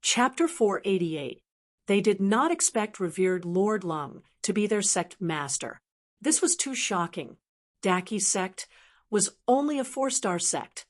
Chapter 488. They did not expect revered Lord Lung to be their sect master. This was too shocking. Daki's sect was only a 4-star sect,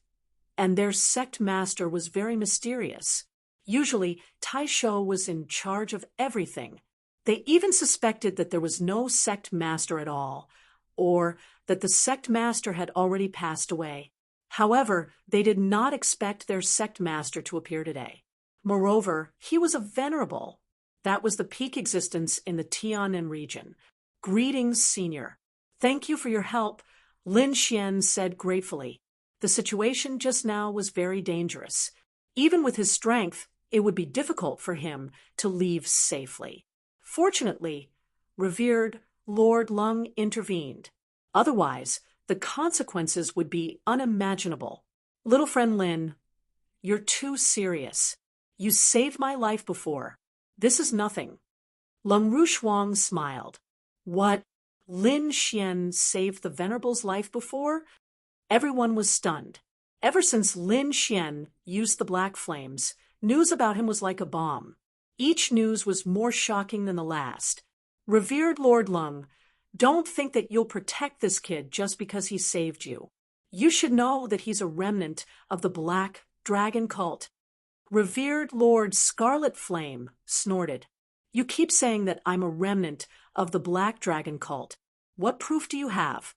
and their sect master was very mysterious. Usually, Taisho was in charge of everything. They even suspected that there was no sect master at all, or that the sect master had already passed away. However, they did not expect their sect master to appear today. Moreover, he was a venerable. That was the peak existence in the Tianan region. Greetings, Senior. Thank you for your help, Lin Xian said gratefully. The situation just now was very dangerous. Even with his strength, it would be difficult for him to leave safely. Fortunately, revered Lord Lung intervened. Otherwise, the consequences would be unimaginable. Little friend Lin, you're too serious. You saved my life before. This is nothing. Lung Rushuang smiled. What? Lin Xian saved the Venerable's life before? Everyone was stunned. Ever since Lin Xian used the black flames, news about him was like a bomb. Each news was more shocking than the last. Revered Lord Lung, don't think that you'll protect this kid just because he saved you. You should know that he's a remnant of the Black Dragon cult. Revered Lord Scarlet Flame snorted. You keep saying that I'm a remnant of the Black Dragon cult. What proof do you have?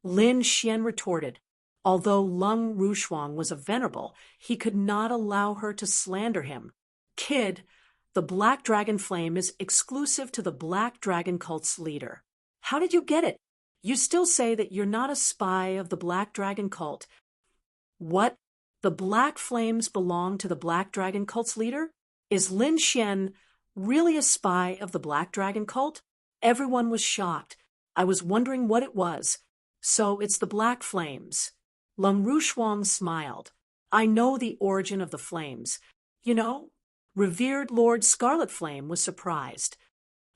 Lin Xian retorted. Although Lung Rushuang was a venerable, he could not allow her to slander him. Kid, the Black Dragon Flame is exclusive to the Black Dragon cult's leader. How did you get it? You still say that you're not a spy of the Black Dragon cult. What? The Black Flames belong to the Black Dragon cult's leader? Is Lin Xian really a spy of the Black Dragon cult? Everyone was shocked. I was wondering what it was. So it's the Black Flames. Lung Rushuang smiled. I know the origin of the flames. You know? Revered Lord Scarlet Flame was surprised.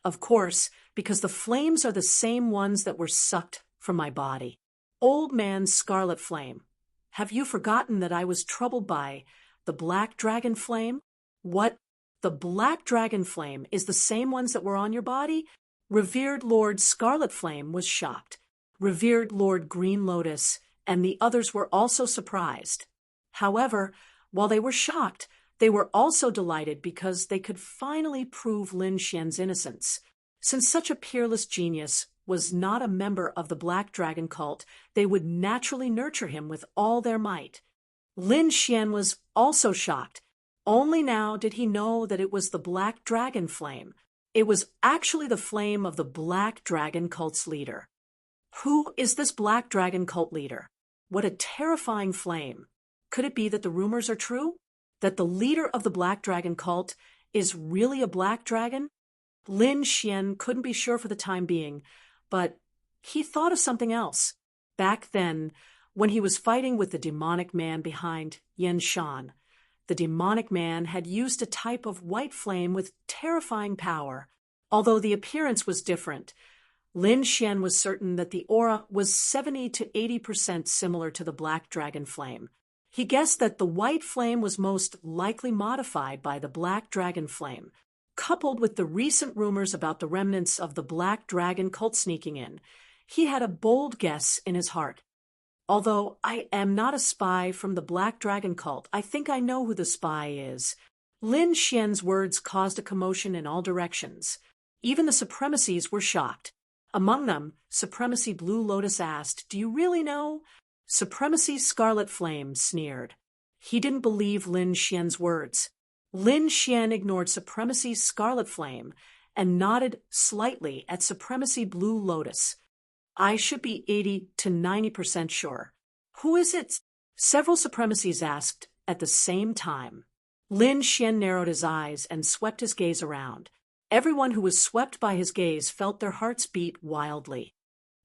Of course, because the flames are the same ones that were sucked from my body. Old man Scarlet Flame, have you forgotten that I was troubled by the Black Dragon Flame? What? The Black Dragon Flame is the same ones that were on your body? Revered Lord Scarlet Flame was shocked. Revered Lord Green Lotus and the others were also surprised. However, while they were shocked, they were also delighted because they could finally prove Lin Xian's innocence. Since such a peerless genius was not a member of the Black Dragon cult, they would naturally nurture him with all their might. Lin Xian was also shocked. Only now did he know that it was the Black Dragon Flame. It was actually the flame of the Black Dragon cult's leader. Who is this Black Dragon cult leader? What a terrifying flame. Could it be that the rumors are true? That the leader of the Black Dragon cult is really a black dragon? Lin Xian couldn't be sure for the time being, but he thought of something else. Back then, when he was fighting with the demonic man behind Yan Shan, the demonic man had used a type of white flame with terrifying power. Although the appearance was different, Lin Xian was certain that the aura was 70 to 80% similar to the Black Dragon Flame. He guessed that the white flame was most likely modified by the Black Dragon Flame. Coupled with the recent rumors about the remnants of the Black Dragon cult sneaking in, he had a bold guess in his heart. Although I am not a spy from the Black Dragon cult, I think I know who the spy is. Lin Xian's words caused a commotion in all directions. Even the Supremacies were shocked. Among them, Supremacy Blue Lotus asked, "Do you really know?" Supremacy Scarlet Flame sneered. He didn't believe Lin Xian's words. Lin Xian ignored Supremacy Scarlet Flame and nodded slightly at Supremacy Blue Lotus. I should be 80 to 90% sure. Who is it? Several Supremacies asked at the same time. Lin Xian narrowed his eyes and swept his gaze around. Everyone who was swept by his gaze felt their hearts beat wildly.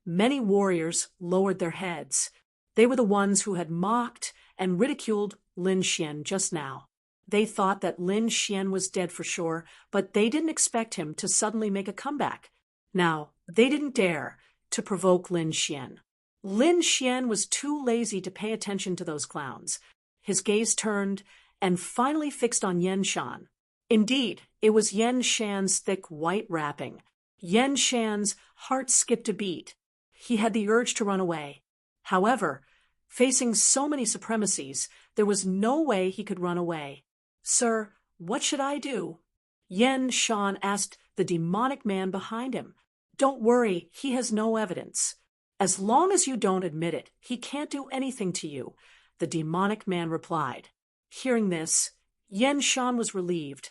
Many warriors lowered their heads. They were the ones who had mocked and ridiculed Lin Xian just now. They thought that Lin Xian was dead for sure, but they didn't expect him to suddenly make a comeback. Now, they didn't dare to provoke Lin Xian. Lin Xian was too lazy to pay attention to those clowns. His gaze turned and finally fixed on Yan Shan. Indeed, it was Yen Shan's thick white wrapping. Yen Shan's heart skipped a beat. He had the urge to run away. However, facing so many supremacies, there was no way he could run away. "Sir, what should I do?" Yen Shan asked the demonic man behind him. "Don't worry, he has no evidence. As long as you don't admit it, he can't do anything to you," the demonic man replied. Hearing this, Yen Shan was relieved.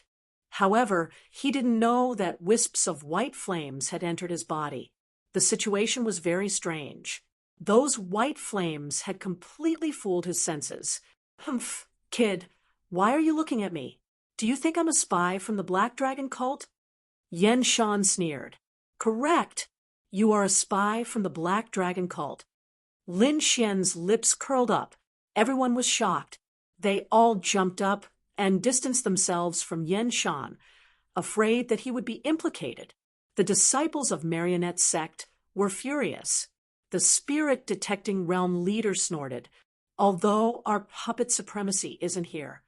However, he didn't know that wisps of white flames had entered his body. The situation was very strange. Those white flames had completely fooled his senses. "Humph, kid, why are you looking at me? Do you think I'm a spy from the Black Dragon cult?" Yen Shan sneered. "Correct. You are a spy from the Black Dragon cult." Lin Xian's lips curled up. Everyone was shocked. They all jumped up and distanced themselves from Yen Shan, afraid that he would be implicated. The disciples of Marionette's sect were furious. The spirit-detecting realm leader snorted, "Although our puppet supremacy isn't here,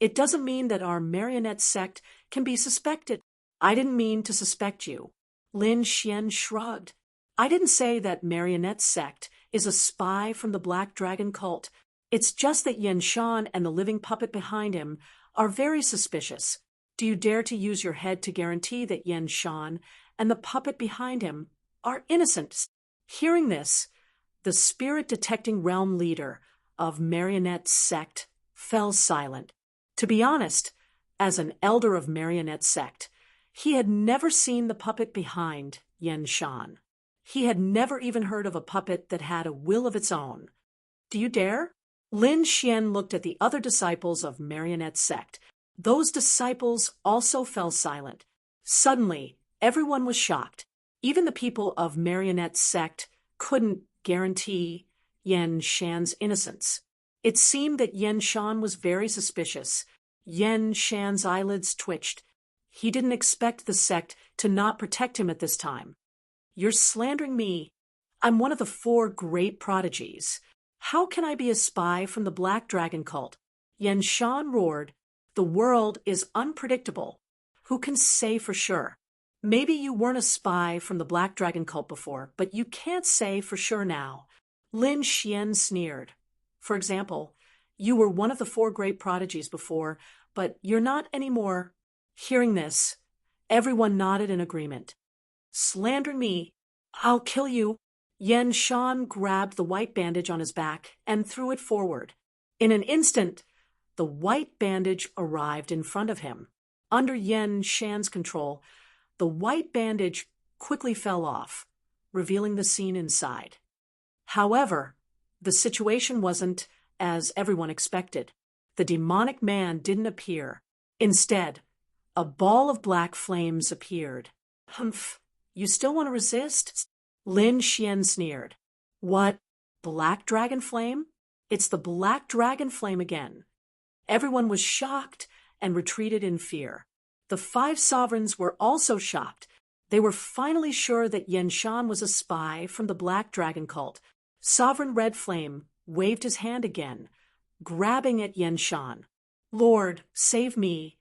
it doesn't mean that our Marionette sect can be suspected." "I didn't mean to suspect you." Lin Xian shrugged. "I didn't say that Marionette's sect is a spy from the Black Dragon cult. It's just that Yen Shan and the living puppet behind him are very suspicious. Do you dare to use your head to guarantee that Yen Shan and the puppet behind him are innocent?" Hearing this, the spirit-detecting realm leader of Marionette's sect fell silent. To be honest, as an elder of Marionette's sect, he had never seen the puppet behind Yen Shan. He had never even heard of a puppet that had a will of its own. "Do you dare?" Lin Xian looked at the other disciples of Marionette's sect. Those disciples also fell silent. Suddenly, everyone was shocked. Even the people of Marionette's sect couldn't guarantee Yen Shan's innocence. It seemed that Yen Shan was very suspicious. Yen Shan's eyelids twitched. He didn't expect the sect to not protect him at this time. "You're slandering me. I'm one of the 4 great prodigies. How can I be a spy from the Black Dragon cult?" Yen Shan roared. "The world is unpredictable. Who can say for sure? Maybe you weren't a spy from the Black Dragon cult before, but you can't say for sure now." Lin Xian sneered. "For example, you were one of the 4 great prodigies before, but you're not anymore." Hearing this, everyone nodded in agreement. "Slandering me. I'll kill you." Yen Shan grabbed the white bandage on his back and threw it forward. In an instant, the white bandage arrived in front of him. Under Yen Shan's control, the white bandage quickly fell off, revealing the scene inside. However, the situation wasn't as everyone expected. The demonic man didn't appear. Instead, a ball of black flames appeared. "Humph, you still want to resist?" Lin Xian sneered. "What? Black dragon flame? It's the Black Dragon flame again." Everyone was shocked and retreated in fear. The 5 sovereigns were also shocked. They were finally sure that Yen Shan was a spy from the Black Dragon cult. Sovereign Red Flame waved his hand again, grabbing at Yen Shan. "Lord, save me."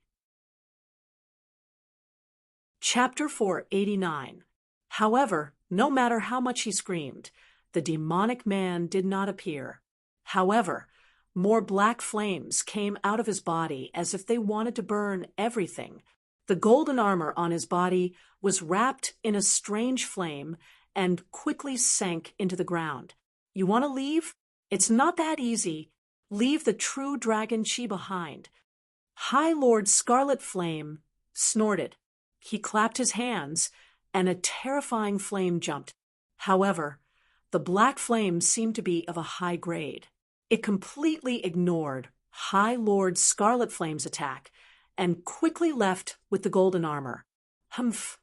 Chapter 489. However, no matter how much he screamed, the demonic man did not appear. However, more black flames came out of his body as if they wanted to burn everything. The golden armor on his body was wrapped in a strange flame and quickly sank into the ground. "You want to leave? It's not that easy. Leave the true dragon chi behind." High Lord Scarlet Flame snorted. He clapped his hands, and a terrifying flame jumped. However, the black flame seemed to be of a high grade. It completely ignored High Lord Scarlet Flame's attack and quickly left with the golden armor. "Humph!"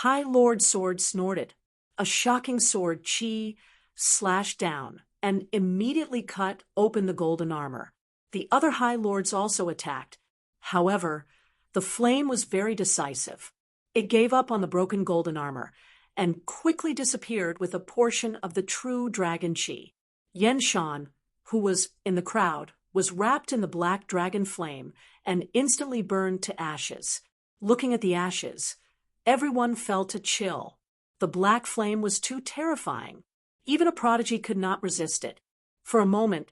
High Lord Sword snorted. A shocking sword chi slashed down and immediately cut open the golden armor. The other High Lords also attacked. However, the flame was very decisive. It gave up on the broken golden armor and quickly disappeared with a portion of the true dragon chi. Yen Shan, who was in the crowd, was wrapped in the black dragon flame and instantly burned to ashes. Looking at the ashes, everyone felt a chill. The black flame was too terrifying. Even a prodigy could not resist it. For a moment,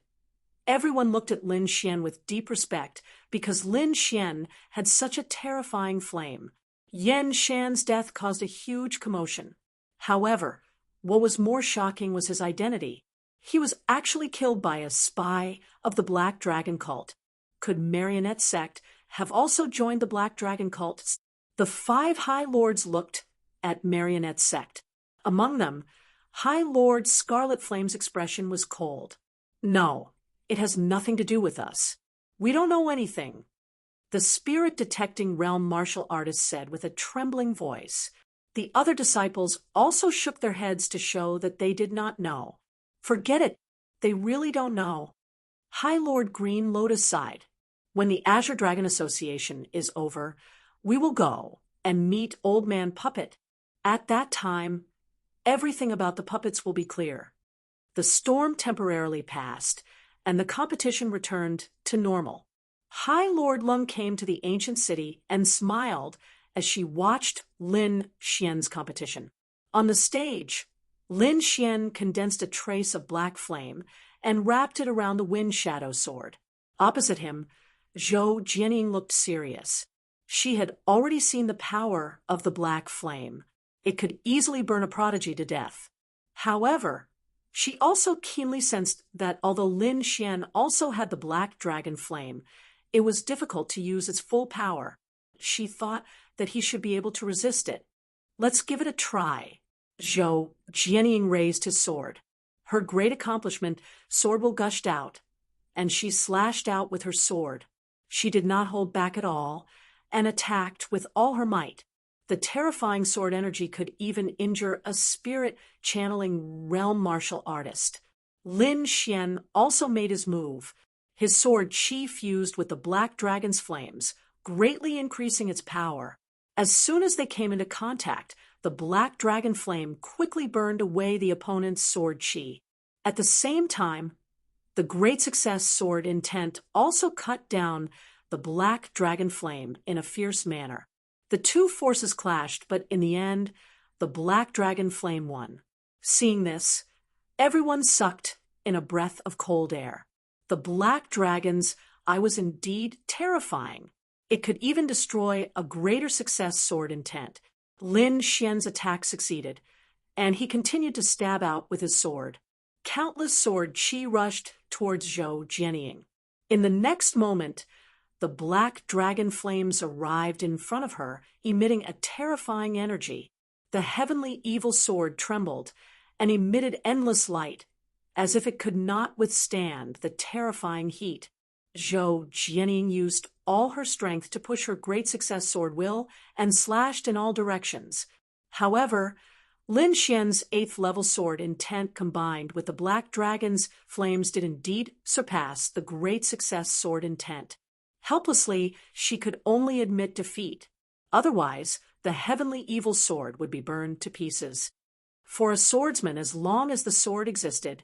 everyone looked at Lin Xian with deep respect because Lin Xian had such a terrifying flame. Yan Shan's death caused a huge commotion. However, what was more shocking was his identity. He was actually killed by a spy of the Black Dragon cult. Could Marionette sect have also joined the Black Dragon cult? The 5 High Lords looked at Marionette sect. Among them, High Lord Scarlet Flame's expression was cold. No, it has nothing to do with us. We don't know anything. The spirit-detecting realm martial artist said with a trembling voice. The other disciples also shook their heads to show that they did not know. Forget it, they really don't know. High Lord Green Lotus sighed. When the Azure Dragon Association is over, we will go and meet Old Man Puppet. At that time, everything about the puppets will be clear. The storm temporarily passed, and the competition returned to normal. High Lord Lung came to the ancient city and smiled as she watched Lin Xian's competition. On the stage, Lin Xian condensed a trace of black flame and wrapped it around the wind shadow sword. Opposite him, Zhou Jianying looked serious. She had already seen the power of the black flame. It could easily burn a prodigy to death. However, she also keenly sensed that although Lin Xian also had the black dragon flame, it was difficult to use its full power. She thought that he should be able to resist it. Let's give it a try. Zhou Jianying raised his sword. Her great accomplishment, sword will gushed out, and she slashed out with her sword. She did not hold back at all, and attacked with all her might. The terrifying sword energy could even injure a spirit-channeling realm martial artist. Lin Xian also made his move. His sword chi fused with the black dragon's flames, greatly increasing its power. As soon as they came into contact, the black dragon flame quickly burned away the opponent's sword chi. At the same time, the Great Success Sword Intent also cut down the black dragon flame in a fierce manner. The two forces clashed, but in the end, the black dragon flame won. Seeing this, everyone sucked in a breath of cold air. The black dragon's eye was indeed terrifying. It could even destroy a Greater Success Sword Intent. Lin Xian's attack succeeded, and he continued to stab out with his sword. Countless sword chi rushed towards Zhou Jianying. In the next moment, the black dragon flames arrived in front of her, emitting a terrifying energy. The heavenly evil sword trembled and emitted endless light, as if it could not withstand the terrifying heat. Zhou Jianying used all her strength to push her Great Success Sword will and slashed in all directions. However, Lin Xian's 8th level sword Intent combined with the black dragon's flames did indeed surpass the Great Success Sword Intent. Helplessly, she could only admit defeat. Otherwise, the heavenly evil sword would be burned to pieces. For a swordsman, as long as the sword existed,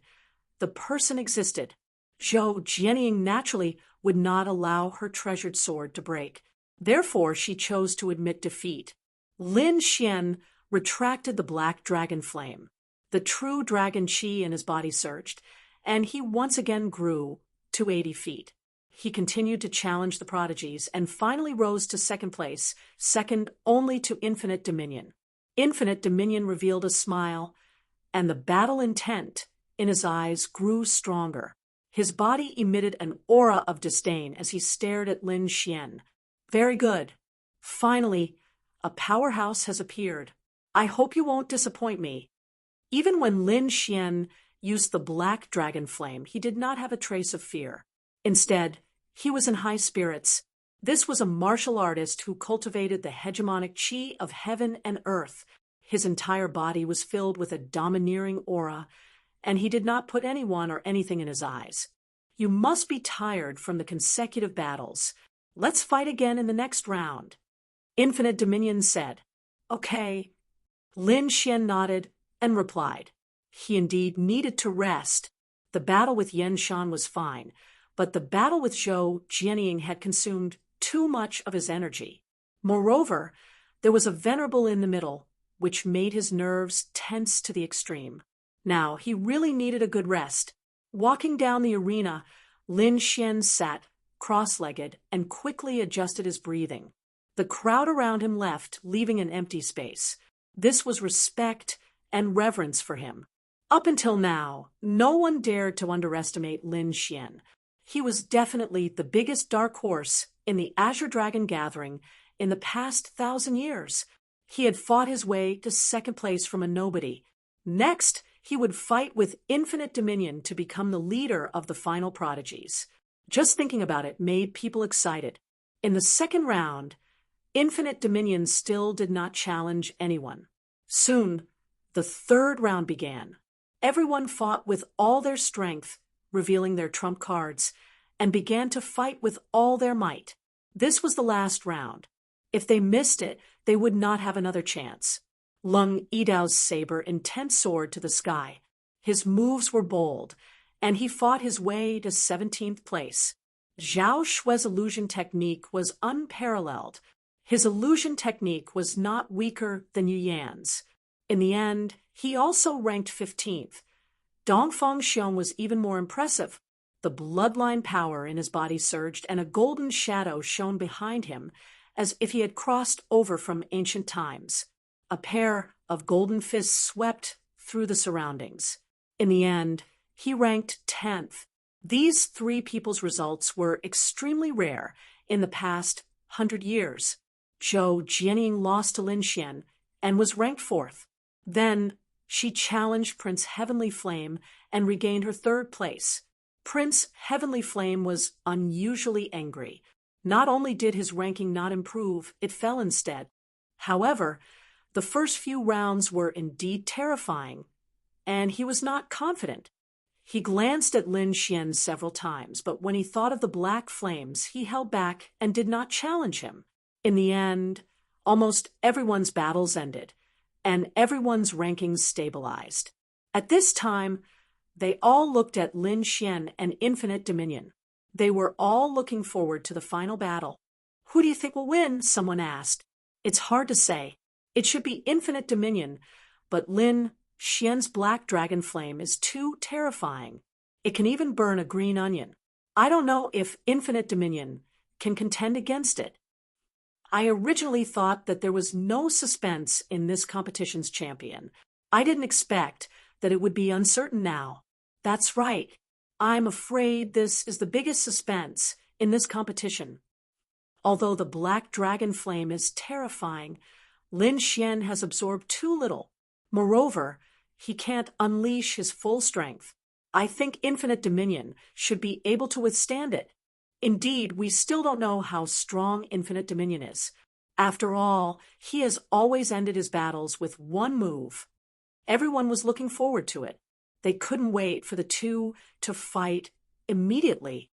the person existed. Zhou Jianying naturally would not allow her treasured sword to break. Therefore, she chose to admit defeat. Lin Xian retracted the black dragon flame. The true dragon chi in his body surged, and he once again grew to 80 feet. He continued to challenge the prodigies and finally rose to second place, second only to Infinite Dominion. Infinite Dominion revealed a smile, and the battle intent in his eyes grew stronger. His body emitted an aura of disdain as he stared at Lin Xian. Very good. Finally, a powerhouse has appeared. I hope you won't disappoint me. Even when Lin Xian used the black dragon flame, he did not have a trace of fear. Instead, he was in high spirits. This was a martial artist who cultivated the hegemonic chi of heaven and earth. His entire body was filled with a domineering aura, and he did not put anyone or anything in his eyes. You must be tired from the consecutive battles. Let's fight again in the next round. Infinite Dominion said. Okay. Lin Xian nodded and replied. He indeed needed to rest. The battle with Yan Shan was fine, but the battle with Zhou Jianying had consumed too much of his energy. Moreover, there was a venerable in the middle, which made his nerves tense to the extreme. Now, he really needed a good rest. Walking down the arena, Lin Xian sat, cross-legged, and quickly adjusted his breathing. The crowd around him left, leaving an empty space. This was respect and reverence for him. Up until now, no one dared to underestimate Lin Xian. He was definitely the biggest dark horse in the Azure Dragon gathering in the past 1,000 years. He had fought his way to second place from a nobody. Next, he would fight with infinite dominion to become the leader of the final prodigies. Just thinking about it made people excited. In the second round, infinite dominion still did not challenge anyone. Soon, the third round began. Everyone fought with all their strength, revealing their trump cards, and began to fight with all their might. This was the last round. If they missed it, they would not have another chance. Lung Yidao's saber intense soared to the sky. His moves were bold, and he fought his way to 17th place. Zhao Shui's illusion technique was unparalleled. His illusion technique was not weaker than Yu Yan's. In the end, he also ranked 15th. Dongfang Xiong was even more impressive. The bloodline power in his body surged, and a golden shadow shone behind him, as if he had crossed over from ancient times. A pair of golden fists swept through the surroundings. In the end, he ranked 10th. These three people's results were extremely rare in the past 100 years. Zhou Jianying lost to Lin Xian and was ranked 4th. Then she challenged Prince Heavenly Flame and regained her 3rd place. Prince Heavenly Flame was unusually angry. Not only did his ranking not improve, it fell instead. However, the first few rounds were indeed terrifying, and he was not confident. He glanced at Lin Xian several times, but when he thought of the black flames, he held back and did not challenge him. In the end, almost everyone's battles ended, and everyone's rankings stabilized. At this time, they all looked at Lin Xian and Infinite Dominion. They were all looking forward to the final battle. "Who do you think will win?" someone asked. "It's hard to say. It should be Infinite Dominion, but Lin Xian's black dragon flame is too terrifying. It can even burn a green onion. I don't know if Infinite Dominion can contend against it." I originally thought that there was no suspense in this competition's champion. I didn't expect that it would be uncertain now. That's right. I'm afraid this is the biggest suspense in this competition. Although the black dragon flame is terrifying, Lin Xian has absorbed too little. Moreover, he can't unleash his full strength. I think Infinite Dominion should be able to withstand it. Indeed, we still don't know how strong Infinite Dominion is. After all, he has always ended his battles with one move. Everyone was looking forward to it. They couldn't wait for the two to fight immediately.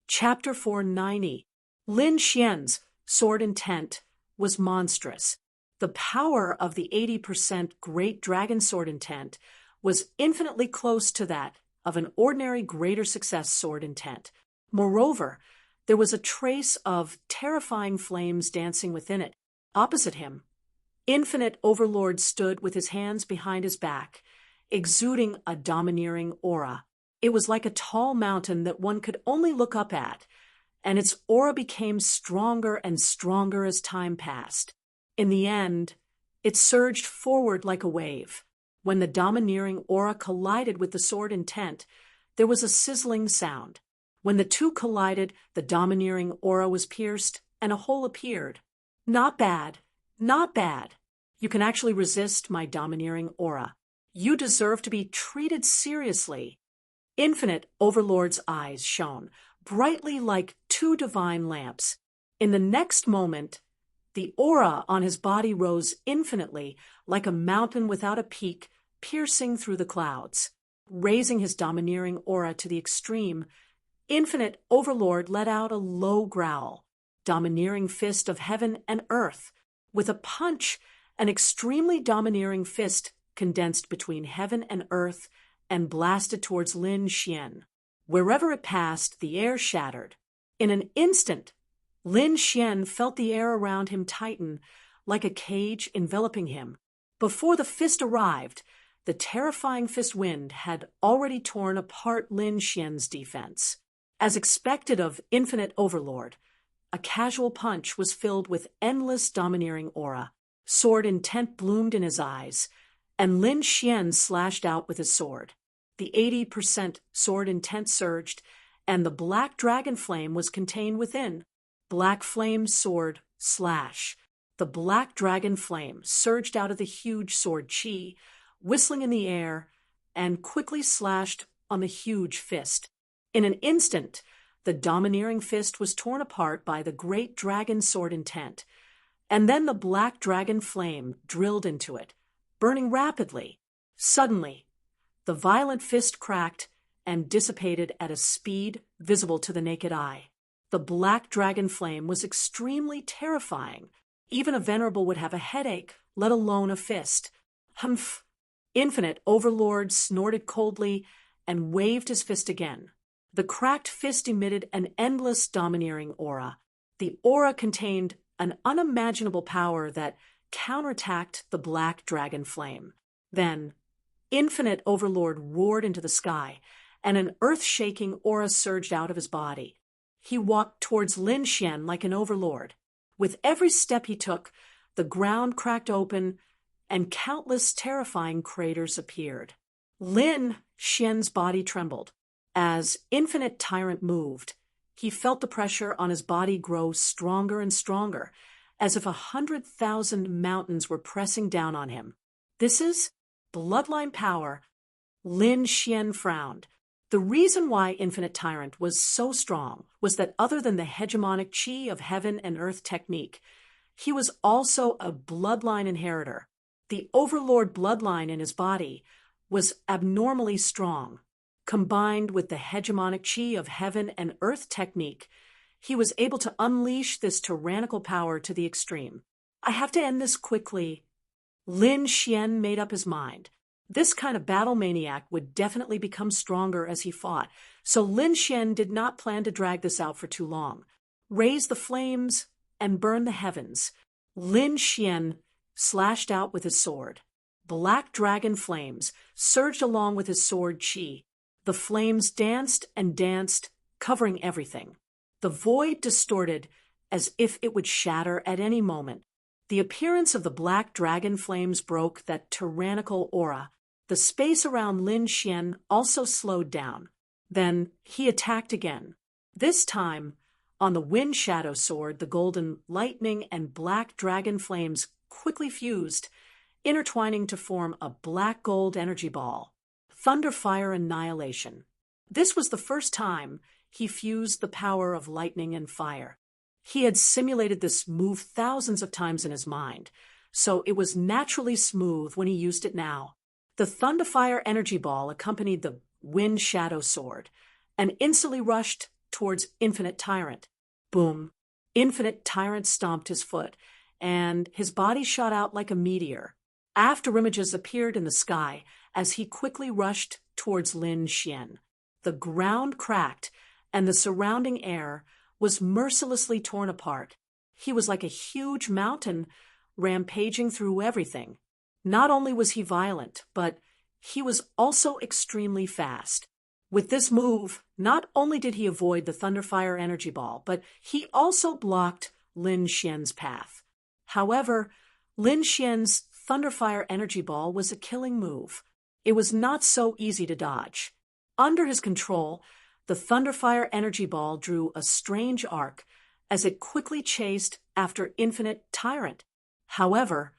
Chapter 490. Lin Xian's sword intent was monstrous. The power of the 80% Great Dragon Sword intent was infinitely close to that of an ordinary Greater Success sword intent. Moreover, there was a trace of terrifying flames dancing within it. Opposite him, Infinite Overlord stood with his hands behind his back, exuding a domineering aura. It was like a tall mountain that one could only look up at, and its aura became stronger and stronger as time passed. In the end, it surged forward like a wave. When the domineering aura collided with the sword intent, there was a sizzling sound. When the two collided, the domineering aura was pierced, and a hole appeared. Not bad. Not bad. You can actually resist my domineering aura. You deserve to be treated seriously. Infinite Overlord's eyes shone brightly like two divine lamps. In the next moment, the aura on his body rose infinitely, like a mountain without a peak, piercing through the clouds. Raising his domineering aura to the extreme, Infinite Overlord let out a low growl. Domineering fist of heaven and earth. With a punch, an extremely domineering fist condensed between heaven and earth and blasted towards Lin Xian. Wherever it passed, the air shattered. In an instant, Lin Xian felt the air around him tighten, like a cage enveloping him. Before the fist arrived, the terrifying fist wind had already torn apart Lin Xian's defense. As expected of Infinite Overlord, a casual punch was filled with endless domineering aura. Sword intent bloomed in his eyes, and Lin Xian slashed out with his sword. The 80% sword intent surged, and the black dragon flame was contained within. Black flame sword slash. The black dragon flame surged out of the huge sword chi, whistling in the air, and quickly slashed on the huge fist. In an instant, the domineering fist was torn apart by the great dragon sword intent, and then the black dragon flame drilled into it, burning rapidly. Suddenly, the violent fist cracked and dissipated at a speed visible to the naked eye. The black dragon flame was extremely terrifying. Even a venerable would have a headache, let alone a fist. Humph! Infinite Overlord snorted coldly and waved his fist again. The cracked fist emitted an endless domineering aura. The aura contained an unimaginable power that counterattacked the black dragon flame. Then, Infinite Overlord roared into the sky, and an earth-shaking aura surged out of his body. He walked towards Lin Xian like an overlord. With every step he took, the ground cracked open, and countless terrifying craters appeared. Lin Xian's body trembled. As Infinite Tyrant moved, he felt the pressure on his body grow stronger and stronger, as if 100,000 mountains were pressing down on him. This is bloodline power. Lin Xian frowned. The reason why Infinite Tyrant was so strong was that other than the hegemonic chi of heaven and earth technique, he was also a bloodline inheritor. The overlord bloodline in his body was abnormally strong. Combined with the hegemonic chi of heaven and earth technique, he was able to unleash this tyrannical power to the extreme. I have to end this quickly. Lin Xian made up his mind. This kind of battle maniac would definitely become stronger as he fought, so Lin Xian did not plan to drag this out for too long. Raise the flames and burn the heavens. Lin Xian slashed out with his sword. Black dragon flames surged along with his sword chi. The flames danced and danced, covering everything. The void distorted as if it would shatter at any moment. The appearance of the black dragon flames broke that tyrannical aura. The space around Lin Xian also slowed down. Then he attacked again. This time, on the wind shadow sword, the golden lightning and black dragon flames quickly fused, intertwining to form a black gold energy ball. Thunderfire Annihilation. This was the first time he fused the power of lightning and fire. He had simulated this move thousands of times in his mind, so it was naturally smooth when he used it now. The Thunderfire energy ball accompanied the wind shadow sword and instantly rushed towards Infinite Tyrant. Boom! Infinite Tyrant stomped his foot, and his body shot out like a meteor. Afterimages appeared in the sky as he quickly rushed towards Lin Xian. The ground cracked, and the surrounding air was mercilessly torn apart. He was like a huge mountain rampaging through everything. Not only was he violent, but he was also extremely fast. With this move, not only did he avoid the Thunderfire energy ball, but he also blocked Lin Xian's path. However, Lin Xian's Thunderfire energy ball was a killing move. It was not so easy to dodge. Under his control, the Thunderfire energy ball drew a strange arc as it quickly chased after Infinite Tyrant. However,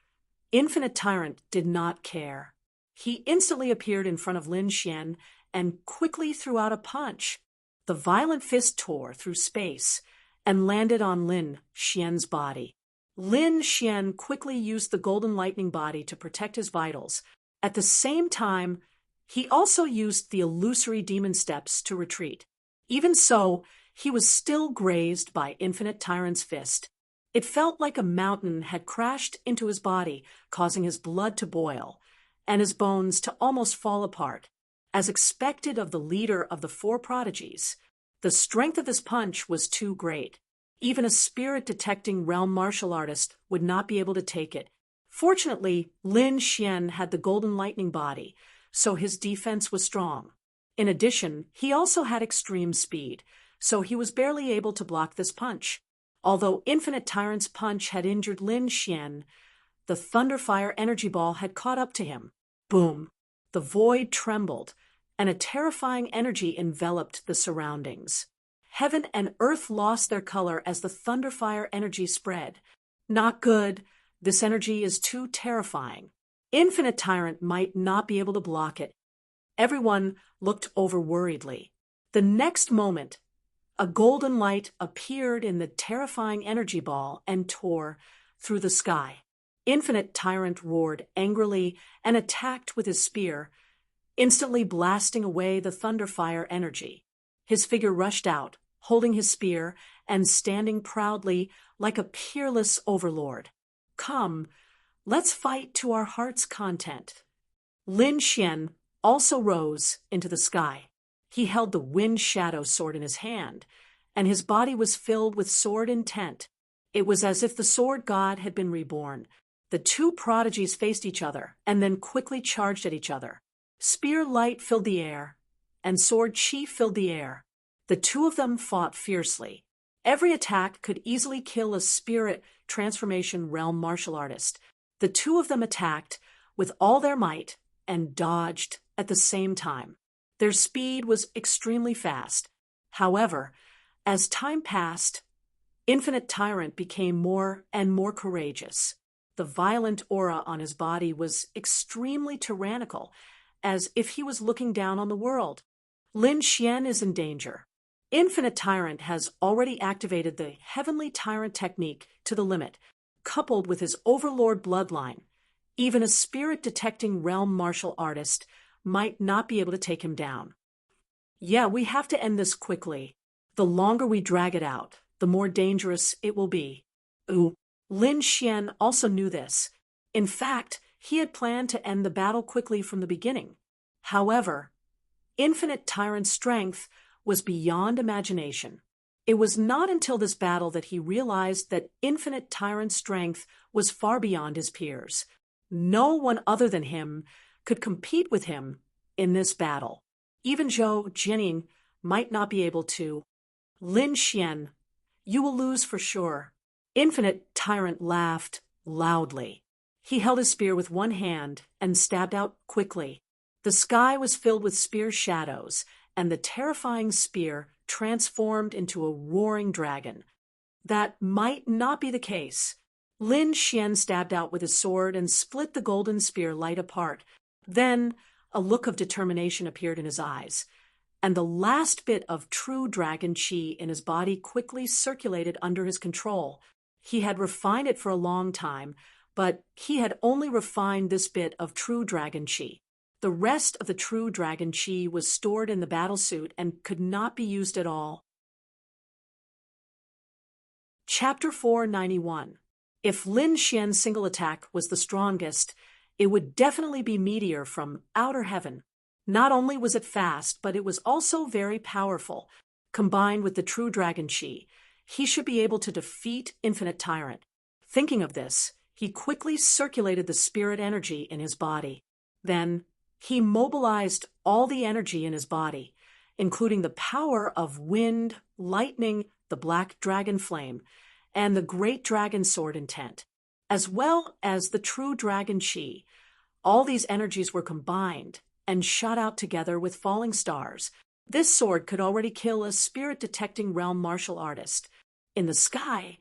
Infinite Tyrant did not care. He instantly appeared in front of Lin Xian and quickly threw out a punch. The violent fist tore through space and landed on Lin Xian's body. Lin Xian quickly used the golden lightning body to protect his vitals. At the same time, he also used the illusory demon steps to retreat. Even so, he was still grazed by Infinite Tyrant's fist. It felt like a mountain had crashed into his body, causing his blood to boil, and his bones to almost fall apart. As expected of the leader of the four prodigies, the strength of his punch was too great. Even a spirit-detecting realm martial artist would not be able to take it. Fortunately, Lin Xian had the golden lightning body, so his defense was strong. In addition, he also had extreme speed, so he was barely able to block this punch. Although Infinite Tyrant's punch had injured Lin Xian, the Thunderfire energy ball had caught up to him. Boom! The void trembled, and a terrifying energy enveloped the surroundings. Heaven and earth lost their color as the Thunderfire energy spread. Not good. This energy is too terrifying. Infinite Tyrant might not be able to block it. Everyone looked over worriedly. The next moment, a golden light appeared in the terrifying energy ball and tore through the sky. Infinite Tyrant roared angrily and attacked with his spear, instantly blasting away the Thunderfire energy. His figure rushed out, holding his spear and standing proudly like a peerless overlord. Come, let's fight to our heart's content. Lin Xian also rose into the sky. He held the Wind Shadow sword in his hand, and his body was filled with sword intent. It was as if the sword god had been reborn. The two prodigies faced each other and then quickly charged at each other. Spear light filled the air, and sword chi filled the air. The two of them fought fiercely. Every attack could easily kill a spirit transformation realm martial artist. The two of them attacked with all their might and dodged at the same time. Their speed was extremely fast. However, as time passed, Infinite Tyrant became more and more courageous. The violent aura on his body was extremely tyrannical, as if he was looking down on the world. Lin Xian is in danger. Infinite Tyrant has already activated the Heavenly Tyrant technique to the limit, coupled with his Overlord bloodline. Even a spirit-detecting realm martial artist might not be able to take him down. Yeah, we have to end this quickly. The longer we drag it out, the more dangerous it will be. Ooh. Lin Xian also knew this. In fact, he had planned to end the battle quickly from the beginning. However, Infinite Tyrant's strength was beyond imagination. It was not until this battle that he realized that Infinite Tyrant's strength was far beyond his peers. No one other than him could compete with him in this battle. Even Zhou Jining might not be able to. Lin Xian, you will lose for sure. Infinite Tyrant laughed loudly. He held his spear with one hand and stabbed out quickly. The sky was filled with spear shadows, and the terrifying spear transformed into a roaring dragon. That might not be the case. Lin Xian stabbed out with his sword and split the golden spear light apart. Then a look of determination appeared in his eyes, and the last bit of true dragon chi in his body quickly circulated under his control. He had refined it for a long time, but he had only refined this bit of true dragon chi. The rest of the true dragon chi was stored in the battlesuit and could not be used at all. Chapter 491. If Lin Xian's single attack was the strongest, it would definitely be Meteor from outer heaven. Not only was it fast, but it was also very powerful. Combined with the true dragon chi, he should be able to defeat Infinite Tyrant. Thinking of this, he quickly circulated the spirit energy in his body. Then, he mobilized all the energy in his body, including the power of wind, lightning, the black dragon flame, and the great dragon sword intent, as well as the true dragon chi. All these energies were combined and shot out together with falling stars. This sword could already kill a spirit-detecting realm martial artist. In the sky,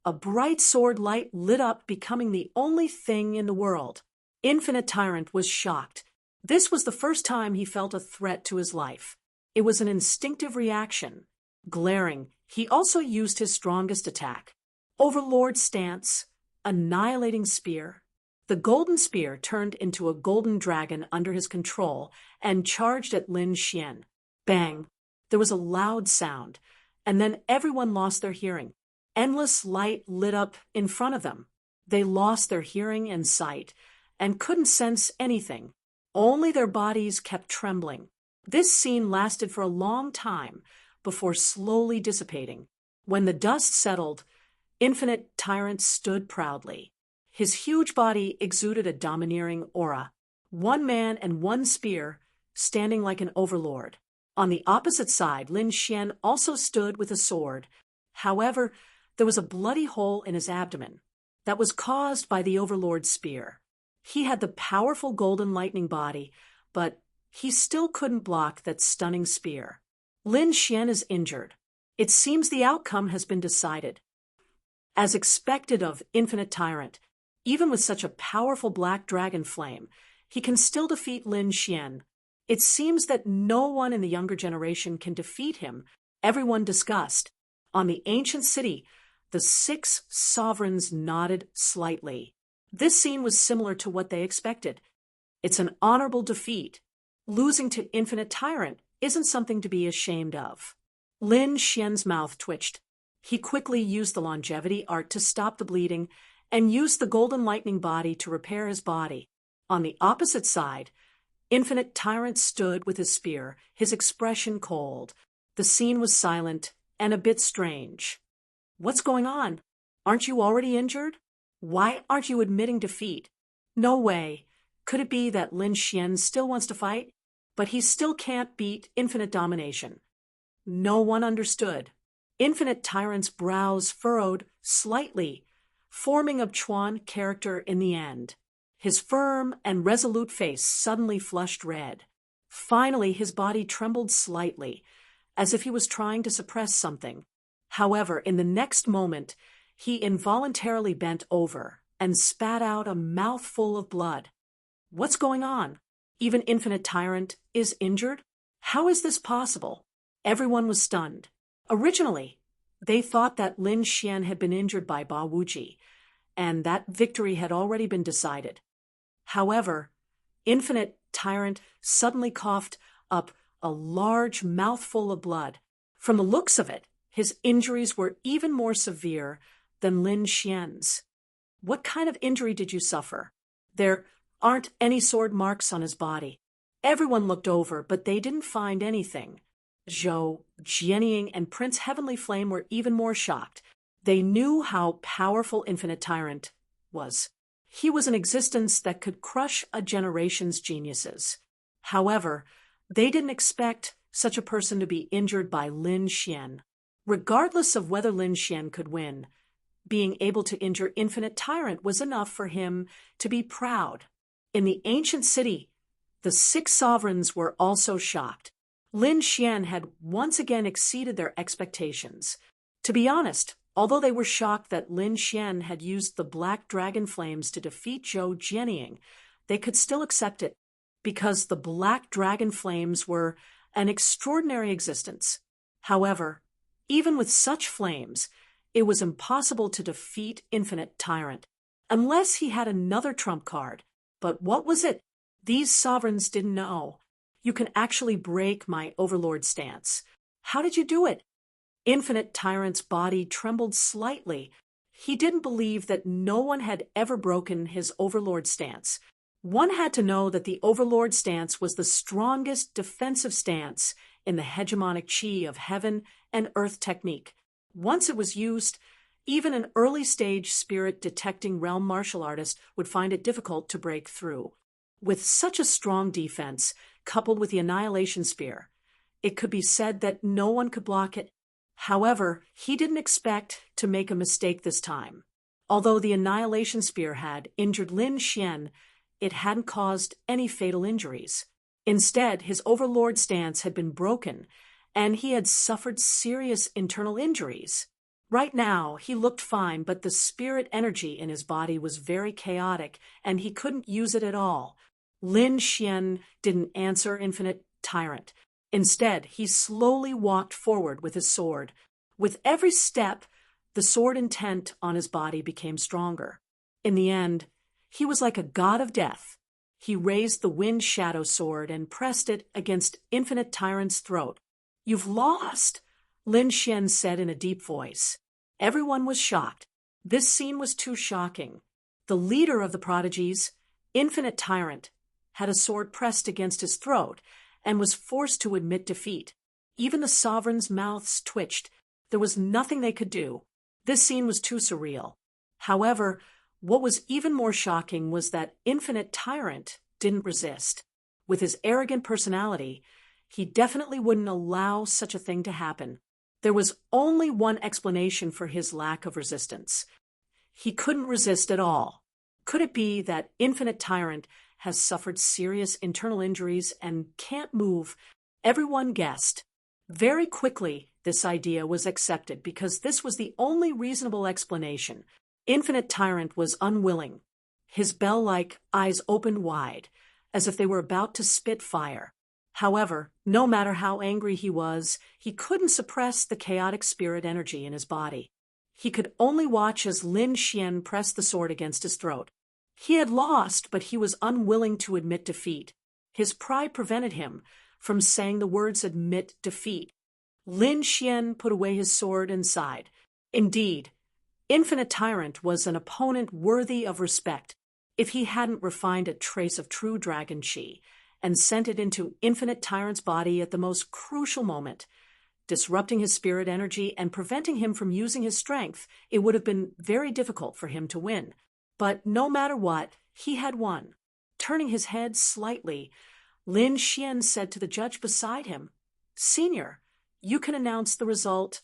a bright sword light lit up, becoming the only thing in the world. Infinite Tyrant was shocked. This was the first time he felt a threat to his life. It was an instinctive reaction. Glaring, he also used his strongest attack. Overlord stance, annihilating spear. The golden spear turned into a golden dragon under his control and charged at Lin Xian. Bang! There was a loud sound, and then everyone lost their hearing. Endless light lit up in front of them. They lost their hearing and sight, and couldn't sense anything. Only their bodies kept trembling. This scene lasted for a long time before slowly dissipating. When the dust settled, Infinite Tyrant stood proudly. His huge body exuded a domineering aura. One man and one spear, standing like an overlord. On the opposite side, Lin Xian also stood with a sword. However, there was a bloody hole in his abdomen that was caused by the overlord's spear. He had the powerful golden lightning body, but he still couldn't block that stunning spear. Lin Xian is injured. It seems the outcome has been decided. As expected of Infinite Tyrant, even with such a powerful black dragon flame, he can still defeat Lin Xian. It seems that no one in the younger generation can defeat him. Everyone discussed. On the ancient city, the 6 sovereigns nodded slightly. This scene was similar to what they expected. It's an honorable defeat. Losing to Infinite Tyrant isn't something to be ashamed of. Lin Xian's mouth twitched. He quickly used the longevity art to stop the bleeding and used the golden lightning body to repair his body. On the opposite side, Infinite Tyrant stood with his spear, his expression cold. The scene was silent and a bit strange. What's going on? Aren't you already injured? Why aren't you admitting defeat? No way. Could it be that Lin Xian still wants to fight, but he still can't beat Infinite Domination? No one understood. Infinite Tyrant's brows furrowed slightly, forming a Chuan character in the end. His firm and resolute face suddenly flushed red. Finally, his body trembled slightly, as if he was trying to suppress something. However, in the next moment, he involuntarily bent over and spat out a mouthful of blood. What's going on? Even Infinite Tyrant is injured? How is this possible? Everyone was stunned. Originally, they thought that Lin Xian had been injured by Ba Wuji, and that victory had already been decided. However, Infinite Tyrant suddenly coughed up a large mouthful of blood. From the looks of it, his injuries were even more severe than Lin Xian's. What kind of injury did you suffer? There aren't any sword marks on his body. Everyone looked over, but they didn't find anything. Zhou, Jianying, and Prince Heavenly Flame were even more shocked. They knew how powerful Infinite Tyrant was. He was an existence that could crush a generation's geniuses. However, they didn't expect such a person to be injured by Lin Xian. Regardless of whether Lin Xian could win, being able to injure Infinite Tyrant was enough for him to be proud. In the ancient city, the 6 sovereigns were also shocked. Lin Xian had once again exceeded their expectations. To be honest, although they were shocked that Lin Xian had used the black dragon flames to defeat Zhou Jianying, they could still accept it, because the black dragon flames were an extraordinary existence. However, even with such flames, it was impossible to defeat Infinite Tyrant, unless he had another trump card. But what was it? These sovereigns didn't know. You can actually break my overlord stance. How did you do it? Infinite Tyrant's body trembled slightly. He didn't believe that no one had ever broken his overlord stance. One had to know that the overlord stance was the strongest defensive stance in the hegemonic chi of heaven and earth technique. Once it was used, even an early-stage spirit-detecting realm martial artist would find it difficult to break through. With such a strong defense, coupled with the Annihilation Spear, it could be said that no one could block it. However, he didn't expect to make a mistake this time. Although the Annihilation Spear had injured Lin Xian, it hadn't caused any fatal injuries. Instead, his overlord stance had been broken, and he had suffered serious internal injuries. Right now, he looked fine, but the spirit energy in his body was very chaotic, and he couldn't use it at all. Lin Xian didn't answer Infinite Tyrant. Instead, he slowly walked forward with his sword. With every step, the sword intent on his body became stronger. In the end, he was like a god of death. He raised the wind shadow sword and pressed it against Infinite Tyrant's throat. "You've lost," Lin Xian said in a deep voice. Everyone was shocked. This scene was too shocking. The leader of the prodigies, Infinite Tyrant, had a sword pressed against his throat and was forced to admit defeat. Even the sovereigns' mouths twitched. There was nothing they could do. This scene was too surreal. However, what was even more shocking was that Infinite Tyrant didn't resist. With his arrogant personality, he definitely wouldn't allow such a thing to happen. There was only one explanation for his lack of resistance. He couldn't resist at all. Could it be that Infinite Tyrant has suffered serious internal injuries and can't move? Everyone guessed. Very quickly, this idea was accepted because this was the only reasonable explanation. Infinite Tyrant was unwilling. His bell-like eyes opened wide, as if they were about to spit fire. However, no matter how angry he was, he couldn't suppress the chaotic spirit energy in his body. He could only watch as Lin Xian pressed the sword against his throat. He had lost, but he was unwilling to admit defeat. His pride prevented him from saying the words admit defeat. Lin Xian put away his sword and sighed. Indeed, Infinite Tyrant was an opponent worthy of respect. If he hadn't refined a trace of true dragon qi and sent it into Infinite Tyrant's body at the most crucial moment, disrupting his spirit energy and preventing him from using his strength, it would have been very difficult for him to win. But no matter what, he had won. Turning his head slightly, Lin Xian said to the judge beside him, "Senior, you can announce the result."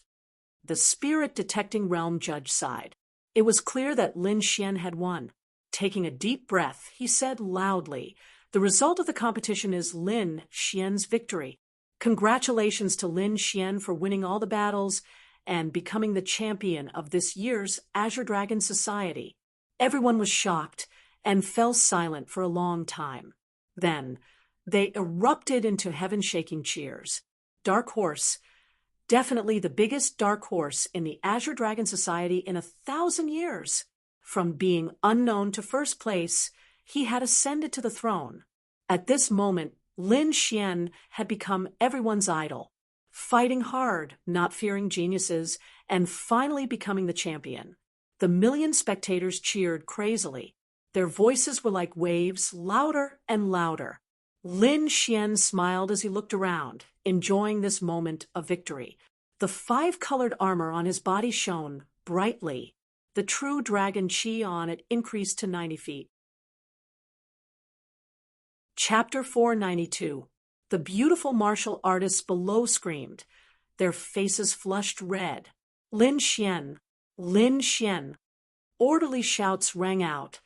The spirit-detecting realm judge sighed. It was clear that Lin Xian had won. Taking a deep breath, he said loudly, "The result of the competition is Lin Xian's victory. Congratulations to Lin Xian for winning all the battles and becoming the champion of this year's Azure Dragon Society." Everyone was shocked and fell silent for a long time. Then, they erupted into heaven-shaking cheers. Dark Horse, definitely the biggest dark horse in the Azure Dragon Society in 1,000 years. From being unknown to first place, he had ascended to the throne. At this moment, Lin Xian had become everyone's idol, fighting hard, not fearing geniuses, and finally becoming the champion. The million spectators cheered crazily. Their voices were like waves, louder and louder. Lin Xian smiled as he looked around, enjoying this moment of victory. The 5-colored armor on his body shone brightly. The true dragon qi on it increased to 90 feet. Chapter 492. The beautiful martial artists below screamed. Their faces flushed red. "Lin Xian! Lin Xian!" Orderly shouts rang out,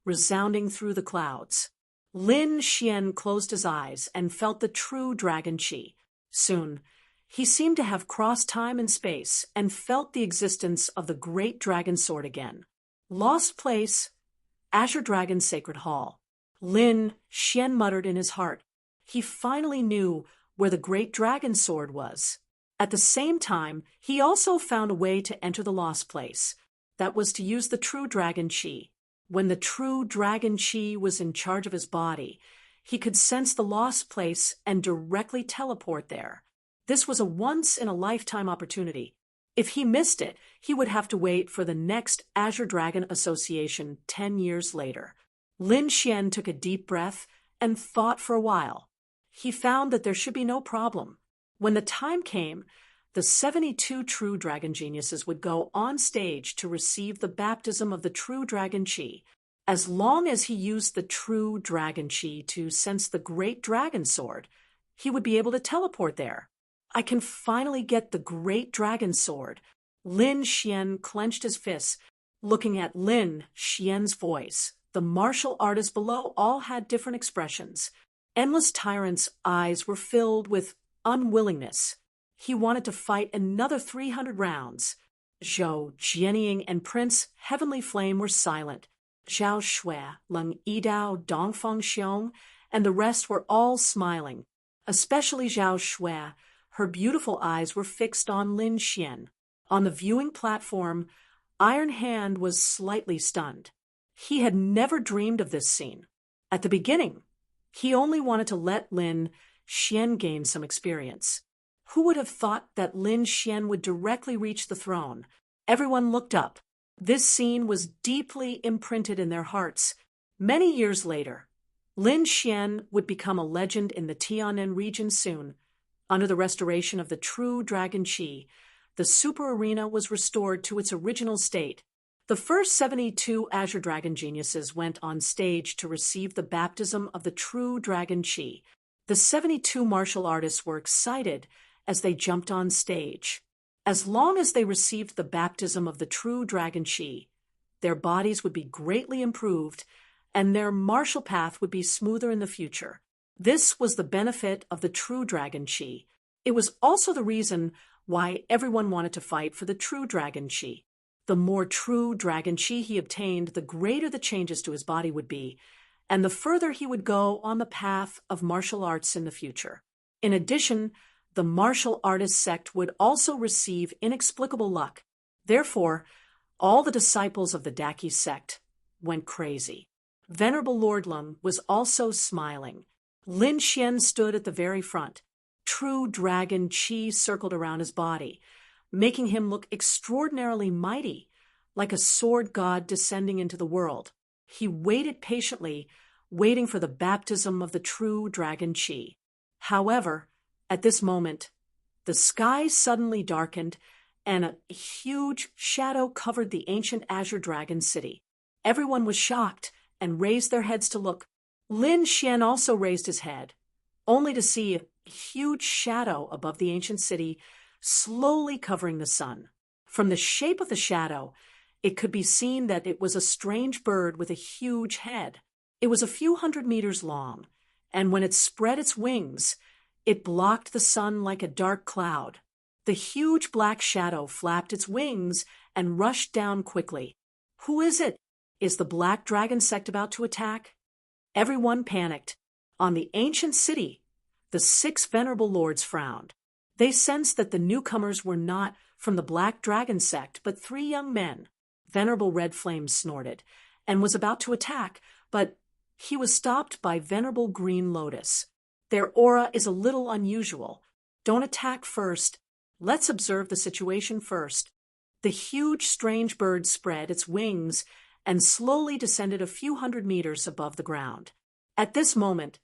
resounding through the clouds. Lin Xian closed his eyes and felt the true dragon qi. Soon, he seemed to have crossed time and space and felt the existence of the great dragon sword again. Lost place, Azure Dragon's sacred hall. Lin Xian muttered in his heart. He finally knew where the great dragon sword was. At the same time, he also found a way to enter the lost place. That was to use the true dragon qi. When the true dragon qi was in charge of his body, he could sense the lost place and directly teleport there. This was a once-in-a-lifetime opportunity. If he missed it, he would have to wait for the next Azure Dragon Association 10 years later. Lin Xian took a deep breath and thought for a while. He found that there should be no problem. When the time came, the 72 true dragon geniuses would go on stage to receive the baptism of the true dragon qi. As long as he used the true dragon qi to sense the great dragon sword, he would be able to teleport there. "I can finally get the great dragon sword." Lin Xian clenched his fists, looking at Lin Xian's voice. The martial artists below all had different expressions. Endless Tyrant's eyes were filled with unwillingness. He wanted to fight another 300 rounds. Zhou Jianying and Prince Heavenly Flame were silent. Zhao Shui, Leng Yidao, Dongfeng Xiong, and the rest were all smiling. Especially Zhao Shui. Her beautiful eyes were fixed on Lin Xian. On the viewing platform, Iron Hand was slightly stunned. He had never dreamed of this scene. At the beginning, he only wanted to let Lin Xian gain some experience. Who would have thought that Lin Xian would directly reach the throne? Everyone looked up. This scene was deeply imprinted in their hearts. Many years later, Lin Xian would become a legend in the Tianan region soon. Under the restoration of the true dragon qi, the super arena was restored to its original state. The first 72 Azure Dragon geniuses went on stage to receive the baptism of the true Dragon Chi. The 72 martial artists were excited as they jumped on stage. As long as they received the baptism of the true Dragon Chi, their bodies would be greatly improved and their martial path would be smoother in the future. This was the benefit of the true Dragon Chi. It was also the reason why everyone wanted to fight for the true Dragon Chi. The more true Dragon Chi he obtained, the greater the changes to his body would be, and the further he would go on the path of martial arts in the future. In addition, the martial artist sect would also receive inexplicable luck. Therefore, all the disciples of the Daki sect went crazy. Venerable Lord Lum was also smiling. Lin Xian stood at the very front. True Dragon Chi circled around his body, making him look extraordinarily mighty, like a sword god descending into the world. He waited patiently, waiting for the baptism of the true Dragon Chi. However, at this moment, the sky suddenly darkened, and a huge shadow covered the ancient Azure Dragon city. Everyone was shocked and raised their heads to look. Lin Xian also raised his head, only to see a huge shadow above the ancient city slowly covering the sun. From the shape of the shadow, it could be seen that it was a strange bird with a huge head. It was a few hundred meters long, and when it spread its wings, it blocked the sun like a dark cloud. The huge black shadow flapped its wings and rushed down quickly. Who is it? Is the Black Dragon sect about to attack? Everyone panicked. On the ancient city, the 6 venerable lords frowned. They sensed that the newcomers were not from the Black Dragon sect, but 3 young men. Venerable Red Flame snorted and was about to attack, but he was stopped by Venerable Green Lotus. Their aura is a little unusual. Don't attack first. Let's observe the situation first. The huge, strange bird spread its wings and slowly descended a few hundred meters above the ground. At this moment,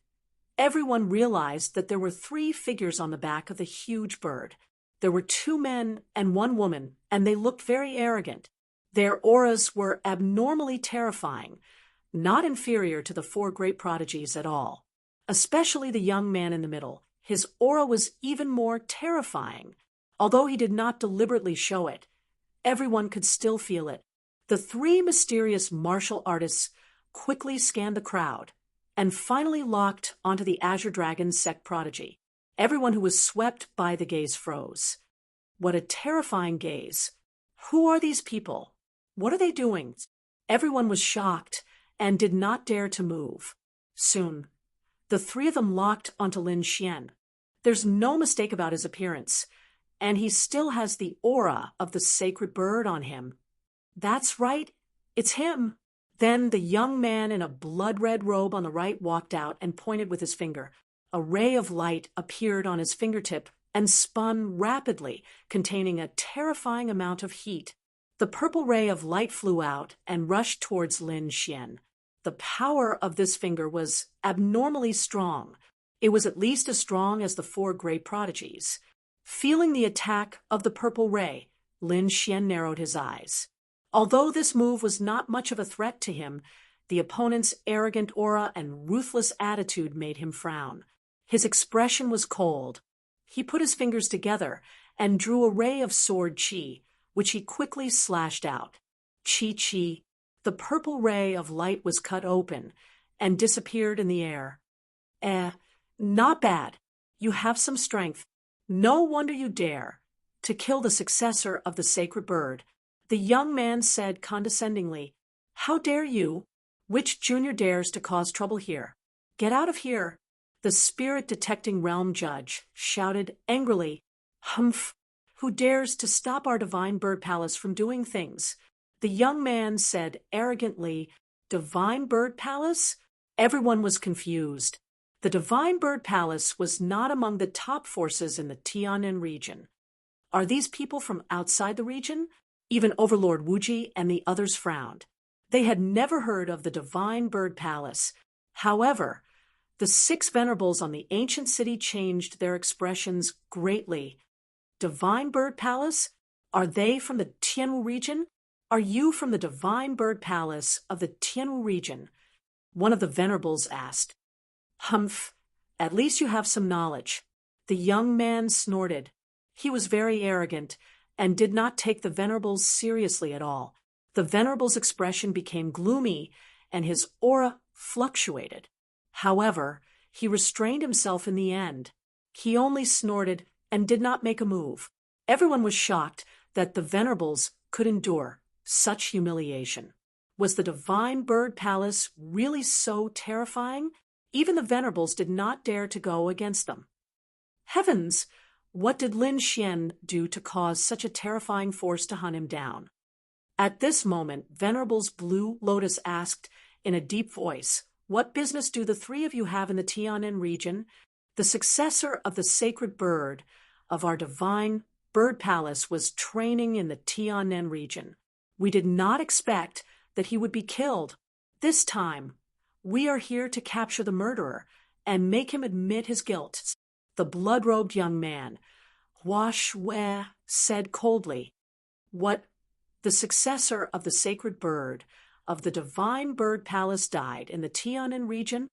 everyone realized that there were 3 figures on the back of the huge bird. There were 2 men and 1 woman, and they looked very arrogant. Their auras were abnormally terrifying, not inferior to the 4 great prodigies at all. Especially the young man in the middle. His aura was even more terrifying. Although he did not deliberately show it, everyone could still feel it. The 3 mysterious martial artists quickly scanned the crowd and finally locked onto the Azure Dragon sect prodigy. Everyone who was swept by the gaze froze. What a terrifying gaze. Who are these people? What are they doing? Everyone was shocked and did not dare to move. Soon, the 3 of them locked onto Lin Xian. There's no mistake about his appearance, and he still has the aura of the sacred bird on him. That's right, it's him. Then the young man in a blood-red robe on the right walked out and pointed with his finger. A ray of light appeared on his fingertip and spun rapidly, containing a terrifying amount of heat. The purple ray of light flew out and rushed towards Lin Xian. The power of this finger was abnormally strong. It was at least as strong as the 4 great prodigies. Feeling the attack of the purple ray, Lin Xian narrowed his eyes. Although this move was not much of a threat to him, the opponent's arrogant aura and ruthless attitude made him frown. His expression was cold. He put his fingers together and drew a ray of sword chi, which he quickly slashed out. Chi. The purple ray of light was cut open and disappeared in the air. Not bad. You have some strength. No wonder you dare to kill the successor of the sacred bird. The young man said condescendingly, "How dare you? Which junior dares to cause trouble here? Get out of here." The spirit-detecting realm judge shouted angrily, "Humph! Who dares to stop our divine bird palace from doing things?" The young man said arrogantly, "Divine bird palace?" Everyone was confused. The divine bird palace was not among the top forces in the Tianan region. Are these people from outside the region? Even Overlord Wuji and the others frowned. They had never heard of the divine bird palace. However, the 6 venerables on the ancient city changed their expressions greatly. Divine bird palace? Are they from the Tianwu region? Are you from the divine bird palace of the Tianwu region? One of the venerables asked. Humph, at least you have some knowledge. The young man snorted. He was very arrogant and did not take the venerables seriously at all. The venerable's expression became gloomy and his aura fluctuated. However, he restrained himself in the end. He only snorted and did not make a move. Everyone was shocked that the venerables could endure such humiliation. Was the divine bird palace really so terrifying? Even the venerables did not dare to go against them. Heavens! What did Lin Xian do to cause such a terrifying force to hunt him down? At this moment, Venerable's Blue Lotus asked in a deep voice, "What business do the three of you have in the Tianan region? The successor of the sacred bird of our divine bird palace was training in the Tianan region. We did not expect that he would be killed. This time, we are here to capture the murderer and make him admit his guilt." The blood-robed young man, Hua Shui, said coldly, "What? The successor of the sacred bird of the divine bird palace died in the Tianan region?"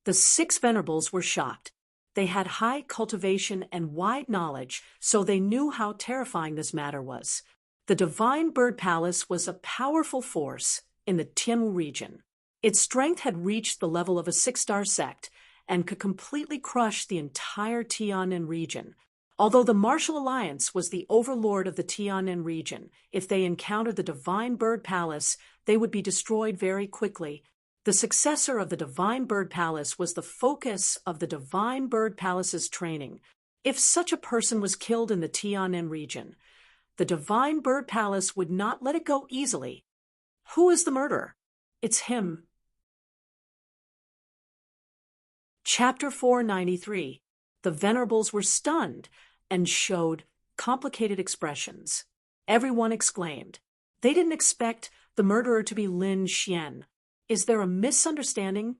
The 6 venerables were shocked. They had high cultivation and wide knowledge, so they knew how terrifying this matter was. The divine bird palace was a powerful force in the Tianwu region. Its strength had reached the level of a 6-star sect and could completely crush the entire Tianan region. Although the Martial Alliance was the overlord of the Tianan region, if they encountered the Divine Bird Palace, they would be destroyed very quickly. The successor of the Divine Bird Palace was the focus of the Divine Bird Palace's training. If such a person was killed in the Tianan region, the Divine Bird Palace would not let it go easily. Who is the murderer? It's him. Chapter 493. The venerables were stunned and showed complicated expressions. Everyone exclaimed. They didn't expect the murderer to be Lin Xian. Is there a misunderstanding?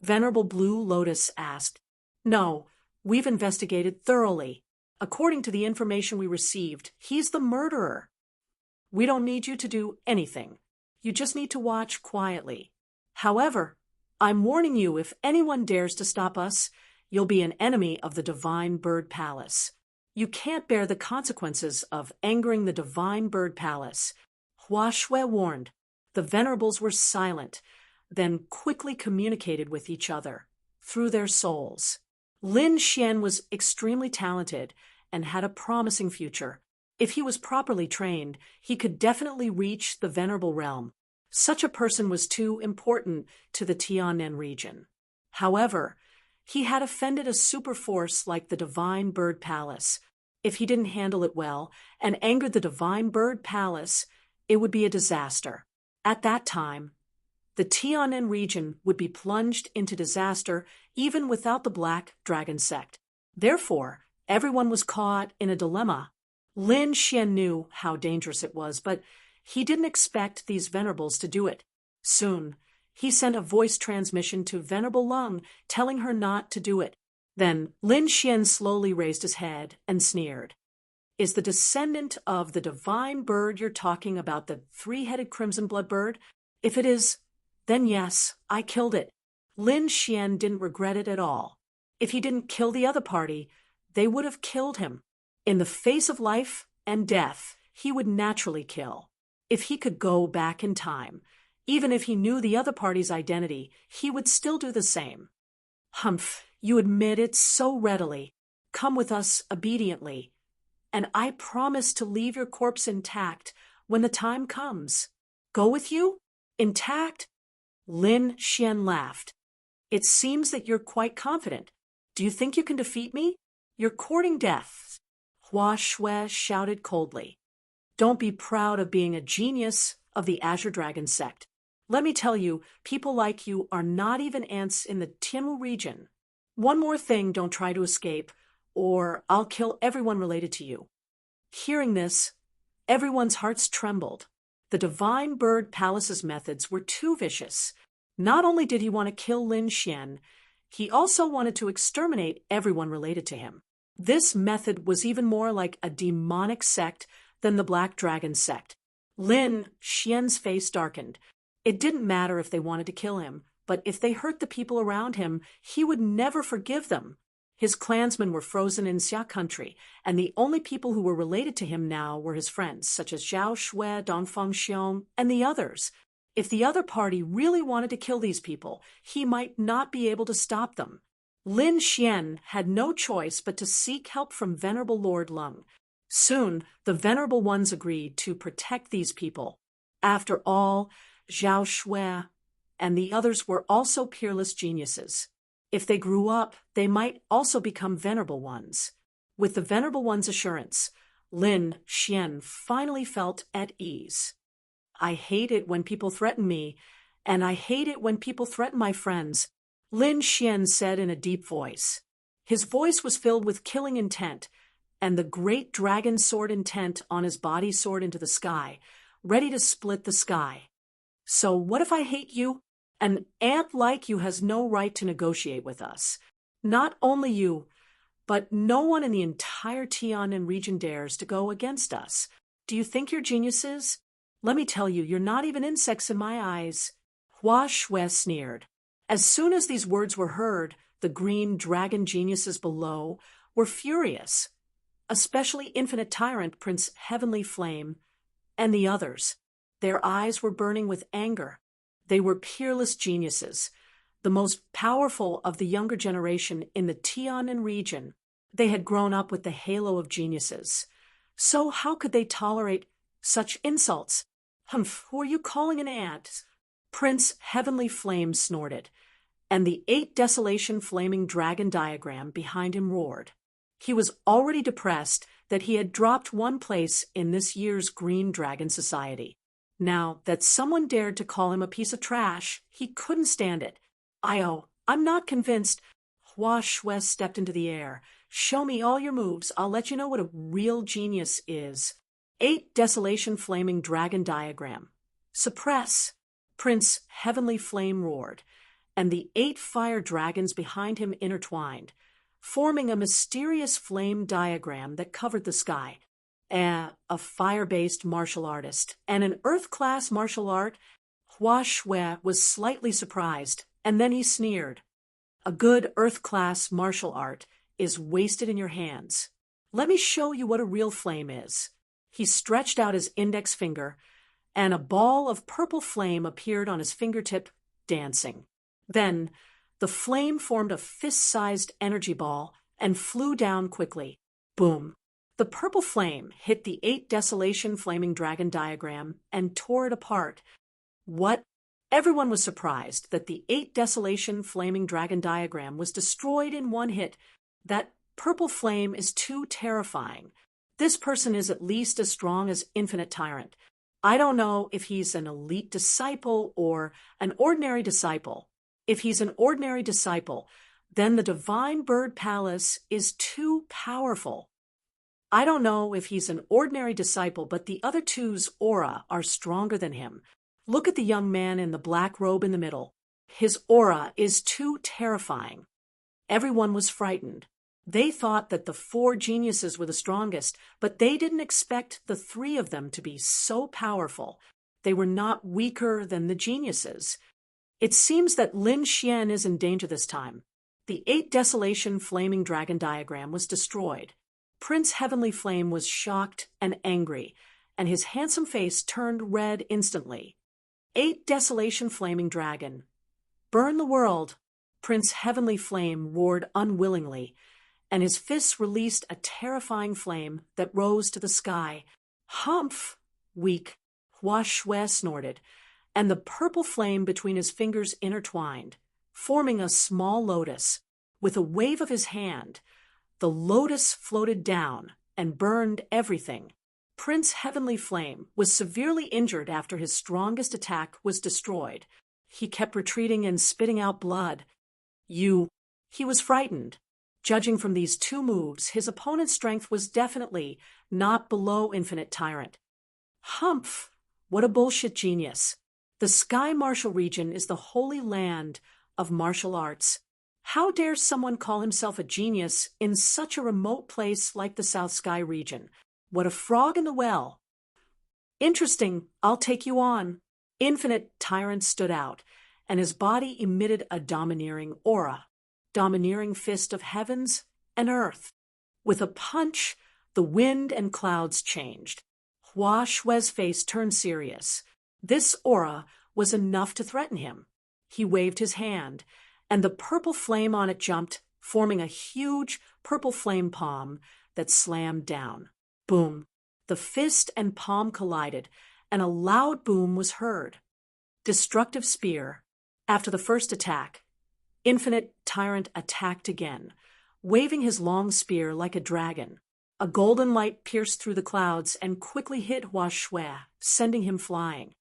Venerable Blue Lotus asked. No, we've investigated thoroughly. According to the information we received, he's the murderer. We don't need you to do anything. You just need to watch quietly. However, I'm warning you, if anyone dares to stop us, you'll be an enemy of the Divine Bird Palace. You can't bear the consequences of angering the Divine Bird Palace. Hua Shui warned. The venerables were silent, then quickly communicated with each other through their souls. Lin Xian was extremely talented and had a promising future. If he was properly trained, he could definitely reach the venerable realm. Such a person was too important to the Tianan region. However, he had offended a superforce like the Divine Bird Palace. If he didn't handle it well and angered the Divine Bird Palace, it would be a disaster. At that time, the Tianan region would be plunged into disaster even without the Black Dragon sect. Therefore, everyone was caught in a dilemma. Lin Xian knew how dangerous it was, but he didn't expect these venerables to do it. Soon, he sent a voice transmission to Venerable Lung, telling her not to do it. Then Lin Xian slowly raised his head and sneered. Is the descendant of the divine bird you're talking about the 3-headed crimson blood bird? If it is, then yes, I killed it. Lin Xian didn't regret it at all. If he didn't kill the other party, they would have killed him. In the face of life and death, he would naturally kill. If he could go back in time, even if he knew the other party's identity, he would still do the same. Humph, you admit it so readily. Come with us obediently, and I promise to leave your corpse intact when the time comes. Go with you? Intact? Lin Xian laughed. It seems that you're quite confident. Do you think you can defeat me? You're courting death. Hua Shui shouted coldly. Don't be proud of being a genius of the Azure Dragon sect. Let me tell you, people like you are not even ants in the Tianwu region. One more thing, don't try to escape, or I'll kill everyone related to you. Hearing this, everyone's hearts trembled. The Divine Bird Palace's methods were too vicious. Not only did he want to kill Lin Xian, he also wanted to exterminate everyone related to him. This method was even more like a demonic sect than the Black Dragon sect. Lin Xian's face darkened. It didn't matter if they wanted to kill him, but if they hurt the people around him, he would never forgive them. His clansmen were frozen in Xia country, and the only people who were related to him now were his friends, such as Zhao Shui, Dongfang Xiong, and the others. If the other party really wanted to kill these people, he might not be able to stop them. Lin Xian had no choice but to seek help from Venerable Lord Lung. Soon, the Venerable Ones agreed to protect these people. After all, Zhao Shui and the others were also peerless geniuses. If they grew up, they might also become Venerable Ones. With the Venerable One's assurance, Lin Xian finally felt at ease. I hate it when people threaten me, and I hate it when people threaten my friends, Lin Xian said in a deep voice. His voice was filled with killing intent, and the great dragon sword intent on his body soared into the sky, ready to split the sky. So what if I hate you? An ant like you has no right to negotiate with us. Not only you, but no one in the entire Tianan region dares to go against us. Do you think you're geniuses? Let me tell you, you're not even insects in my eyes. Hua Shui sneered. As soon as these words were heard, the green dragon geniuses below were furious, especially Infinite Tyrant, Prince Heavenly Flame, and the others. Their eyes were burning with anger. They were peerless geniuses, the most powerful of the younger generation in the Tianan region. They had grown up with the halo of geniuses. So how could they tolerate such insults? Humph, who are you calling an ant? Prince Heavenly Flame snorted, and the 8 desolation flaming dragon diagram behind him roared. He was already depressed that he had dropped 1 place in this year's Green Dragon Society. Now that someone dared to call him a piece of trash, he couldn't stand it. I'm not convinced. Hua Shui stepped into the air. Show me all your moves. I'll let you know what a real genius is. 8 desolation flaming dragon diagram. Suppress. Prince Heavenly Flame roared, and the 8 fire dragons behind him intertwined, forming a mysterious flame diagram that covered the sky. A fire-based martial artist and an earth-class martial art. Hua Shui was slightly surprised, and then he sneered. A good earth-class martial art is wasted in your hands. Let me show you what a real flame is. He stretched out his index finger, and a ball of purple flame appeared on his fingertip, dancing. Then, the flame formed a fist-sized energy ball and flew down quickly. Boom! The purple flame hit the 8 desolation flaming dragon diagram and tore it apart. What? Everyone was surprised that the 8 desolation flaming dragon diagram was destroyed in 1 hit. That purple flame is too terrifying. This person is at least as strong as Infinite Tyrant. I don't know if he's an elite disciple or an ordinary disciple. If he's an ordinary disciple, then the Divine Bird Palace is too powerful. I don't know if he's an ordinary disciple, but the other 2's aura are stronger than him. Look at the young man in the black robe in the middle. His aura is too terrifying. Everyone was frightened. They thought that the 4 geniuses were the strongest, but they didn't expect the 3 of them to be so powerful. They were not weaker than the geniuses. It seems that Lin Xian is in danger this time. The 8 desolation flaming dragon diagram was destroyed. Prince Heavenly Flame was shocked and angry, and his handsome face turned red instantly. 8 desolation flaming dragon. Burn the world! Prince Heavenly Flame roared unwillingly, and his fists released a terrifying flame that rose to the sky. Humph! Weak! Hua Shui snorted, and the purple flame between his fingers intertwined, forming a small lotus. With a wave of his hand, the lotus floated down and burned everything. Prince Heavenly Flame was severely injured after his strongest attack was destroyed. He kept retreating and spitting out blood. He was frightened. Judging from these 2 moves, his opponent's strength was definitely not below Infinite Tyrant. Humph! What a bullshit genius. The Sky Martial region is the holy land of martial arts. How dare someone call himself a genius in such a remote place like the South Sky region? What a frog in the well. Interesting, I'll take you on. Infinite Tyrant stood out, and his body emitted a domineering aura, domineering fist of heavens and earth. With a punch, the wind and clouds changed. Hua Shui's face turned serious. This aura was enough to threaten him. He waved his hand, and the purple flame on it jumped, forming a huge purple flame palm that slammed down. Boom! The fist and palm collided, and a loud boom was heard. Destructive spear. After the first attack, Infinite Tyrant attacked again, waving his long spear like a dragon. A golden light pierced through the clouds and quickly hit Hua Shui, sending him flying.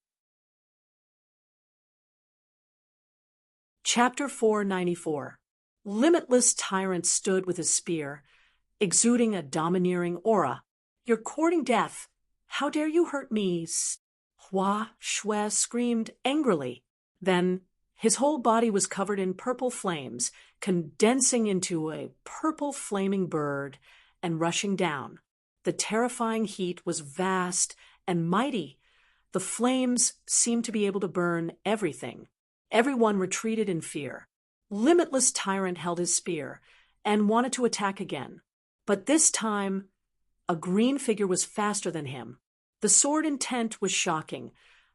Chapter 494. Limitless Tyrant stood with his spear, exuding a domineering aura. You're courting death. How dare you hurt me? Hua Shui screamed angrily. Then his whole body was covered in purple flames, condensing into a purple flaming bird and rushing down. The terrifying heat was vast and mighty. The flames seemed to be able to burn everything. Everyone retreated in fear. Limitless Tyrant held his spear and wanted to attack again. But this time, a green figure was faster than him. The sword intent was shocking.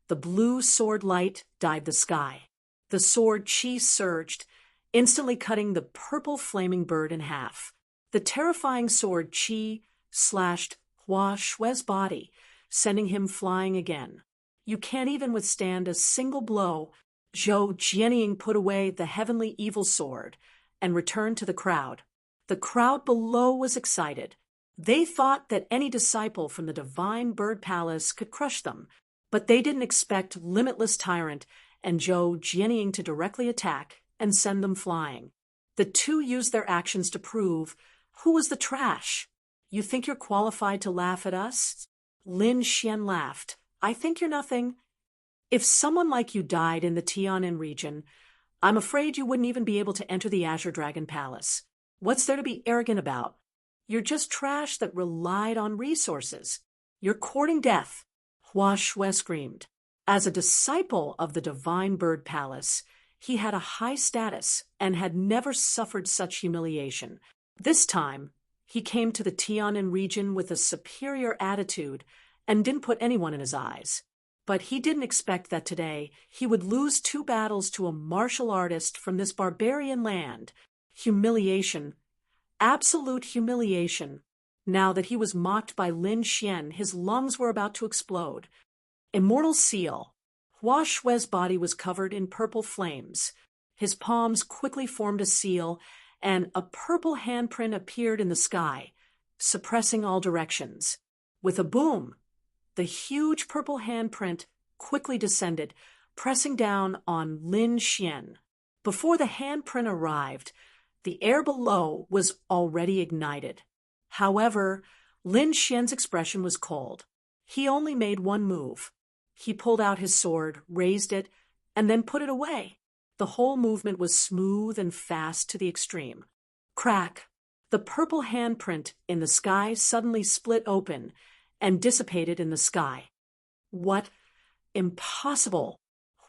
The blue sword light dyed the sky. The sword chi surged, instantly cutting the purple flaming bird in half. The terrifying sword chi slashed Hua Shui's body, sending him flying again. You can't even withstand a single blow. Zhou Jianying put away the heavenly evil sword and returned to the crowd. The crowd below was excited. They thought that any disciple from the divine bird palace could crush them, but they didn't expect Limitless Tyrant and Zhou Jianying to directly attack and send them flying. The two used their actions to prove who was the trash. You think you're qualified to laugh at us? Lin Xian laughed. I think you're nothing. If someone like you died in the Tianan region, I'm afraid you wouldn't even be able to enter the Azure Dragon Palace. What's there to be arrogant about? You're just trash that relied on resources. You're courting death, Hua Shui screamed. As a disciple of the Divine Bird Palace, he had a high status and had never suffered such humiliation. This time, he came to the Tianan region with a superior attitude and didn't put anyone in his eyes. But he didn't expect that today he would lose 2 battles to a martial artist from this barbarian land. Humiliation. Absolute humiliation. Now that he was mocked by Lin Xian, his lungs were about to explode. Immortal Seal. Hua Shui's body was covered in purple flames. His palms quickly formed a seal, and a purple handprint appeared in the sky, suppressing all directions. With a boom, the huge purple handprint quickly descended, pressing down on Lin Xian. Before the handprint arrived, the air below was already ignited. However, Lin Xian's expression was cold. He only made one move. He pulled out his sword, raised it, and then put it away. The whole movement was smooth and fast to the extreme. Crack! The purple handprint in the sky suddenly split open and dissipated in the sky. What? Impossible!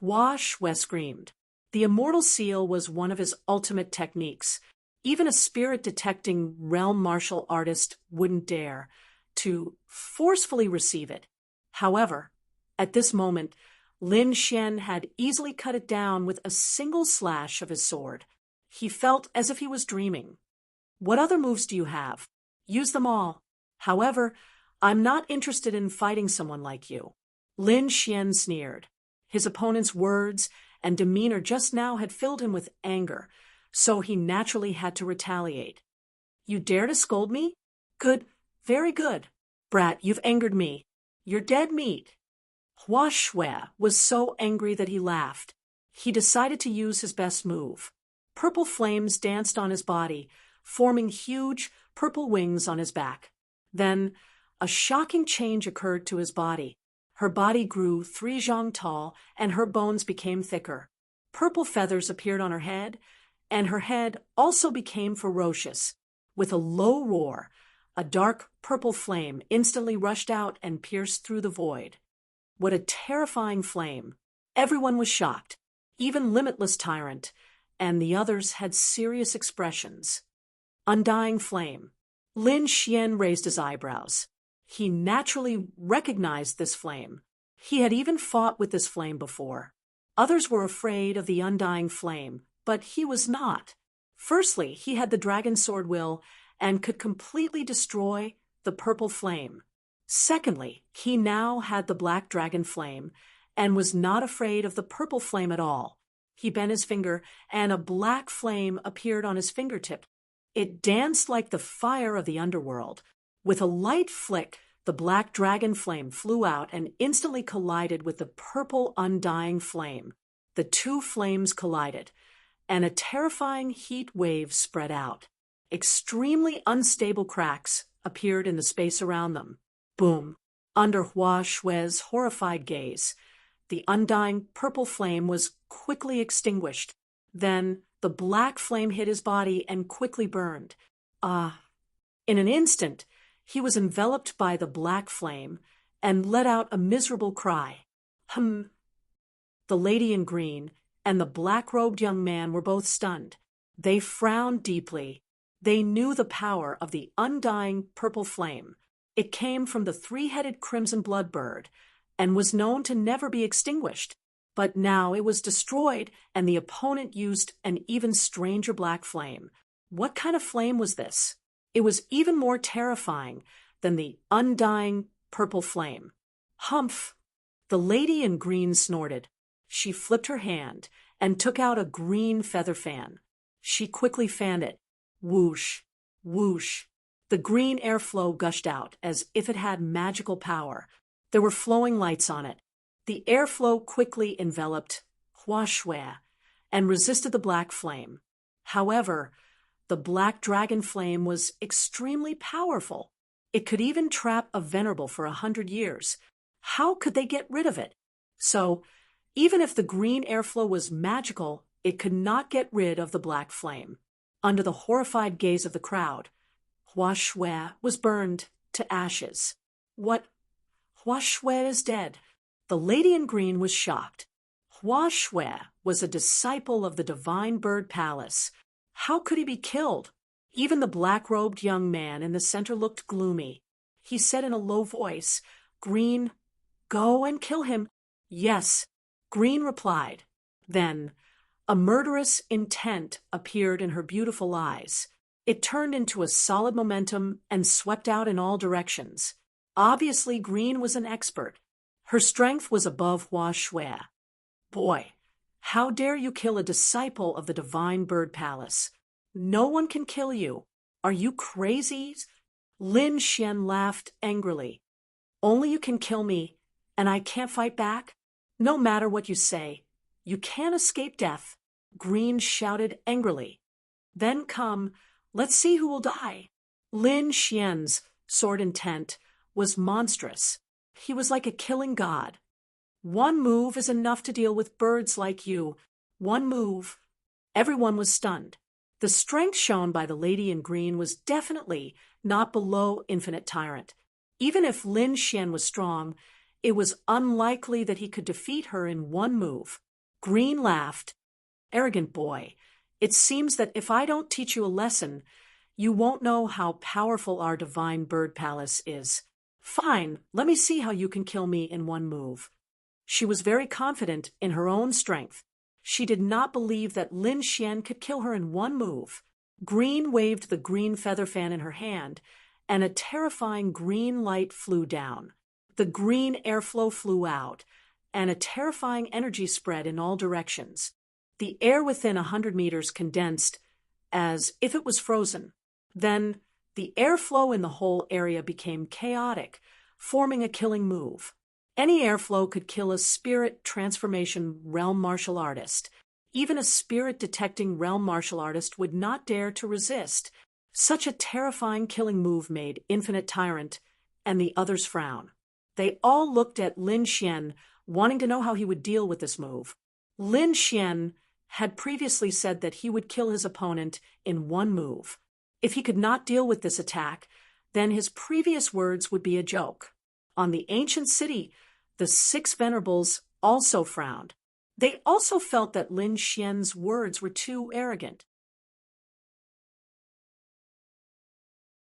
Hua Shui screamed. The Immortal Seal was one of his ultimate techniques. Even a spirit-detecting realm martial artist wouldn't dare to forcefully receive it. However, at this moment, Lin Xian had easily cut it down with a single slash of his sword. He felt as if he was dreaming. What other moves do you have? Use them all. However, I'm not interested in fighting someone like you. Lin Xian sneered. His opponent's words and demeanor just now had filled him with anger, so he naturally had to retaliate. You dare to scold me? Good, very good. Brat, you've angered me. You're dead meat. Hua Shui was so angry that he laughed. He decided to use his best move. Purple flames danced on his body, forming huge purple wings on his back. Then, a shocking change occurred to his body. Her body grew 3 zhang tall, and her bones became thicker. Purple feathers appeared on her head, and her head also became ferocious. With a low roar, A dark purple flame instantly rushed out and pierced through the void. What a terrifying flame! Everyone was shocked, even Limitless Tyrant, and the others had serious expressions. Undying flame. Lin Xian raised his eyebrows. He naturally recognized this flame. He had even fought with this flame before. Others were afraid of the undying flame, but he was not. Firstly, he had the dragon sword will and could completely destroy the purple flame. Secondly, he now had the black dragon flame and was not afraid of the purple flame at all. He bent his finger, and a black flame appeared on his fingertip. It danced like the fire of the underworld. With a light flick, the black dragon flame flew out and instantly collided with the purple undying flame. The two flames collided, and a terrifying heat wave spread out. Extremely unstable cracks appeared in the space around them. Boom! Under Hua Shui's horrified gaze, the undying purple flame was quickly extinguished. Then the black flame hit his body and quickly burned. In an instant, he was enveloped by the black flame and let out a miserable cry. The lady in green and the black-robed young man were both stunned. They frowned deeply. They knew the power of the undying purple flame. It came from the three-headed crimson blood bird and was known to never be extinguished. But now it was destroyed, and the opponent used an even stranger black flame. What kind of flame was this? It was even more terrifying than the undying purple flame. Humph! The lady in green snorted. She flipped her hand and took out a green feather fan. She quickly fanned it. Whoosh! Whoosh! The green airflow gushed out as if it had magical power. There were flowing lights on it. The airflow quickly enveloped Hua Shui and resisted the black flame. However, the black dragon flame was extremely powerful. It could even trap a venerable for 100 years. How could they get rid of it? So, even if the green airflow was magical, it could not get rid of the black flame. Under the horrified gaze of the crowd, Hua Shui was burned to ashes. What? Hua Shui is dead. The lady in green was shocked. Hua Shui was a disciple of the Divine Bird Palace. How could he be killed? Even the black-robed young man in the center looked gloomy. He said in a low voice, "Green, go and kill him." "Yes," Green replied. Then, a murderous intent appeared in her beautiful eyes. It turned into a solid momentum and swept out in all directions. Obviously, Green was an expert. Her strength was above Hua Shui. "Boy, how dare you kill a disciple of the Divine Bird Palace? No one can kill you. Are you crazy?" Lin Xian laughed angrily. "Only you can kill me, and I can't fight back? No matter what you say, you can't escape death," Green shouted angrily. "Then come, let's see who will die." Lin Xian's sword intent was monstrous. He was like a killing god. "One move is enough to deal with birds like you. One move." Everyone was stunned. The strength shown by the lady in green was definitely not below Infinite Tyrant. Even if Lin Xian was strong, it was unlikely that he could defeat her in one move. Green laughed. "Arrogant boy, it seems that if I don't teach you a lesson, you won't know how powerful our Divine Bird Palace is. Fine, let me see how you can kill me in one move." She was very confident in her own strength. She did not believe that Lin Xian could kill her in one move. Green waved the green feather fan in her hand, and a terrifying green light flew down. The green airflow flew out, and a terrifying energy spread in all directions. The air within 100 meters condensed as if it was frozen. Then, the airflow in the whole area became chaotic, forming a killing move. Any airflow could kill a spirit transformation realm martial artist. Even a spirit-detecting realm martial artist would not dare to resist. Such a terrifying killing move made Infinite Tyrant and the others frown. They all looked at Lin Xian, wanting to know how he would deal with this move. Lin Xian had previously said that he would kill his opponent in one move. If he could not deal with this attack, then his previous words would be a joke. On the ancient city, the 6 venerables also frowned. They also felt that Lin Xian's words were too arrogant.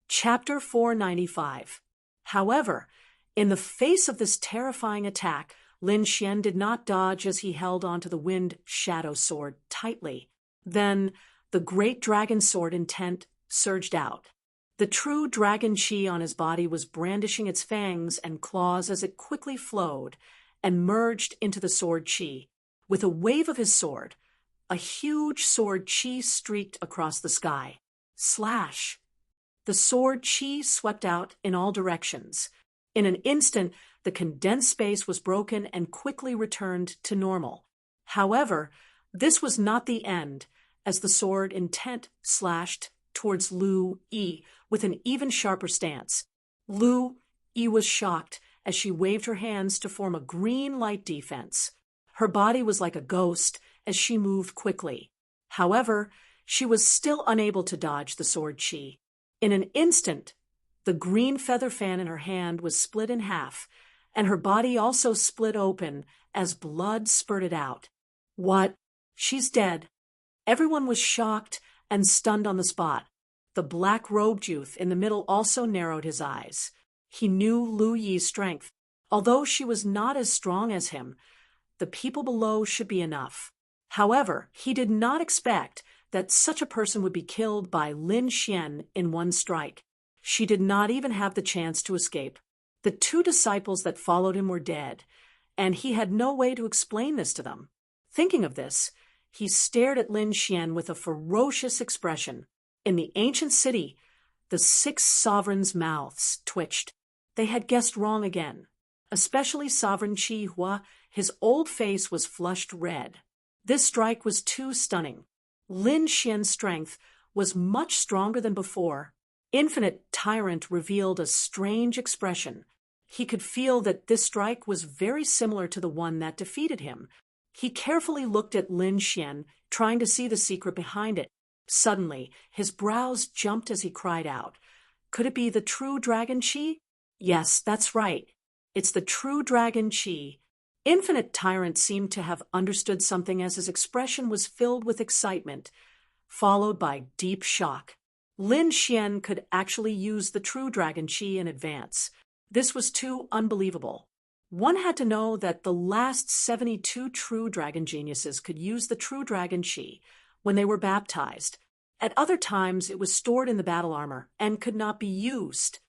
Chapter 495. However, in the face of this terrifying attack, Lin Xian did not dodge as he held onto the wind shadow sword tightly. Then, the great dragon sword intent surged out. The true dragon qi on his body was brandishing its fangs and claws as it quickly flowed and merged into the sword qi. With a wave of his sword, a huge sword qi streaked across the sky. Slash! The sword qi swept out in all directions. In an instant, the condensed space was broken and quickly returned to normal. However, this was not the end, as the sword intent slashed towards Lu Yi with an even sharper stance. Lu Yi was shocked as she waved her hands to form a green light defense. Her body was like a ghost as she moved quickly. However, she was still unable to dodge the sword qi. In an instant, the green feather fan in her hand was split in half, and her body also split open as blood spurted out. What? She's dead. Everyone was shocked and stunned on the spot. The black-robed youth in the middle also narrowed his eyes. He knew Lu Yi's strength. Although she was not as strong as him, the people below should be enough. However, he did not expect that such a person would be killed by Lin Xian in one strike. She did not even have the chance to escape. The 2 disciples that followed him were dead, and he had no way to explain this to them. Thinking of this, he stared at Lin Xian with a ferocious expression. In the ancient city, the 6 sovereigns' mouths twitched. They had guessed wrong again. Especially Sovereign Qi Hua, his old face was flushed red. This strike was too stunning. Lin Xian's strength was much stronger than before. Infinite Tyrant revealed a strange expression. He could feel that this strike was very similar to the one that defeated him. He carefully looked at Lin Xian, trying to see the secret behind it. Suddenly, his brows jumped as he cried out. Could it be the true dragon qi? Yes, that's right. It's the true dragon qi. Infinite Tyrant seemed to have understood something as his expression was filled with excitement, followed by deep shock. Lin Xian could actually use the true dragon qi in advance. This was too unbelievable. One had to know that the last 72 true dragon geniuses could use the true dragon qi when they were baptized. At other times, it was stored in the battle armor and could not be used.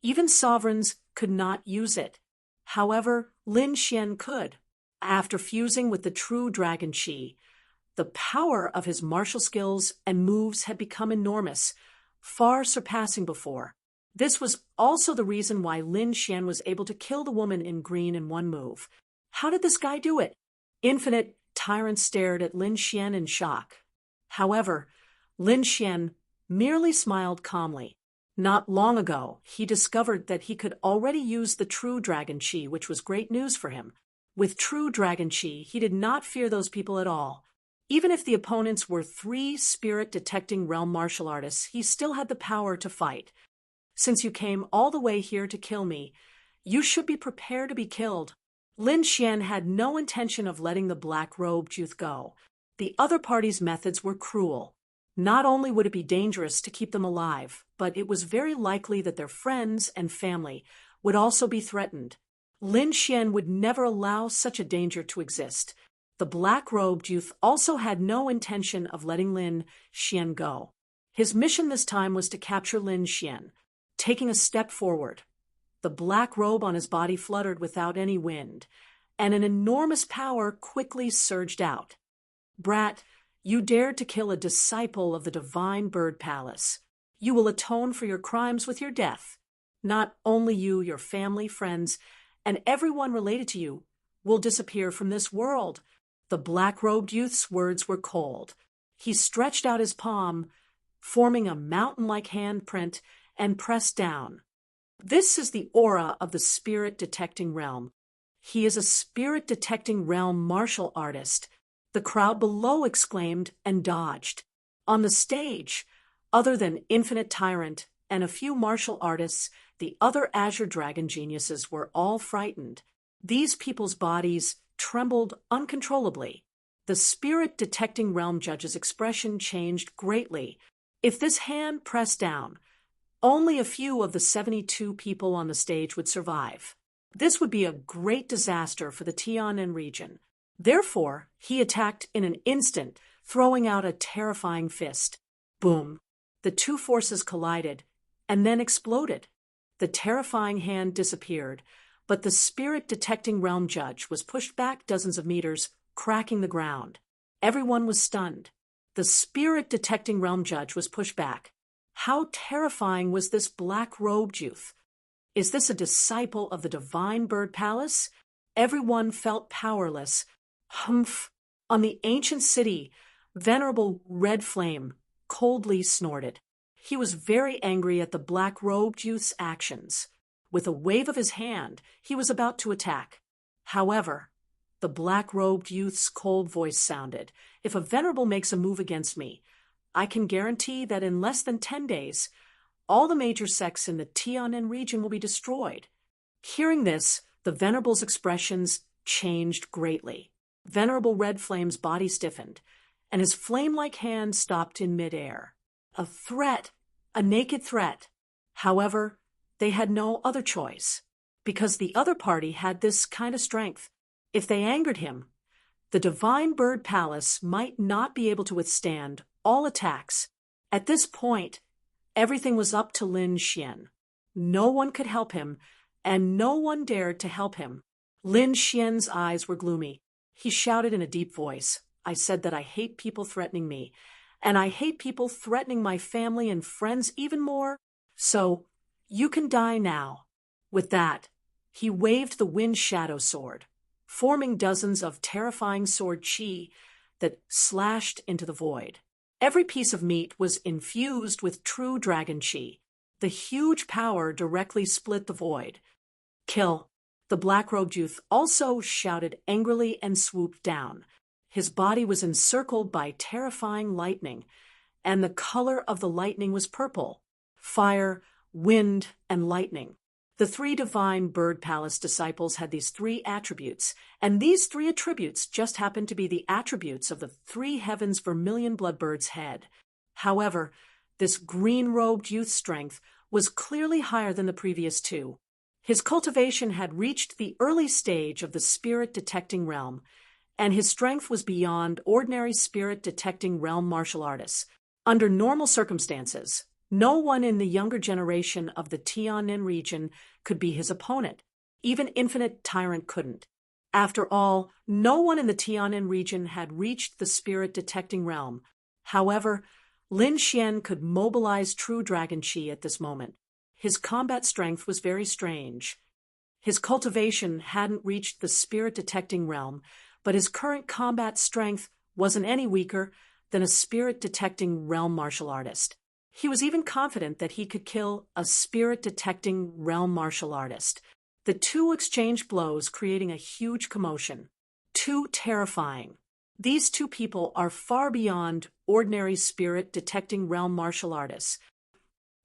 Even sovereigns could not use it. However, Lin Xian could. After fusing with the true dragon qi, the power of his martial skills and moves had become enormous, far surpassing before. This was also the reason why Lin Xian was able to kill the woman in green in one move. How did this guy do it? Infinite Tyrant stared at Lin Xian in shock. However, Lin Xian merely smiled calmly. Not long ago, he discovered that he could already use the true dragon qi, which was great news for him. With true dragon qi, he did not fear those people at all. Even if the opponents were 3 spirit-detecting realm martial artists, he still had the power to fight. Since you came all the way here to kill me, you should be prepared to be killed. Lin Xian had no intention of letting the black-robed youth go. The other party's methods were cruel. Not only would it be dangerous to keep them alive, but it was very likely that their friends and family would also be threatened. Lin Xian would never allow such a danger to exist. The black-robed youth also had no intention of letting Lin Xian go. His mission this time was to capture Lin Xian. Taking a step forward, the black robe on his body fluttered without any wind, and an enormous power quickly surged out. Brat, you dared to kill a disciple of the divine bird palace. You will atone for your crimes with your death. Not only you, your family, friends, and everyone related to you will disappear from this world. The black-robed youth's words were cold. He stretched out his palm, forming a mountain-like handprint, and pressed down. This is the aura of the spirit-detecting realm. He is a spirit-detecting realm martial artist. The crowd below exclaimed and dodged. On the stage, other than Infinite Tyrant and a few martial artists, the other Azure Dragon geniuses were all frightened. These people's bodies trembled uncontrollably. The spirit-detecting realm judge's expression changed greatly. If this hand pressed down, only a few of the 72 people on the stage would survive. This would be a great disaster for the Tianan region. Therefore, he attacked in an instant, throwing out a terrifying fist. Boom! The two forces collided, and then exploded. The terrifying hand disappeared, but the spirit-detecting realm judge was pushed back dozens of meters, cracking the ground. Everyone was stunned. The spirit-detecting realm judge was pushed back. How terrifying was this black-robed youth? Is this a disciple of the Divine Bird Palace? Everyone felt powerless. Humph! On the ancient city, Venerable Red Flame coldly snorted. He was very angry at the black-robed youth's actions. With a wave of his hand, he was about to attack. However, the black-robed youth's cold voice sounded. If a Venerable makes a move against me, I can guarantee that in less than 10 days, all the major sects in the Tianan region will be destroyed. Hearing this, the Venerable's expressions changed greatly. Venerable Red Flame's body stiffened, and his flame-like hand stopped in midair. A threat, a naked threat. However, they had no other choice, because the other party had this kind of strength. If they angered him, the Divine Bird Palace might not be able to withstand all attacks. At this point, everything was up to Lin Xian. No one could help him, and no one dared to help him. Lin Xian's eyes were gloomy. He shouted in a deep voice, I said that I hate people threatening me, and I hate people threatening my family and friends even more. So, you can die now. With that, he waved the wind shadow sword, forming dozens of terrifying sword chi that slashed into the void. Every piece of meat was infused with true dragon chi. The huge power directly split the void. Kill! The black-robed youth also shouted angrily and swooped down. His body was encircled by terrifying lightning, and the color of the lightning was purple. Fire, wind, and lightning. The three Divine Bird Palace disciples had these three attributes, and these three attributes just happened to be the attributes of the three heavens vermilion bloodbird's head. However, this green-robed youth's strength was clearly higher than the previous two. His cultivation had reached the early stage of the spirit-detecting realm, and his strength was beyond ordinary spirit-detecting realm martial artists. Under normal circumstances, no one in the younger generation of the Tianan region could be his opponent. Even Infinite Tyrant couldn't. After all, no one in the Tianan region had reached the spirit-detecting realm. However, Lin Xian could mobilize true dragon chi at this moment. His combat strength was very strange. His cultivation hadn't reached the spirit-detecting realm, but his current combat strength wasn't any weaker than a spirit-detecting realm martial artist. He was even confident that he could kill a spirit-detecting realm martial artist. The two exchanged blows, creating a huge commotion. Too terrifying. These two people are far beyond ordinary spirit-detecting realm martial artists.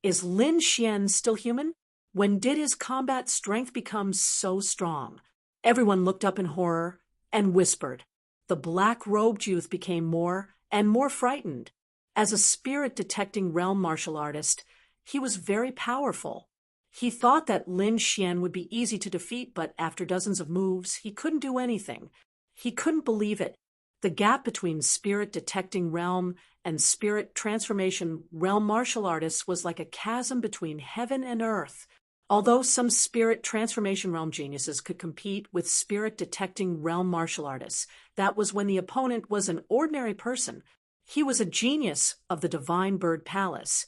Is Lin Xian still human? When did his combat strength become so strong? Everyone looked up in horror and whispered. The black-robed youth became more and more frightened. As a spirit-detecting realm martial artist, he was very powerful. He thought that Lin Xian would be easy to defeat, but after dozens of moves, he couldn't do anything. He couldn't believe it. The gap between spirit-detecting realm and spirit transformation realm martial artists was like a chasm between heaven and earth. Although some spirit transformation realm geniuses could compete with spirit-detecting realm martial artists, that was when the opponent was an ordinary person. He was a genius of the Divine Bird Palace,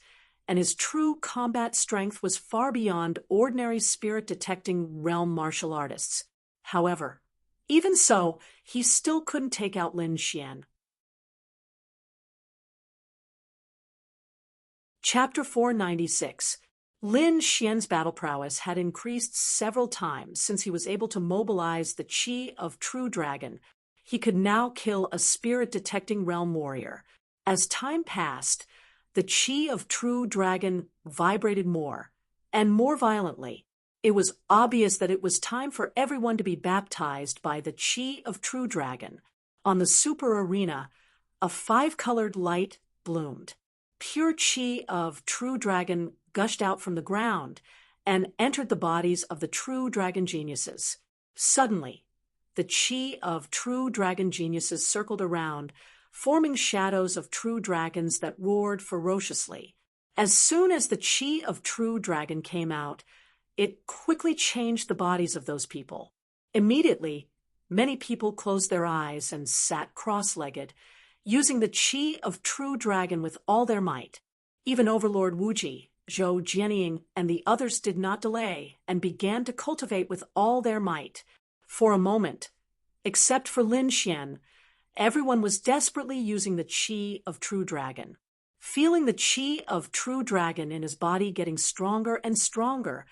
and his true combat strength was far beyond ordinary spirit-detecting realm martial artists. However, even so, he still couldn't take out Lin Xian. Chapter 496. Lin Xian's battle prowess had increased several times since he was able to mobilize the chi of True Dragon. He could now kill a spirit-detecting realm warrior. As time passed, The chi of true dragon vibrated more, and more violently. It was obvious that it was time for everyone to be baptized by the chi of true dragon. On the super arena, a 5-colored light bloomed. Pure chi of true dragon gushed out from the ground and entered the bodies of the true dragon geniuses. Suddenly, the chi of true dragon geniuses circled around, forming shadows of true dragons that roared ferociously. As soon as the chi of true dragon came out, it quickly changed the bodies of those people. Immediately, many people closed their eyes and sat cross-legged, using the chi of true dragon with all their might. Even Overlord Wuji, Zhou Jianying, and the others did not delay and began to cultivate with all their might. For a moment, except for Lin Xian, everyone was desperately using the chi of true dragon. Feeling the chi of true dragon in his body getting stronger and stronger,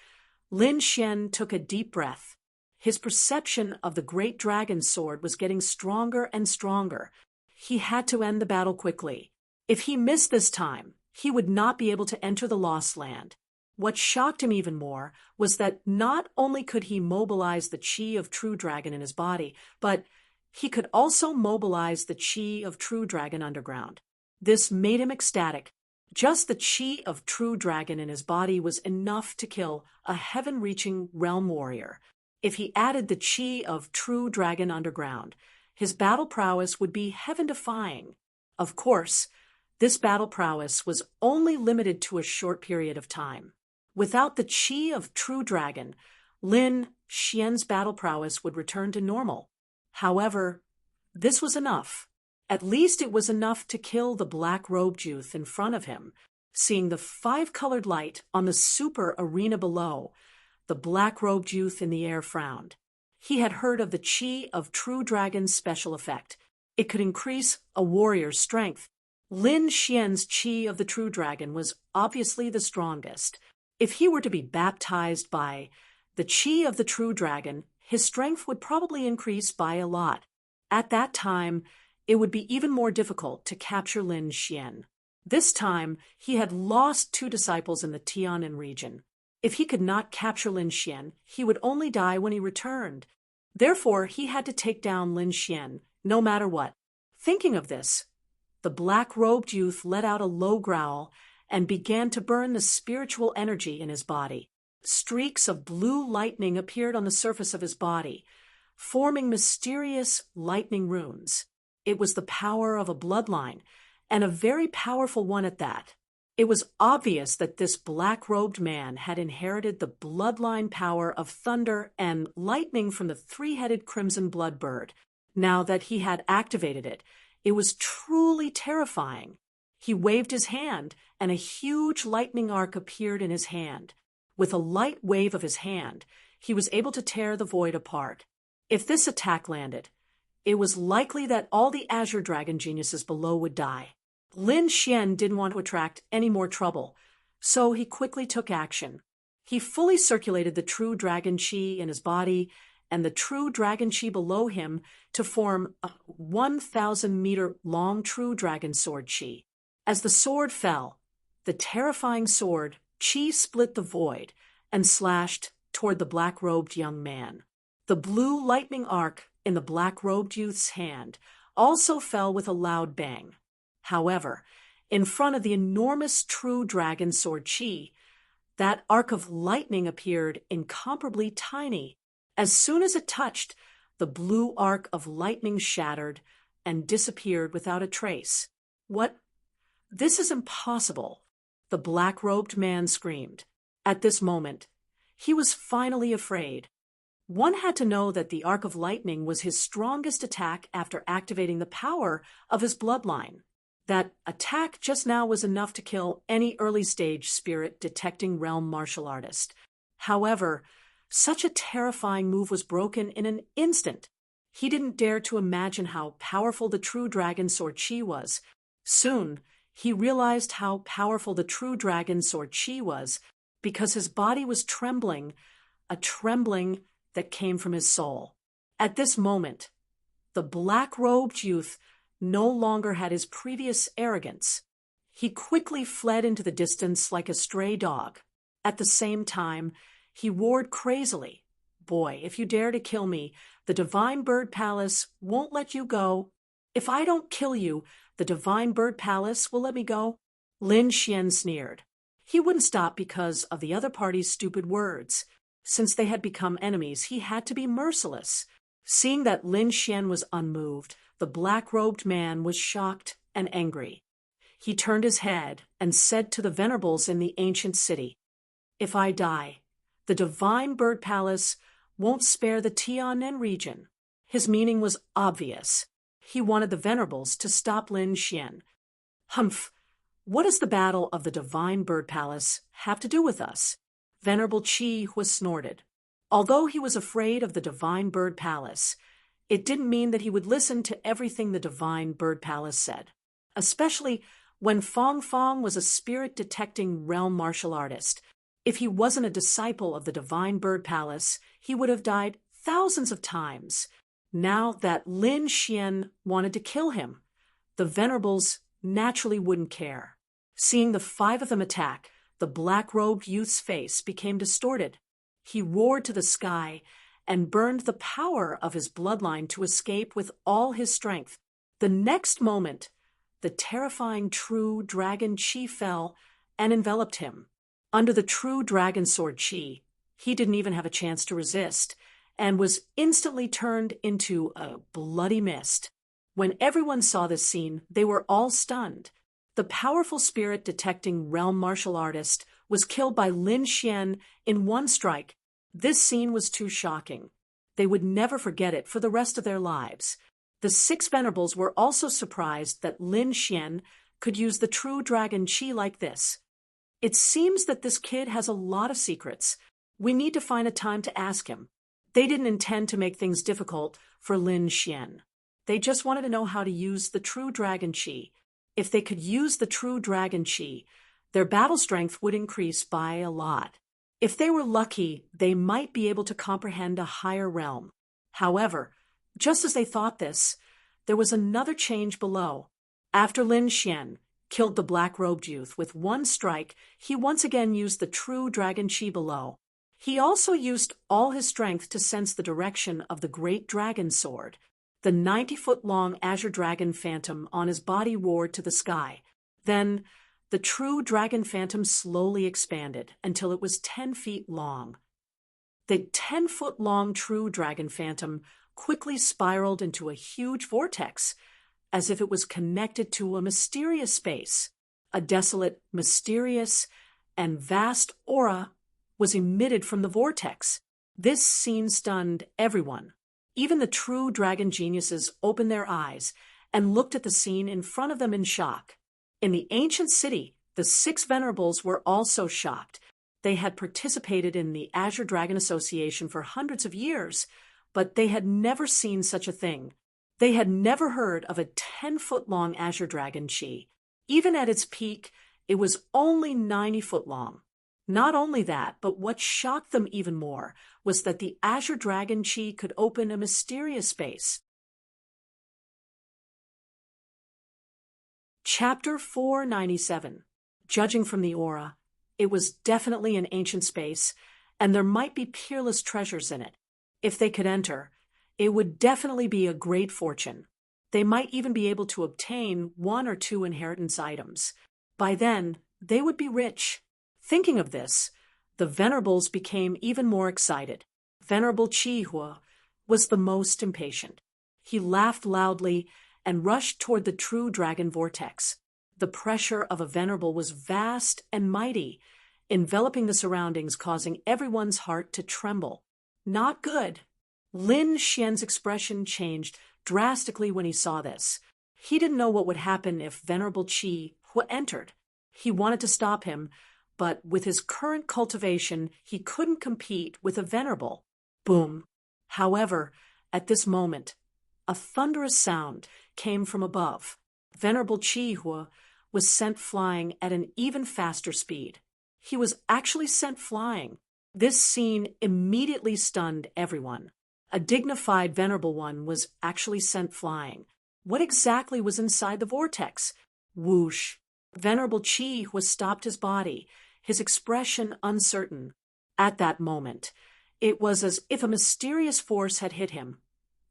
Lin Xian took a deep breath. His perception of the great dragon sword was getting stronger and stronger. He had to end the battle quickly. If he missed this time, he would not be able to enter the Lost Land. What shocked him even more was that not only could he mobilize the chi of true dragon in his body, but he could also mobilize the chi of true dragon underground. This made him ecstatic. Just the chi of true dragon in his body was enough to kill a heaven-reaching realm warrior. If he added the chi of true dragon underground, his battle prowess would be heaven-defying. Of course, this battle prowess was only limited to a short period of time. Without the chi of true dragon, Lin Xian's battle prowess would return to normal. However, this was enough. At least it was enough to kill the black-robed youth in front of him. Seeing the 5-colored light on the super arena below, the black-robed youth in the air frowned. He had heard of the chi of true dragon's special effect. It could increase a warrior's strength. Lin Xian's chi of the true dragon was obviously the strongest. If he were to be baptized by the chi of the true dragon, his strength would probably increase by a lot. At that time, it would be even more difficult to capture Lin Xian. This time, he had lost 2 disciples in the Tianan region. If he could not capture Lin Xian, he would only die when he returned. Therefore, he had to take down Lin Xian, no matter what. Thinking of this, the black-robed youth let out a low growl and began to burn the spiritual energy in his body. Streaks of blue lightning appeared on the surface of his body, forming mysterious lightning runes. It was the power of a bloodline, and a very powerful one at that. It was obvious that this black-robed man had inherited the bloodline power of thunder and lightning from the 3-headed crimson blood bird. Now that he had activated it, it was truly terrifying. He waved his hand, and a huge lightning arc appeared in his hand. With a light wave of his hand, he was able to tear the void apart. If this attack landed, it was likely that all the Azure Dragon geniuses below would die. Lin Xian didn't want to attract any more trouble, so he quickly took action. He fully circulated the true dragon chi in his body and the true dragon chi below him to form a 1,000-meter-long true dragon sword chi. As the sword fell, the terrifying sword chi split the void and slashed toward the black-robed young man. The blue lightning arc in the black-robed youth's hand also fell with a loud bang. However, in front of the enormous true dragon sword chi, that arc of lightning appeared incomparably tiny. As soon as it touched, the blue arc of lightning shattered and disappeared without a trace. What? This is impossible, the black-robed man screamed. At this moment, he was finally afraid. One had to know that the arc of lightning was his strongest attack after activating the power of his bloodline. That attack just now was enough to kill any early-stage spirit-detecting realm martial artist. However, such a terrifying move was broken in an instant. He didn't dare to imagine how powerful the true dragon sword chi was. Soon, he realized how powerful the true dragon sword chi was because his body was trembling, a trembling that came from his soul. At this moment, the black-robed youth no longer had his previous arrogance. He quickly fled into the distance like a stray dog. At the same time, he roared crazily, "Boy, if you dare to kill me, the Divine Bird Palace won't let you go. If I don't kill you, the Divine Bird Palace will let me go." Lin Xian sneered. He wouldn't stop because of the other party's stupid words. Since they had become enemies, he had to be merciless. Seeing that Lin Xian was unmoved, the black-robed man was shocked and angry. He turned his head and said to the venerables in the ancient city, "If I die, the Divine Bird Palace won't spare the Tianen region." His meaning was obvious. He wanted the venerables to stop Lin Xian. "Humph! What does the battle of the Divine Bird Palace have to do with us?" Venerable Qi was snorted. Although he was afraid of the Divine Bird Palace, it didn't mean that he would listen to everything the Divine Bird Palace said, especially when Fong Fong was a spirit-detecting realm martial artist. If he wasn't a disciple of the Divine Bird Palace, he would have died thousands of times. Now that Lin Xian wanted to kill him, the venerables naturally wouldn't care. Seeing the 5 of them attack, the black-robed youth's face became distorted. He roared to the sky and burned the power of his bloodline to escape with all his strength. The next moment, the terrifying true dragon Qi fell and enveloped him. Under the true dragon sword Qi, he didn't even have a chance to resist, and was instantly turned into a bloody mist. When everyone saw this scene, they were all stunned. The powerful spirit-detecting realm martial artist was killed by Lin Xian in one strike. This scene was too shocking. They would never forget it for the rest of their lives. The 6 venerables were also surprised that Lin Xian could use the true dragon Qi like this. "It seems that this kid has a lot of secrets. We need to find a time to ask him." They didn't intend to make things difficult for Lin Xian. They just wanted to know how to use the true dragon Qi. If they could use the true dragon Qi, their battle strength would increase by a lot. If they were lucky, they might be able to comprehend a higher realm. However, just as they thought this, there was another change below. After Lin Xian killed the black-robed youth with one strike, he once again used the true dragon Qi below. He also used all his strength to sense the direction of the great dragon sword. The 90-foot-long azure dragon phantom on his body roared to the sky. Then, the true dragon phantom slowly expanded until it was 10 feet long. The 10-foot-long true dragon phantom quickly spiraled into a huge vortex, as if it was connected to a mysterious space. A desolate, mysterious, and vast aura was emitted from the vortex. This scene stunned everyone. Even the true dragon geniuses opened their eyes and looked at the scene in front of them in shock. In the ancient city, the 6 venerables were also shocked. They had participated in the Azure Dragon Association for hundreds of years, but they had never seen such a thing. They had never heard of a 10-foot-long Azure Dragon Qi. Even at its peak, it was only 90 foot long. Not only that, but what shocked them even more was that the Azure Dragon Qi could open a mysterious space. Chapter 497. Judging from the aura, it was definitely an ancient space, and there might be peerless treasures in it. If they could enter, it would definitely be a great fortune. They might even be able to obtain 1 or 2 inheritance items. By then, they would be rich. Thinking of this, the venerables became even more excited. Venerable Qihua was the most impatient. He laughed loudly and rushed toward the true dragon vortex. The pressure of a venerable was vast and mighty, enveloping the surroundings, causing everyone's heart to tremble. Not good. Lin Xian's expression changed drastically when he saw this. He didn't know what would happen if Venerable Qihua entered. He wanted to stop him, but with his current cultivation, he couldn't compete with a venerable. Boom. However, at this moment, a thunderous sound came from above. Venerable Qihua was sent flying at an even faster speed. He was actually sent flying. This scene immediately stunned everyone. A dignified venerable one was actually sent flying. What exactly was inside the vortex? Whoosh. Venerable Qi was stopped his body, his expression uncertain. At that moment, it was as if a mysterious force had hit him,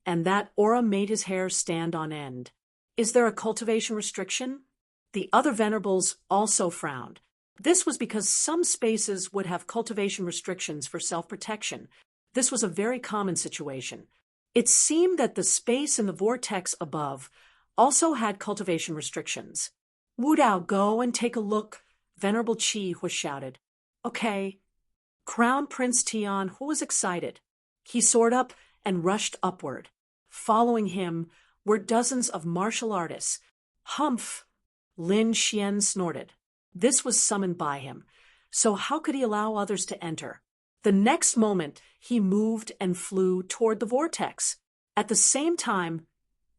and that aura made his hair stand on end. Is there a cultivation restriction? The other venerables also frowned. This was because some spaces would have cultivation restrictions for self-protection. This was a very common situation. It seemed that the space in the vortex above also had cultivation restrictions. Wu Dao, go and take a look, Venerable Qi was shouted. Okay. Crown Prince Tian was excited. He soared up and rushed upward. Following him were dozens of martial artists. Humph! Lin Xian snorted. This was summoned by him, so how could he allow others to enter? The next moment, he moved and flew toward the vortex. At the same time,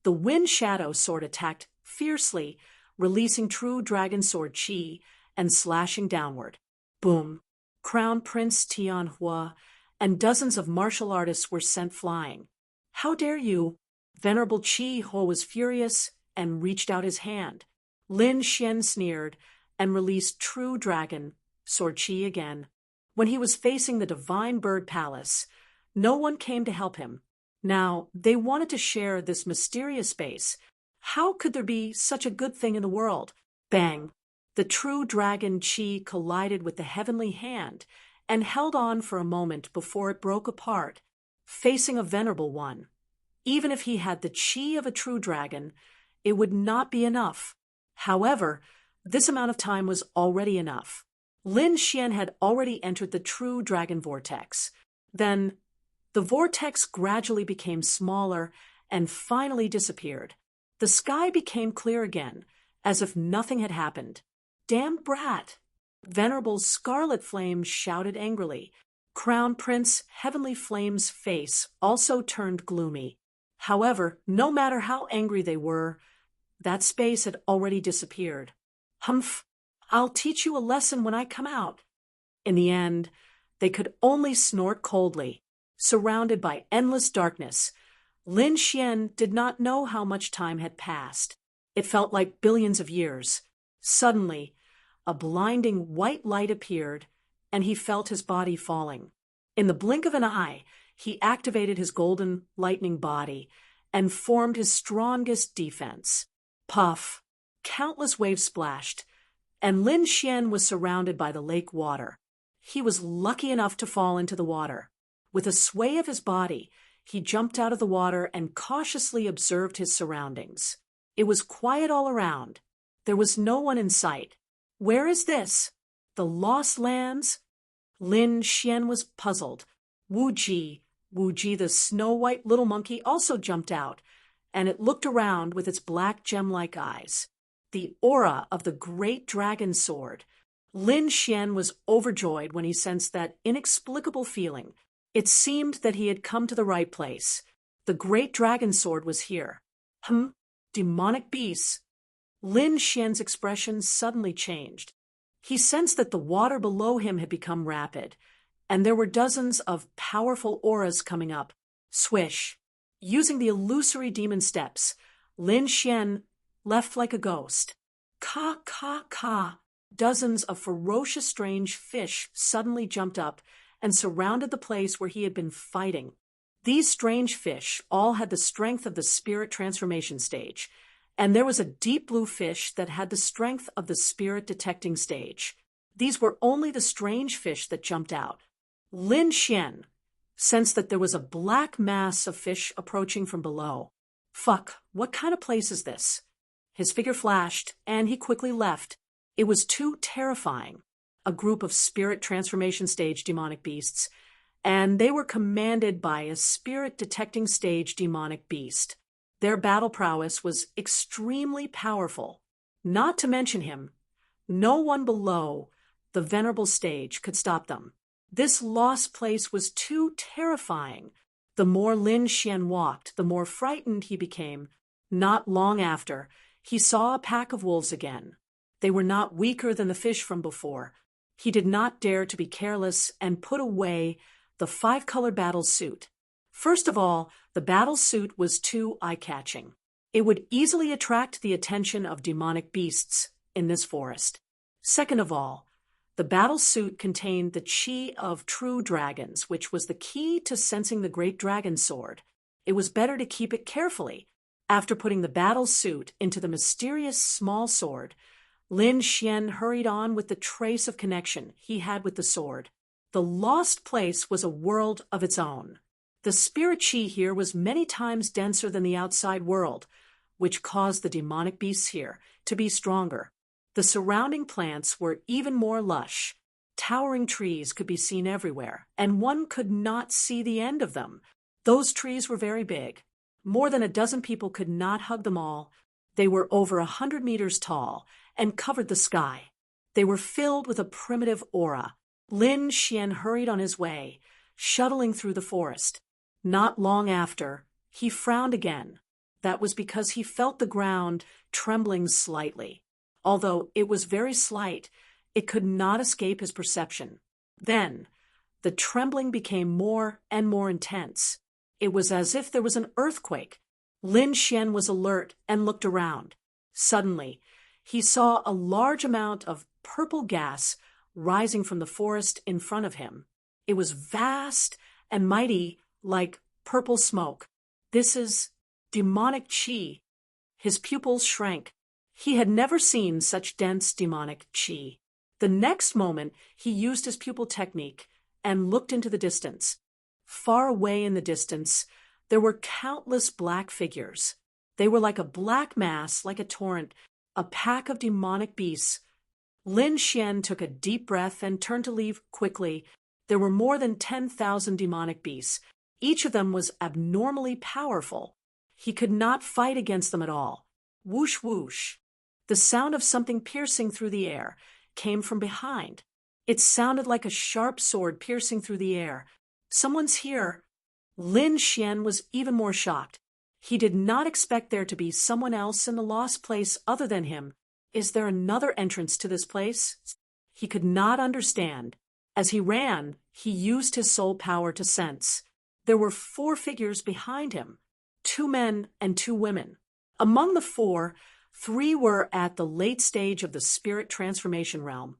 the wind shadow sword attacked fiercely, releasing true dragon sword Qi and slashing downward. Boom! Crown Prince Tianhua and dozens of martial artists were sent flying. How dare you? Venerable Qi Ho was furious and reached out his hand. Lin Xian sneered and released true dragon sword Qi again. When he was facing the divine bird palace, no one came to help him. Now, they wanted to share this mysterious space. How could there be such a good thing in the world? Bang! The true dragon Qi collided with the heavenly hand and held on for a moment before it broke apart, facing a venerable one. Even if he had the Qi of a true dragon, it would not be enough. However, this amount of time was already enough. Lin Xian had already entered the true dragon vortex. Then, the vortex gradually became smaller and finally disappeared. The sky became clear again, as if nothing had happened. Damn brat! Venerable Scarlet Flame shouted angrily. Crown Prince Heavenly Flame's face also turned gloomy. However, no matter how angry they were, that space had already disappeared. Humph! I'll teach you a lesson when I come out. In the end, they could only snort coldly. Surrounded by endless darkness, Lin Xian did not know how much time had passed. It felt like billions of years. Suddenly, a blinding white light appeared, and he felt his body falling. In the blink of an eye, he activated his golden lightning body and formed his strongest defense. Puff! Countless waves splashed, and Lin Xian was surrounded by the lake water. He was lucky enough to fall into the water. With a sway of his body, he jumped out of the water and cautiously observed his surroundings. It was quiet all around. There was no one in sight. Where is this? The Lost Lands? Lin Xian was puzzled. Wu Ji, the snow-white little monkey, also jumped out, and it looked around with its black gem-like eyes. The aura of the great dragon sword. Lin Xian was overjoyed when he sensed that inexplicable feeling. It seemed that he had come to the right place. The great dragon sword was here. Demonic beasts. Lin Xian's expression suddenly changed. He sensed that the water below him had become rapid, and there were dozens of powerful auras coming up. Swish! Using the illusory demon steps, Lin Xian left like a ghost. Ka, ka, ka! Dozens of ferocious strange fish suddenly jumped up and surrounded the place where he had been fighting. These strange fish all had the strength of the spirit transformation stage, and there was a deep blue fish that had the strength of the spirit detecting stage. These were only the strange fish that jumped out. Lin Xian sensed that there was a black mass of fish approaching from below. Fuck, what kind of place is this? His figure flashed, and he quickly left. It was too terrifying. A group of spirit transformation stage demonic beasts, and they were commanded by a spirit detecting stage demonic beast. Their battle prowess was extremely powerful. Not to mention him, no one below the venerable stage could stop them. This lost place was too terrifying. The more Lin Xian walked, the more frightened he became. Not long after, he saw a pack of wolves again. They were not weaker than the fish from before. He did not dare to be careless and put away the 5-colored battle suit. First of all, the battle suit was too eye-catching. It would easily attract the attention of demonic beasts in this forest. Second of all, the battle suit contained the chi of true dragons, which was the key to sensing the great dragon sword. It was better to keep it carefully. After putting the battle suit into the mysterious small sword, Lin Xian hurried on with the trace of connection he had with the sword. The lost place was a world of its own. The spirit chi here was many times denser than the outside world, which caused the demonic beasts here to be stronger. The surrounding plants were even more lush. Towering trees could be seen everywhere, and one could not see the end of them. Those trees were very big. More than a dozen people could not hug them all. They were over 100 meters tall and covered the sky. They were filled with a primitive aura. Lin Xian hurried on his way, shuttling through the forest. Not long after, he frowned again. That was because he felt the ground trembling slightly. Although it was very slight, it could not escape his perception. Then, the trembling became more and more intense. It was as if there was an earthquake. Lin Xian was alert and looked around. Suddenly, he saw a large amount of purple gas rising from the forest in front of him. It was vast and mighty, like purple smoke. This is demonic chi. His pupils shrank. He had never seen such dense demonic chi. The next moment, he used his pupil technique and looked into the distance. Far away in the distance, there were countless black figures. They were like a black mass, like a torrent, a pack of demonic beasts. Lin Xian took a deep breath and turned to leave quickly. There were more than 10,000 demonic beasts. Each of them was abnormally powerful. He could not fight against them at all. Whoosh, whoosh. The sound of something piercing through the air came from behind. It sounded like a sharp sword piercing through the air. Someone's here. Lin Xian was even more shocked. He did not expect there to be someone else in the lost place other than him. Is there another entrance to this place? He could not understand. As he ran, he used his soul power to sense. There were 4 figures behind him, 2 men and 2 women. Among the 4, 3 were at the late stage of the spirit transformation realm,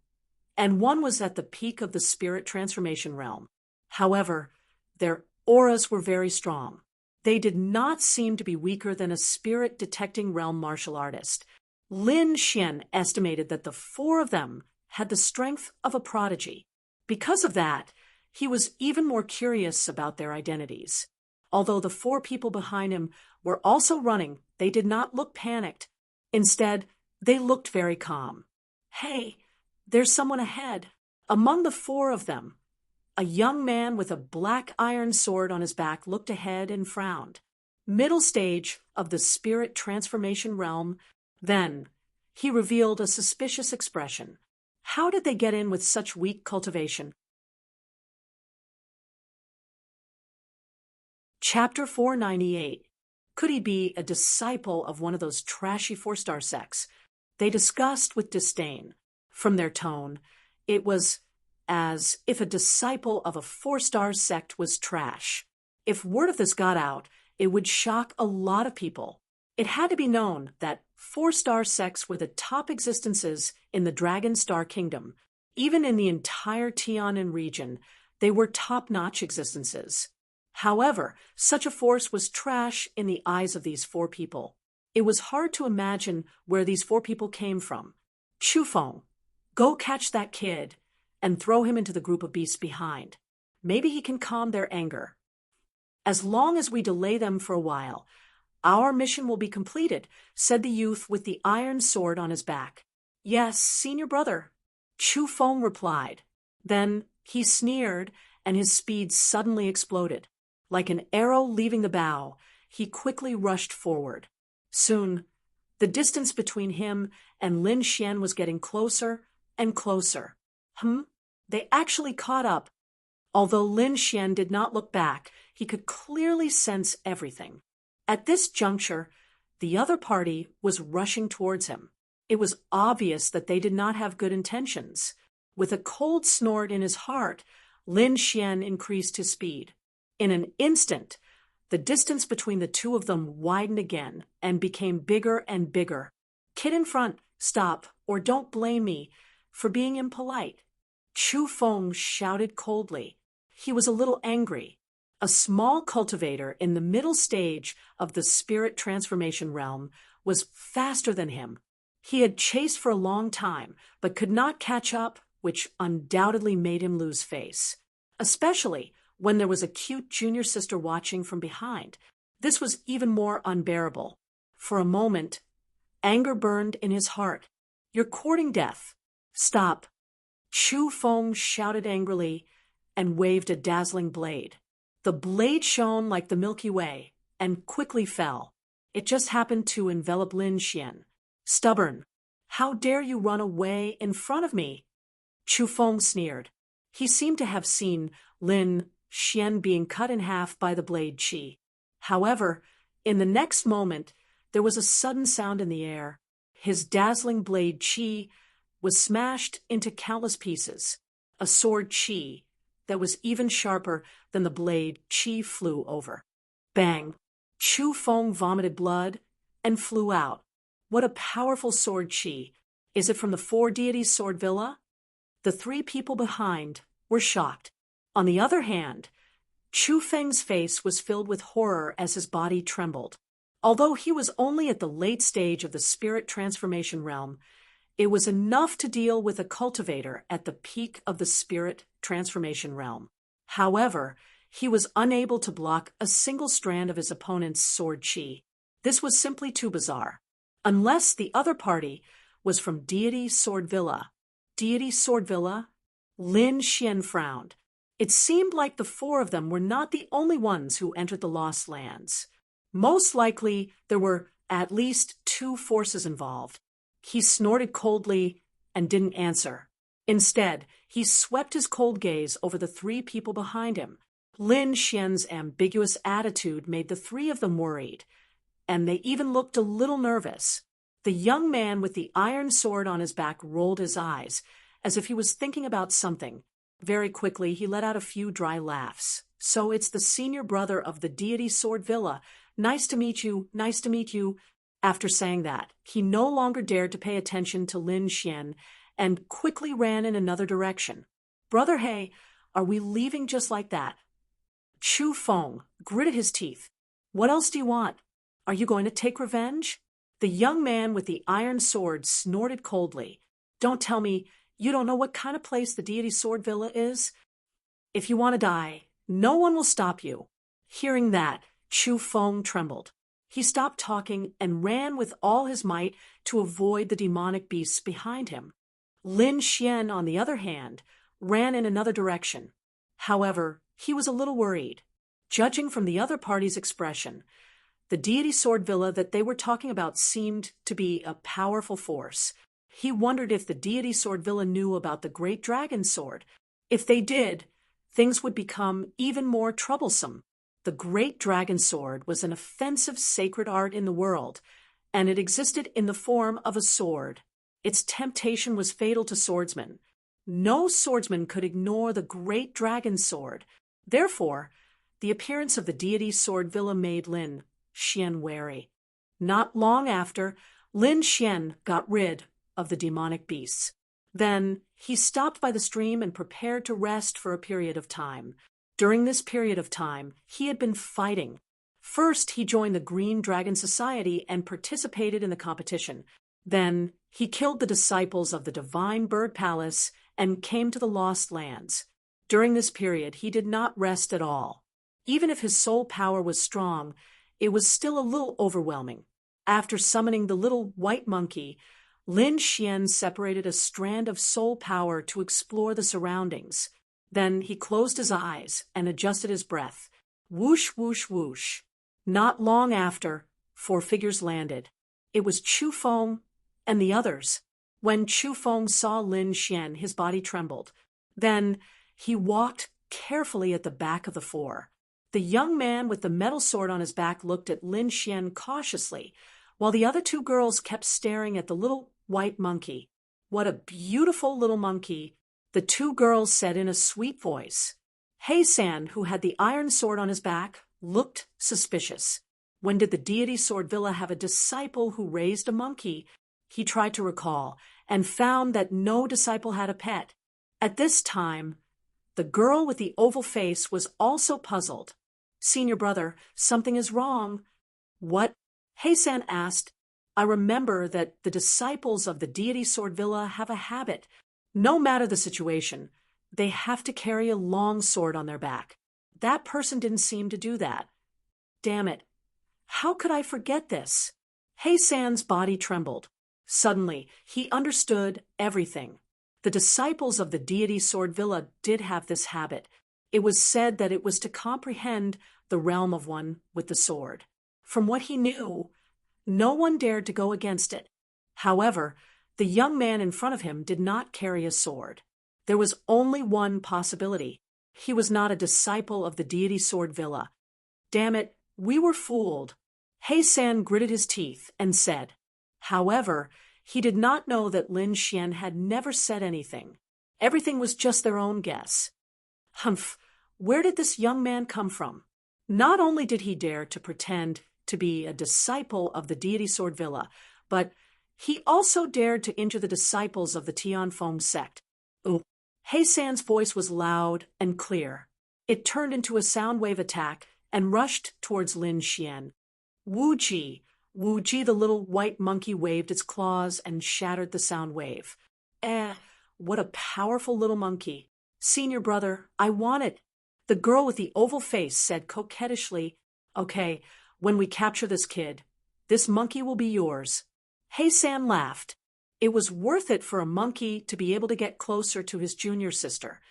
and 1 was at the peak of the spirit transformation realm. However, their auras were very strong. They did not seem to be weaker than a spirit-detecting realm martial artist. Lin Xian estimated that the 4 of them had the strength of a prodigy. Because of that, he was even more curious about their identities. Although the 4 people behind him were also running, they did not look panicked. Instead, they looked very calm. Hey, there's someone ahead. Among the 4 of them, a young man with a black iron sword on his back looked ahead and frowned. Middle stage of the spirit transformation realm. Then, he revealed a suspicious expression. How did they get in with such weak cultivation? Chapter 498. Could he be a disciple of one of those trashy 4-star sects? They discussed with disdain. From their tone, it was as if a disciple of a 4-star sect was trash. If word of this got out, it would shock a lot of people. It had to be known that 4-star sects were the top existences in the Dragon Star Kingdom. Even in the entire Tianan region, they were top-notch existences. However, such a force was trash in the eyes of these 4 people. It was hard to imagine where these 4 people came from. Chufeng, go catch that kid and throw him into the group of beasts behind. Maybe he can calm their anger. As long as we delay them for a while, our mission will be completed, said the youth with the iron sword on his back. Yes, senior brother, Chufeng replied. Then he sneered, and his speed suddenly exploded. Like an arrow leaving the bow, he quickly rushed forward. Soon, the distance between him and Lin Xian was getting closer and closer. They actually caught up. Although Lin Xian did not look back, he could clearly sense everything. At this juncture, the other party was rushing towards him. It was obvious that they did not have good intentions. With a cold snort in his heart, Lin Xian increased his speed. In an instant, the distance between the 2 of them widened again and became bigger and bigger. Kid in front, Stop, or don't blame me for being impolite. Chu Feng shouted coldly. He was a little angry. A small cultivator in the middle stage of the spirit transformation realm was faster than him. He had chased for a long time, but could not catch up, which undoubtedly made him lose face. Especially when there was a cute junior sister watching from behind. This was even more unbearable. For a moment, anger burned in his heart. You're courting death. Stop. Chu Feng shouted angrily and waved a dazzling blade. The blade shone like the Milky Way and quickly fell. It just happened to envelop Lin Xian. Stubborn. How dare you run away in front of me? Chu Feng sneered. He seemed to have seen Lin Xian being cut in half by the blade qi. However, in the next moment, there was a sudden sound in the air. His dazzling blade qi was smashed into countless pieces. A sword qi that was even sharper than the blade qi flew over. Bang! Chu Feng vomited blood and flew out. What a powerful sword qi. Is it from the Four Deities Sword Villa? The three people behind were shocked. On the other hand, Chu Feng's face was filled with horror as his body trembled. Although he was only at the late stage of the spirit transformation realm, it was enough to deal with a cultivator at the peak of the spirit transformation realm. However, he was unable to block a single strand of his opponent's sword qi. This was simply too bizarre. Unless the other party was from Deity Sword Villa. Deity Sword Villa? Lin Xian frowned. It seemed like the four of them were not the only ones who entered the Lost Lands. Most likely, there were at least two forces involved. He snorted coldly and didn't answer. Instead, he swept his cold gaze over the three people behind him. Lin Xian's ambiguous attitude made the three of them worried, and they even looked a little nervous. The young man with the iron sword on his back rolled his eyes, as if he was thinking about something. Very quickly, he let out a few dry laughs. So it's the senior brother of the Deity Sword Villa. Nice to meet you, nice to meet you. After saying that, he no longer dared to pay attention to Lin Xian and quickly ran in another direction. Brother He, are we leaving just like that? Chu Feng gritted his teeth. What else do you want? Are you going to take revenge? The young man with the iron sword snorted coldly. Don't tell me you don't know what kind of place the Deity Sword Villa is? If you want to die, no one will stop you. Hearing that, Chu Feng trembled. He stopped talking and ran with all his might to avoid the demonic beasts behind him. Lin Xian, on the other hand, ran in another direction. However, he was a little worried. Judging from the other party's expression, the Deity Sword Villa that they were talking about seemed to be a powerful force. He wondered if the Deity Sword Villa knew about the Great Dragon Sword. If they did, things would become even more troublesome. The Great Dragon Sword was an offensive sacred art in the world, and it existed in the form of a sword. Its temptation was fatal to swordsmen. No swordsman could ignore the Great Dragon Sword. Therefore, the appearance of the Deity Sword Villa made Lin Xian wary. Not long after, Lin Xian got rid of the demonic beasts. Then he stopped by the stream and prepared to rest for a period of time. During this period of time, he had been fighting. First, he joined the Green Dragon Society and participated in the competition. Then, he killed the disciples of the Divine Bird Palace and came to the Lost Lands. During this period, he did not rest at all. Even if his soul power was strong, it was still a little overwhelming. After summoning the little white monkey, Lin Xian separated a strand of soul power to explore the surroundings. Then he closed his eyes and adjusted his breath. Whoosh, whoosh, whoosh. Not long after, 4 figures landed. It was Chu Feng and the others. When Chu Feng saw Lin Xian, his body trembled. Then he walked carefully at the back of the 4. The young man with the metal sword on his back looked at Lin Xian cautiously, while the other 2 girls kept staring at the little white monkey. What a beautiful little monkey, the 2 girls said in a sweet voice. He-san, who had the iron sword on his back, looked suspicious. When did the Deity Sword Villa have a disciple who raised a monkey? He tried to recall and found that no disciple had a pet. At this time, the girl with the oval face was also puzzled. Senior brother, something is wrong. What? Heisan asked. I remember that the disciples of the deity Sword Villa have a habit. No matter the situation, they have to carry a long sword on their back. That person didn't seem to do that. Damn it. How could I forget this? Heisan's body trembled. Suddenly, he understood everything. The disciples of the deity Sword Villa did have this habit. It was said that it was to comprehend the realm of one with the sword. From what he knew, no one dared to go against it. However, the young man in front of him did not carry a sword. There was only one possibility. He was not a disciple of the deity Sword Villa. Damn it, we were fooled. Heisan gritted his teeth and said. However, he did not know that Lin Xian had never said anything. Everything was just their own guess. Humph, where did this young man come from? Not only did he dare to pretend to be a disciple of the deity Sword Villa, but he also dared to injure the disciples of the Tianfeng sect. Ooh. Heisan's voice was loud and clear. It turned into a sound wave attack and rushed towards Lin Xian. Wu Ji, the little white monkey waved its claws and shattered the sound wave. What a powerful little monkey. Senior brother, I want it. The girl with the oval face said coquettishly, Okay, when we capture this kid, this monkey will be yours. Heisan laughed. It was worth it for a monkey to be able to get closer to his junior sister.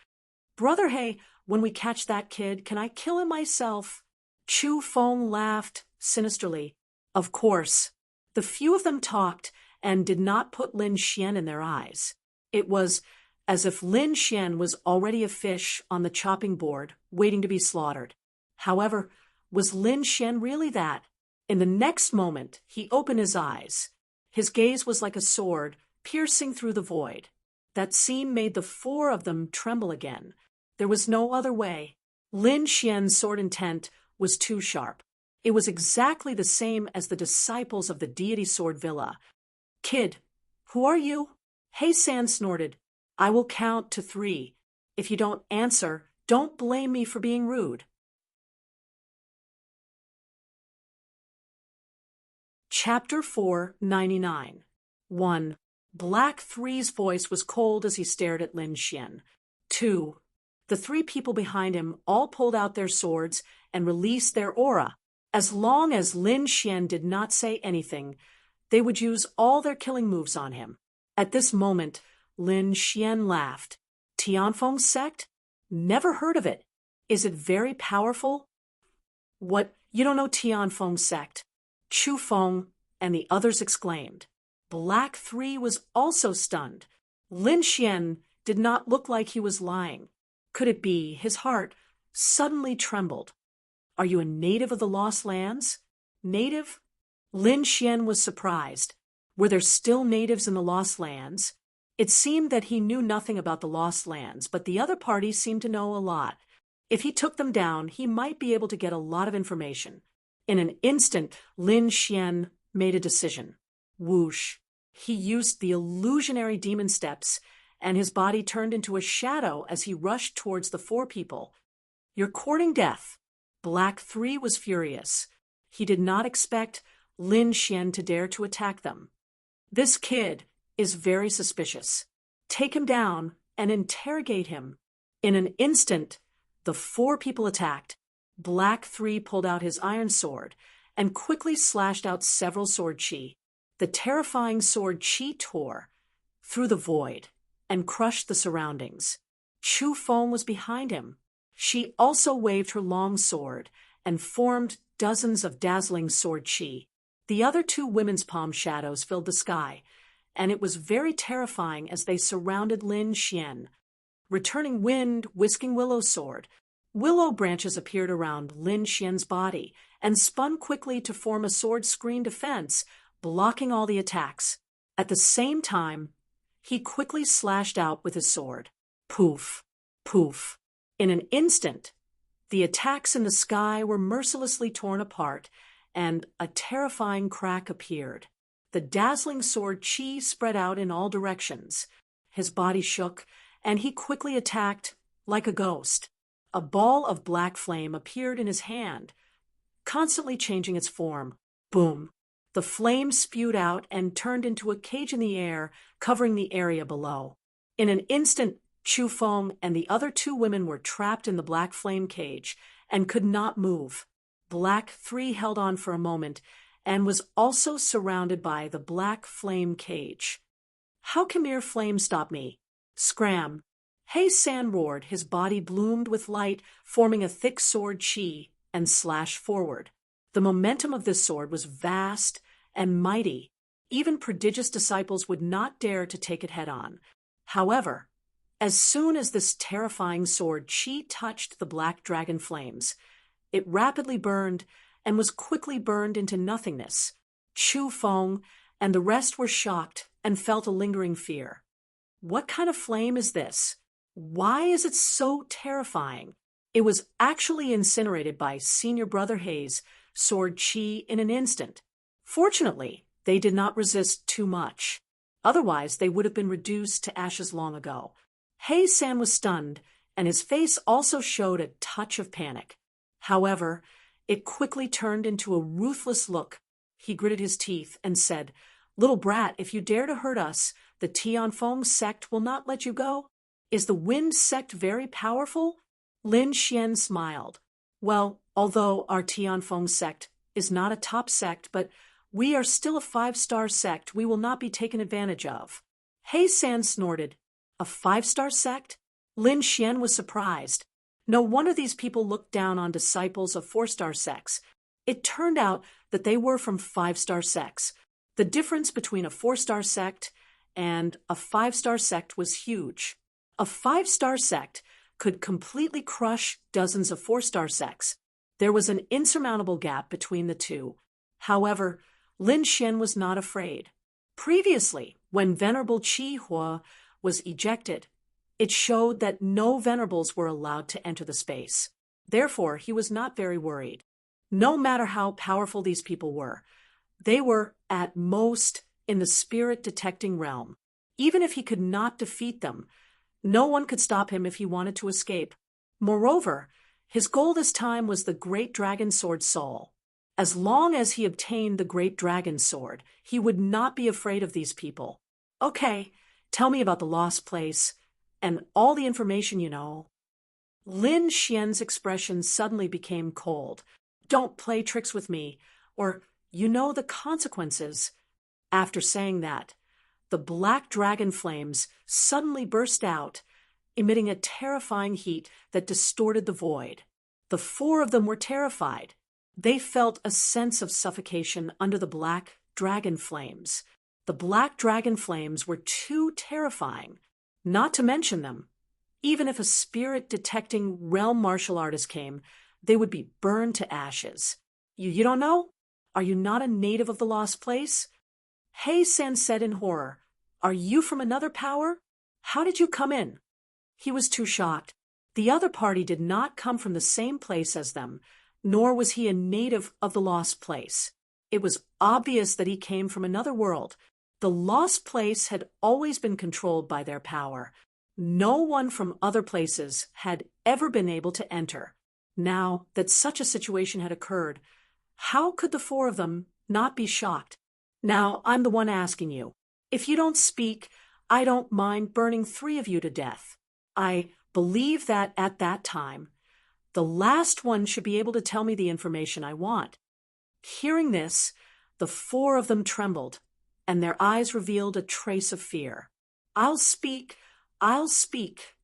Brother Hei, when we catch that kid, can I kill him myself? Chu Feng laughed sinisterly. Of course. The few of them talked and did not put Lin Xian in their eyes. It was as if Lin Xian was already a fish on the chopping board, waiting to be slaughtered. However, was Lin Xian really that? In the next moment, he opened his eyes. His gaze was like a sword, piercing through the void. That scene made the four of them tremble again. There was no other way. Lin Xian's sword intent was too sharp. It was exactly the same as the disciples of the deity Sword Villa. Kid, who are you? Heisan snorted. I will count to 3. If you don't answer, don't blame me for being rude. Chapter 499. 1. Black 3's voice was cold as he stared at Lin Xian. 2. The 3 people behind him all pulled out their swords and released their aura. As long as Lin Xian did not say anything, they would use all their killing moves on him. At this moment, Lin Xian laughed. Tianfeng sect? Never heard of it. Is it very powerful? What, you don't know Tianfeng sect? Chu Feng and the others exclaimed. Black 3 was also stunned. Lin Xian did not look like he was lying. Could it be his heart suddenly trembled? Are you a native of the Lost Lands? Native? Lin Xian was surprised. Were there still natives in the Lost Lands? It seemed that he knew nothing about the Lost Lands, but the other party seemed to know a lot. If he took them down, he might be able to get a lot of information. In an instant, Lin Xian made a decision. Whoosh. He used the illusionary demon steps, and his body turned into a shadow as he rushed towards the 4 people. You're courting death. Black 3 was furious. He did not expect Lin Xian to dare to attack them. This kid is very suspicious. Take him down and interrogate him. In an instant, the 4 people attacked. Black 3 pulled out his iron sword and quickly slashed out several sword chi. The terrifying sword chi tore through the void and crushed the surroundings. Chu Feng was behind him. She also waved her long sword and formed dozens of dazzling sword chi. The other 2 women's palm shadows filled the sky, and it was very terrifying as they surrounded Lin Xian. Returning wind, whisking willow sword. Willow branches appeared around Lin Xian's body and spun quickly to form a sword screen defense, blocking all the attacks. At the same time, he quickly slashed out with his sword. Poof, poof. In an instant, the attacks in the sky were mercilessly torn apart, and a terrifying crack appeared. The dazzling sword chi spread out in all directions. His body shook, and he quickly attacked like a ghost. A ball of black flame appeared in his hand, constantly changing its form. Boom! The flame spewed out and turned into a cage in the air, covering the area below. In an instant, Chu Feng and the other two women were trapped in the black flame cage and could not move. Black 3 held on for a moment and was also surrounded by the black flame cage. How can mere flame stop me? Scram! He San roared, his body bloomed with light, forming a thick sword chi, and slashed forward. The momentum of this sword was vast and mighty. Even prodigious disciples would not dare to take it head-on. However, as soon as this terrifying sword chi touched the black dragon flames, it rapidly burned and was quickly burned into nothingness. Chu Feng and the rest were shocked and felt a lingering fear. What kind of flame is this? Why is it so terrifying? It was actually incinerated by Senior Brother Hay's sword chi in an instant. Fortunately, they did not resist too much. Otherwise, they would have been reduced to ashes long ago. Hay-san was stunned, and his face also showed a touch of panic. However, it quickly turned into a ruthless look. He gritted his teeth and said, "Little brat, if you dare to hurt us, the Tianfeng sect will not let you go." "Is the Wind sect very powerful?" Lin Xian smiled. "Well, although our Tianfeng sect is not a top sect, but we are still a 5-star sect we will not be taken advantage of." Hay-san snorted. A 5-star sect? Lin Xian was surprised. No wonder these people looked down on disciples of 4-star sects. It turned out that they were from 5-star sects. The difference between a 4-star sect and a 5-star sect was huge. A 5-star sect could completely crush dozens of 4-star sects. There was an insurmountable gap between the two. However, Lin Xian was not afraid. Previously, when Venerable Qi Hua was ejected, it showed that no venerables were allowed to enter the space. Therefore, he was not very worried. No matter how powerful these people were, they were, at most, in the spirit-detecting realm. Even if he could not defeat them, no one could stop him if he wanted to escape. Moreover, his goal this time was the Great Dragon Sword soul. As long as he obtained the Great Dragon Sword, he would not be afraid of these people. "Okay, tell me about the lost place and all the information you know." Lin Xian's expression suddenly became cold. "Don't play tricks with me, or you know the consequences." After saying that, the black dragon flames suddenly burst out, emitting a terrifying heat that distorted the void. The 4 of them were terrified. They felt a sense of suffocation under the black dragon flames. The black dragon flames were too terrifying not to mention them. Even if a spirit-detecting realm martial artist came, they would be burned to ashes. You don't know? Are you not a native of the lost place?" Hay-san said in horror, "Are you from another power? How did you come in?" He was too shocked. The other party did not come from the same place as them, nor was he a native of the lost place. It was obvious that he came from another world. The lost place had always been controlled by their power. No one from other places had ever been able to enter. Now that such a situation had occurred, how could the 4 of them not be shocked? Now I'm the one asking you. If you don't speak, I don't mind burning 3 of you to death. I believe that at that time, the last one should be able to tell me the information I want." Hearing this, the 4 of them trembled, and their eyes revealed a trace of fear. "I'll speak, I'll speak,"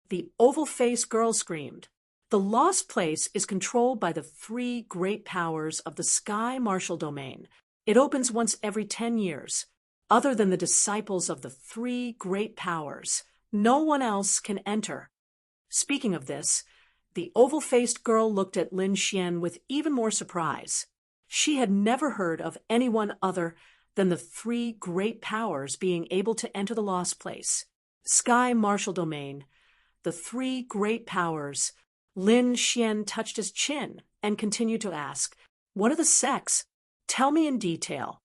the oval-faced girl screamed. "The lost place is controlled by the 3 great powers of the Sky Martial Domain. It opens once every 10 years. Other than the disciples of the 3 great powers, no one else can enter." Speaking of this, the oval-faced girl looked at Lin Xian with even more surprise. She had never heard of anyone other than the 3 great powers being able to enter the lost place. Sky Martial Domain, the 3 great powers. Lin Xian touched his chin and continued to ask, "What are the sects? Tell me in detail."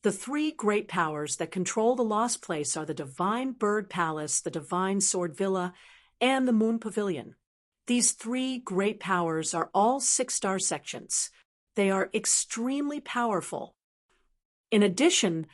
The three great powers that control the Lost Place are the Divine Bird Palace, the Divine Sword Villa, and the Moon Pavilion. These three great powers are all 6-star sections. They are extremely powerful. In addition,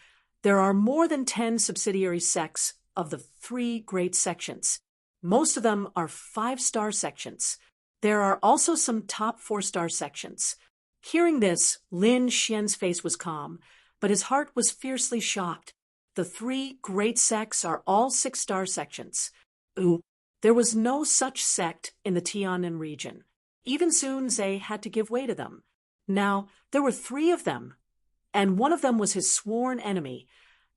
there are more than 10 subsidiary sects of the three great sections. Most of them are 5-star sections. There are also some top 4-star sections. Hearing this, Lin Xian's face was calm, but his heart was fiercely shocked. The three great sects are all 6-star sections. Ooh, there was no such sect in the Tianan region. Even Sun Zhe had to give way to them. Now, there were 3 of them, and one of them was his sworn enemy,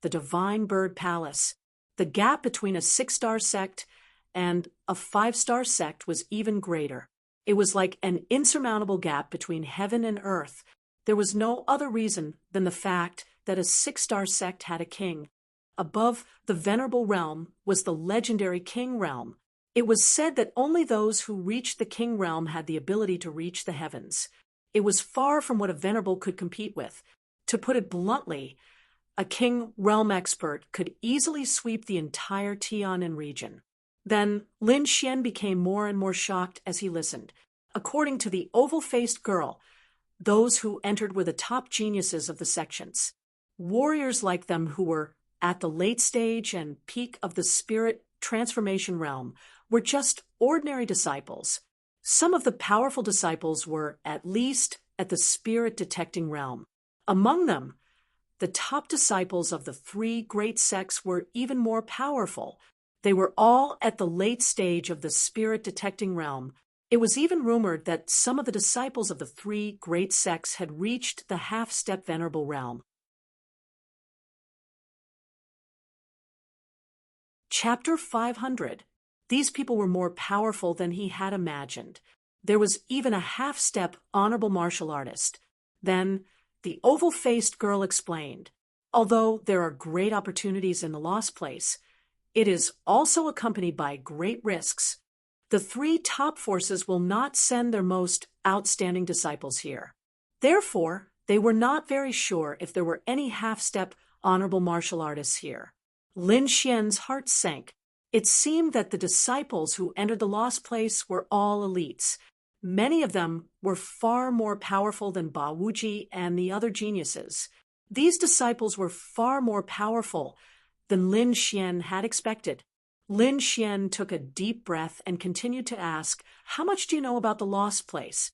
the Divine Bird Palace. The gap between a 6-star sect and a 5-star sect was even greater. It was like an insurmountable gap between heaven and earth. There was no other reason than the fact that a 6-star sect had a king. Above the venerable realm was the legendary king realm. It was said that only those who reached the king realm had the ability to reach the heavens. It was far from what a venerable could compete with. To put it bluntly, a king realm expert could easily sweep the entire Tianan region. Then Lin Xian became more and more shocked as he listened. According to the oval-faced girl, those who entered were the top geniuses of the sections. Warriors like them who were at the late stage and peak of the spirit transformation realm were just ordinary disciples. Some of the powerful disciples were at least at the spirit detecting realm. Among them, the top disciples of the three great sects were even more powerful. They were all at the late stage of the spirit detecting realm. It was even rumored that some of the disciples of the three great sects had reached the half-step venerable realm. Chapter 500. These people were more powerful than he had imagined. There was even a half-step honorable martial artist. Then the oval-faced girl explained, although there are great opportunities in the Lost Place, it is also accompanied by great risks. The three top forces will not send their most outstanding disciples here. Therefore, they were not very sure if there were any half-step honorable martial artists here. Lin Xian's heart sank. It seemed that the disciples who entered the Lost Place were all elites. Many of them were far more powerful than Ba Wuji and the other geniuses. These disciples were far more powerful than Lin Xian had expected. Lin Xian took a deep breath and continued to ask, "How much do you know about the Lost Place?"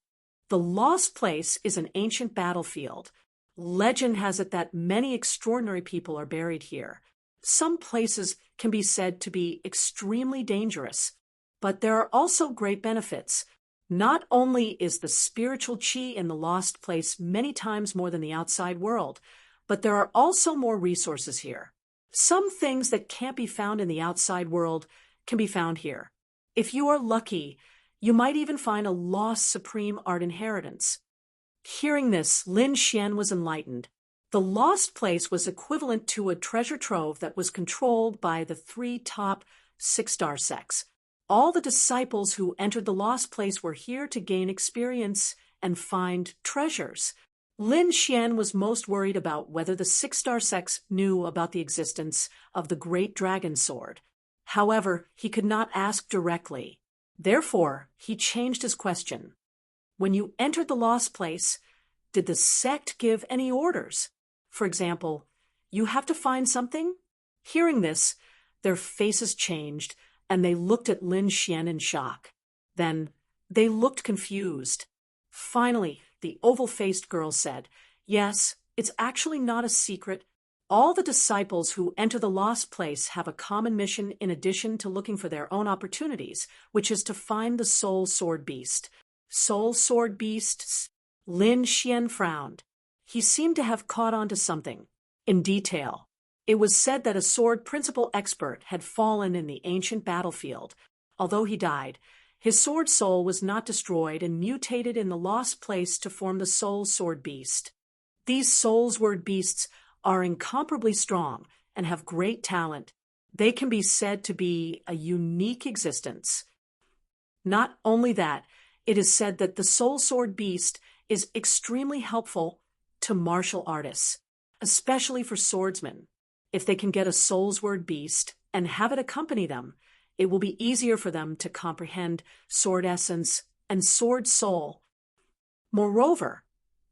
The Lost Place is an ancient battlefield. Legend has it that many extraordinary people are buried here. Some places can be said to be extremely dangerous, but there are also great benefits. Not only is the spiritual qi in the Lost Place many times more than the outside world, but there are also more resources here. Some things that can't be found in the outside world can be found here. If you are lucky, you might even find a lost supreme art inheritance. Hearing this, Lin Xian was enlightened. The Lost Place was equivalent to a treasure trove that was controlled by the three top 6-star sects. All the disciples who entered the Lost Place were here to gain experience and find treasures. Lin Xian was most worried about whether the 6-star sects knew about the existence of the Great Dragon Sword. However, he could not ask directly. Therefore, he changed his question. When you entered the Lost Place, did the sect give any orders? For example, you have to find something? Hearing this, their faces changed, and they looked at Lin Xian in shock. Then, they looked confused. Finally, the oval-faced girl said, "Yes, it's actually not a secret. All the disciples who enter the Lost Place have a common mission in addition to looking for their own opportunities, which is to find the Soul Sword Beast." Soul Sword Beasts? Lin Xian frowned. He seemed to have caught on to something. In detail, it was said that a sword principal expert had fallen in the ancient battlefield. Although he died, his sword soul was not destroyed and mutated in the Lost Place to form the Soul Sword Beast. These Soul Sword Beasts are incomparably strong and have great talent. They can be said to be a unique existence. Not only that, it is said that the Soul Sword Beast is extremely helpful to martial artists. especially for swordsmen. If they can get a soul's word beast and have it accompany them, it will be easier for them to comprehend sword essence and sword soul. Moreover,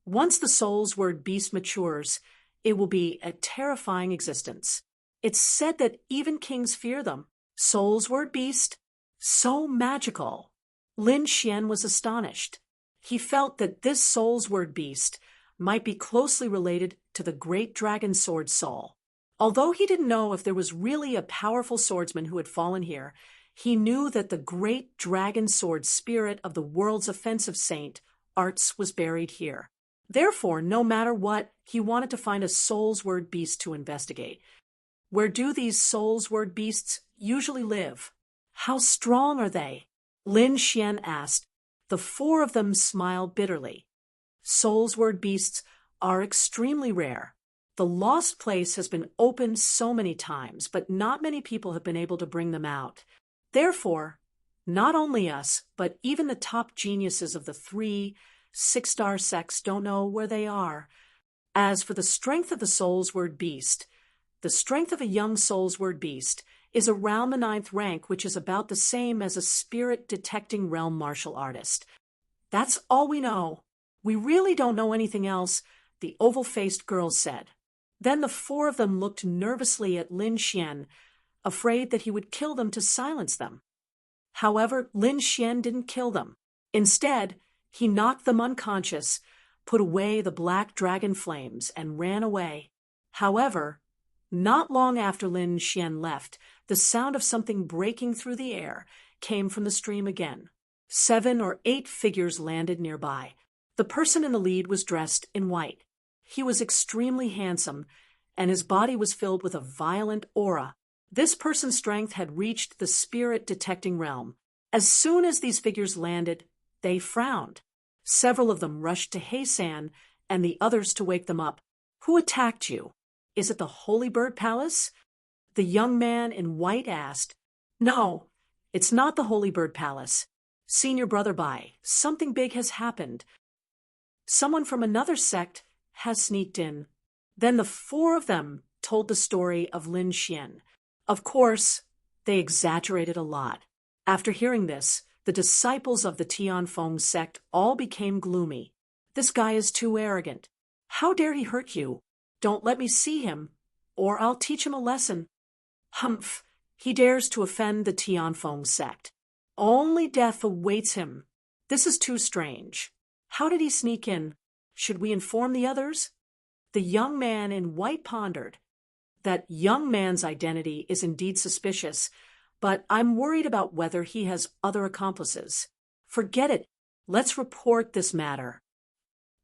once the soul's word beast matures, it will be a terrifying existence. It's said that even kings fear them. Soul's word beast? So magical. Lin Xian was astonished. He felt that this soul's word beast might be closely related to the great dragon sword soul. Although he didn't know if there was really a powerful swordsman who had fallen here, he knew that the great dragon sword spirit of the world's offensive saint, Arts, was buried here. Therefore, no matter what, he wanted to find a soul's word beast to investigate. Where do these soul's word beasts usually live? How strong are they? Lin Xian asked. The four of them smiled bitterly. Soul's word beasts are extremely rare. The lost place has been opened so many times, but not many people have been able to bring them out. Therefore, not only us, but even the top geniuses of the 3 6-star sects don't know where they are. As for the strength of the soul's word beast, the strength of a young soul's word beast is around the 9th rank, which is about the same as a spirit-detecting realm martial artist. That's all we know. We really don't know anything else, the oval-faced girl said. Then the four of them looked nervously at Lin Xian, afraid that he would kill them to silence them. However, Lin Xian didn't kill them. Instead, he knocked them unconscious, put away the black dragon flames, and ran away. However, not long after Lin Xian left, the sound of something breaking through the air came from the stream again. 7 or 8 figures landed nearby. The person in the lead was dressed in white. He was extremely handsome, and his body was filled with a violent aura. This person's strength had reached the spirit-detecting realm. As soon as these figures landed, they frowned. Several of them rushed to Heisan and the others to wake them up. Who attacked you? Is it the Holy Bird Palace? The young man in white asked. No, it's not the Holy Bird Palace. Senior Brother Bai, something big has happened. Someone from another sect has sneaked in. Then the 4 of them told the story of Lin Xian. Of course, they exaggerated a lot. After hearing this, the disciples of the Tianfeng sect all became gloomy. This guy is too arrogant. How dare he hurt you? Don't let me see him, or I'll teach him a lesson. Humph, he dares to offend the Tianfeng sect. Only death awaits him. This is too strange. How did he sneak in? Should we inform the others? The young man in white pondered. That young man's identity is indeed suspicious, but I'm worried about whether he has other accomplices. Forget it. Let's report this matter.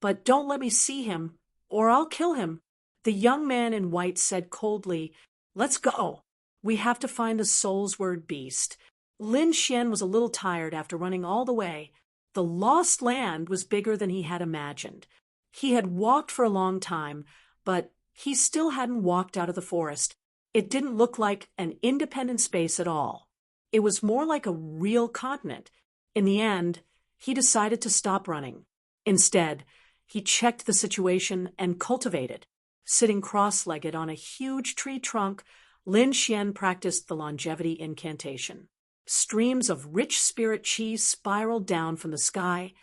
But don't let me see him, or I'll kill him. The young man in white said coldly, Let's go. We have to find the soul's word beast. Lin Xian was a little tired after running all the way. The lost land was bigger than he had imagined. He had walked for a long time, but he still hadn't walked out of the forest. It didn't look like an independent space at all. It was more like a real continent. In the end, he decided to stop running. Instead, he checked the situation and cultivated. Sitting cross-legged on a huge tree trunk, Lin Xian practiced the longevity incantation. Streams of rich spirit qi spiraled down from the sky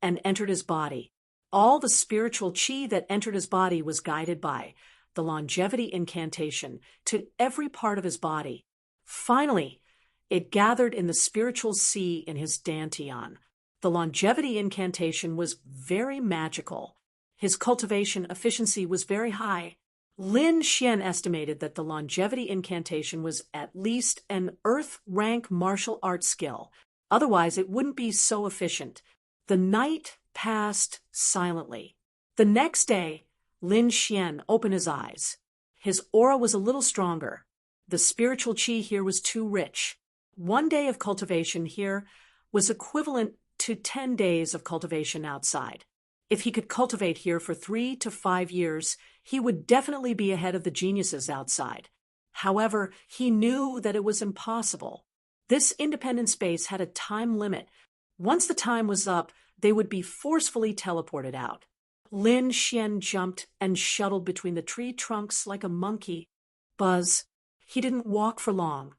and entered his body. All the spiritual qi that entered his body was guided by the longevity incantation to every part of his body. Finally, it gathered in the spiritual sea in his dantian. The longevity incantation was very magical. His cultivation efficiency was very high. Lin Xian estimated that the longevity incantation was at least an Earth rank martial arts skill. Otherwise, it wouldn't be so efficient. The night passed silently. The next day, Lin Xian opened his eyes. His aura was a little stronger. The spiritual qi here was too rich. 1 day of cultivation here was equivalent to 10 days of cultivation outside. If he could cultivate here for 3 to 5 years, he would definitely be ahead of the geniuses outside. However, he knew that it was impossible. This independent space had a time limit. Once the time was up, they would be forcefully teleported out. Lin Xian jumped and shuttled between the tree trunks like a monkey. Buzz. He didn't walk for long.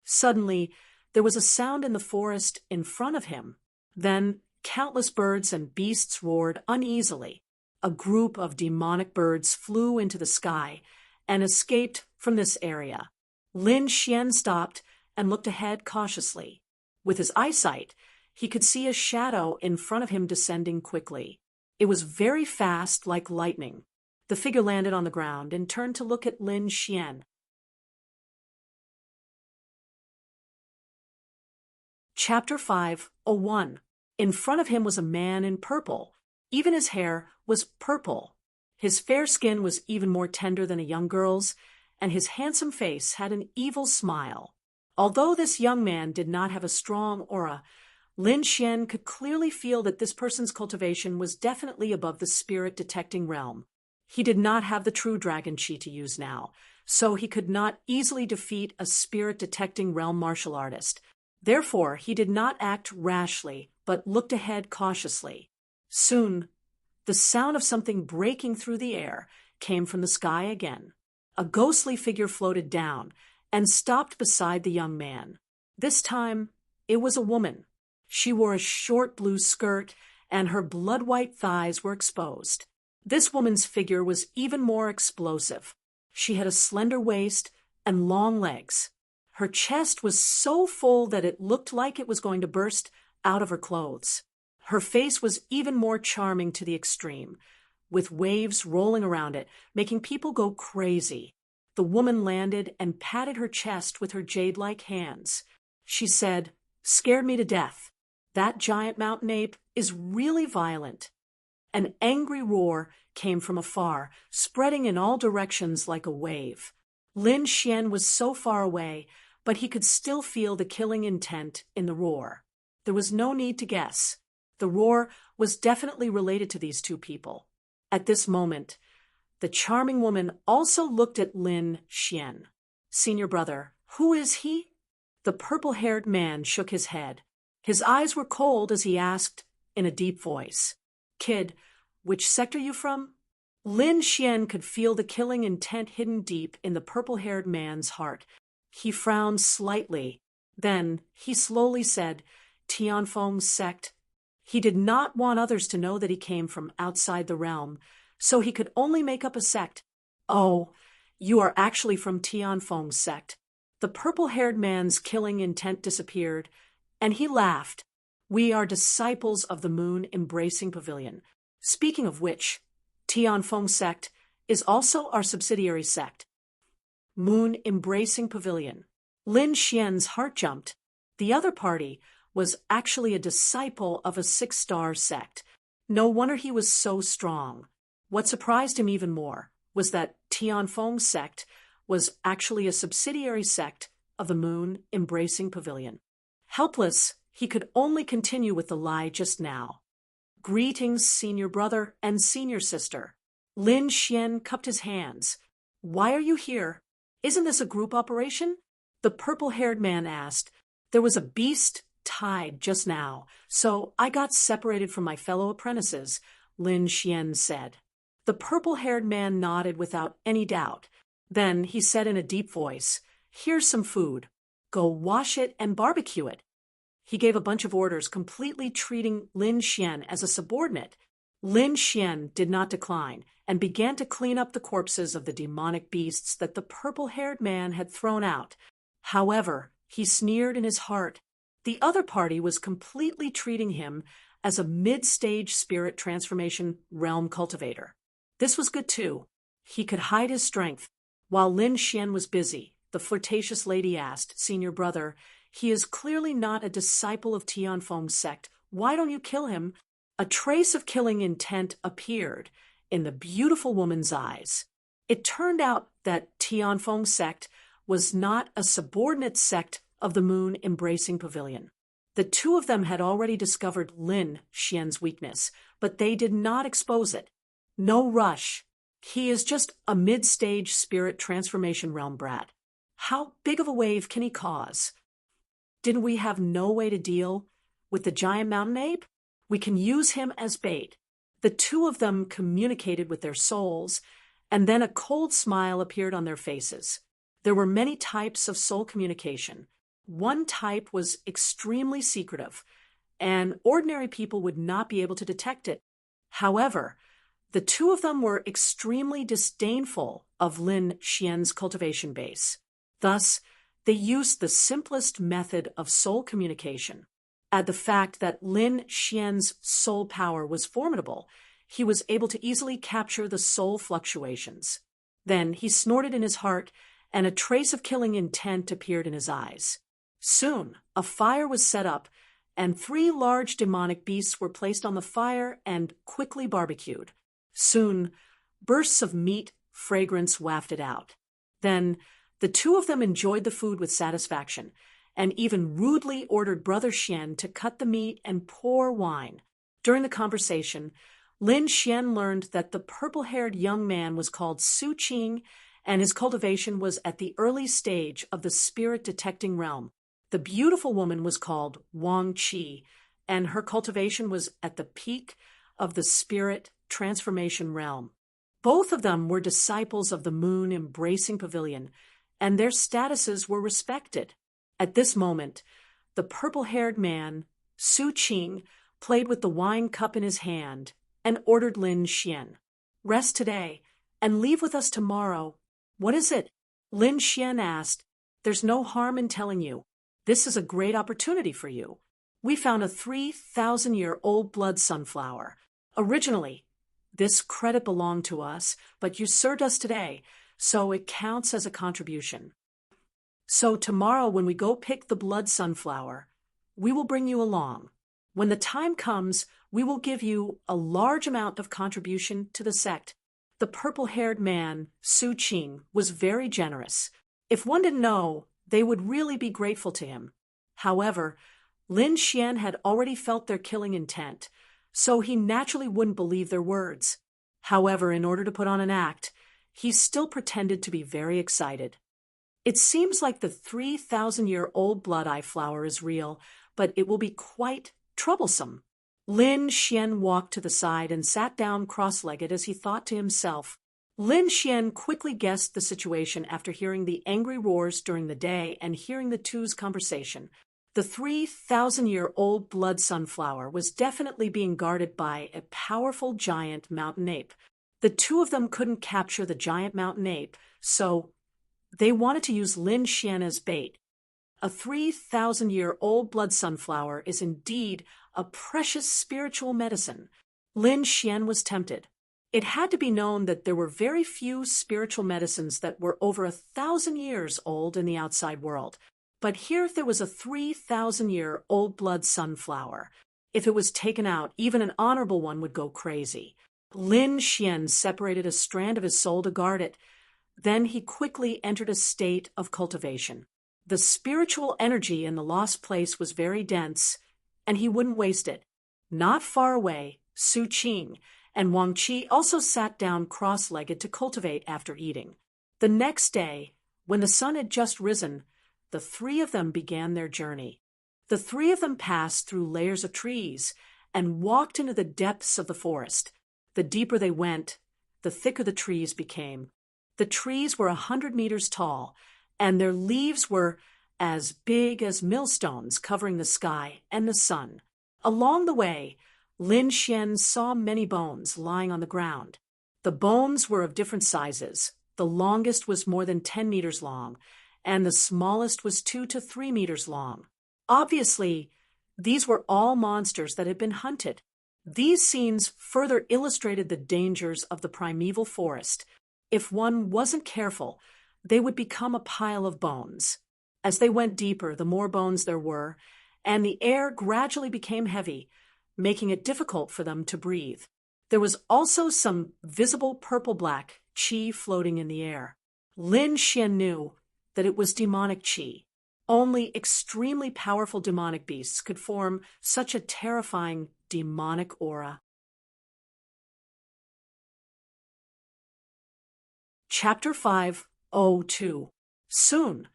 Suddenly, there was a sound in the forest in front of him. Then, countless birds and beasts roared uneasily. A group of demonic birds flew into the sky and escaped from this area. Lin Xian stopped and looked ahead cautiously. With his eyesight, he could see a shadow in front of him descending quickly. It was very fast, like lightning. The figure landed on the ground and turned to look at Lin Xian. Chapter 5:01. In front of him was a man in purple. Even his hair was purple. His fair skin was even more tender than a young girl's, and his handsome face had an evil smile. Although this young man did not have a strong aura, Lin Xian could clearly feel that this person's cultivation was definitely above the spirit-detecting realm. He did not have the true dragon chi to use now, so he could not easily defeat a spirit-detecting realm martial artist. Therefore, he did not act rashly, but looked ahead cautiously. Soon, the sound of something breaking through the air came from the sky again. A ghostly figure floated down and stopped beside the young man. This time, it was a woman. She wore a short blue skirt, and her blood-white thighs were exposed. This woman's figure was even more explosive. She had a slender waist and long legs. Her chest was so full that it looked like it was going to burst out of her clothes. Her face was even more charming to the extreme, with waves rolling around it, making people go crazy. The woman landed and patted her chest with her jade-like hands. She said, "Scared me to death. That giant mountain ape is really violent." An angry roar came from afar, spreading in all directions like a wave. Lin Xian was so far away, but he could still feel the killing intent in the roar. There was no need to guess. The roar was definitely related to these two people. At this moment, the charming woman also looked at Lin Xian. "Senior brother, who is he?" The purple-haired man shook his head. His eyes were cold as he asked in a deep voice, "Kid, which sect are you from?" Lin Xian could feel the killing intent hidden deep in the purple-haired man's heart. He frowned slightly. Then he slowly said, "Tianfeng's sect." He did not want others to know that he came from outside the realm, so he could only make up a sect. "Oh, you are actually from Tianfeng's sect." The purple-haired man's killing intent disappeared, and he laughed. "We are disciples of the Moon Embracing Pavilion. Speaking of which, Tianfeng sect is also our subsidiary sect." Moon Embracing Pavilion. Lin Xian's heart jumped. The other party was actually a disciple of a 6-star sect. No wonder he was so strong. What surprised him even more was that Tianfeng's sect was actually a subsidiary sect of the Moon Embracing Pavilion. Helpless, he could only continue with the lie just now. "Greetings, senior brother and senior sister." Lin Xian cupped his hands. "Why are you here? Isn't this a group operation?" The purple-haired man asked. "There was a beast tied just now, so I got separated from my fellow apprentices," Lin Xian said. The purple-haired man nodded without any doubt. Then he said in a deep voice, "Here's some food. Go wash it and barbecue it." He gave a bunch of orders, completely treating Lin Xian as a subordinate. Lin Xian did not decline and began to clean up the corpses of the demonic beasts that the purple-haired man had thrown out. However, he sneered in his heart. The other party was completely treating him as a mid-stage spirit transformation realm cultivator. This was good too. He could hide his strength. While Lin Xian was busy, the flirtatious lady asked, "Senior brother, he is clearly not a disciple of Tianfeng's sect. Why don't you kill him?" A trace of killing intent appeared in the beautiful woman's eyes. It turned out that Tianfeng's sect was not a subordinate sect of the Moon Embracing Pavilion. The two of them had already discovered Lin Xian's weakness, but they did not expose it. No rush. He is just a mid-stage spirit transformation realm brat. How big of a wave can he cause? Didn't we have no way to deal with the giant mountain ape? We can use him as bait. The two of them communicated with their souls, and then a cold smile appeared on their faces. There were many types of soul communication. One type was extremely secretive, and ordinary people would not be able to detect it. However, the two of them were extremely disdainful of Lin Xian's cultivation base. Thus, they used the simplest method of soul communication. Add the fact that Lin Xian's soul power was formidable, he was able to easily capture the soul fluctuations. Then he snorted in his heart, and a trace of killing intent appeared in his eyes. Soon, a fire was set up, and 3 large demonic beasts were placed on the fire and quickly barbecued. Soon, bursts of meat fragrance wafted out. Then, the two of them enjoyed the food with satisfaction, and even rudely ordered Brother Xian to cut the meat and pour wine. During the conversation, Lin Xian learned that the purple-haired young man was called Su Qing, and his cultivation was at the early stage of the spirit-detecting realm. The beautiful woman was called Wang Qi, and her cultivation was at the peak of the spirit transformation realm. Both of them were disciples of the moon embracing pavilion, and their statuses were respected. At this moment, the purple-haired man, Su Qing, played with the wine cup in his hand and ordered Lin Xian, "Rest today and leave with us tomorrow." "What is it?" Lin Xian asked. "There's no harm in telling you. This is a great opportunity for you. We found a 3,000-year-old blood sunflower. Originally, this credit belonged to us, but you served us today, so it counts as a contribution. So tomorrow when we go pick the blood sunflower, we will bring you along. When the time comes, we will give you a large amount of contribution to the sect." The purple-haired man, Su Qing, was very generous. If one didn't know, they would really be grateful to him. However, Lin Xian had already felt their killing intent, so he naturally wouldn't believe their words. However, in order to put on an act, he still pretended to be very excited. "It seems like the 3,000-year-old blood-eye flower is real, but it will be quite troublesome." Lin Xian walked to the side and sat down cross-legged as he thought to himself. Lin Xian quickly guessed the situation after hearing the angry roars during the day and hearing the two's conversation. The 3,000-year-old blood sunflower was definitely being guarded by a powerful giant mountain ape. The two of them couldn't capture the giant mountain ape, so they wanted to use Lin Xian as bait. A 3,000-year-old blood sunflower is indeed a precious spiritual medicine. Lin Xian was tempted. It had to be known that there were very few spiritual medicines that were over 1,000 years old in the outside world. But here there was a 3,000-year-old blood sunflower. If it was taken out, even an honorable one would go crazy. Lin Xian separated a strand of his soul to guard it. Then he quickly entered a state of cultivation. The spiritual energy in the lost place was very dense, and he wouldn't waste it. Not far away, Su Qing and Wang Qi also sat down cross-legged to cultivate after eating. The next day, when the sun had just risen, the three of them began their journey. The three of them passed through layers of trees and walked into the depths of the forest. The deeper they went, the thicker the trees became. The trees were 100 meters tall, and their leaves were as big as millstones covering the sky and the sun. Along the way, Lin Xian saw many bones lying on the ground. The bones were of different sizes. The longest was more than 10 meters long, and the smallest was 2 to 3 meters long. Obviously, these were all monsters that had been hunted. These scenes further illustrated the dangers of the primeval forest. If one wasn't careful, they would become a pile of bones. As they went deeper, the more bones there were, and the air gradually became heavy, making it difficult for them to breathe. There was also some visible purple-black qi floating in the air. Lin Xian knew that it was demonic qi. Only extremely powerful demonic beasts could form such a terrifying demonic aura. Chapter 5:02. Soon,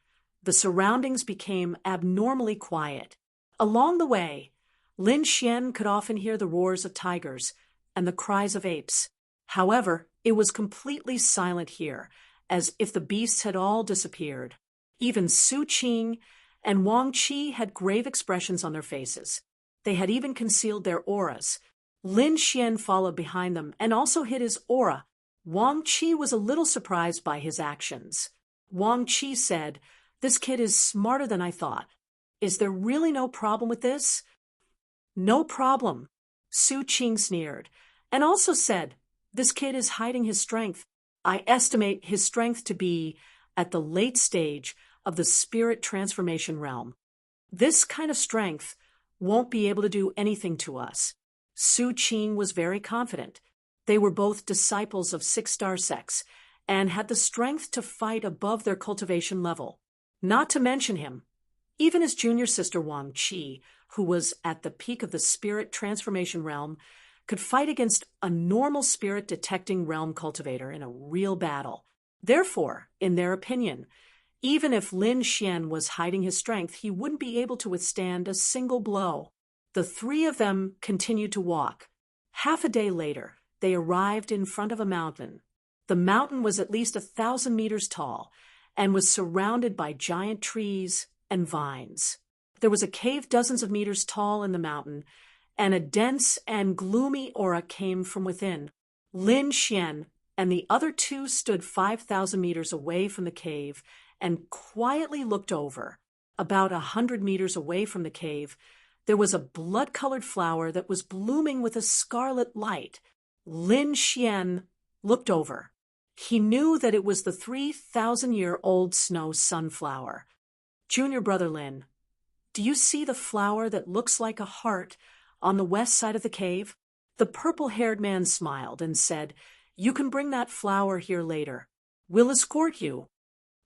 the surroundings became abnormally quiet. Along the way, Lin Xian could often hear the roars of tigers, and the cries of apes. However, it was completely silent here, as if the beasts had all disappeared. Even Su Qing and Wang Qi had grave expressions on their faces. They had even concealed their auras. Lin Xian followed behind them and also hid his aura. Wang Qi was a little surprised by his actions. Wang Qi said, "This kid is smarter than I thought. Is there really no problem with this?" "No problem," Su Qing sneered, and also said, "This kid is hiding his strength. I estimate his strength to be at the late stage of the spirit transformation realm. This kind of strength won't be able to do anything to us." Su Qing was very confident. They were both disciples of six-star sects and had the strength to fight above their cultivation level. Not to mention him, even his junior sister Wang Qi, who was at the peak of the spirit transformation realm, could fight against a normal spirit detecting realm cultivator in a real battle. Therefore, in their opinion, even if Lin Xian was hiding his strength, he wouldn't be able to withstand a single blow. The three of them continued to walk. Half a day later, they arrived in front of a mountain. The mountain was at least 1,000 meters tall and was surrounded by giant trees and vines. There was a cave dozens of meters tall in the mountain, and a dense and gloomy aura came from within. Lin Xian and the other two stood 5,000 meters away from the cave and quietly looked over. About 100 meters away from the cave, there was a blood-colored flower that was blooming with a scarlet light. Lin Xian looked over. He knew that it was the 3,000-year-old snow sunflower. "Junior brother Lin, do you see the flower that looks like a heart on the west side of the cave?" The purple-haired man smiled and said, "You can bring that flower here later. We'll escort you."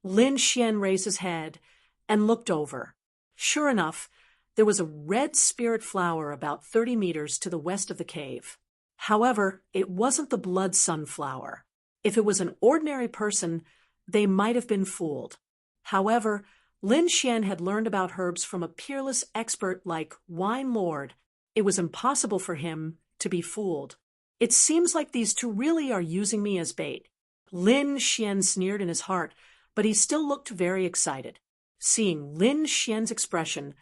Lin Xian raised his head and looked over. Sure enough, there was a red spirit flower about 30 meters to the west of the cave. However, it wasn't the blood sunflower. If it was an ordinary person, they might have been fooled. However, Lin Xian had learned about herbs from a peerless expert like Wine Lord. It was impossible for him to be fooled. "It seems like these two really are using me as bait." Lin Xian sneered in his heart, but he still looked very excited. Seeing Lin Xian's expression,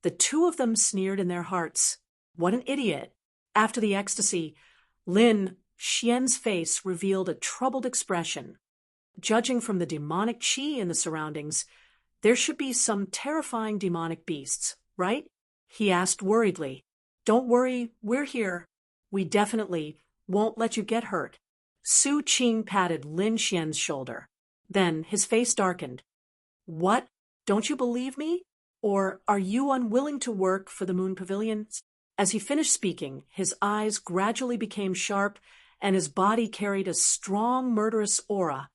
the two of them sneered in their hearts. What an idiot! After the ecstasy, Lin Xian's face revealed a troubled expression. Judging from the demonic qi in the surroundings, there should be some terrifying demonic beasts, right? He asked worriedly. "Don't worry, we're here. We definitely won't let you get hurt." Su Qing patted Lin Xian's shoulder. Then his face darkened. "What? Don't you believe me? Or are you unwilling to work for the Moon Pavilion?" As he finished speaking, his eyes gradually became sharp and his body carried a strong, murderous aura.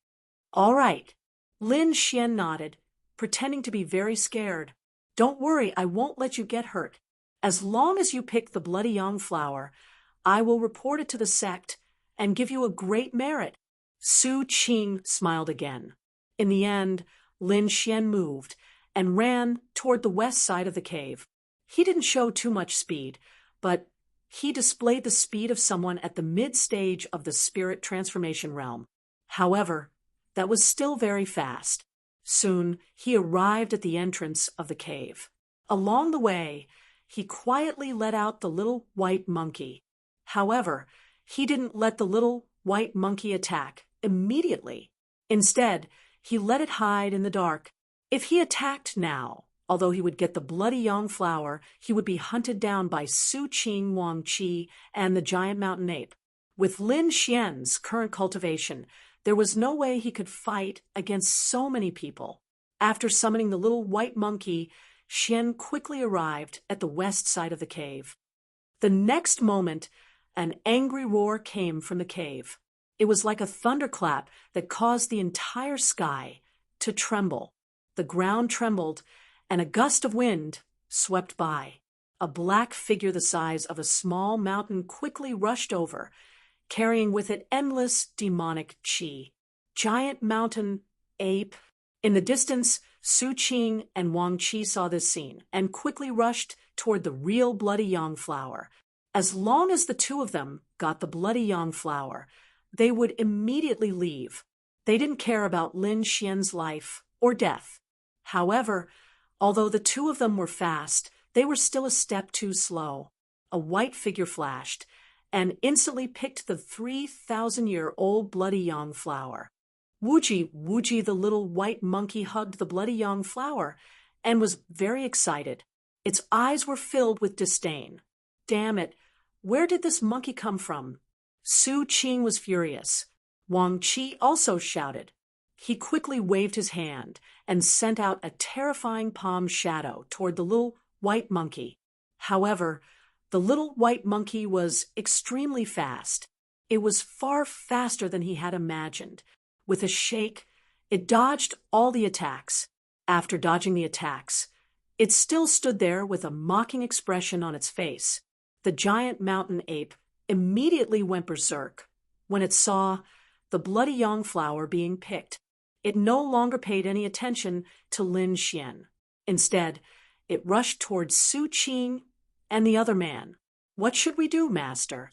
"All right." Lin Xian nodded, pretending to be very scared. "Don't worry, I won't let you get hurt. As long as you pick the bloody young flower, I will report it to the sect and give you a great merit." Su Qing smiled again. In the end, Lin Xian moved and ran toward the west side of the cave. He didn't show too much speed, but he displayed the speed of someone at the mid-stage of the spirit transformation realm. However, that was still very fast. Soon, he arrived at the entrance of the cave. Along the way, he quietly let out the little white monkey. However, he didn't let the little white monkey attack immediately. Instead, he let it hide in the dark. If he attacked now, although he would get the bloody young flower, he would be hunted down by Su Qing, Wang Qi, and the giant mountain ape. With Lin Xian's current cultivation, there was no way he could fight against so many people. After summoning the little white monkey, Xian quickly arrived at the west side of the cave. The next moment, an angry roar came from the cave. It was like a thunderclap that caused the entire sky to tremble. The ground trembled, and a gust of wind swept by. A black figure the size of a small mountain quickly rushed over, carrying with it endless demonic qi. Giant mountain ape. In the distance, Su Qing and Wang Qi saw this scene and quickly rushed toward the real bloody young flower. As long as the two of them got the bloody yang flower, they would immediately leave. They didn't care about Lin Xian's life or death. However, although the two of them were fast, they were still a step too slow. A white figure flashed and instantly picked the 3,000-year-old bloody yang flower. Wuji, Wuji, the little white monkey, hugged the bloody yang flower and was very excited. Its eyes were filled with disdain. Damn it, where did this monkey come from? Su Qing was furious. Wang Qi also shouted. He quickly waved his hand and sent out a terrifying palm shadow toward the little white monkey. However, the little white monkey was extremely fast. It was far faster than he had imagined. With a shake, it dodged all the attacks. After dodging the attacks, it still stood there with a mocking expression on its face. The giant mountain ape immediately went berserk when it saw the bloody yang flower being picked. It no longer paid any attention to Lin Xian. Instead, it rushed towards Su Qing and the other man. What should we do, master?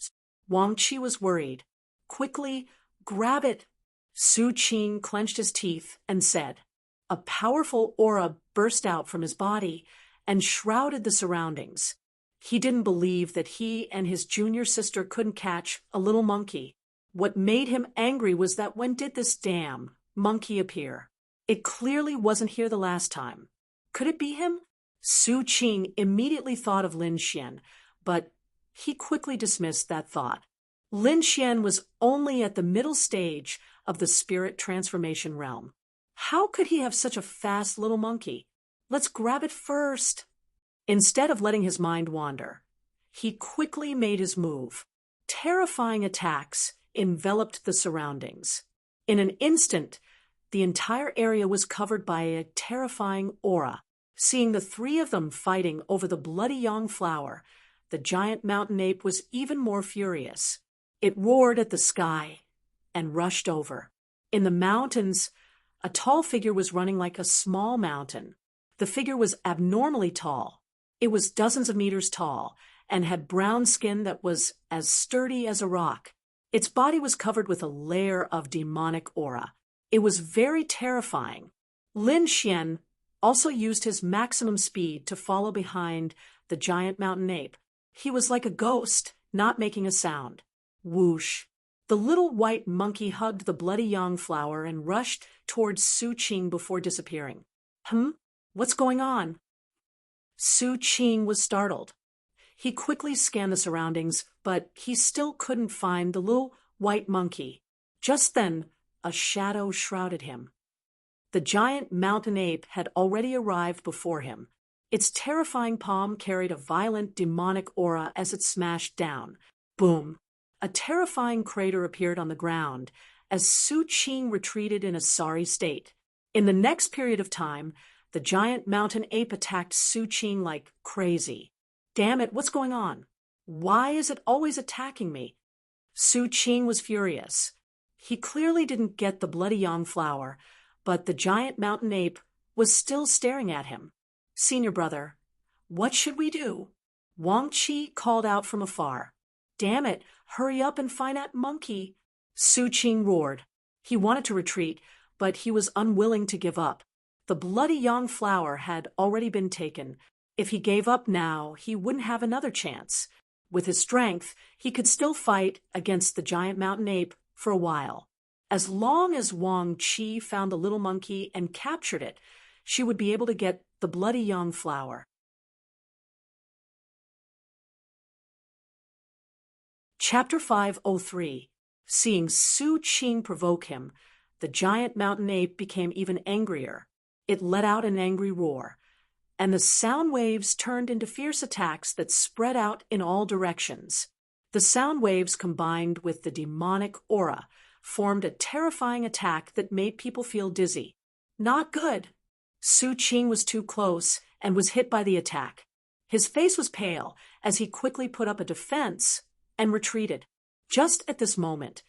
Wang Qi was worried. Quickly, grab it. Su Qing clenched his teeth and said. A powerful aura burst out from his body and shrouded the surroundings. He didn't believe that he and his junior sister couldn't catch a little monkey. What made him angry was that when did this damn monkey appear? It clearly wasn't here the last time. Could it be him? Su Qing immediately thought of Lin Xian, but he quickly dismissed that thought. Lin Xian was only at the middle stage of the spirit transformation realm. How could he have such a fast little monkey? Let's grab it first. Instead of letting his mind wander, he quickly made his move. Terrifying attacks enveloped the surroundings. In an instant, the entire area was covered by a terrifying aura. Seeing the three of them fighting over the bloody yang flower, the giant mountain ape was even more furious. It roared at the sky and rushed over. In the mountains, a tall figure was running like a small mountain. The figure was abnormally tall. It was dozens of meters tall and had brown skin that was as sturdy as a rock. Its body was covered with a layer of demonic aura. It was very terrifying. Lin Xian also used his maximum speed to follow behind the giant mountain ape. He was like a ghost, not making a sound. Whoosh! The little white monkey hugged the bloody yang flower and rushed towards Su Qing before disappearing. What's going on? Su Qing was startled. He quickly scanned the surroundings, but he still couldn't find the little white monkey. Just then, a shadow shrouded him. The giant mountain ape had already arrived before him. Its terrifying palm carried a violent demonic aura as it smashed down. Boom! A terrifying crater appeared on the ground as Su Qing retreated in a sorry state. In the next period of time, the giant mountain ape attacked Su Qing like crazy. Damn it, what's going on? Why is it always attacking me? Su Qing was furious. He clearly didn't get the bloody yang flower, but the giant mountain ape was still staring at him. Senior brother, what should we do? Wang Qi called out from afar. Damn it, hurry up and find that monkey. Su Qing roared. He wanted to retreat, but he was unwilling to give up. The bloody yang flower had already been taken. If he gave up now, he wouldn't have another chance. With his strength, he could still fight against the giant mountain ape for a while. As long as Wang Qi found the little monkey and captured it, she would be able to get the bloody yang flower. Chapter 503. Seeing Su Qing provoke him, the giant mountain ape became even angrier. It let out an angry roar, and the sound waves turned into fierce attacks that spread out in all directions. The sound waves combined with the demonic aura formed a terrifying attack that made people feel dizzy. Not good. Su Qing was too close and was hit by the attack. His face was pale as he quickly put up a defense and retreated. Just at this moment,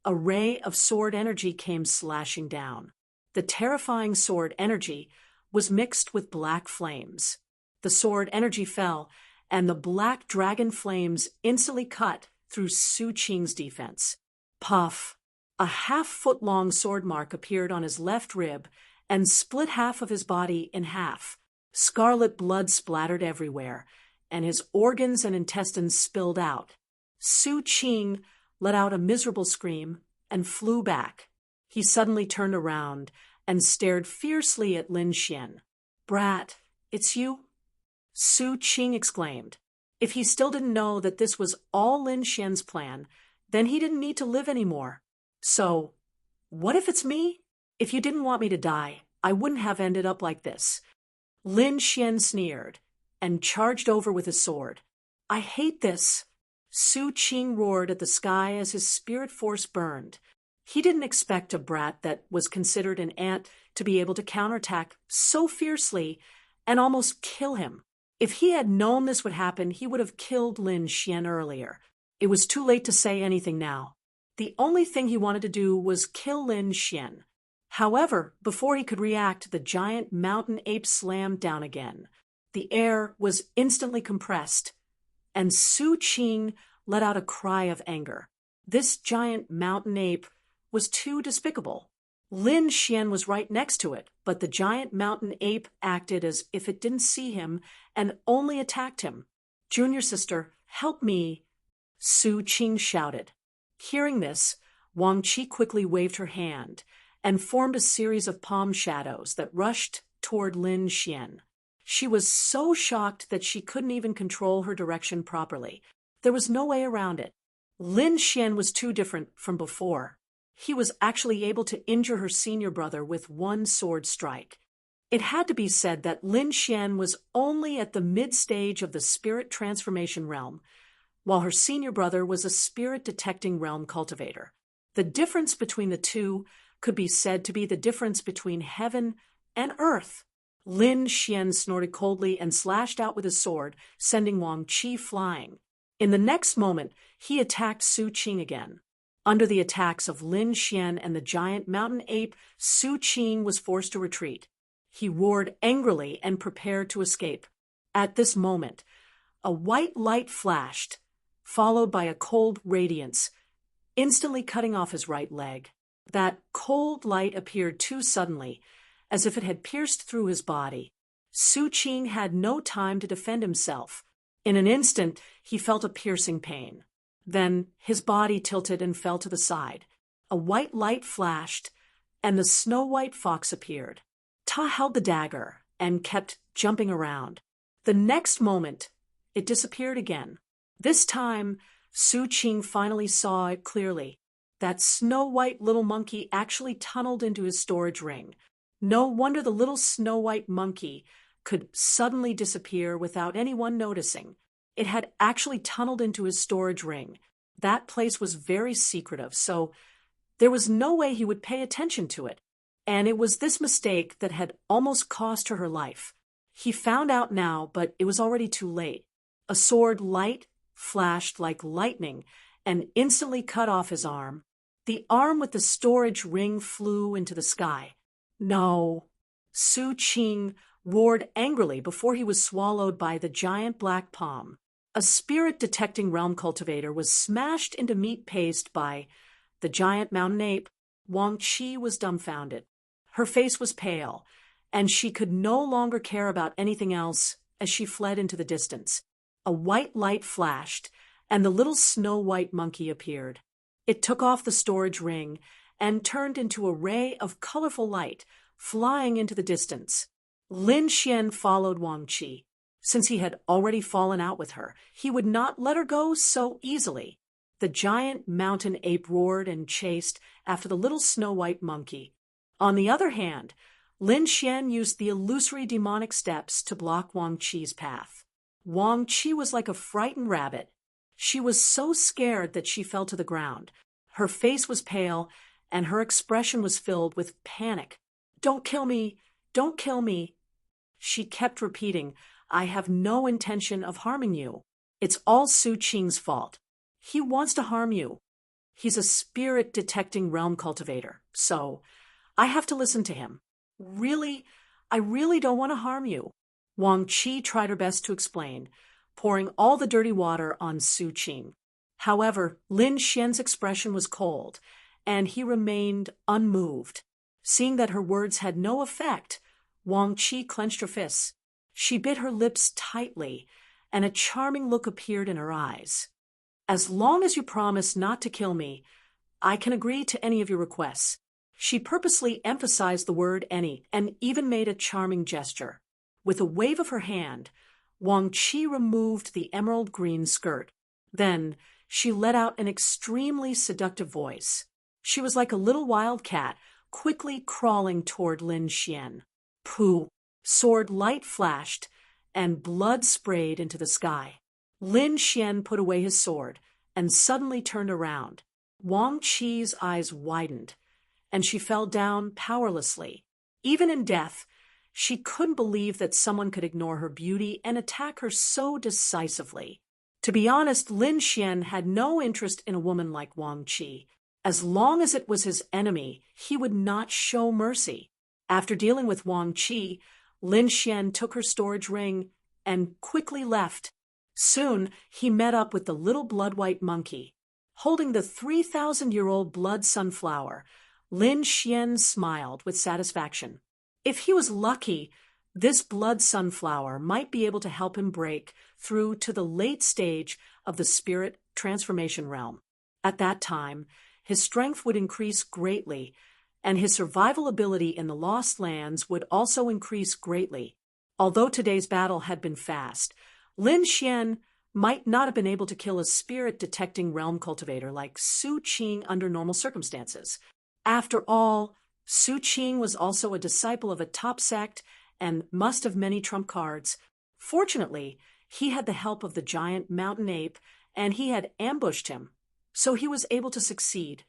a ray of sword energy came slashing down. The terrifying sword energy was mixed with black flames. The sword energy fell, and the black dragon flames instantly cut through Su Qing's defense. Puff! A half-foot-long sword mark appeared on his left rib and split half of his body in half. Scarlet blood splattered everywhere, and his organs and intestines spilled out. Su Qing let out a miserable scream and flew back. He suddenly turned around and stared fiercely at Lin Xian. "Brat, it's you?" Su Qing exclaimed. If he still didn't know that this was all Lin Xian's plan, then he didn't need to live anymore. So, what if it's me? If you didn't want me to die, I wouldn't have ended up like this. Lin Xian sneered and charged over with his sword. "I hate this." Su Qing roared at the sky as his spirit force burned. He didn't expect a brat that was considered an ant to be able to counterattack so fiercely and almost kill him. If he had known this would happen, he would have killed Lin Xian earlier. It was too late to say anything now. The only thing he wanted to do was kill Lin Xian. However, before he could react, the giant mountain ape slammed down again. The air was instantly compressed, and Su Qing let out a cry of anger. This giant mountain ape was too despicable. Lin Xian was right next to it, but the giant mountain ape acted as if it didn't see him and only attacked him. "Junior sister, help me," Su Qing shouted. Hearing this, Wang Qi quickly waved her hand and formed a series of palm shadows that rushed toward Lin Xian. She was so shocked that she couldn't even control her direction properly. There was no way around it. Lin Xian was too different from before. He was actually able to injure her senior brother with one sword strike. It had to be said that Lin Xian was only at the mid-stage of the spirit transformation realm, while her senior brother was a spirit-detecting realm cultivator. The difference between the two could be said to be the difference between heaven and earth. Lin Xian snorted coldly and slashed out with his sword, sending Wang Qi flying. In the next moment, he attacked Su Qing again. Under the attacks of Lin Xian and the giant mountain ape, Su Qing was forced to retreat. He roared angrily and prepared to escape. At this moment, a white light flashed, followed by a cold radiance, instantly cutting off his right leg. That cold light appeared too suddenly, as if it had pierced through his body. Su Qing had no time to defend himself. In an instant, he felt a piercing pain. Then his body tilted and fell to the side. A white light flashed, and the snow-white fox appeared. Ta held the dagger and kept jumping around. The next moment, it disappeared again. This time, Su Qing finally saw it clearly. That snow-white little monkey actually tunneled into his storage ring. No wonder the little snow-white monkey could suddenly disappear without anyone noticing. It had actually tunneled into his storage ring. That place was very secretive, so there was no way he would pay attention to it. And it was this mistake that had almost cost her life. He found out now, but it was already too late. A sword light flashed like lightning and instantly cut off his arm. The arm with the storage ring flew into the sky. No! Su Qing roared angrily before he was swallowed by the giant black palm. A spirit-detecting realm cultivator was smashed into meat paste by the giant mountain ape. Wang Qi was dumbfounded. Her face was pale, and she could no longer care about anything else as she fled into the distance. A white light flashed, and the little snow-white monkey appeared. It took off the storage ring and turned into a ray of colorful light, flying into the distance. Lin Xian followed Wang Qi. Since he had already fallen out with her, he would not let her go so easily. The giant mountain ape roared and chased after the little snow-white monkey. On the other hand, Lin Xian used the illusory demonic steps to block Wang Qi's path. Wang Qi was like a frightened rabbit. She was so scared that she fell to the ground. Her face was pale, and her expression was filled with panic. "Don't kill me! Don't kill me!" She kept repeating, "I have no intention of harming you. It's all Su Qing's fault. He wants to harm you. He's a spirit-detecting realm cultivator, so I have to listen to him. I really don't want to harm you." Wang Qi tried her best to explain, pouring all the dirty water on Su Qing. However, Lin Xian's expression was cold, and he remained unmoved. Seeing that her words had no effect, Wang Qi clenched her fists. She bit her lips tightly, and a charming look appeared in her eyes. "As long as you promise not to kill me, I can agree to any of your requests." She purposely emphasized the word any and even made a charming gesture. With a wave of her hand, Wang Qi removed the emerald green skirt. Then she let out an extremely seductive voice. She was like a little wild cat, quickly crawling toward Lin Xian. Pooh! Sword light flashed, and blood sprayed into the sky. Lin Xian put away his sword and suddenly turned around. Wang Qi's eyes widened, and she fell down powerlessly. Even in death, she couldn't believe that someone could ignore her beauty and attack her so decisively. To be honest, Lin Xian had no interest in a woman like Wang Qi. As long as it was his enemy, he would not show mercy. After dealing with Wang Qi, Lin Xian took her storage ring and quickly left. Soon, he met up with the little blood-white monkey. Holding the 3,000-year-old blood sunflower, Lin Xian smiled with satisfaction. If he was lucky, this blood sunflower might be able to help him break through to the late stage of the spirit transformation realm. At that time, his strength would increase greatly, and his survival ability in the Lost Lands would also increase greatly. Although today's battle had been fast, Lin Xian might not have been able to kill a spirit-detecting realm cultivator like Su Qing under normal circumstances. After all, Su Qing was also a disciple of a top sect and must have many trump cards. Fortunately, he had the help of the giant mountain ape, and he had ambushed him, so he was able to succeed.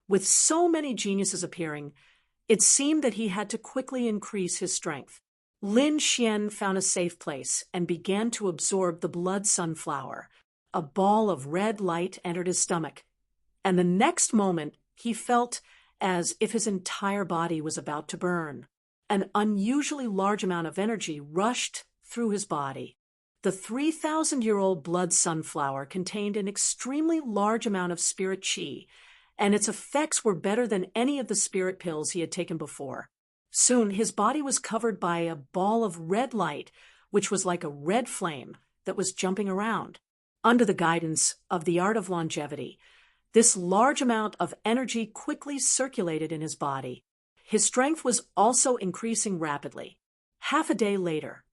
With so many geniuses appearing, it seemed that he had to quickly increase his strength. Lin Xian found a safe place and began to absorb the blood sunflower. A ball of red light entered his stomach, and the next moment he felt as if his entire body was about to burn. An unusually large amount of energy rushed through his body. The 3,000-year-old blood sunflower contained an extremely large amount of spirit qi, and its effects were better than any of the spirit pills he had taken before. Soon his body was covered by a ball of red light, which was like a red flame that was jumping around. Under the guidance of the art of longevity, this large amount of energy quickly circulated in his body. His strength was also increasing rapidly. Half a day later,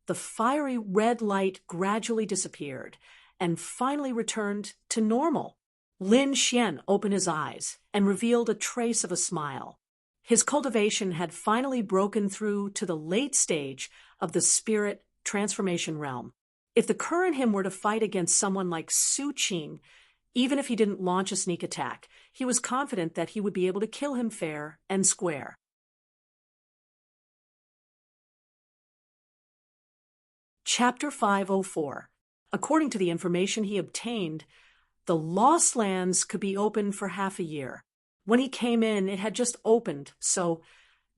the fiery red light gradually disappeared and finally returned to normal. Lin Xian opened his eyes and revealed a trace of a smile. His cultivation had finally broken through to the late stage of the spirit transformation realm. If the current him were to fight against someone like Su Qing, even if he didn't launch a sneak attack, he was confident that he would be able to kill him fair and square. Chapter 504. According to the information he obtained, the Lost Lands could be open for half a year. When he came in, it had just opened, so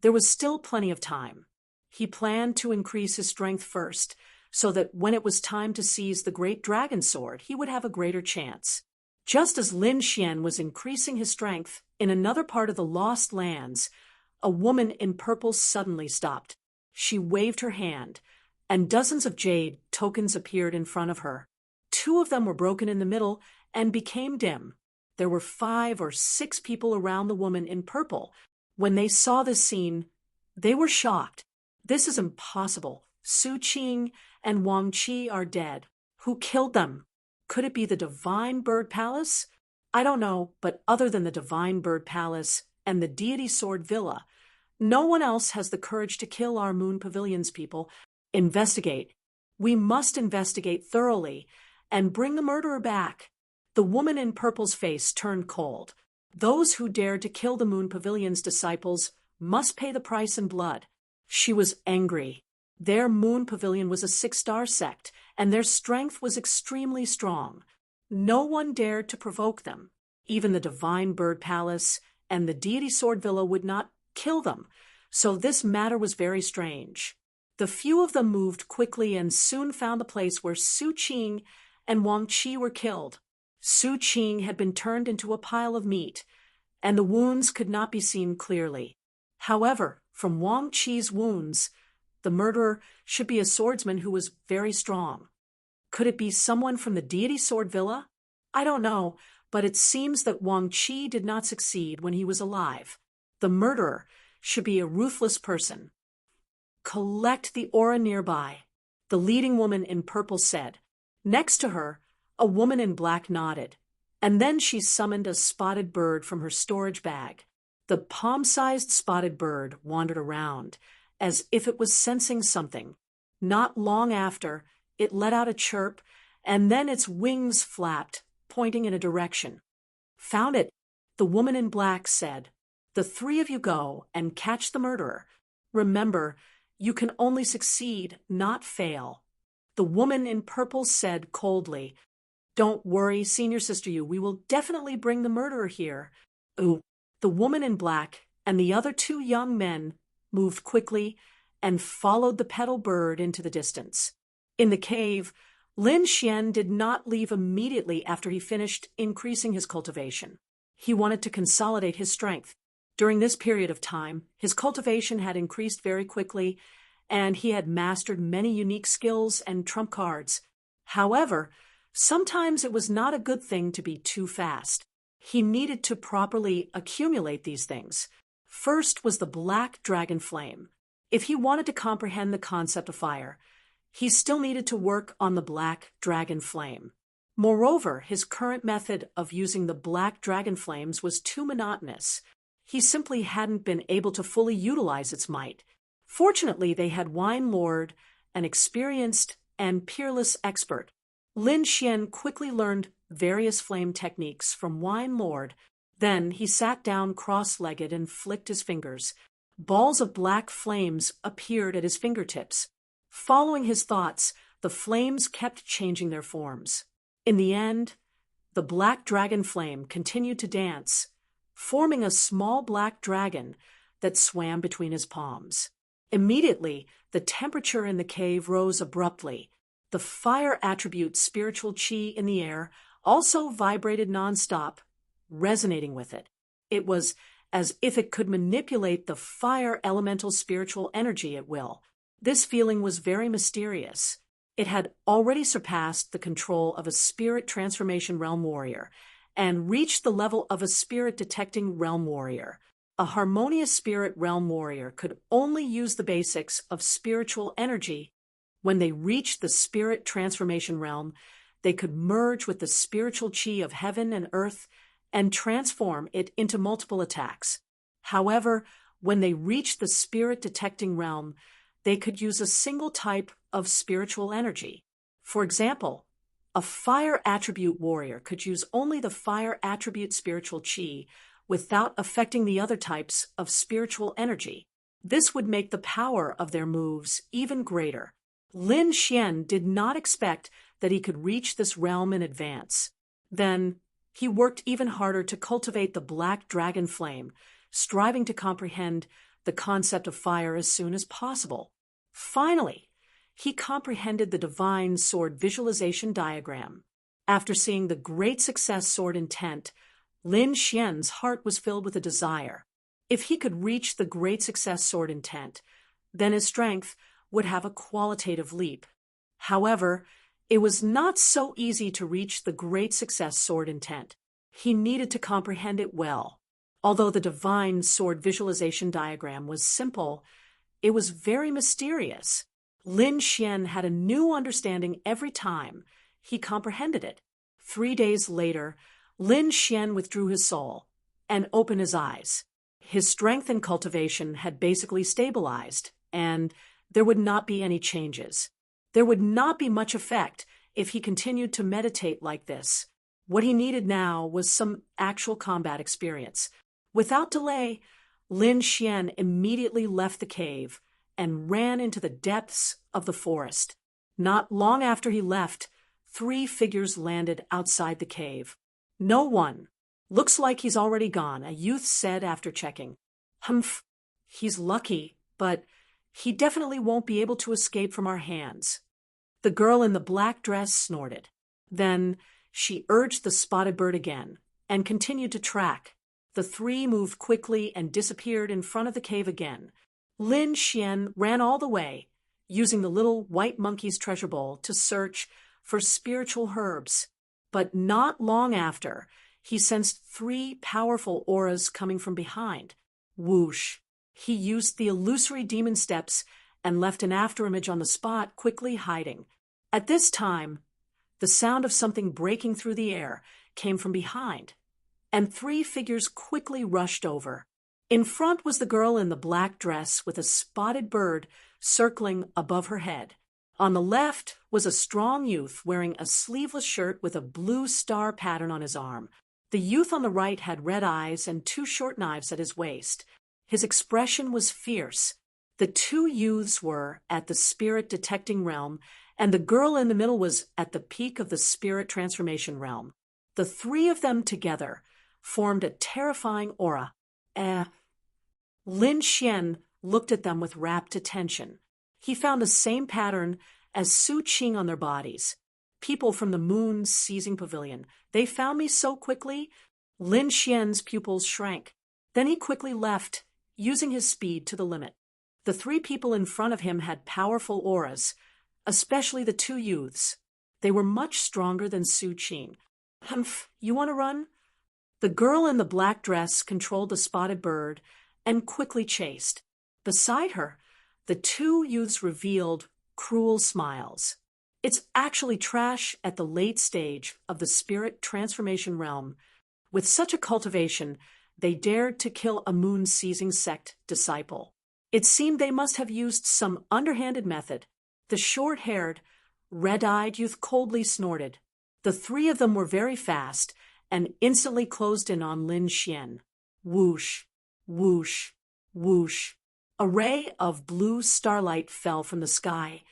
there was still plenty of time. He planned to increase his strength first, so that when it was time to seize the great dragon sword, he would have a greater chance. Just as Lin Xian was increasing his strength, in another part of the Lost Lands, a woman in purple suddenly stopped. She waved her hand, and dozens of jade tokens appeared in front of her. 2 of them were broken in the middle and became dim. There were 5 or 6 people around the woman in purple. When they saw this scene, they were shocked. This is impossible. Su Qing and Wang Qi are dead. Who killed them? Could it be the Divine Bird Palace? I don't know, but other than the Divine Bird Palace and the Deity Sword Villa, no one else has the courage to kill our Moon Pavilion's people. Investigate. We must investigate thoroughly and bring the murderer back. The woman in purple's face turned cold. Those who dared to kill the Moon Pavilion's disciples must pay the price in blood. She was angry. Their Moon Pavilion was a 6-star sect, and their strength was extremely strong. No one dared to provoke them. Even the Divine Bird Palace and the Deity Sword Villa would not kill them, so this matter was very strange. The few of them moved quickly and soon found the place where Su Qing and Wang Qi were killed. Su Qing had been turned into a pile of meat, and the wounds could not be seen clearly. However, from Wang Qi's wounds, the murderer should be a swordsman who was very strong. Could it be someone from the deity sword villa? I don't know, but it seems that Wang Qi did not succeed when he was alive. The murderer should be a ruthless person. Collect the aura nearby, the leading woman in purple said. Next to her, a woman in black nodded, and then she summoned a spotted bird from her storage bag. The palm-sized spotted bird wandered around, as if it was sensing something. Not long after, it let out a chirp, and then its wings flapped, pointing in a direction. Found it, the woman in black said. The three of you go and catch the murderer. Remember, you can only succeed, not fail. The woman in purple said coldly, Don't worry, Senior Sister Yu, we will definitely bring the murderer here. Ooh. The woman in black and the other two young men moved quickly and followed the petal bird into the distance. In the cave, Lin Xian did not leave immediately after he finished increasing his cultivation. He wanted to consolidate his strength. During this period of time, his cultivation had increased very quickly, and he had mastered many unique skills and trump cards. However, sometimes it was not a good thing to be too fast. He needed to properly accumulate these things. First was the black dragon flame. If he wanted to comprehend the concept of fire, he still needed to work on the black dragon flame. Moreover, his current method of using the black dragon flames was too monotonous. He simply hadn't been able to fully utilize its might. Fortunately, they had Wine Lord, an experienced and peerless expert. Lin Xian quickly learned various flame techniques from Wine Lord. Then he sat down cross-legged and flicked his fingers. Balls of black flames appeared at his fingertips. Following his thoughts, the flames kept changing their forms. In the end, the black dragon flame continued to dance, forming a small black dragon that swam between his palms. Immediately, the temperature in the cave rose abruptly. The fire attribute spiritual qi in the air also vibrated nonstop, resonating with it. It was as if it could manipulate the fire elemental spiritual energy at will. This feeling was very mysterious. It had already surpassed the control of a spirit transformation realm warrior and reached the level of a spirit detecting realm warrior. A harmonious spirit realm warrior could only use the basics of spiritual energy. When they reached the spirit transformation realm, they could merge with the spiritual qi of heaven and earth and transform it into multiple attacks. However, when they reached the spirit detecting realm, they could use a single type of spiritual energy. For example, a fire attribute warrior could use only the fire attribute spiritual qi without affecting the other types of spiritual energy. This would make the power of their moves even greater. Lin Xian did not expect that he could reach this realm in advance. Then, he worked even harder to cultivate the black dragon flame, striving to comprehend the concept of fire as soon as possible. Finally, he comprehended the divine sword visualization diagram. After seeing the great success sword intent, Lin Xian's heart was filled with a desire. If he could reach the great success sword intent, then his strength would have a qualitative leap. However, it was not so easy to reach the great success sword intent. He needed to comprehend it well. Although the divine sword visualization diagram was simple, it was very mysterious. Lin Xian had a new understanding every time he comprehended it. 3 days later, Lin Xian withdrew his soul and opened his eyes. His strength and cultivation had basically stabilized, and there would not be any changes. There would not be much effect if he continued to meditate like this. What he needed now was some actual combat experience. Without delay, Lin Xian immediately left the cave and ran into the depths of the forest. Not long after he left, 3 figures landed outside the cave. No one. Looks like he's already gone, a youth said after checking. Humph, he's lucky, but he definitely won't be able to escape from our hands. The girl in the black dress snorted. Then she urged the spotted bird again and continued to track. The three moved quickly and disappeared in front of the cave again. Lin Xian ran all the way, using the little white monkey's treasure bowl to search for spiritual herbs. But not long after, he sensed three powerful auras coming from behind. Whoosh! He used the illusory demon steps and left an afterimage on the spot, quickly hiding. At this time, the sound of something breaking through the air came from behind, and three figures quickly rushed over. In front was the girl in the black dress with a spotted bird circling above her head. On the left was a strong youth wearing a sleeveless shirt with a blue star pattern on his arm. The youth on the right had red eyes and two short knives at his waist. His expression was fierce. The two youths were at the spirit detecting realm, and the girl in the middle was at the peak of the spirit transformation realm. The three of them together formed a terrifying aura. Lin Xian looked at them with rapt attention. He found the same pattern as Su Qing on their bodies. People from the moon's seizing pavilion. They found me so quickly. Lin Xian's pupils shrank. Then he quickly left, using his speed to the limit. The three people in front of him had powerful auras, especially the two youths. They were much stronger than Su Qing. Humph, you want to run? The girl in the black dress controlled the spotted bird and quickly chased. Beside her, the two youths revealed cruel smiles. It's actually trash at the late stage of the spirit transformation realm. With such a cultivation, they dared to kill a moon-seizing sect disciple. It seemed they must have used some underhanded method. The short-haired, red-eyed youth coldly snorted. The three of them were very fast and instantly closed in on Lin Xian. Whoosh, whoosh, whoosh. A ray of blue starlight fell from the sky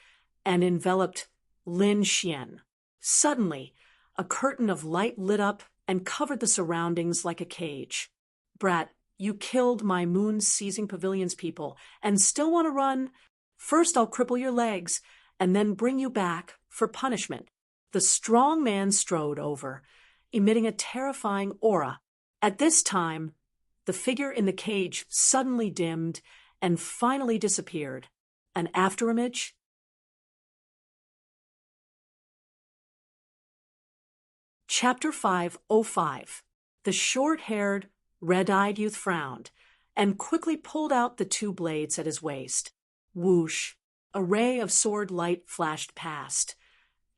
and enveloped Lin Xian. Suddenly, a curtain of light lit up and covered the surroundings like a cage. Brat, you killed my moon-seizing pavilion's people and still want to run? First I'll cripple your legs and then bring you back for punishment. The strong man strode over, emitting a terrifying aura. At this time, the figure in the cage suddenly dimmed and finally disappeared. An afterimage? Chapter 505. The short-haired, red-eyed youth frowned and quickly pulled out the two blades at his waist. Whoosh! A ray of sword light flashed past,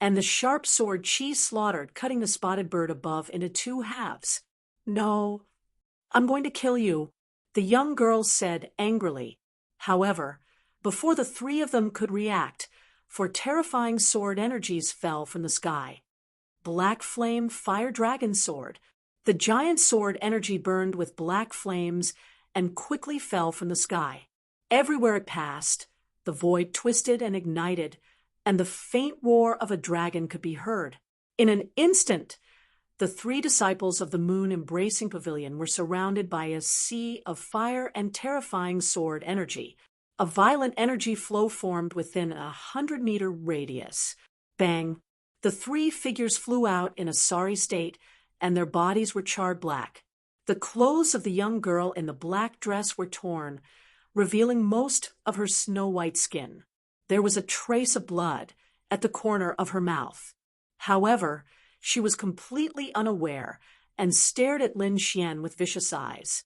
and the sharp sword Qi slaughtered, cutting the spotted bird above into two halves. No, I'm going to kill you, the young girl said angrily. However, before the three of them could react, for terrifying sword energies fell from the sky. Black Flame Fire Dragon Sword. The giant sword energy burned with black flames and quickly fell from the sky. Everywhere it passed, the void twisted and ignited, and the faint roar of a dragon could be heard. In an instant, the three disciples of the moon embracing pavilion were surrounded by a sea of fire and terrifying sword energy. A violent energy flow formed within a 100-meter radius. Bang! The three figures flew out in a sorry state, and their bodies were charred black. The clothes of the young girl in the black dress were torn, revealing most of her snow-white skin. There was a trace of blood at the corner of her mouth. However, she was completely unaware and stared at Lin Xian with vicious eyes.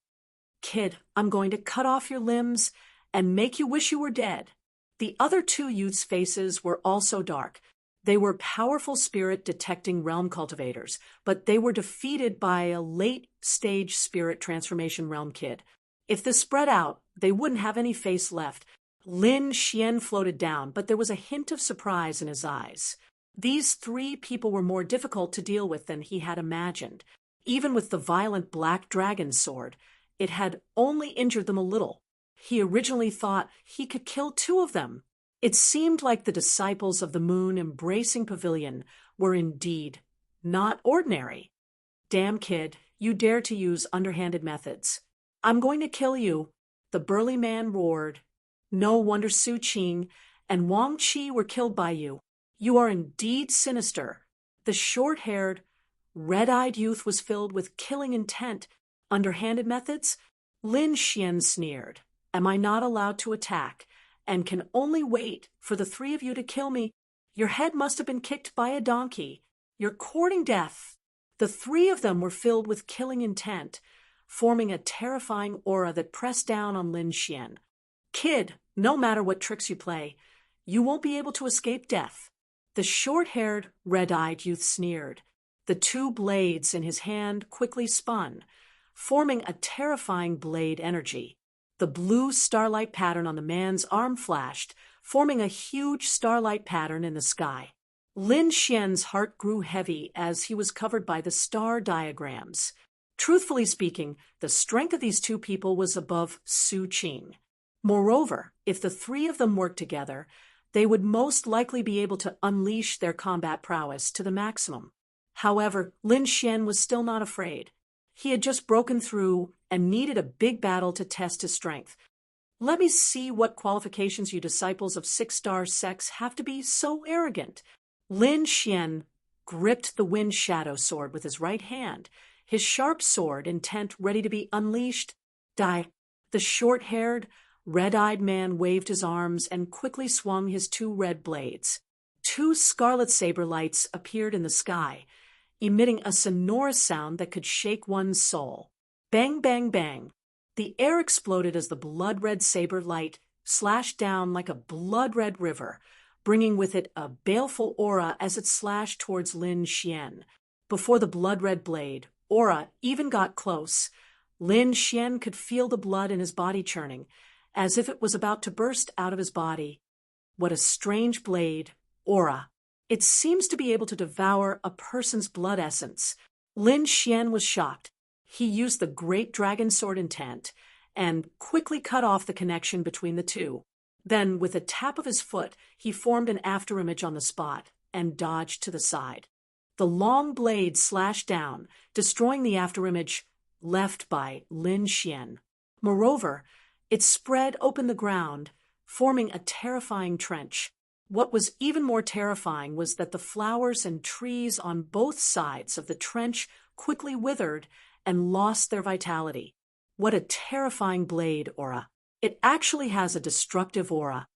Kid, I'm going to cut off your limbs and make you wish you were dead. The other two youths' faces were also dark. They were powerful spirit-detecting realm cultivators, but they were defeated by a late-stage spirit transformation realm kid. If this spread out, they wouldn't have any face left. Lin Xian floated down, but there was a hint of surprise in his eyes. These three people were more difficult to deal with than he had imagined. Even with the violent black dragon sword, it had only injured them a little. He originally thought he could kill two of them. It seemed like the disciples of the moon embracing pavilion were indeed not ordinary. Damn kid, you dare to use underhanded methods. I'm going to kill you, the burly man roared. No wonder Su Qing and Wang Qi were killed by you. You are indeed sinister. The short-haired, red-eyed youth was filled with killing intent. Underhanded methods? Lin Xian sneered. Am I not allowed to attack, and can only wait for the three of you to kill me? Your head must have been kicked by a donkey. You're courting death. The three of them were filled with killing intent, forming a terrifying aura that pressed down on Lin Xian. Kid, no matter what tricks you play, you won't be able to escape death. The short-haired, red-eyed youth sneered. The two blades in his hand quickly spun, forming a terrifying blade energy. The blue starlight pattern on the man's arm flashed, forming a huge starlight pattern in the sky. Lin Xian's heart grew heavy as he was covered by the star diagrams. Truthfully speaking, the strength of these two people was above Su Qing. Moreover, if the three of them worked together, they would most likely be able to unleash their combat prowess to the maximum. However, Lin Xian was still not afraid. He had just broken through and needed a big battle to test his strength. Let me see what qualifications you disciples of six-star sects have to be so arrogant. Lin Xian gripped the wind shadow sword with his right hand, his sharp sword intent ready to be unleashed. Die. The short-haired, red-eyed man waved his arms and quickly swung his two red blades. Two scarlet saber lights appeared in the sky, emitting a sonorous sound that could shake one's soul. Bang, bang, bang. The air exploded as the blood-red saber light slashed down like a blood-red river, bringing with it a baleful aura as it slashed towards Lin Xian. Before the blood-red blade aura even got close, Lin Xian could feel the blood in his body churning, as if it was about to burst out of his body. What a strange blade, aura. It seems to be able to devour a person's blood essence. Lin Xian was shocked. He used the great dragon sword intent and quickly cut off the connection between the two. Then, with a tap of his foot, he formed an afterimage on the spot and dodged to the side. The long blade slashed down, destroying the afterimage left by Lin Xian. Moreover, it spread open the ground, forming a terrifying trench. What was even more terrifying was that the flowers and trees on both sides of the trench quickly withered and lost their vitality. What a terrifying blade aura. It actually has a destructive aura.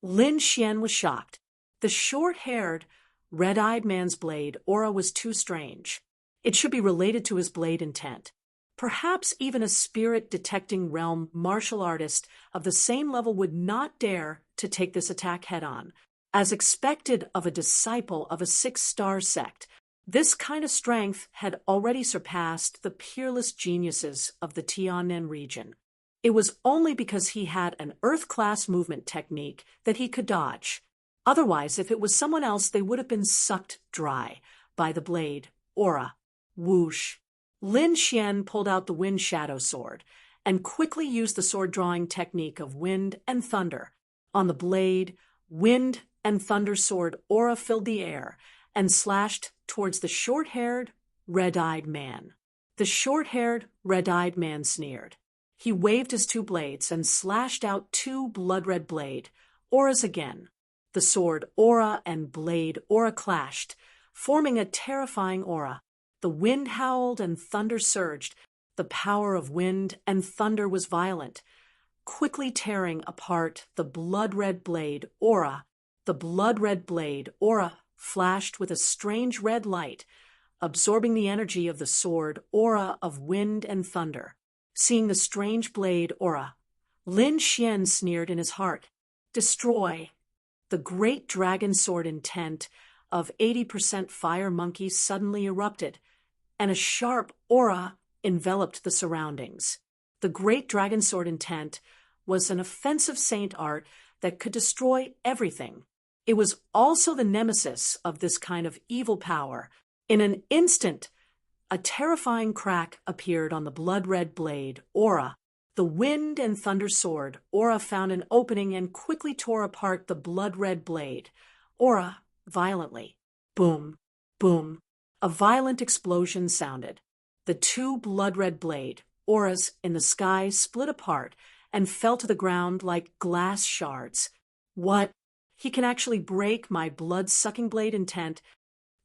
Lin Xian was shocked. The short-haired, red-eyed man's blade aura was too strange. It should be related to his blade intent. Perhaps even a spirit-detecting realm martial artist of the same level would not dare to take this attack head-on. As expected of a disciple of a six-star sect, this kind of strength had already surpassed the peerless geniuses of the Tiannan region. It was only because he had an Earth-class movement technique that he could dodge. Otherwise, if it was someone else, they would have been sucked dry by the blade, aura. Whoosh. Lin Xian pulled out the wind shadow sword and quickly used the sword-drawing technique of wind and thunder. On the blade, wind and thunder sword aura filled the air and slashed towards the short-haired, red-eyed man. The short-haired, red-eyed man sneered. He waved his two blades and slashed out two blood-red blade auras again. The sword aura and blade aura clashed, forming a terrifying aura. The wind howled and thunder surged. The power of wind and thunder was violent, quickly tearing apart the blood-red blade aura. The blood-red blade aura flashed with a strange red light, absorbing the energy of the sword aura of wind and thunder. Seeing the strange blade aura, Lin Xian sneered in his heart. Destroy. The great dragon sword intent of 80% fire monkey suddenly erupted, and a sharp aura enveloped the surroundings. The great dragon sword intent was an offensive saint art that could destroy everything. It was also the nemesis of this kind of evil power. In an instant, a terrifying crack appeared on the blood-red blade aura. The wind and thunder sword aura found an opening and quickly tore apart the blood-red blade aura violently. Boom, boom. A violent explosion sounded. The two blood-red blade auras in the sky split apart and fell to the ground like glass shards. What? He can actually break my blood-sucking blade intent.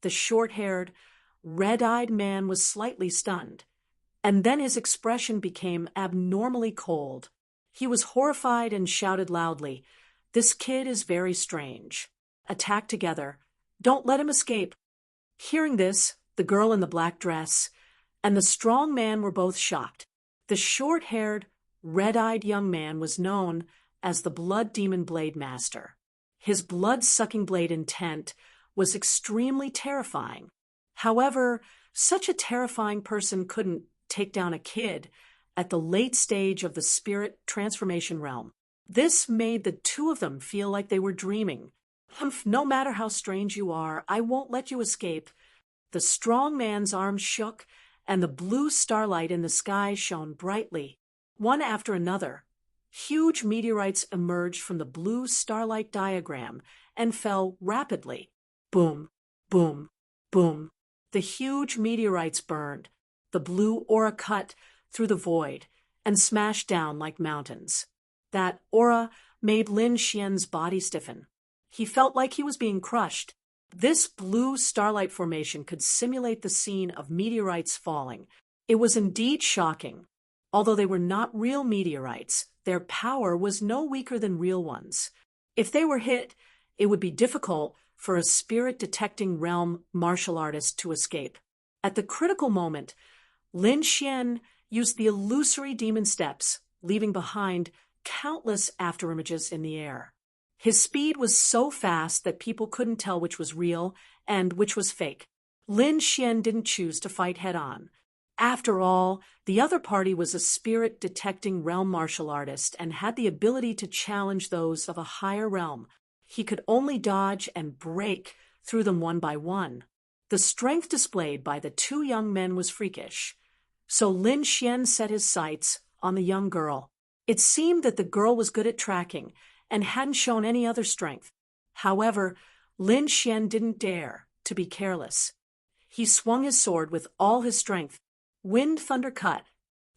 The short-haired, red-eyed man was slightly stunned, and then his expression became abnormally cold. He was horrified and shouted loudly, "This kid is very strange. Attack together. Don't let him escape." Hearing this, the girl in the black dress and the strong man were both shocked. The short-haired, red-eyed young man was known as the Blood Demon Blade Master. His blood-sucking blade intent was extremely terrifying. However, such a terrifying person couldn't take down a kid at the late stage of the spirit transformation realm. This made the two of them feel like they were dreaming. "Humph, no matter how strange you are, I won't let you escape." The strong man's arms shook, and the blue starlight in the sky shone brightly. One after another, huge meteorites emerged from the blue starlight diagram and fell rapidly. Boom, boom, boom. The huge meteorites burned. The blue aura cut through the void and smashed down like mountains. That aura made Lin Xian's body stiffen. He felt like he was being crushed. This blue starlight formation could simulate the scene of meteorites falling. It was indeed shocking. Although they were not real meteorites, their power was no weaker than real ones. If they were hit, it would be difficult for a spirit-detecting realm martial artist to escape. At the critical moment, Lin Xian used the illusory demon steps, leaving behind countless afterimages in the air. His speed was so fast that people couldn't tell which was real and which was fake. Lin Xian didn't choose to fight head-on. After all, the other party was a spirit-detecting realm martial artist and had the ability to challenge those of a higher realm. He could only dodge and break through them one by one. The strength displayed by the two young men was freakish. So Lin Xian set his sights on the young girl. It seemed that the girl was good at tracking and hadn't shown any other strength. However, Lin Xian didn't dare to be careless. He swung his sword with all his strength. Wind Thunder Cut.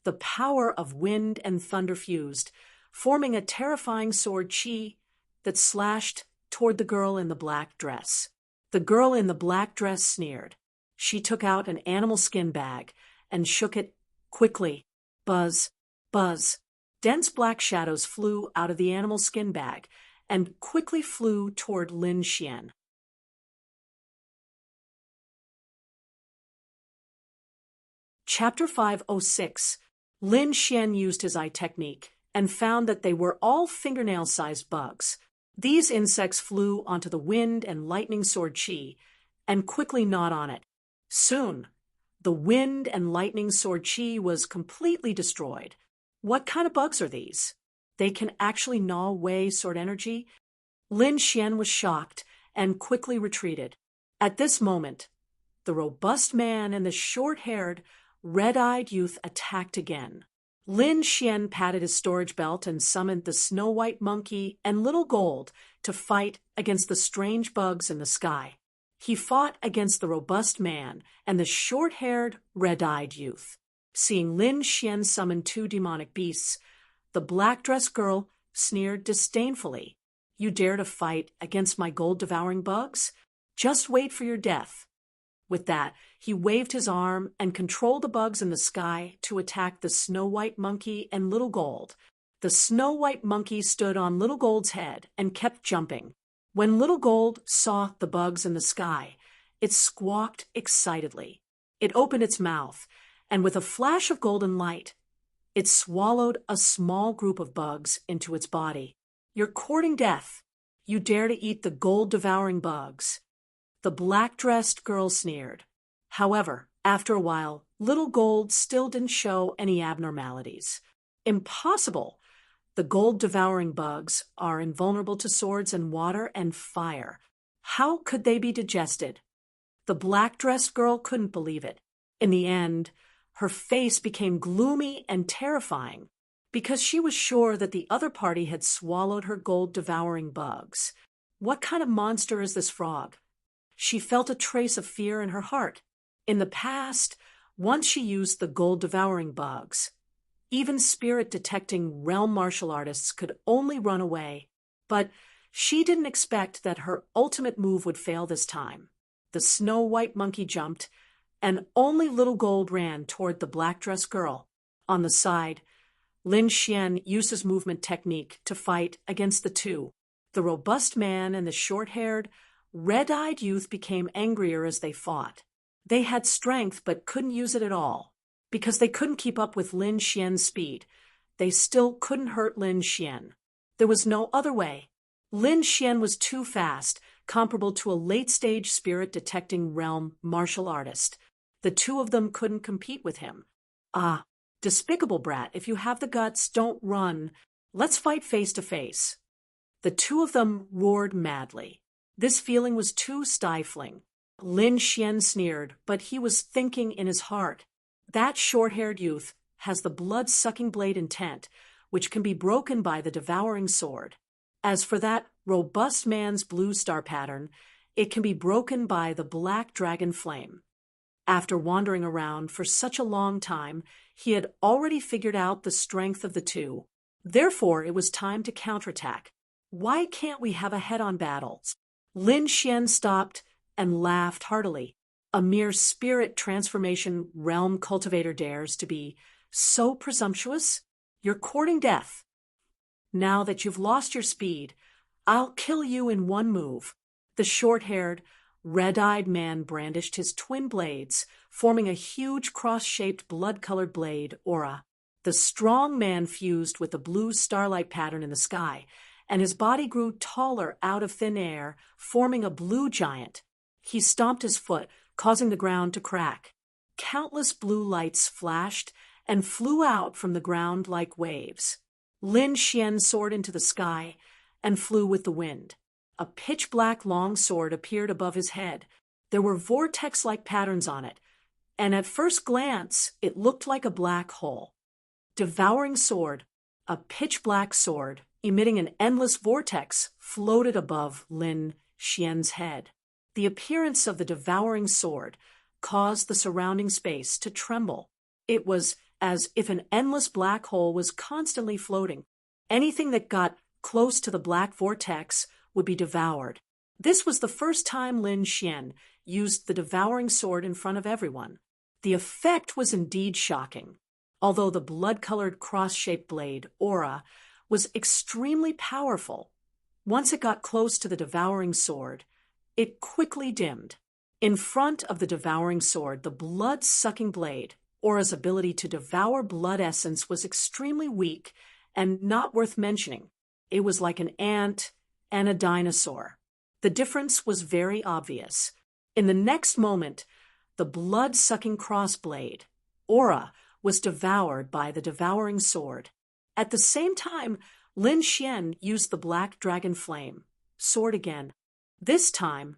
The power of wind and thunder fused, forming a terrifying sword chi that slashed toward the girl in the black dress. The girl in the black dress sneered. She took out an animal skin bag and shook it quickly. Buzz, buzz. Dense black shadows flew out of the animal skin bag and quickly flew toward Lin Xian. Chapter 506. Lin Xian used his eye technique and found that they were all fingernail-sized bugs. These insects flew onto the wind and lightning sword chi and quickly gnawed on it. Soon, the wind and lightning sword chi was completely destroyed. What kind of bugs are these? They can actually gnaw away sword energy? Lin Xian was shocked and quickly retreated. At this moment, the robust man and the short-haired, red-eyed youth attacked again. Lin Xian patted his storage belt and summoned the Snow White Monkey and Little Gold to fight against the strange bugs in the sky. He fought against the robust man and the short-haired, red-eyed youth. Seeing Lin Xian summon two demonic beasts, the black-dressed girl sneered disdainfully. "You dare to fight against my gold-devouring bugs? Just wait for your death." With that, he waved his arm and controlled the bugs in the sky to attack the Snow White Monkey and Little Gold. The Snow White Monkey stood on Little Gold's head and kept jumping. When Little Gold saw the bugs in the sky, it squawked excitedly. It opened its mouth, and with a flash of golden light, it swallowed a small group of bugs into its body. "You're courting death. You dare to eat the gold-devouring bugs." The black-dressed girl sneered. However, after a while, Little Gold still didn't show any abnormalities. "Impossible! The gold-devouring bugs are invulnerable to swords and water and fire. How could they be digested?" The black-dressed girl couldn't believe it. In the end, her face became gloomy and terrifying because she was sure that the other party had swallowed her gold-devouring bugs. What kind of monster is this frog? She felt a trace of fear in her heart. In the past, once she used the gold-devouring bugs, even spirit-detecting realm martial artists could only run away. But she didn't expect that her ultimate move would fail this time. The Snow White Monkey jumped, and only little gold ran toward the black-dressed girl. On the side, Lin Xian used his movement technique to fight against the two. The robust man and the short-haired, red-eyed youth became angrier as they fought. They had strength but couldn't use it at all, because they couldn't keep up with Lin Xian's speed. They still couldn't hurt Lin Xian. There was no other way. Lin Xian was too fast, comparable to a late-stage spirit-detecting realm martial artist. The two of them couldn't compete with him. Ah, despicable brat, if you have the guts, don't run. Let's fight face to face. The two of them roared madly. This feeling was too stifling. Lin Xian sneered, but he was thinking in his heart, that short-haired youth has the blood-sucking blade intent, which can be broken by the devouring sword. As for that robust man's blue star pattern, it can be broken by the black dragon flame. After wandering around for such a long time, he had already figured out the strength of the two. Therefore, it was time to counterattack. Why can't we have a head-on battle? Lin Xian stopped and laughed heartily. A mere spirit transformation realm cultivator dares to be so presumptuous? You're courting death. Now that you've lost your speed, I'll kill you in one move. The short-haired, red-eyed man brandished his twin blades, forming a huge cross-shaped blood-colored blade, aura. The strong man fused with the blue starlight pattern in the sky, and his body grew taller out of thin air, forming a blue giant. He stomped his foot, causing the ground to crack. Countless blue lights flashed and flew out from the ground like waves. Lin Xian soared into the sky and flew with the wind. A pitch-black long sword appeared above his head. There were vortex-like patterns on it, and at first glance, it looked like a black hole. Devouring sword, a pitch-black sword, emitting an endless vortex, floated above Lin Xian's head. The appearance of the devouring sword caused the surrounding space to tremble. It was as if an endless black hole was constantly floating. Anything that got close to the black vortex would be devoured. This was the first time Lin Xian used the devouring sword in front of everyone. The effect was indeed shocking. Although the blood-colored cross-shaped blade, aura, was extremely powerful, once it got close to the devouring sword, it quickly dimmed. In front of the devouring sword, the blood-sucking blade, aura's ability to devour blood essence, was extremely weak and not worth mentioning. It was like an ant and a dinosaur. The difference was very obvious. In the next moment, the blood-sucking crossblade, aura, was devoured by the devouring sword. At the same time, Lin Xian used the black dragon flame, sword again. This time,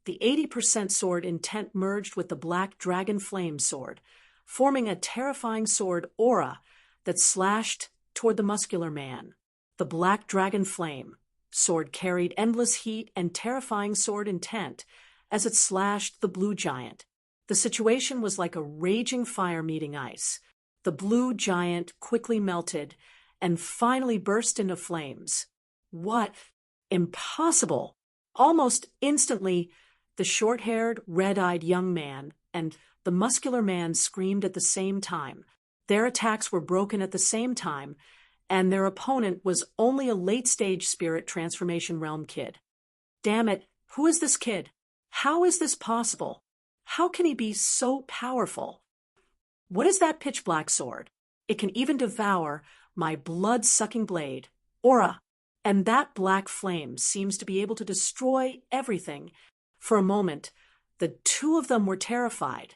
the 80% sword intent merged with the black dragon flame sword, forming a terrifying sword aura that slashed toward the muscular man. The black dragon flame sword carried endless heat and terrifying sword intent as it slashed the blue giant. The situation was like a raging fire meeting ice. The blue giant quickly melted and finally burst into flames. What? Impossible! Almost instantly, the short-haired, red-eyed young man and the muscular man screamed at the same time. Their attacks were broken at the same time, and their opponent was only a late-stage spirit transformation realm kid. Damn it, who is this kid? How is this possible? How can he be so powerful? What is that pitch-black sword? It can even devour my blood-sucking blade, aura, and that black flame seems to be able to destroy everything. For a moment, the two of them were terrified.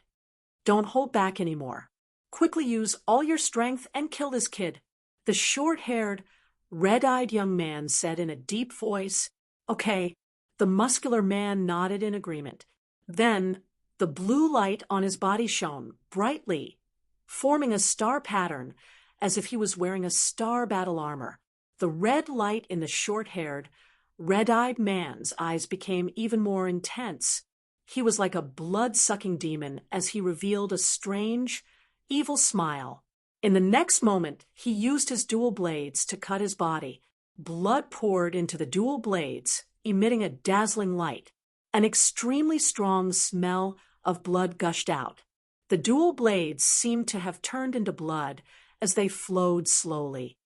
Don't hold back anymore. Quickly use all your strength and kill this kid. The short-haired, red-eyed young man said in a deep voice. Okay. The muscular man nodded in agreement. Then, the blue light on his body shone brightly, forming a star pattern as if he was wearing a star battle armor. The red light in the short-haired, red-eyed man's eyes became even more intense. He was like a blood-sucking demon as he revealed a strange, evil smile. In the next moment, he used his dual blades to cut his body. Blood poured into the dual blades, emitting a dazzling light. An extremely strong smell of blood gushed out. The dual blades seemed to have turned into blood as they flowed slowly.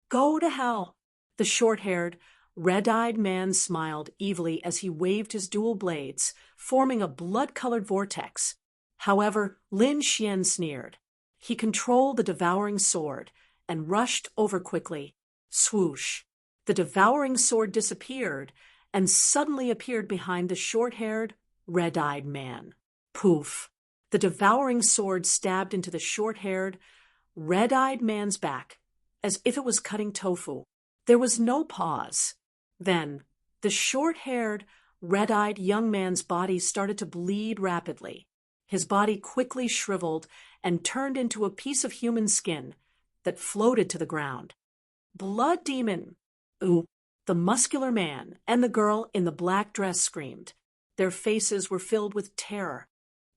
"Go to hell!" The short-haired, red-eyed man smiled evilly as he waved his dual blades, forming a blood-colored vortex. However, Lin Xian sneered. He controlled the devouring sword and rushed over quickly. Swoosh! The devouring sword disappeared and suddenly appeared behind the short-haired, red-eyed man. Poof! The devouring sword stabbed into the short-haired, red-eyed man's back, as if it was cutting tofu. There was no pause. Then, the short-haired, red-eyed young man's body started to bleed rapidly. His body quickly shriveled and turned into a piece of human skin that floated to the ground. "Blood demon!" Ooh! The muscular man and the girl in the black dress screamed. Their faces were filled with terror.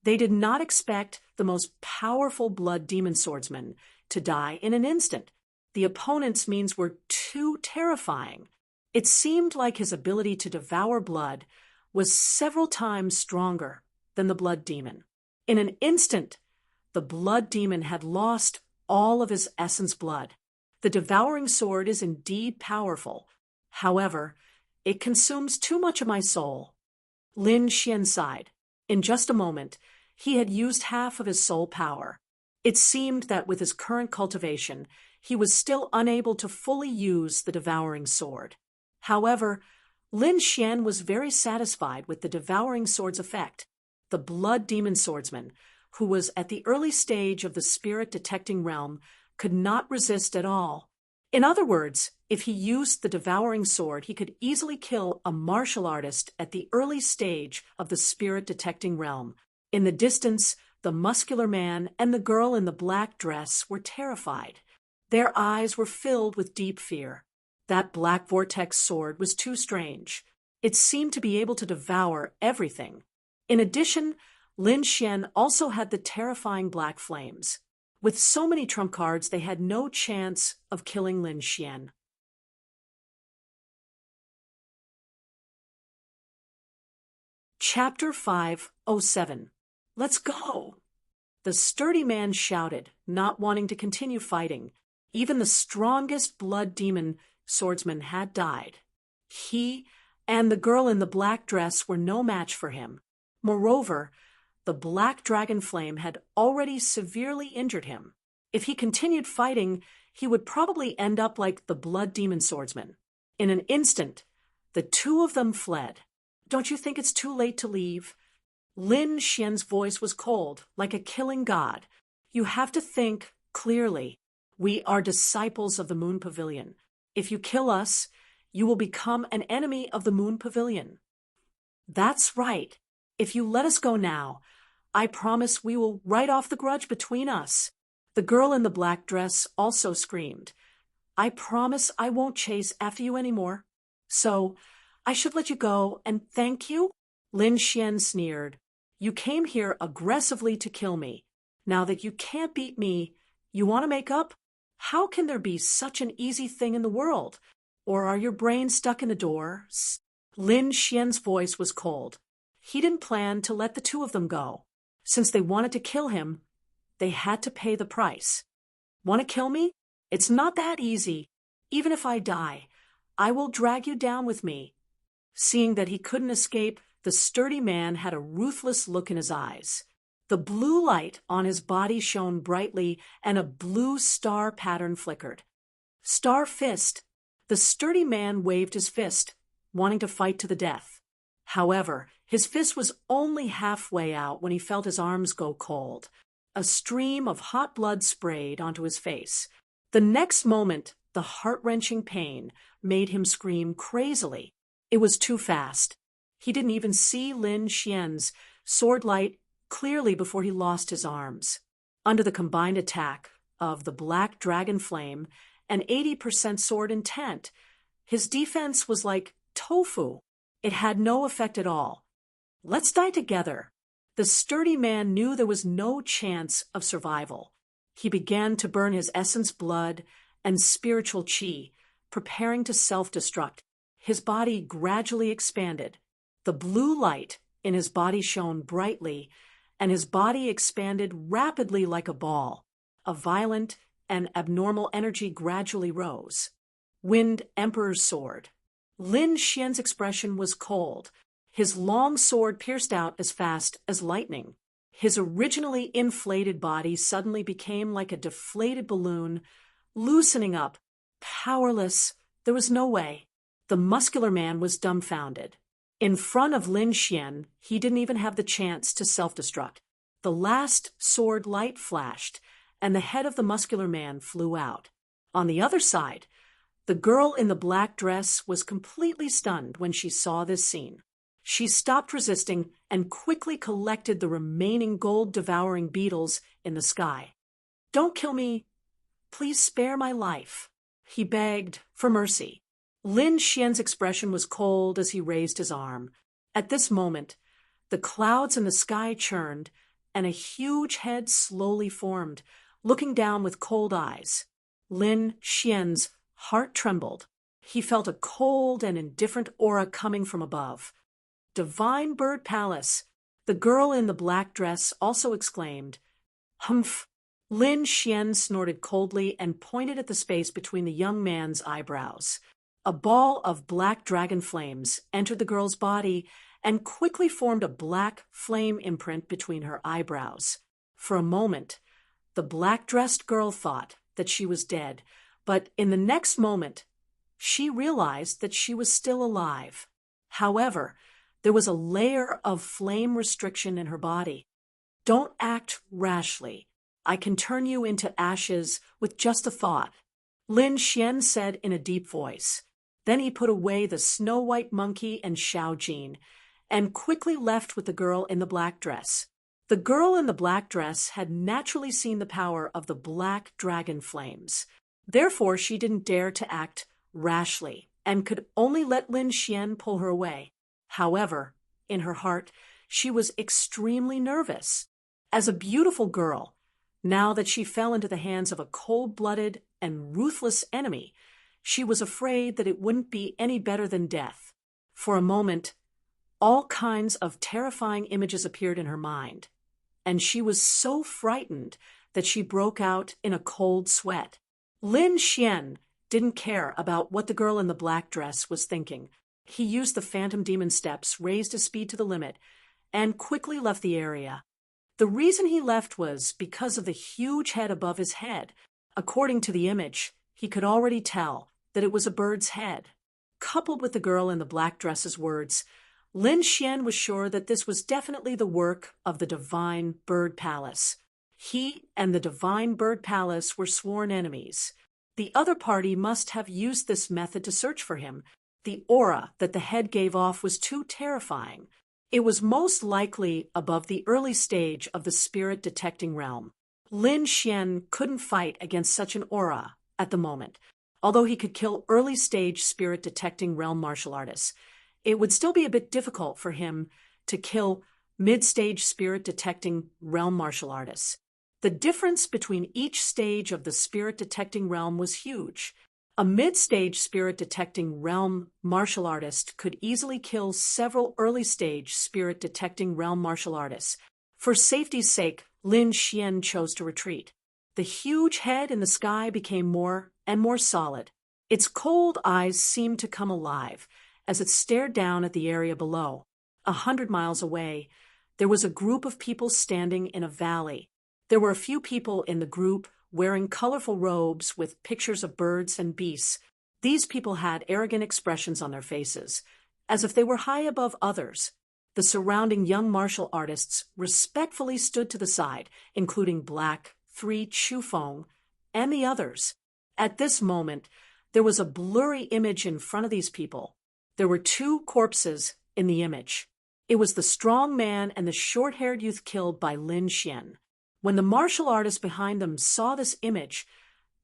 They did not expect the most powerful blood demon swordsman to die in an instant. The opponent's means were too terrifying. It seemed like his ability to devour blood was several times stronger than the blood demon. In an instant, the blood demon had lost all of his essence blood. The devouring sword is indeed powerful. However, it consumes too much of my soul. Lin Xian sighed. In just a moment, he had used half of his soul power. It seemed that with his current cultivation, he was still unable to fully use the devouring sword. However, Lin Xian was very satisfied with the devouring sword's effect. The blood demon swordsman, who was at the early stage of the spirit detecting realm, could not resist at all. In other words, if he used the devouring sword, he could easily kill a martial artist at the early stage of the spirit detecting realm. In the distance, the muscular man and the girl in the black dress were terrified. Their eyes were filled with deep fear. That black vortex sword was too strange. It seemed to be able to devour everything. In addition, Lin Xian also had the terrifying black flames. With so many trump cards, they had no chance of killing Lin Xian. Chapter 507. Let's go! The sturdy man shouted, not wanting to continue fighting. Even the strongest blood demon swordsman had died. He and the girl in the black dress were no match for him. Moreover, the black dragon flame had already severely injured him. If he continued fighting, he would probably end up like the blood demon swordsman. In an instant, the two of them fled. "Don't you think it's too late to leave?" Lin Xian's voice was cold, like a killing god. "You have to think clearly. We are disciples of the Moon Pavilion. If you kill us, you will become an enemy of the Moon Pavilion." "That's right. If you let us go now, I promise we will write off the grudge between us." The girl in the black dress also screamed. "I promise I won't chase after you anymore. So, I should let you go and thank you?" Lin Xian sneered. "You came here aggressively to kill me. Now that you can't beat me, you want to make up? How can there be such an easy thing in the world? Or are your brains stuck in the door?" Lin Xian's voice was cold. He didn't plan to let the two of them go. Since they wanted to kill him, they had to pay the price. "Want to kill me? It's not that easy. Even if I die, I will drag you down with me." Seeing that he couldn't escape, the sturdy man had a ruthless look in his eyes. The blue light on his body shone brightly, and a blue star pattern flickered. "Star fist." The sturdy man waved his fist, wanting to fight to the death. However, his fist was only halfway out when he felt his arms go cold. A stream of hot blood sprayed onto his face. The next moment, the heart-wrenching pain made him scream crazily. It was too fast. He didn't even see Lin Xian's sword light clearly before he lost his arms. Under the combined attack of the black dragon flame and 80% sword intent, his defense was like tofu. It had no effect at all. "Let's die together." The sturdy man knew there was no chance of survival. He began to burn his essence blood and spiritual chi, preparing to self-destruct. His body gradually expanded. The blue light in his body shone brightly, and his body expanded rapidly like a ball. A violent and abnormal energy gradually rose. Wind Emperor's sword. Lin Xian's expression was cold. His long sword pierced out as fast as lightning. His originally inflated body suddenly became like a deflated balloon, loosening up, powerless. There was no way. The muscular man was dumbfounded. In front of Lin Xian, he didn't even have the chance to self-destruct. The last sword light flashed, and the head of the muscular man flew out. On the other side, the girl in the black dress was completely stunned when she saw this scene. She stopped resisting and quickly collected the remaining gold-devouring beetles in the sky. "Don't kill me. Please spare my life," he begged for mercy. Lin Xian's expression was cold as he raised his arm. At this moment, the clouds in the sky churned, and a huge head slowly formed, looking down with cold eyes. Lin Xian's heart trembled. He felt a cold and indifferent aura coming from above. "Divine Bird Palace," the girl in the black dress also exclaimed. "Humph." Lin Xian snorted coldly and pointed at the space between the young man's eyebrows. A ball of black dragon flames entered the girl's body and quickly formed a black flame imprint between her eyebrows. For a moment, the black-dressed girl thought that she was dead, but in the next moment, she realized that she was still alive. However, there was a layer of flame restriction in her body. "Don't act rashly. I can turn you into ashes with just a thought," Lin Xian said in a deep voice. Then he put away the snow-white monkey and Xiao Jin, and quickly left with the girl in the black dress. The girl in the black dress had naturally seen the power of the black dragon flames. Therefore, she didn't dare to act rashly, and could only let Lin Xian pull her away. However, in her heart, she was extremely nervous. As a beautiful girl, now that she fell into the hands of a cold-blooded and ruthless enemy, she was afraid that it wouldn't be any better than death. For a moment, all kinds of terrifying images appeared in her mind, and she was so frightened that she broke out in a cold sweat. Lin Xian didn't care about what the girl in the black dress was thinking. He used the phantom demon steps, raised his speed to the limit, and quickly left the area. The reason he left was because of the huge head above his head. According to the image, he could already tell that it was a bird's head. Coupled with the girl in the black dress's words, Lin Xian was sure that this was definitely the work of the Divine Bird Palace. He and the Divine Bird Palace were sworn enemies. The other party must have used this method to search for him. The aura that the head gave off was too terrifying. It was most likely above the early stage of the spirit detecting realm. Lin Xian couldn't fight against such an aura at the moment. Although he could kill early-stage spirit-detecting realm martial artists, it would still be a bit difficult for him to kill mid-stage spirit-detecting realm martial artists. The difference between each stage of the spirit-detecting realm was huge. A mid-stage spirit-detecting realm martial artist could easily kill several early-stage spirit-detecting realm martial artists. For safety's sake, Lin Xian chose to retreat. The huge head in the sky became more and more solid. Its cold eyes seemed to come alive as it stared down at the area below. 100 miles away, there was a group of people standing in a valley. There were a few people in the group wearing colorful robes with pictures of birds and beasts. These people had arrogant expressions on their faces, as if they were high above others. The surrounding young martial artists respectfully stood to the side, including Black 3 Chufeng and the others. At this moment, there was a blurry image in front of these people. There were two corpses in the image. It was the strong man and the short-haired youth killed by Lin Xian. When the martial artists behind them saw this image,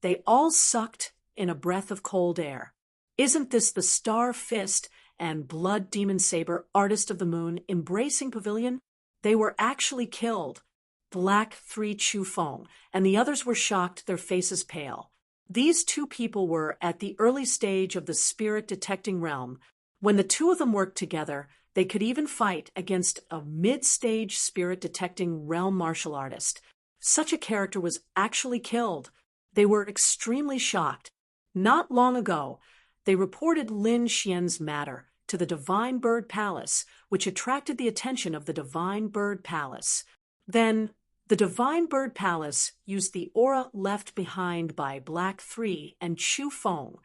they all sucked in a breath of cold air. Isn't this the Star Fist and Blood Demon Saber Artist of the Moon embracing pavilion? They were actually killed. Black 3 Chufeng, and the others were shocked, their faces pale. These two people were at the early stage of the spirit-detecting realm. When the two of them worked together, They could even fight against a mid-stage spirit-detecting realm martial artist. Such a character was actually killed. They were extremely shocked. Not long ago, they reported Lin Xian's matter to the Divine Bird Palace, which attracted the attention of the Divine Bird Palace. Then, the Divine Bird Palace used the aura left behind by Black 3 and Chu Feng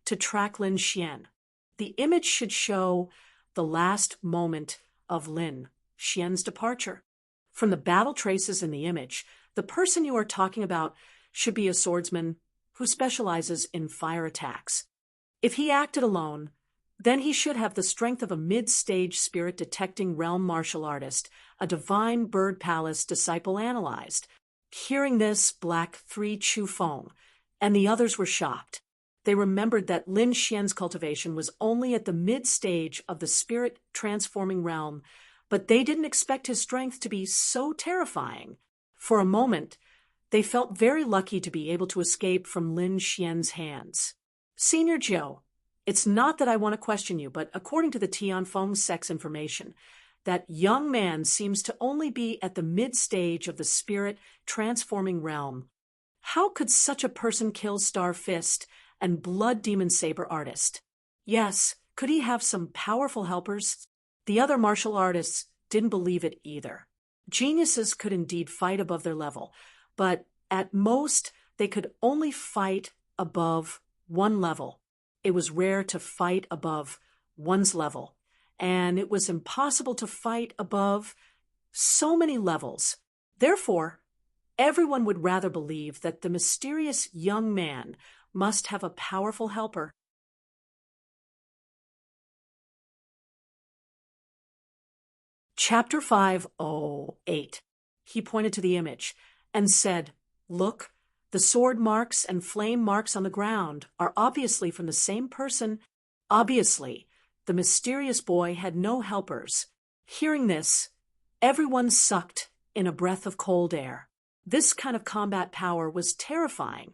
to track Lin Xian. The image should show the last moment of Lin Xian's departure. From the battle traces in the image, the person you are talking about should be a swordsman who specializes in fire attacks. If he acted alone, then he should have the strength of a mid-stage spirit-detecting realm martial artist, a Divine Bird Palace disciple analyzed. Hearing this, Black 3 Chu Feng and the others were shocked. They remembered that Lin Xian's cultivation was only at the mid-stage of the spirit-transforming realm, but they didn't expect his strength to be so terrifying. For a moment, they felt very lucky to be able to escape from Lin Xian's hands. Senior Joe, it's not that I want to question you, but according to the Tianfeng sex information, that young man seems to only be at the mid-stage of the spirit-transforming realm. How could such a person kill Star Fist and Blood Demon Saber artist? Yes, could he have some powerful helpers? The other martial artists didn't believe it either. Geniuses could indeed fight above their level, but at most they could only fight above one level. It was rare to fight above one's level, and it was impossible to fight above so many levels. Therefore, everyone would rather believe that the mysterious young man must have a powerful helper. Chapter 508. He pointed to the image and said, "Look, the sword marks and flame marks on the ground are obviously from the same person." Obviously, the mysterious boy had no helpers. Hearing this, everyone sucked in a breath of cold air. This kind of combat power was terrifying.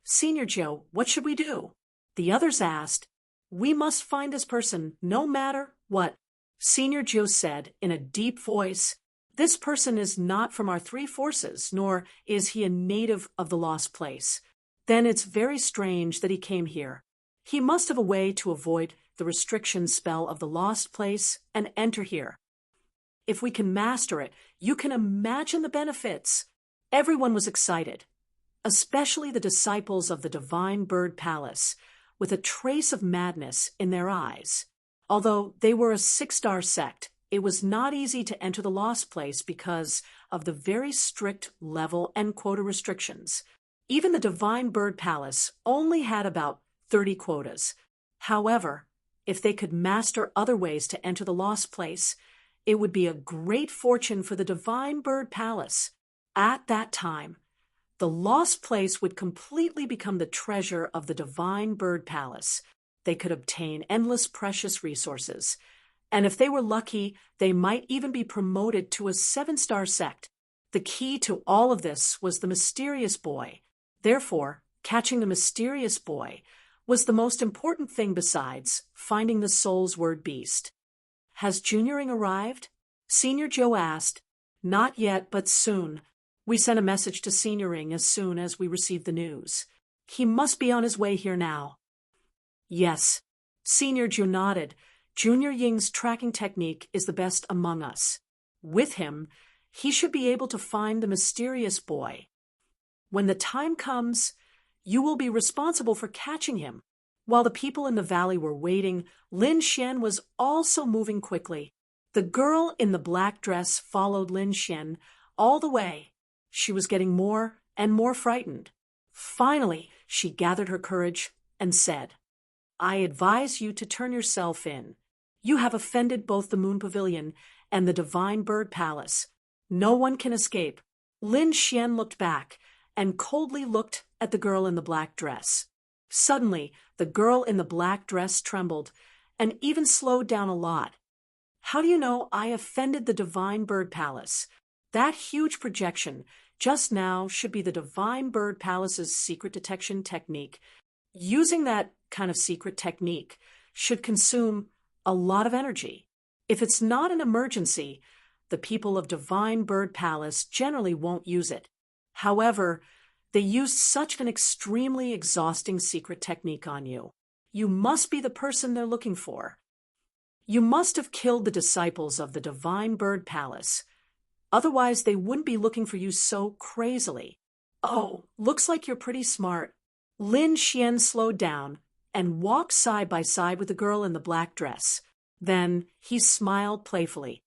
"Senior Joe, what should we do?" The others asked. "We must find this person, no matter what." Senior Joe said in a deep voice, "This person is not from our three forces, nor is he a native of the lost place. Then it's very strange that he came here. He must have a way to avoid the restriction spell of the lost place and enter here. If we can master it, you can imagine the benefits." Everyone was excited, especially the disciples of the Divine Bird Palace, with a trace of madness in their eyes. Although they were a 6-star sect, it was not easy to enter the lost place because of the very strict level and quota restrictions. Even the Divine Bird Palace only had about 30 quotas. However, if they could master other ways to enter the lost place, it would be a great fortune for the Divine Bird Palace. At that time, the lost place would completely become the treasure of the Divine Bird Palace. They could obtain endless precious resources. And if they were lucky, they might even be promoted to a 7-star sect. The key to all of this was the mysterious boy. Therefore, catching the mysterious boy was the most important thing besides finding the soul's word beast. "Has junioring arrived?" Senior Joe asked. "Not yet, but soon. We sent a message to senioring as soon as we received the news. He must be on his way here now." "Yes." Senior Joe nodded. "Junior Ying's tracking technique is the best among us. With him, he should be able to find the mysterious boy. When the time comes, you will be responsible for catching him." While the people in the valley were waiting, Lin Xian was also moving quickly. The girl in the black dress followed Lin Xian all the way. She was getting more and more frightened. Finally, she gathered her courage and said, "I advise you to turn yourself in. You have offended both the Moon Pavilion and the Divine Bird Palace. No one can escape." Lin Xian looked back and coldly looked at the girl in the black dress. Suddenly, the girl in the black dress trembled and even slowed down a lot. "How do you know I offended the Divine Bird Palace? That huge projection just now should be the Divine Bird Palace's secret detection technique. Using that kind of secret technique should consume a lot of energy. If it's not an emergency, the people of Divine Bird Palace generally won't use it. However, they used such an extremely exhausting secret technique on you. You must be the person they're looking for. You must have killed the disciples of the Divine Bird Palace. Otherwise, they wouldn't be looking for you so crazily. Oh, looks like you're pretty smart. Lin Xian slowed down and walked side by side with the girl in the black dress. Then he smiled playfully.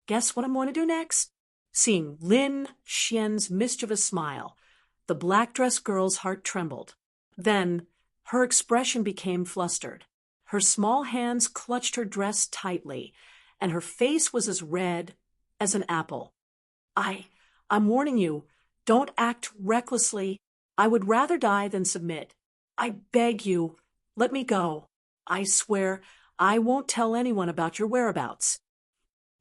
Guess what I'm going to do next? Seeing Lin Xian's mischievous smile, the black-dressed girl's heart trembled. Then her expression became flustered. Her small hands clutched her dress tightly, and her face was as red as an apple. I'm warning you, don't act recklessly. I would rather die than submit. I beg you, let me go. I swear I won't tell anyone about your whereabouts.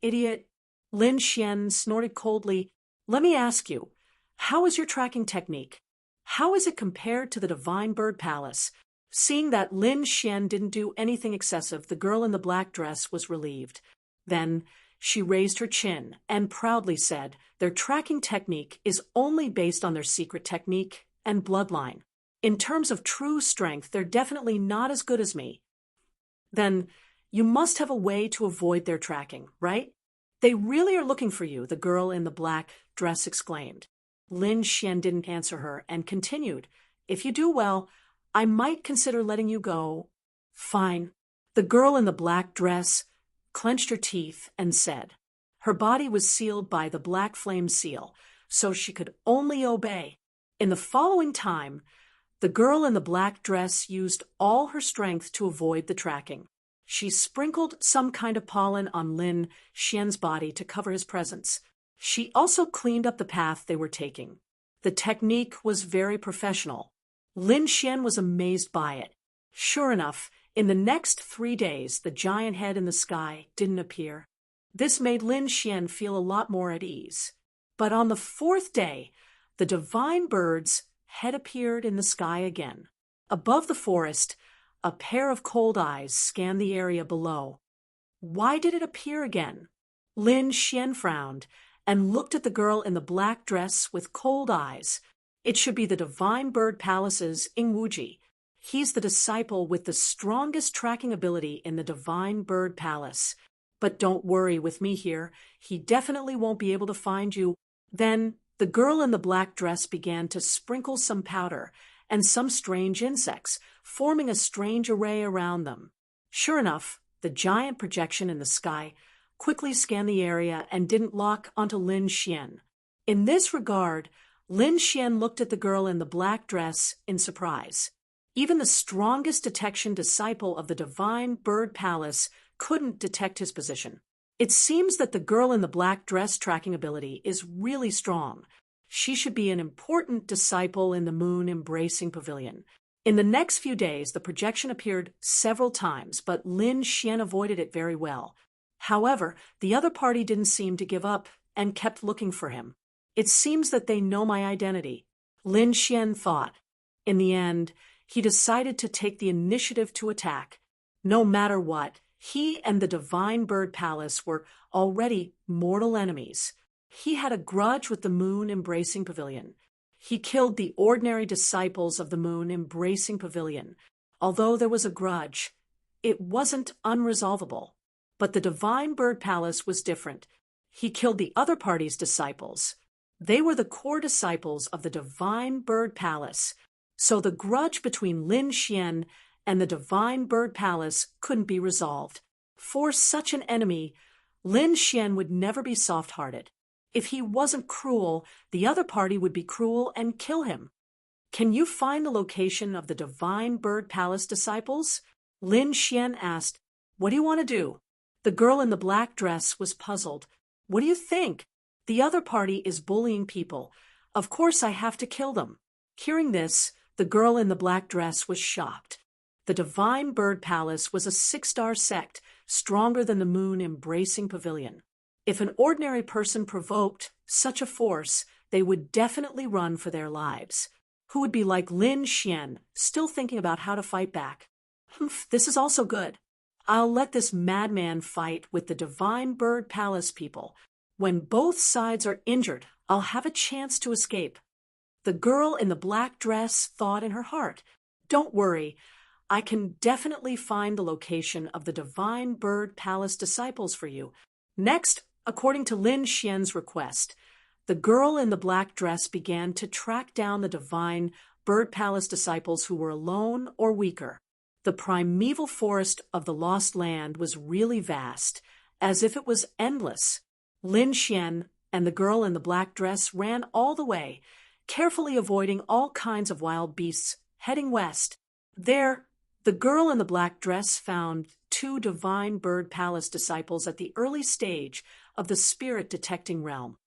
Idiot. Lin Xian snorted coldly. Let me ask you, how is your tracking technique? How is it compared to the Divine Bird Palace? Seeing that Lin Xian didn't do anything excessive, the girl in the black dress was relieved. Then she raised her chin and proudly said, their tracking technique is only based on their secret technique and bloodline. In terms of true strength, they're definitely not as good as me. Then you must have a way to avoid their tracking, right? They really are looking for you, the girl in the black dress exclaimed. Lin Xian didn't answer her and continued, if you do well, I might consider letting you go. Fine. The girl in the black dress clenched her teeth and said. Her body was sealed by the black flame seal, so she could only obey. In the following time, the girl in the black dress used all her strength to avoid the tracking. She sprinkled some kind of pollen on Lin Xian's body to cover his presence. She also cleaned up the path they were taking. The technique was very professional. Lin Xian was amazed by it. Sure enough, in the next 3 days, the giant head in the sky didn't appear. This made Lin Xian feel a lot more at ease. But on the 4th day, the divine bird's head appeared in the sky again. Above the forest, a pair of cold eyes scanned the area below. Why did it appear again? Lin Xian frowned and looked at the girl in the black dress with cold eyes. It should be the Divine Bird Palace's Ing Wuji. He's the disciple with the strongest tracking ability in the Divine Bird Palace. But don't worry with me here. He definitely won't be able to find you. Then the girl in the black dress began to sprinkle some powder and some strange insects, forming a strange array around them. Sure enough, the giant projection in the sky quickly scanned the area and didn't lock onto Lin Xian. In this regard, Lin Xian looked at the girl in the black dress in surprise. Even the strongest detection disciple of the Divine Bird Palace couldn't detect his position. It seems that the girl in the black dress tracking ability is really strong. She should be an important disciple in the Moon Embracing Pavilion. In the next few days, the projection appeared several times, but Lin Xian avoided it very well. However, the other party didn't seem to give up and kept looking for him. It seems that they know my identity, Lin Xian thought. In the end, he decided to take the initiative to attack. No matter what, he and the Divine Bird Palace were already mortal enemies. He had a grudge with the Moon Embracing Pavilion. He killed the ordinary disciples of the Moon Embracing Pavilion. Although there was a grudge, it wasn't unresolvable. But the Divine Bird Palace was different. He killed the other party's disciples. They were the core disciples of the Divine Bird Palace. So the grudge between Lin Xian and the Divine Bird Palace couldn't be resolved. For such an enemy, Lin Xian would never be soft-hearted. If he wasn't cruel, the other party would be cruel and kill him. Can you find the location of the Divine Bird Palace disciples? Lin Xian asked. What do you want to do? The girl in the black dress was puzzled. What do you think? The other party is bullying people. Of course I have to kill them. Hearing this, the girl in the black dress was shocked. The Divine Bird Palace was a 6-star sect, stronger than the Moon Embracing Pavilion. If an ordinary person provoked such a force, they would definitely run for their lives. Who would be like Lin Xian, still thinking about how to fight back? This is also good. I'll let this madman fight with the Divine Bird Palace people. When both sides are injured, I'll have a chance to escape." The girl in the black dress thought in her heart, "Don't worry, I can definitely find the location of the Divine Bird Palace disciples for you." Next, according to Lin Xian's request, the girl in the black dress began to track down the Divine Bird Palace disciples who were alone or weaker. The primeval forest of the Lost Land was really vast, as if it was endless. Lin Xian and the girl in the black dress ran all the way, carefully avoiding all kinds of wild beasts, heading west. There, the girl in the black dress found 2 Divine Bird Palace disciples at the early stage of the spirit-detecting realm.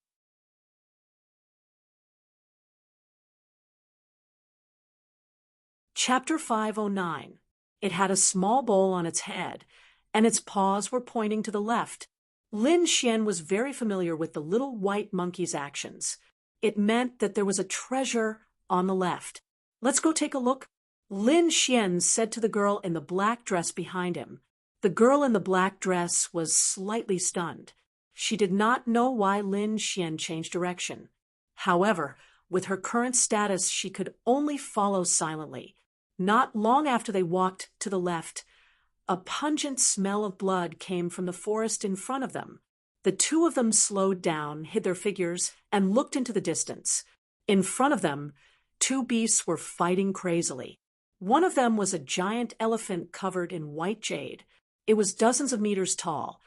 Chapter 509. It had a small bowl on its head, and its paws were pointing to the left. Lin Xian was very familiar with the little white monkey's actions. It meant that there was a treasure on the left. "Let's go take a look," Lin Xian said to the girl in the black dress behind him. The girl in the black dress was slightly stunned. She did not know why Lin Xian changed direction. However, with her current status, she could only follow silently. Not long after they walked to the left, a pungent smell of blood came from the forest in front of them. The 2 of them slowed down, hid their figures, and looked into the distance. In front of them, 2 beasts were fighting crazily. One of them was a giant elephant covered in white jade. It was dozens of meters tall,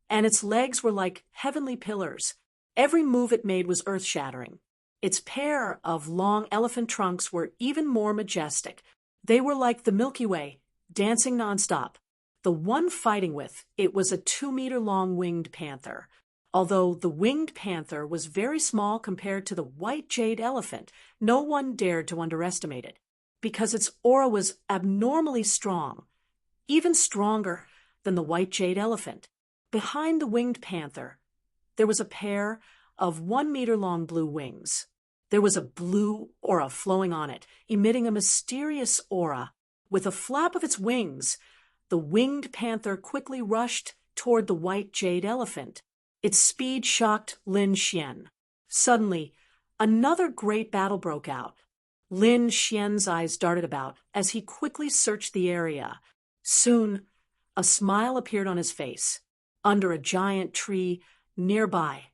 and its legs were like heavenly pillars. Every move it made was earth-shattering. Its pair of long elephant trunks were even more majestic. They were like the Milky Way, dancing nonstop. The one fighting with it was a 2-meter-long winged panther. Although the winged panther was very small compared to the white jade elephant, no one dared to underestimate it, because its aura was abnormally strong, even stronger than the white jade elephant. Behind the winged panther, there was a pair of 1-meter-long blue wings. There was a blue aura flowing on it, emitting a mysterious aura. With a flap of its wings, the winged panther quickly rushed toward the white jade elephant. Its speed shocked Lin Xian. Suddenly, another great battle broke out. Lin Xian's eyes darted about as he quickly searched the area. Soon, a smile appeared on his face. Under a giant tree nearby,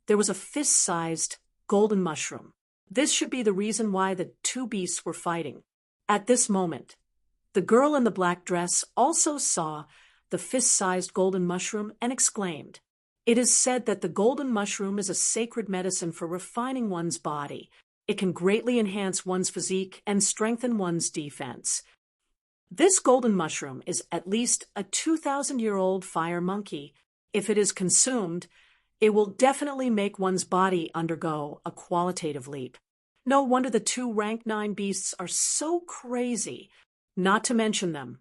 there was a fist-sized golden mushroom. This should be the reason why the 2 beasts were fighting. At this moment, the girl in the black dress also saw the fist-sized golden mushroom and exclaimed, "It is said that the golden mushroom is a sacred medicine for refining one's body. It can greatly enhance one's physique and strengthen one's defense." This golden mushroom is at least a 2,000-year-old fire monkey. If it is consumed, it will definitely make one's body undergo a qualitative leap. No wonder the 2 rank 9 beasts are so crazy. Not to mention them,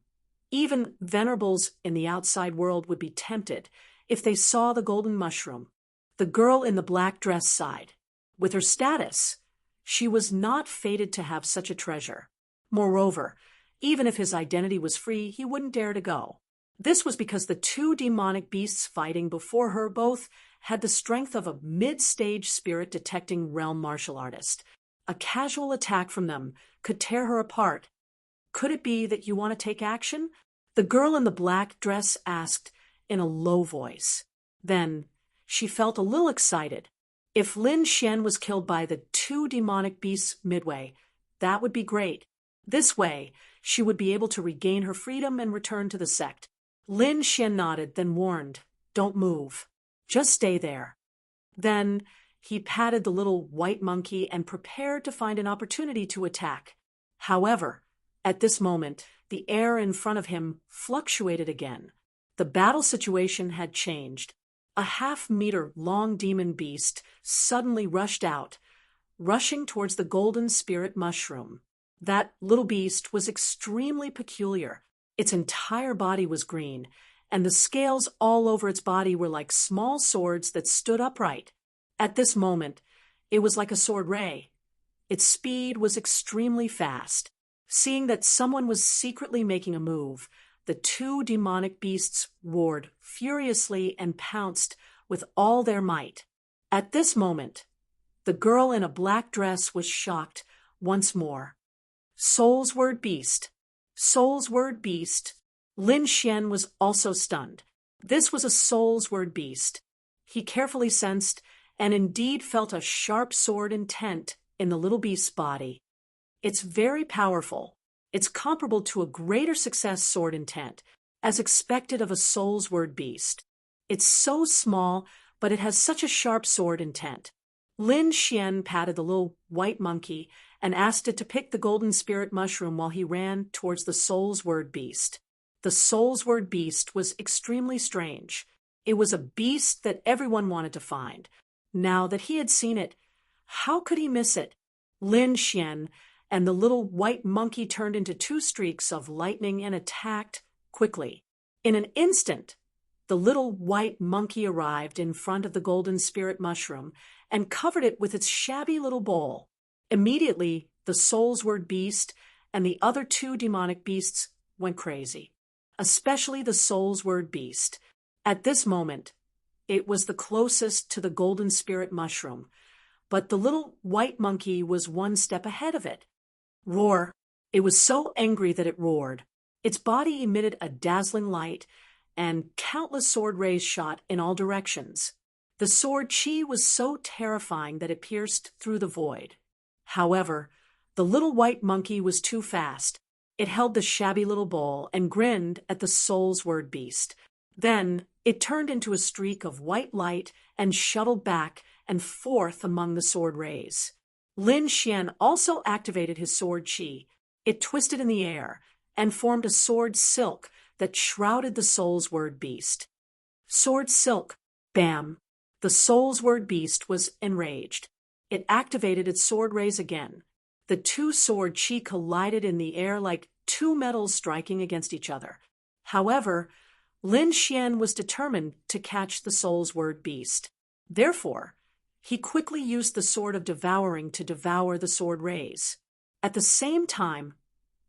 even venerables in the outside world would be tempted if they saw the golden mushroom. The girl in the black dress sighed. With her status, she was not fated to have such a treasure. Moreover, even if his identity was free, he wouldn't dare to go. This was because the 2 demonic beasts fighting before her both had the strength of a mid-stage spirit-detecting realm martial artist. A casual attack from them could tear her apart. "Could it be that you want to take action?" the girl in the black dress asked in a low voice. Then she felt a little excited. If Lin Xian was killed by the 2 demonic beasts midway, that would be great. This way, she would be able to regain her freedom and return to the sect. Lin Xian nodded, then warned, "Don't move. Just stay there." Then he patted the little white monkey and prepared to find an opportunity to attack. However, at this moment, the air in front of him fluctuated again. The battle situation had changed. A 1/2-meter-long demon beast suddenly rushed out, rushing towards the golden spirit mushroom. That little beast was extremely peculiar. Its entire body was green, and the scales all over its body were like small swords that stood upright. At this moment, it was like a sword ray. Its speed was extremely fast. Seeing that someone was secretly making a move, the two demonic beasts roared furiously and pounced with all their might. At this moment, the girl in a black dress was shocked once more. Soul's word beast. Soul's word beast. Lin Xian was also stunned. This was a soul's word beast. He carefully sensed and indeed felt a sharp sword intent in the little beast's body. It's very powerful. It's comparable to a greater success sword intent, as expected of a soul's word beast. It's so small, but it has such a sharp sword intent. Lin Xian patted the little white monkey and asked it to pick the golden spirit mushroom while he ran towards the soul's word beast. The soul's word beast was extremely strange. It was a beast that everyone wanted to find. Now that he had seen it, how could he miss it? Lin Xian and the little white monkey turned into two streaks of lightning and attacked quickly. In an instant, the little white monkey arrived in front of the golden spirit mushroom and covered it with its shabby little bowl. Immediately, the soul's word beast and the other two demonic beasts went crazy, especially the soul's word beast. At this moment, it was the closest to the golden spirit mushroom, but the little white monkey was one step ahead of it. Roar! It was so angry that it roared. Its body emitted a dazzling light, and countless sword rays shot in all directions. The sword chi was so terrifying that it pierced through the void. However, the little white monkey was too fast. It held the shabby little bowl and grinned at the soul's word beast. Then it turned into a streak of white light and shuttled back and forth among the sword rays. Lin Xian also activated his sword chi. It twisted in the air and formed a sword silk that shrouded the soul's word beast. Sword silk, bam! The soul's word beast was enraged. It activated its sword rays again. The two sword chi collided in the air like two metals striking against each other. However, Lin Xian was determined to catch the soul's word beast. Therefore, he quickly used the sword of devouring to devour the sword rays. At the same time,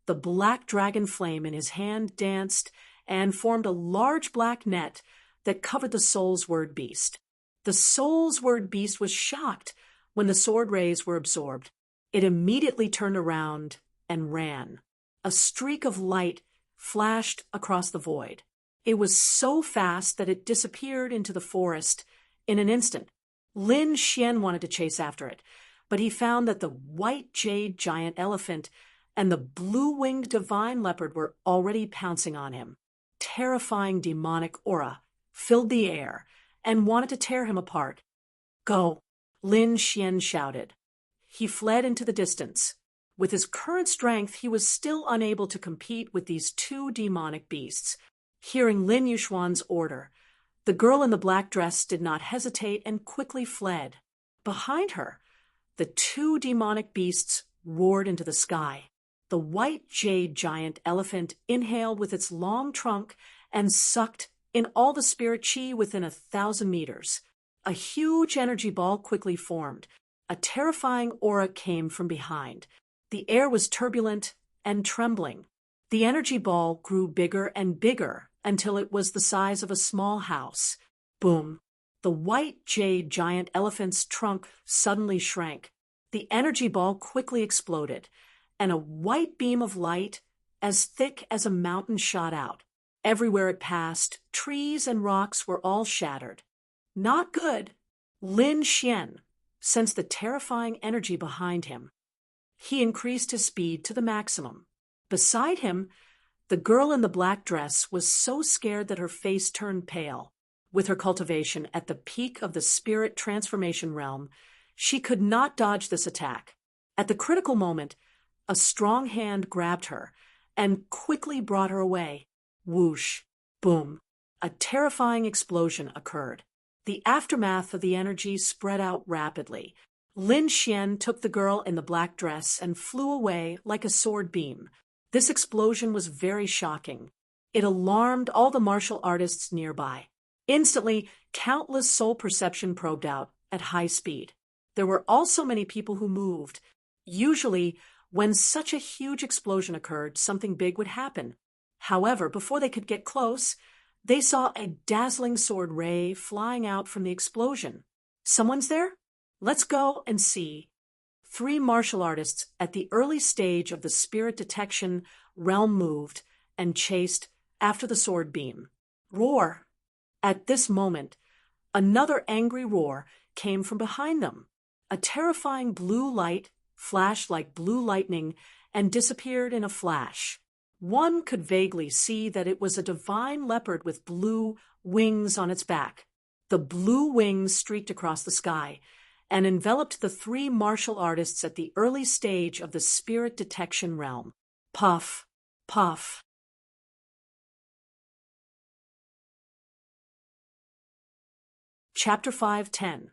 the black dragon flame in his hand danced and formed a large black net that covered the soul's word beast. The soul's word beast was shocked when the sword rays were absorbed. It immediately turned around and ran. A streak of light flashed across the void. It was so fast that it disappeared into the forest in an instant. Lin Xian wanted to chase after it, but he found that the white jade giant elephant and the blue-winged divine leopard were already pouncing on him. Terrifying demonic aura filled the air and wanted to tear him apart. Go, Lin Xian shouted. He fled into the distance. With his current strength, he was still unable to compete with these two demonic beasts. Hearing Lin Yuxuan's order, the girl in the black dress did not hesitate and quickly fled. Behind her, the two demonic beasts roared into the sky. The white jade giant elephant inhaled with its long trunk and sucked in all the spirit chi within 1,000 meters. A huge energy ball quickly formed. A terrifying aura came from behind. The air was turbulent and trembling. The energy ball grew bigger and bigger until it was the size of a small house. Boom! The white jade giant elephant's trunk suddenly shrank. The energy ball quickly exploded, and a white beam of light as thick as a mountain shot out. Everywhere it passed, trees and rocks were all shattered. Not good. Lin Xian sensed the terrifying energy behind him. He increased his speed to the maximum. Beside him, the girl in the black dress was so scared that her face turned pale. With her cultivation at the peak of the spirit transformation realm, she could not dodge this attack. At the critical moment, a strong hand grabbed her and quickly brought her away. Whoosh! Boom! A terrifying explosion occurred. The aftermath of the energy spread out rapidly. Lin Xian took the girl in the black dress and flew away like a sword beam. This explosion was very shocking. It alarmed all the martial artists nearby. Instantly, countless soul perception probed out at high speed. There were also many people who moved. Usually, when such a huge explosion occurred, something big would happen. However, before they could get close, they saw a dazzling sword ray flying out from the explosion. Someone's there? Let's go and see. 3 martial artists at the early stage of the spirit detection realm moved and chased after the sword beam. Roar! At this moment, another angry roar came from behind them. A terrifying blue light flashed like blue lightning and disappeared in a flash. One could vaguely see that it was a divine leopard with blue wings on its back. The blue wings streaked across the sky and enveloped the 3 martial artists at the early stage of the spirit detection realm. Puff, puff. Chapter 5:10.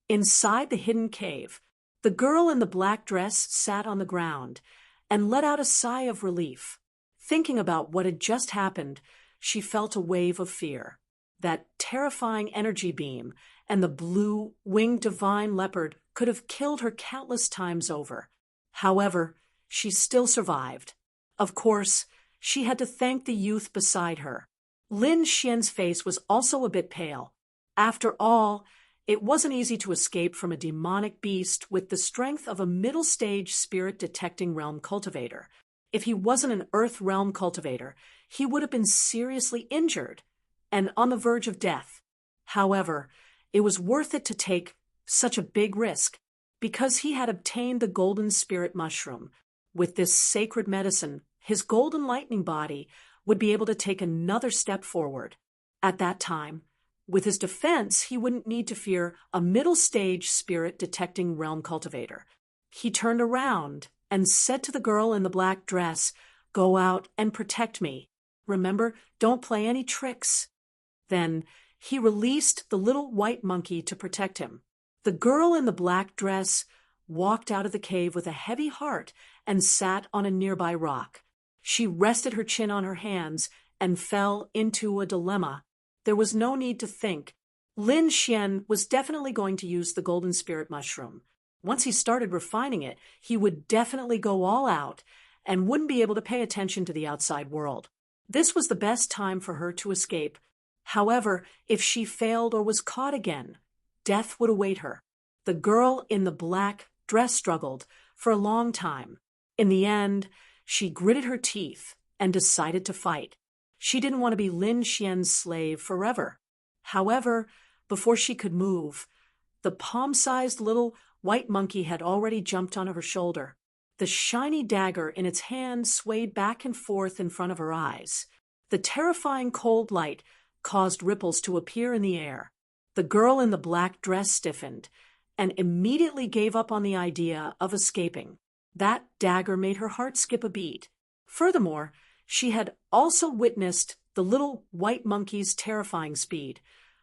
Inside the hidden cave, the girl in the black dress sat on the ground and let out a sigh of relief. Thinking about what had just happened, she felt a wave of fear. That terrifying energy beam and the blue-winged divine leopard could have killed her countless times over. However, she still survived. Of course, she had to thank the youth beside her. Lin Xian's face was also a bit pale. After all, it wasn't easy to escape from a demonic beast with the strength of a middle-stage spirit-detecting realm cultivator. If he wasn't an Earth realm cultivator, he would have been seriously injured and on the verge of death. However, it was worth it to take such a big risk because he had obtained the golden spirit mushroom. With this sacred medicine, his golden lightning body would be able to take another step forward. At that time, with his defense, he wouldn't need to fear a middle-stage spirit-detecting realm cultivator. He turned around and said to the girl in the black dress, "Go out and protect me. Remember, don't play any tricks." Then he released the little white monkey to protect him. The girl in the black dress walked out of the cave with a heavy heart and sat on a nearby rock. She rested her chin on her hands and fell into a dilemma. There was no need to think. Lin Xian was definitely going to use the golden spirit mushroom. Once he started refining it, he would definitely go all out and wouldn't be able to pay attention to the outside world. This was the best time for her to escape. However, if she failed or was caught again, death would await her. The girl in the black dress struggled for a long time. In the end, she gritted her teeth and decided to fight. She didn't want to be Lin Xian's slave forever. However, before she could move, the palm-sized little white monkey had already jumped onto her shoulder. The shiny dagger in its hand swayed back and forth in front of her eyes. The terrifying cold light caused ripples to appear in the air. The girl in the black dress stiffened and immediately gave up on the idea of escaping. That dagger made her heart skip a beat. Furthermore, she had also witnessed the little white monkey's terrifying speed,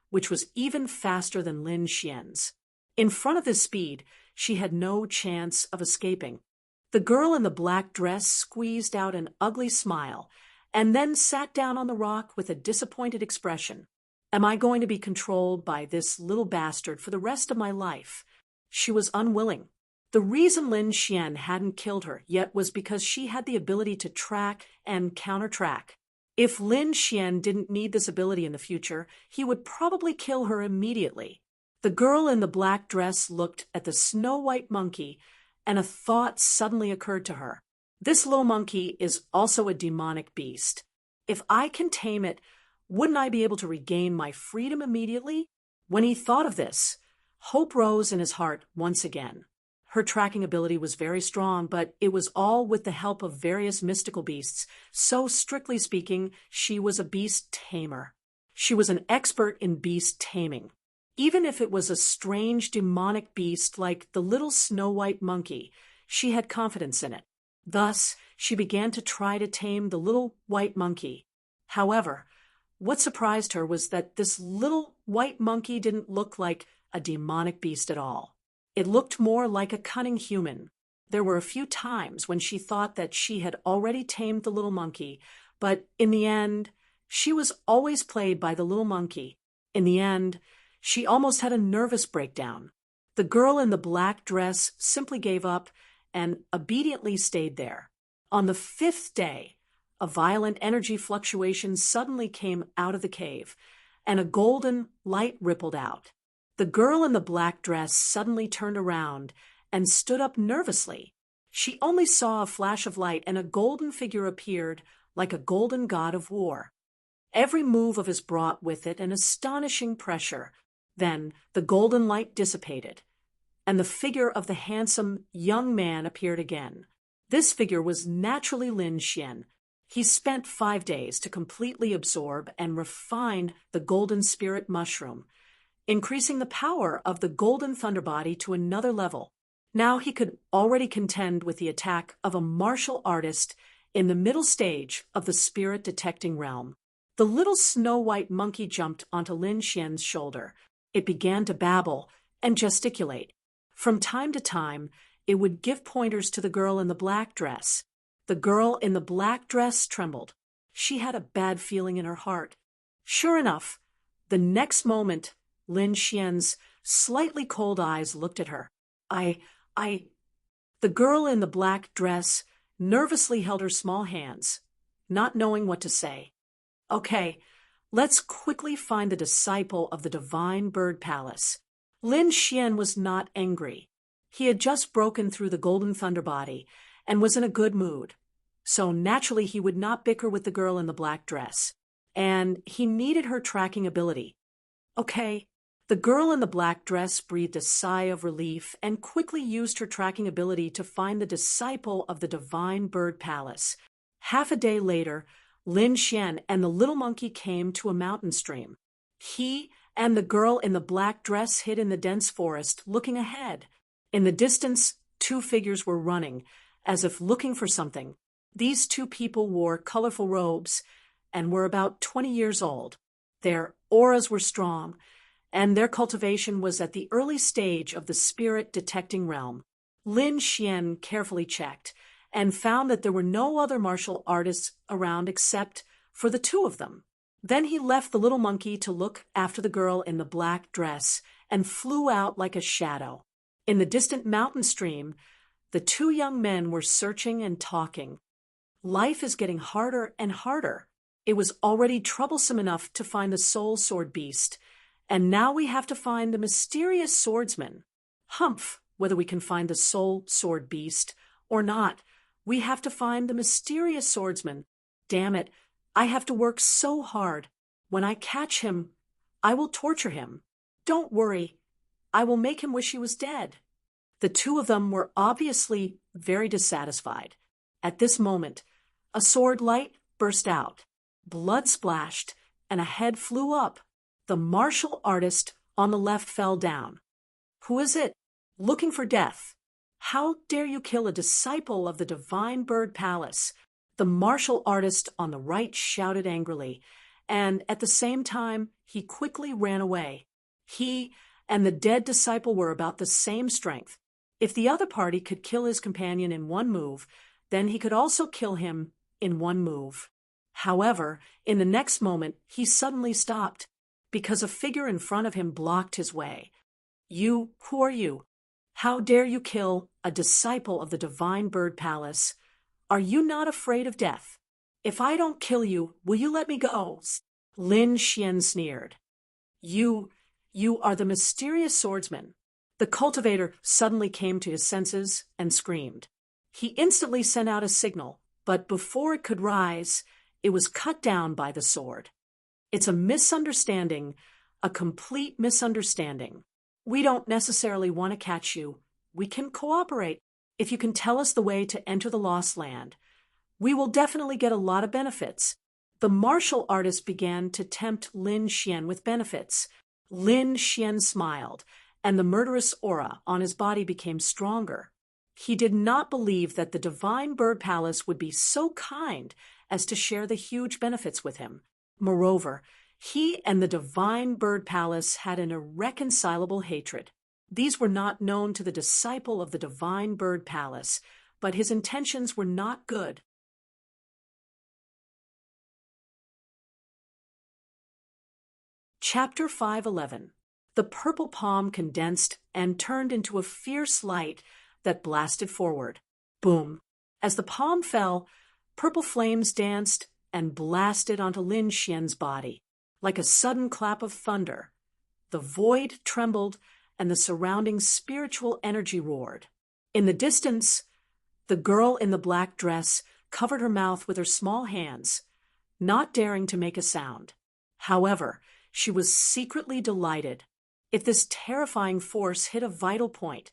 which was even faster than Lin Xian's. In front of this speed, she had no chance of escaping. The girl in the black dress squeezed out an ugly smile and then sat down on the rock with a disappointed expression. Am I going to be controlled by this little bastard for the rest of my life? She was unwilling. The reason Lin Xian hadn't killed her yet was because she had the ability to track and counter-track. If Lin Xian didn't need this ability in the future, he would probably kill her immediately. The girl in the black dress looked at the snow-white monkey, and a thought suddenly occurred to her. This little monkey is also a demonic beast. If I can tame it, wouldn't I be able to regain my freedom immediately? When he thought of this, hope rose in his heart once again. Her tracking ability was very strong, but it was all with the help of various mystical beasts, so strictly speaking, she was a beast tamer. She was an expert in beast taming. Even if it was a strange demonic beast like the little snow-white monkey, she had confidence in it. Thus, she began to try to tame the little white monkey. However, what surprised her was that this little white monkey didn't look like a demonic beast at all. It looked more like a cunning human. There were a few times when she thought that she had already tamed the little monkey, but in the end, she was always played by the little monkey. In the end, she almost had a nervous breakdown. The girl in the black dress simply gave up and obediently stayed there. On the 5th day, a violent energy fluctuation suddenly came out of the cave, and a golden light rippled out. The girl in the black dress suddenly turned around and stood up nervously. She only saw a flash of light, and a golden figure appeared like a golden god of war. Every move of his brought with it an astonishing pressure. Then the golden light dissipated, and the figure of the handsome young man appeared again. This figure was naturally Lin Xian. He spent 5 days to completely absorb and refine the golden spirit mushroom, increasing the power of the golden thunder body to another level. Now he could already contend with the attack of a martial artist in the middle stage of the spirit detecting realm. The little snow-white monkey jumped onto Lin Xian's shoulder. It began to babble and gesticulate. From time to time, it would give pointers to the girl in the black dress. The girl in the black dress trembled. She had a bad feeling in her heart. Sure enough, the next moment, Lin Xian's slightly cold eyes looked at her. The girl in the black dress nervously held her small hands, not knowing what to say. Okay, let's quickly find the disciple of the divine bird palace. Lin Xian was not angry. He had just broken through the golden thunder body and was in a good mood. So naturally he would not bicker with the girl in the black dress. And he needed her tracking ability. Okay, the girl in the black dress breathed a sigh of relief and quickly used her tracking ability to find the disciple of the divine bird palace. Half a day later, Lin Xian and the little monkey came to a mountain stream. He and the girl in the black dress hid in the dense forest, looking ahead. In the distance, 2 figures were running, as if looking for something. These 2 people wore colorful robes and were about 20 years old. Their auras were strong, and their cultivation was at the early stage of the spirit detecting realm. Lin Xian carefully checked and found that there were no other martial artists around except for the 2 of them. Then he left the little monkey to look after the girl in the black dress and flew out like a shadow. In the distant mountain stream, the 2 young men were searching and talking. Life is getting harder and harder. It was already troublesome enough to find the soul sword beast, and now we have to find the mysterious swordsman. Humph, whether we can find the soul sword beast or not, we have to find the mysterious swordsman. Damn it, I have to work so hard. When I catch him, I will torture him. Don't worry, I will make him wish he was dead. The 2 of them were obviously very dissatisfied. At this moment, a sword light burst out. Blood splashed, and a head flew up. The martial artist on the left fell down. Who is it? Looking for death. How dare you kill a disciple of the divine bird palace? The martial artist on the right shouted angrily, and at the same time, he quickly ran away. He and the dead disciple were about the same strength. If the other party could kill his companion in 1 move, then he could also kill him in 1 move. However, in the next moment, he suddenly stopped, because a figure in front of him blocked his way. Who are you? How dare you kill a disciple of the divine bird palace? Are you not afraid of death? If I don't kill you, will you let me go? Lin Xian sneered. You are the mysterious swordsman. The cultivator suddenly came to his senses and screamed. He instantly sent out a signal, but before it could rise, it was cut down by the sword. It's a misunderstanding, a complete misunderstanding. We don't necessarily want to catch you. We can cooperate. If you can tell us the way to enter the Lost Land, we will definitely get a lot of benefits. The martial artist began to tempt Lin Xian with benefits. Lin Xian smiled, and the murderous aura on his body became stronger. He did not believe that the divine bird palace would be so kind as to share the huge benefits with him. Moreover, he and the divine bird palace had an irreconcilable hatred. These were not known to the disciple of the divine bird palace, but his intentions were not good. Chapter 5:11. The purple palm condensed and turned into a fierce light that blasted forward. Boom! As the palm fell, Purple flames danced and blasted onto Lin Xian's body. Like a sudden clap of thunder, the void trembled and the surrounding spiritual energy roared. In the distance, the girl in the black dress covered her mouth with her small hands, not daring to make a sound. However, she was secretly delighted. If this terrifying force hit a vital point,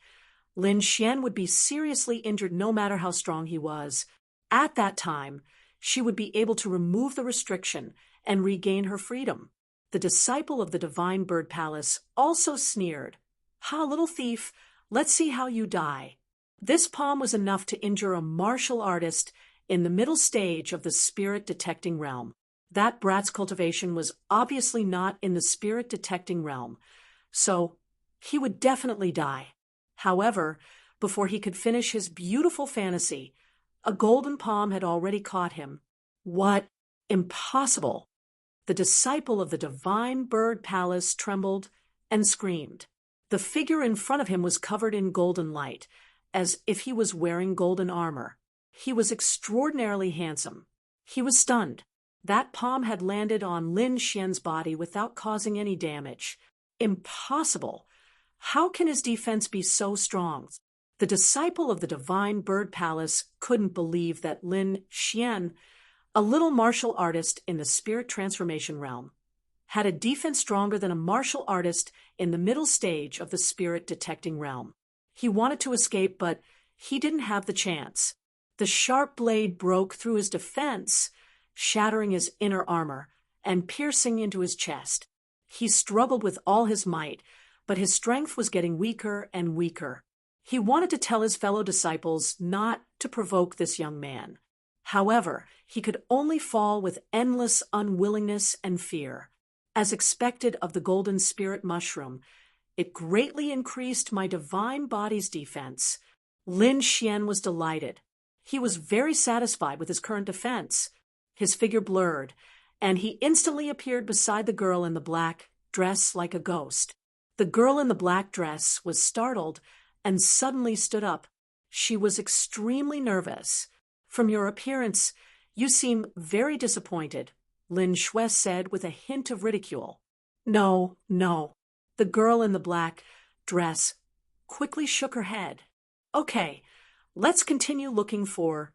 Lin Xian would be seriously injured no matter how strong he was. At that time, she would be able to remove the restriction and regain her freedom. The disciple of the Divine Bird Palace also sneered, "Ha, little thief, let's see how you die." This palm was enough to injure a martial artist in the middle stage of the spirit-detecting realm. That brat's cultivation was obviously not in the spirit-detecting realm, so he would definitely die. However, before he could finish his beautiful fantasy, a golden palm had already caught him. What? Impossible! The disciple of the Divine Bird Palace trembled and screamed. The figure in front of him was covered in golden light, as if he was wearing golden armor. He was extraordinarily handsome. He was stunned. That palm had landed on Lin Xian's body without causing any damage. Impossible! How can his defense be so strong? The disciple of the Divine Bird Palace couldn't believe that Lin Xian, a little martial artist in the spirit transformation realm, had a defense stronger than a martial artist in the middle stage of the spirit detecting realm. He wanted to escape, but he didn't have the chance. The sharp blade broke through his defense, shattering his inner armor and piercing into his chest. He struggled with all his might, but his strength was getting weaker and weaker. He wanted to tell his fellow disciples not to provoke this young man. However, he could only fall with endless unwillingness and fear. As expected of the golden spirit mushroom, it greatly increased my divine body's defense. Lin Xian was delighted. He was very satisfied with his current defense. His figure blurred, and he instantly appeared beside the girl in the black dress like a ghost. The girl in the black dress was startled and suddenly stood up. She was extremely nervous. "From your appearance, you seem very disappointed," Lin Shui said with a hint of ridicule. No. The girl in the black dress quickly shook her head. "Okay, let's continue looking for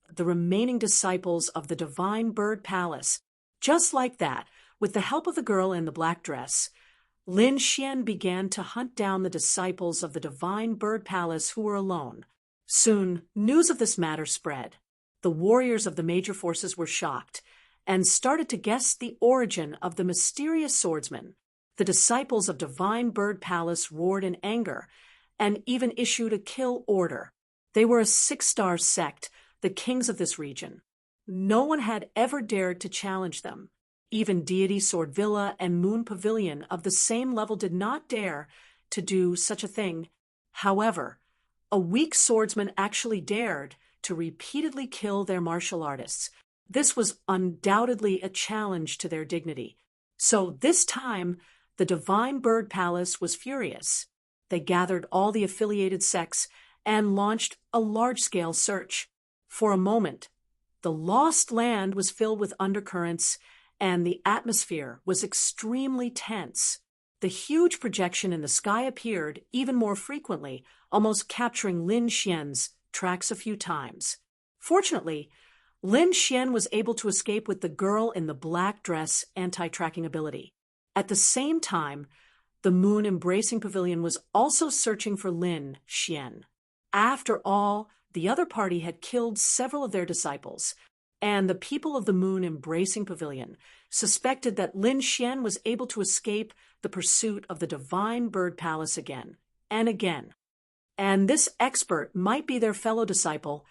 the remaining disciples of the Divine Bird Palace." Just like that, with the help of the girl in the black dress, Lin Xian began to hunt down the disciples of the Divine Bird Palace who were alone. Soon, news of this matter spread. The warriors of the major forces were shocked and started to guess the origin of the mysterious swordsman. The disciples of Divine Bird Palace roared in anger and even issued a kill order. They were a 6-star sect, the kings of this region. No one had ever dared to challenge them. Even Deity Sword Villa and Moon Pavilion of the same level did not dare to do such a thing. However, a weak swordsman actually dared to repeatedly kill their martial artists. This was undoubtedly a challenge to their dignity. So this time, the Divine Bird Palace was furious. They gathered all the affiliated sects and launched a large-scale search. For a moment, the lost land was filled with undercurrents, and the atmosphere was extremely tense. The huge projection in the sky appeared even more frequently, almost capturing Lin Xian's tracks a few times. Fortunately, Lin Xian was able to escape with the girl in the black dress anti-tracking ability. At the same time, the Moon Embracing Pavilion was also searching for Lin Xian. After all, the other party had killed several of their disciples, and the people of the Moon Embracing Pavilion suspected that Lin Xian was able to escape the pursuit of the Divine Bird Palace again and again. And this expert might be their fellow disciple,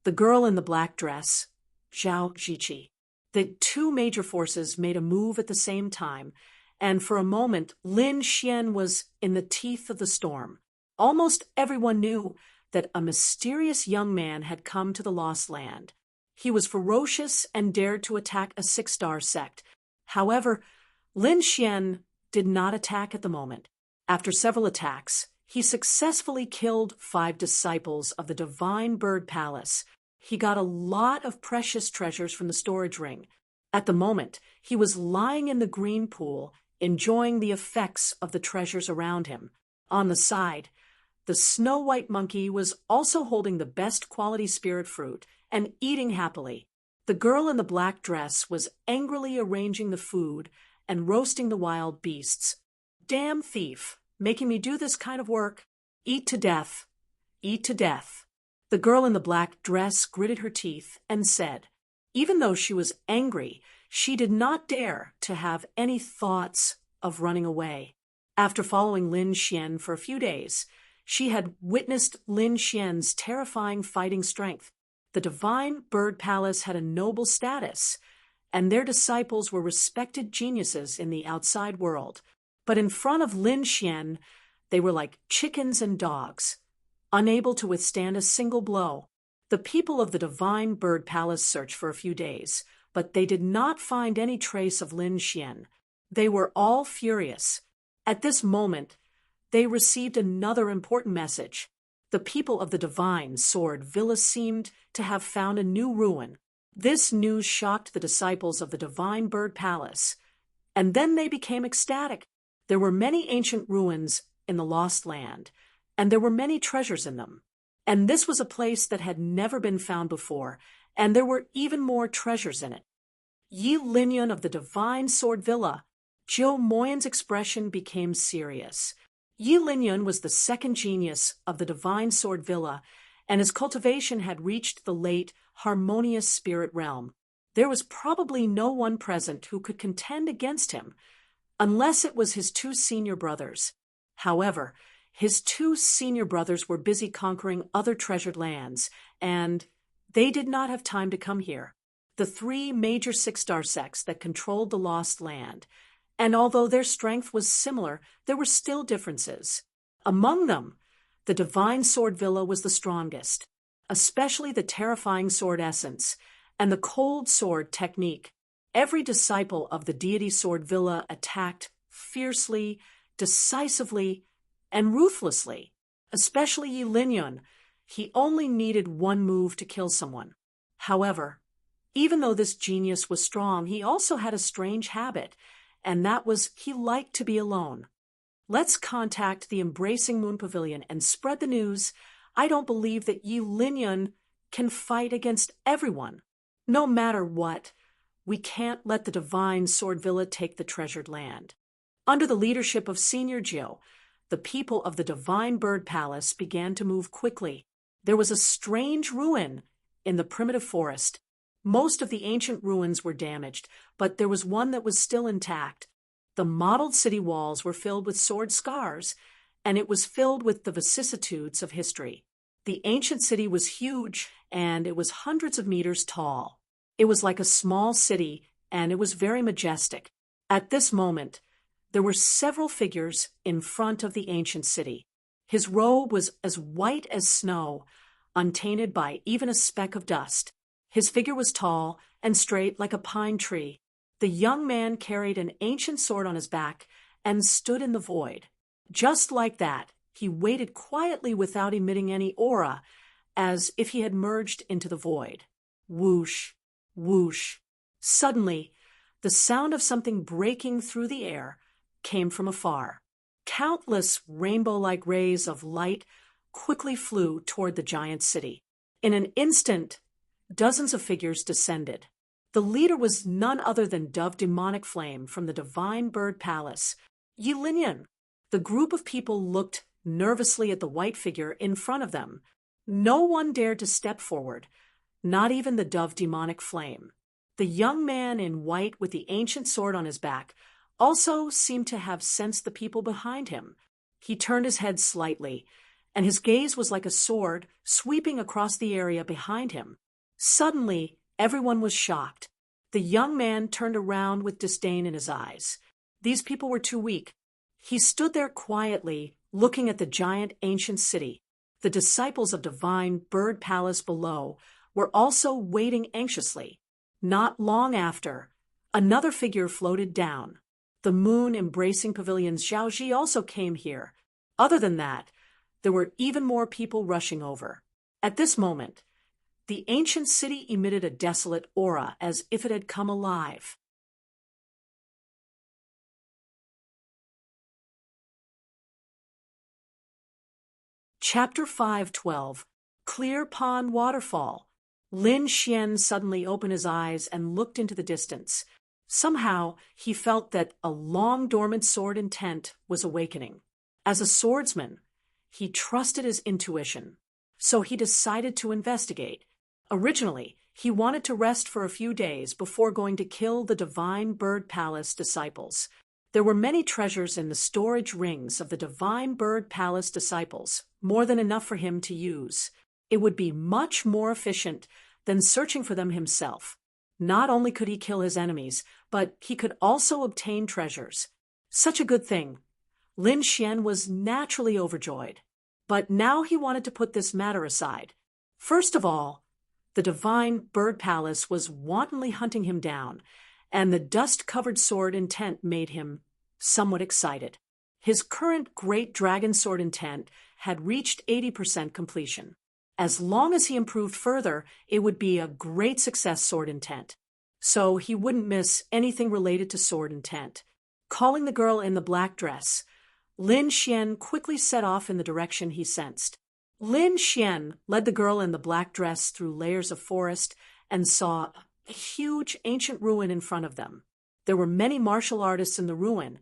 the girl in the black dress, Zhao Jiqi. The two major forces made a move at the same time, and for a moment, Lin Xian was in the teeth of the storm. Almost everyone knew that a mysterious young man had come to the Lost Land. He was ferocious and dared to attack a 6-star sect. However, Lin Xian did not attack at the moment. After several attacks, he successfully killed 5 disciples of the Divine Bird Palace. he got a lot of precious treasures from the storage ring. At the moment, he was lying in the green pool, enjoying the effects of the treasures around him. On the side, the snow-white monkey was also holding the best quality spirit fruit and eating happily. The girl in the black dress was angrily arranging the food and roasting the wild beasts. "Damn thief, making me do this kind of work. Eat to death. Eat to death." The girl in the black dress gritted her teeth and said, even though she was angry, she did not dare to have any thoughts of running away. After following Lin Xian for a few days, she had witnessed Lin Xian's terrifying fighting strength. The Divine Bird Palace had a noble status, and their disciples were respected geniuses in the outside world. But in front of Lin Xian, they were like chickens and dogs, unable to withstand a single blow. The people of the Divine Bird Palace searched for a few days, but they did not find any trace of Lin Xian. They were all furious. At this moment, they received another important message. The people of the Divine Sword Villa seemed to have found a new ruin. This news shocked the disciples of the Divine Bird Palace, and then they became ecstatic. There were many ancient ruins in the Lost Land, and there were many treasures in them. And this was a place that had never been found before, and there were even more treasures in it. Yi Linyan of the Divine Sword Villa. Zhou Moyan's expression became serious. Yi Linyan was the second genius of the Divine Sword Villa, and his cultivation had reached the late, harmonious spirit realm. There was probably no one present who could contend against him, unless it was his two senior brothers. However, his two senior brothers were busy conquering other treasured lands, and they did not have time to come here. The three major six-star sects that controlled the Lost Land, and although their strength was similar, there were still differences. Among them, the Divine Sword Villa was the strongest, especially the terrifying sword essence and the cold sword technique. Every disciple of the deity Sword Villa attacked fiercely, decisively, and ruthlessly, especially Yi Linyan. He only needed one move to kill someone. However, even though this genius was strong, he also had a strange habit, and that was he liked to be alone. Let's contact the Embracing Moon Pavilion and spread the news. I don't believe that Yi Linyan can fight against everyone. No matter what, we can't let the Divine Sword Villa take the treasured land. Under the leadership of Senior Jiu, the people of the Divine Bird Palace began to move quickly. There was a strange ruin in the primitive forest. Most of the ancient ruins were damaged, but there was one that was still intact. The mottled city walls were filled with sword scars, and it was filled with the vicissitudes of history. The ancient city was huge, and it was hundreds of meters tall. It was like a small city, and it was very majestic. At this moment, there were several figures in front of the ancient city. His robe was as white as snow, untainted by even a speck of dust. His figure was tall and straight like a pine tree. The young man carried an ancient sword on his back and stood in the void. Just like that, he waited quietly without emitting any aura, as if he had merged into the void. Whoosh, whoosh. Suddenly, the sound of something breaking through the air came from afar. Countless rainbow-like rays of light quickly flew toward the giant city. In an instant, dozens of figures descended. The leader was none other than Dove Demonic Flame from the Divine Bird Palace, Yi Linyan. The group of people looked nervously at the white figure in front of them. No one dared to step forward, not even the Dove Demonic Flame. The young man in white with the ancient sword on his back also seemed to have sensed the people behind him. He turned his head slightly, and his gaze was like a sword sweeping across the area behind him. Suddenly, everyone was shocked. The young man turned around with disdain in his eyes. These people were too weak. He stood there quietly, looking at the giant ancient city. The disciples of Divine Bird Palace below were also waiting anxiously. Not long after, another figure floated down. The Moon Embracing Pavilion's Zhaoji also came here. Other than that, there were even more people rushing over. At this moment, The ancient city emitted a desolate aura as if it had come alive. Chapter 5:12. Clear Pond Waterfall. Lin Xian suddenly opened his eyes and looked into the distance. Somehow, he felt that a long-dormant sword intent was awakening. As a swordsman, he trusted his intuition, so he decided to investigate. Originally, he wanted to rest for a few days before going to kill the Divine Bird Palace disciples. There were many treasures in the storage rings of the Divine Bird Palace disciples, more than enough for him to use. It would be much more efficient than searching for them himself. Not only could he kill his enemies, but he could also obtain treasures. Such a good thing. Lin Xian was naturally overjoyed. But now he wanted to put this matter aside. First of all, the Divine Bird Palace was wantonly hunting him down, and the dust-covered sword intent made him somewhat excited. His current Great Dragon Sword intent had reached 80% completion. As long as he improved further, it would be a great success sword intent. So he wouldn't miss anything related to sword intent. Calling the girl in the black dress, Lin Xian quickly set off in the direction he sensed. Lin Xian led the girl in the black dress through layers of forest and saw a huge ancient ruin in front of them. There were many martial artists in the ruin,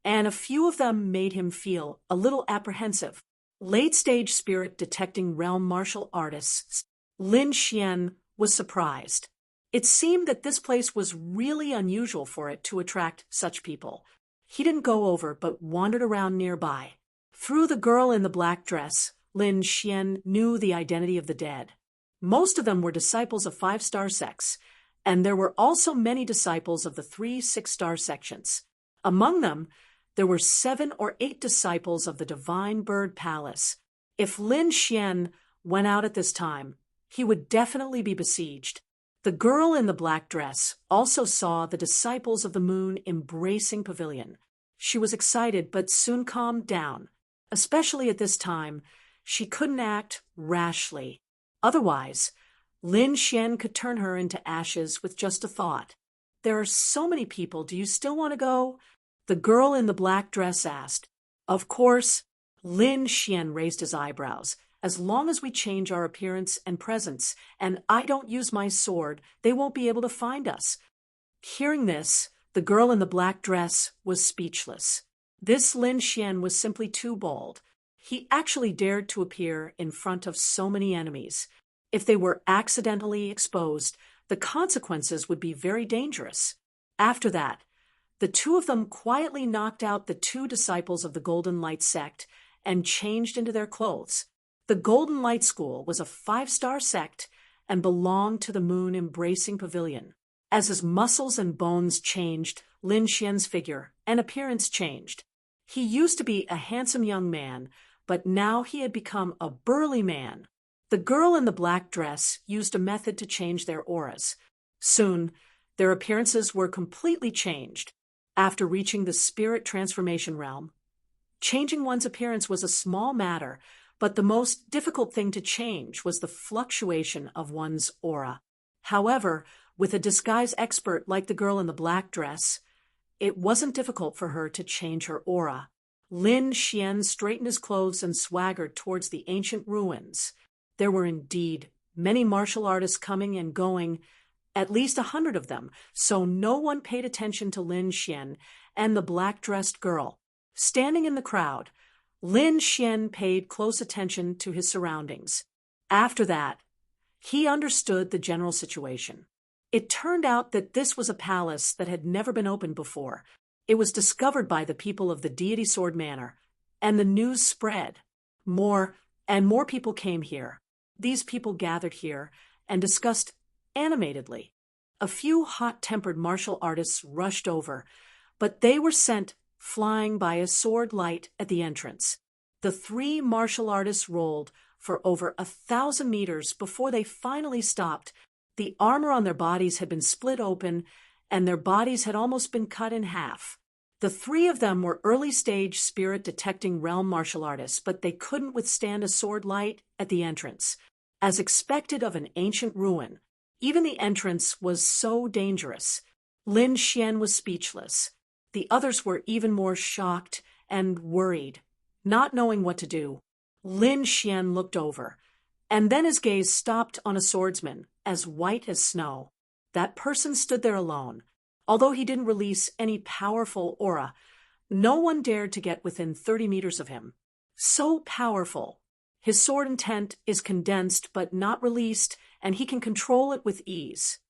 and a few of them made him feel a little apprehensive. Late-stage spirit detecting realm martial artists, Lin Xian was surprised. It seemed that this place was really unusual for it to attract such people. He didn't go over but wandered around nearby. Through the girl in the black dress, Lin Xian knew the identity of the dead. Most of them were disciples of 5-star sects, and there were also many disciples of the 3 6-star sections. Among them, there were 7 or 8 disciples of the Divine Bird Palace. If Lin Xian went out at this time, he would definitely be besieged. The girl in the black dress also saw the disciples of the moon embracing pavilion. She was excited but soon calmed down. Especially at this time, she couldn't act rashly. Otherwise, Lin Xian could turn her into ashes with just a thought. There are so many people, do you still want to go? The girl in the black dress asked. Of course. Lin Xian raised his eyebrows. As long as we change our appearance and presence, and I don't use my sword, they won't be able to find us. Hearing this, the girl in the black dress was speechless. This Lin Xian was simply too bold. He actually dared to appear in front of so many enemies. If they were accidentally exposed, the consequences would be very dangerous. After that, the two of them quietly knocked out the 2 disciples of the Golden Light sect and changed into their clothes. The Golden Light School was a 5-star sect and belonged to the moon embracing pavilion. As his muscles and bones changed, Lin Xian's figure and appearance changed. He used to be a handsome young man, but now he had become a burly man. The girl in the black dress used a method to change their auras. Soon, their appearances were completely changed. After reaching the spirit transformation realm, changing one's appearance was a small matter, but the most difficult thing to change was the fluctuation of one's aura. However, with a disguise expert like the girl in the black dress, it wasn't difficult for her to change her aura. Lin Xian straightened his clothes and swaggered towards the ancient ruins. There were indeed many martial artists coming and going, at least 100 of them, so no one paid attention to Lin Xian and the black-dressed girl. Standing in the crowd, Lin Xian paid close attention to his surroundings. After that, he understood the general situation. It turned out that this was a palace that had never been opened before. It was discovered by the people of the Deity Sword Manor, and the news spread. More and more people came here. These people gathered here and discussed animatedly. A few hot-tempered martial artists rushed over, but they were sent flying by a sword light at the entrance. The 3 martial artists rolled for over 1,000 meters before they finally stopped. The armor on their bodies had been split open, and their bodies had almost been cut in half. The 3 of them were early-stage spirit-detecting realm martial artists, but they couldn't withstand a sword light at the entrance. As expected of an ancient ruin, even the entrance was so dangerous. Lin Xian was speechless. The others were even more shocked and worried, not knowing what to do. Lin Xian looked over, and then his gaze stopped on a swordsman as white as snow. That person stood there alone. Although he didn't release any powerful aura, no one dared to get within 30 meters of him. So powerful. His sword intent is condensed but not released, and he can control it with ease.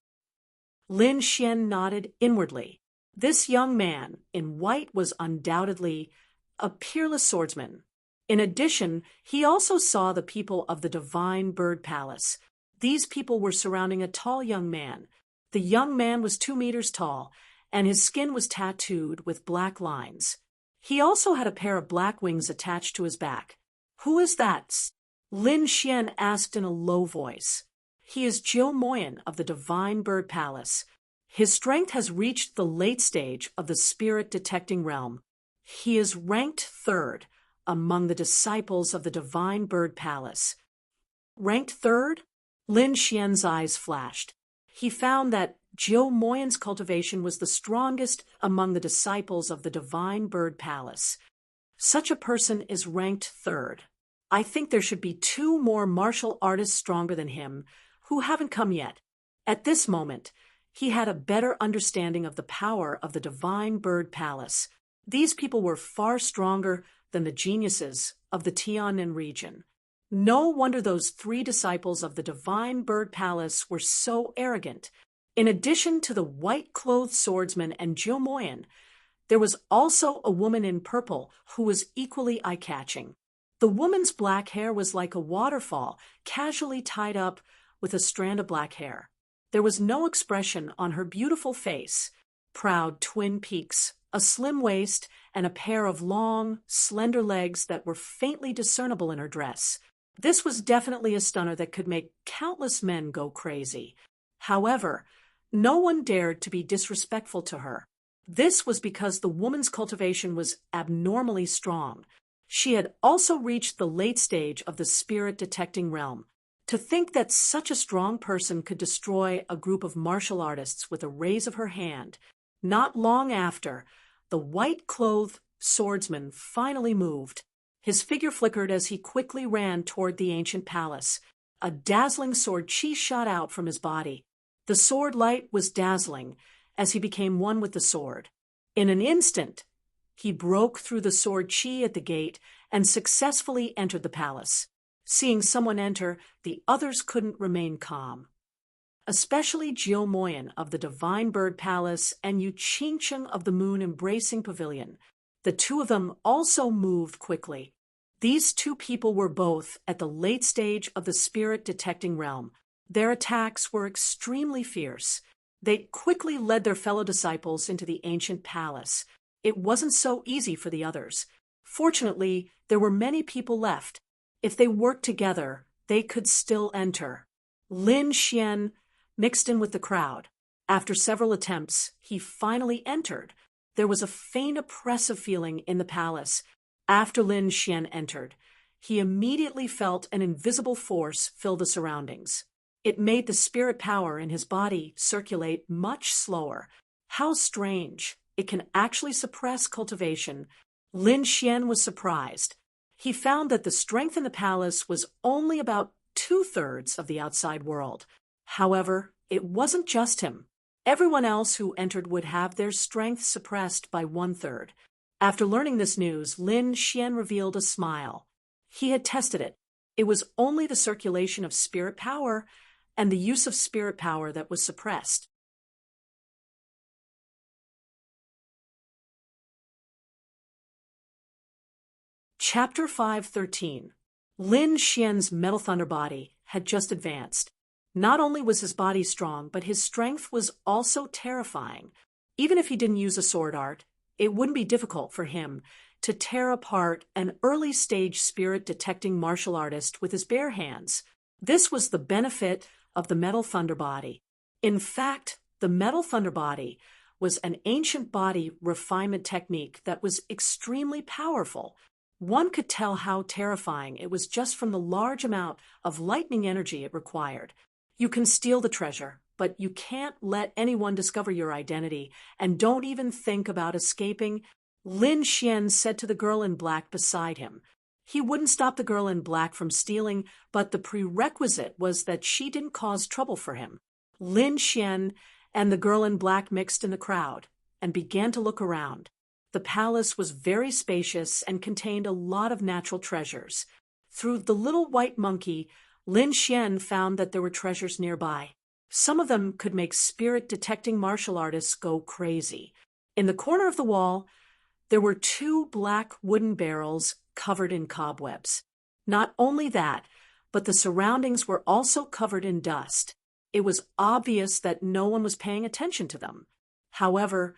Lin Xian nodded inwardly. This young man in white was undoubtedly a peerless swordsman. In addition, he also saw the people of the Divine Bird Palace. These people were surrounding a tall young man. The young man was 2 meters tall, and his skin was tattooed with black lines. He also had a pair of black wings attached to his back. "Who is that?" Lin Xian asked in a low voice. "He is Jiu Moyan of the Divine Bird Palace. His strength has reached the late stage of the spirit-detecting realm. He is ranked 3rd among the disciples of the Divine Bird Palace." Ranked 3rd? Lin Xian's eyes flashed. He found that Jiu Moyan's cultivation was the strongest among the disciples of the Divine Bird Palace. Such a person is ranked 3rd. I think there should be 2 more martial artists stronger than him who haven't come yet. At this moment, he had a better understanding of the power of the Divine Bird Palace. These people were far stronger than the geniuses of the Tiannan region. No wonder those 3 disciples of the Divine Bird Palace were so arrogant. In addition to the white-clothed swordsman and Jiu Moyan, there was also a woman in purple who was equally eye-catching. The woman's black hair was like a waterfall, casually tied up with a strand of black hair. There was no expression on her beautiful face. Proud twin peaks, a slim waist, and a pair of long, slender legs that were faintly discernible in her dress. This was definitely a stunner that could make countless men go crazy. However, no one dared to be disrespectful to her. This was because the woman's cultivation was abnormally strong. She had also reached the late stage of the spirit-detecting realm. To think that such a strong person could destroy a group of martial artists with a raise of her hand. Not long after, the white-clothed swordsman finally moved. His figure flickered as he quickly ran toward the ancient palace. A dazzling sword chi shot out from his body. The sword light was dazzling as he became one with the sword. In an instant, he broke through the sword chi at the gate and successfully entered the palace. Seeing someone enter, the others couldn't remain calm. Especially Jiu Moyan of the Divine Bird Palace and Yu Qingcheng of the Moon Embracing Pavilion. The 2 of them also moved quickly. These 2 people were both at the late stage of the spirit-detecting realm. Their attacks were extremely fierce. They quickly led their fellow disciples into the ancient palace. It wasn't so easy for the others. Fortunately, there were many people left. If they worked together, they could still enter. Lin Xian mixed in with the crowd. After several attempts, he finally entered. There was a faint oppressive feeling in the palace. After Lin Xian entered, he immediately felt an invisible force fill the surroundings. It made the spirit power in his body circulate much slower. How strange. It can actually suppress cultivation. Lin Xian was surprised. He found that the strength in the palace was only about 2/3 of the outside world. However, it wasn't just him. Everyone else who entered would have their strength suppressed by 1/3. After learning this news, Lin Xian revealed a smile. He had tested it. It was only the circulation of spirit power and the use of spirit power that was suppressed. Chapter 5:13. Lin Xian's Metal Thunder body had just advanced. Not only was his body strong, but his strength was also terrifying. Even if he didn't use a sword art, it wouldn't be difficult for him to tear apart an early-stage spirit-detecting martial artist with his bare hands. This was the benefit of the Metal Thunder body. In fact, the Metal Thunder body was an ancient body refinement technique that was extremely powerful. One could tell how terrifying it was just from the large amount of lightning energy it required. You can steal the treasure, but you can't let anyone discover your identity, and don't even think about escaping, Lin Xian said to the girl in black beside him. He wouldn't stop the girl in black from stealing, but the prerequisite was that she didn't cause trouble for him. Lin Xian and the girl in black mixed in the crowd and began to look around. The palace was very spacious and contained a lot of natural treasures. Through the little white monkey, Lin Xian found that there were treasures nearby. Some of them could make spirit-detecting martial artists go crazy. In the corner of the wall, there were 2 black wooden barrels covered in cobwebs. Not only that, but the surroundings were also covered in dust. It was obvious that no one was paying attention to them. However,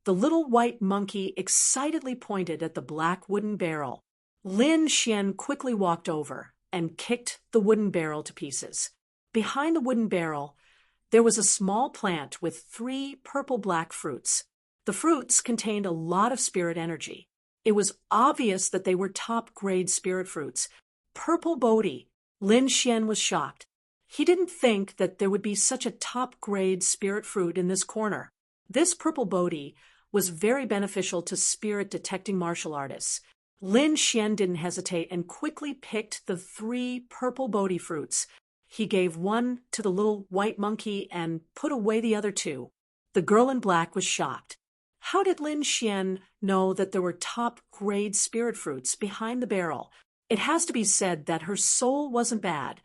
the little white monkey excitedly pointed at the black wooden barrel. Lin Xian quickly walked over and kicked the wooden barrel to pieces. Behind the wooden barrel, there was a small plant with 3 purple-black fruits. The fruits contained a lot of spirit energy. It was obvious that they were top-grade spirit fruits. Purple Bodhi. Lin Xian was shocked. He didn't think that there would be such a top-grade spirit fruit in this corner. This purple Bodhi was very beneficial to spirit-detecting martial artists. Lin Xian didn't hesitate and quickly picked the 3 purple Bodhi fruits. He gave one to the little white monkey and put away the other 2. The girl in black was shocked. How did Lin Xian know that there were top-grade spirit fruits behind the barrel? It has to be said that her soul wasn't bad,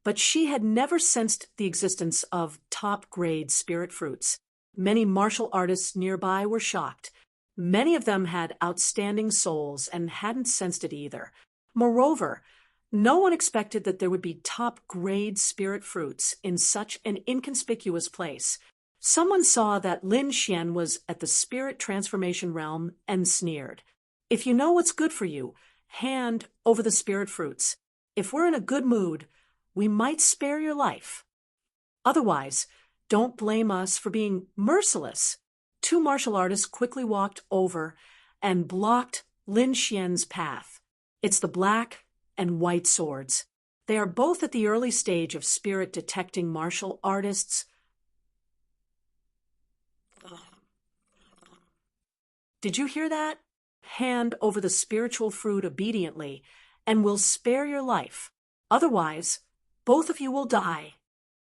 but she had never sensed the existence of top-grade spirit fruits. Many martial artists nearby were shocked. Many of them had outstanding souls and hadn't sensed it either. Moreover, no one expected that there would be top-grade spirit fruits in such an inconspicuous place. Someone saw that Lin Xian was at the spirit transformation realm and sneered. If you know what's good for you, hand over the spirit fruits. If we're in a good mood, we might spare your life. Otherwise, don't blame us for being merciless. 2 martial artists quickly walked over and blocked Lin Xian's path. It's the black and white swords. They are both at the early stage of spirit-detecting martial artists. Did you hear that? Hand over the spiritual fruit obediently, and we'll spare your life. Otherwise, both of you will die.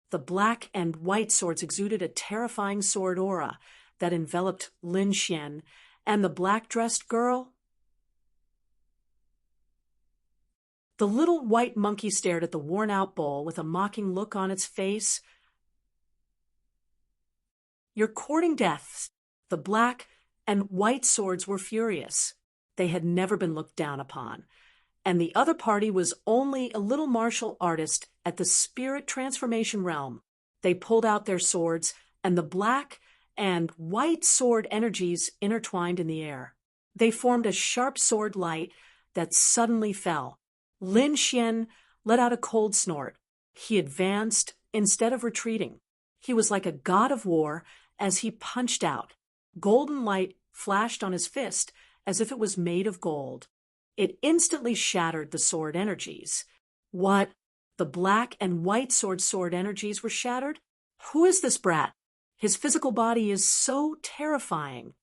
The black and white swords exuded a terrifying sword aura that enveloped Lin Xian and the black-dressed girl. The little white monkey stared at the worn-out bowl with a mocking look on its face. You're courting death. The black and white swords were furious. They had never been looked down upon. And the other party was only a little martial artist at the spirit transformation realm. They pulled out their swords, and the black and white sword energies intertwined in the air. They formed a sharp sword light that suddenly fell. Lin Xian let out a cold snort. He advanced instead of retreating. He was like a god of war as he punched out. Golden light flashed on his fist as if it was made of gold. It instantly shattered the sword energies. What? The black and white sword energies were shattered? Who is this brat? His physical body is so terrifying.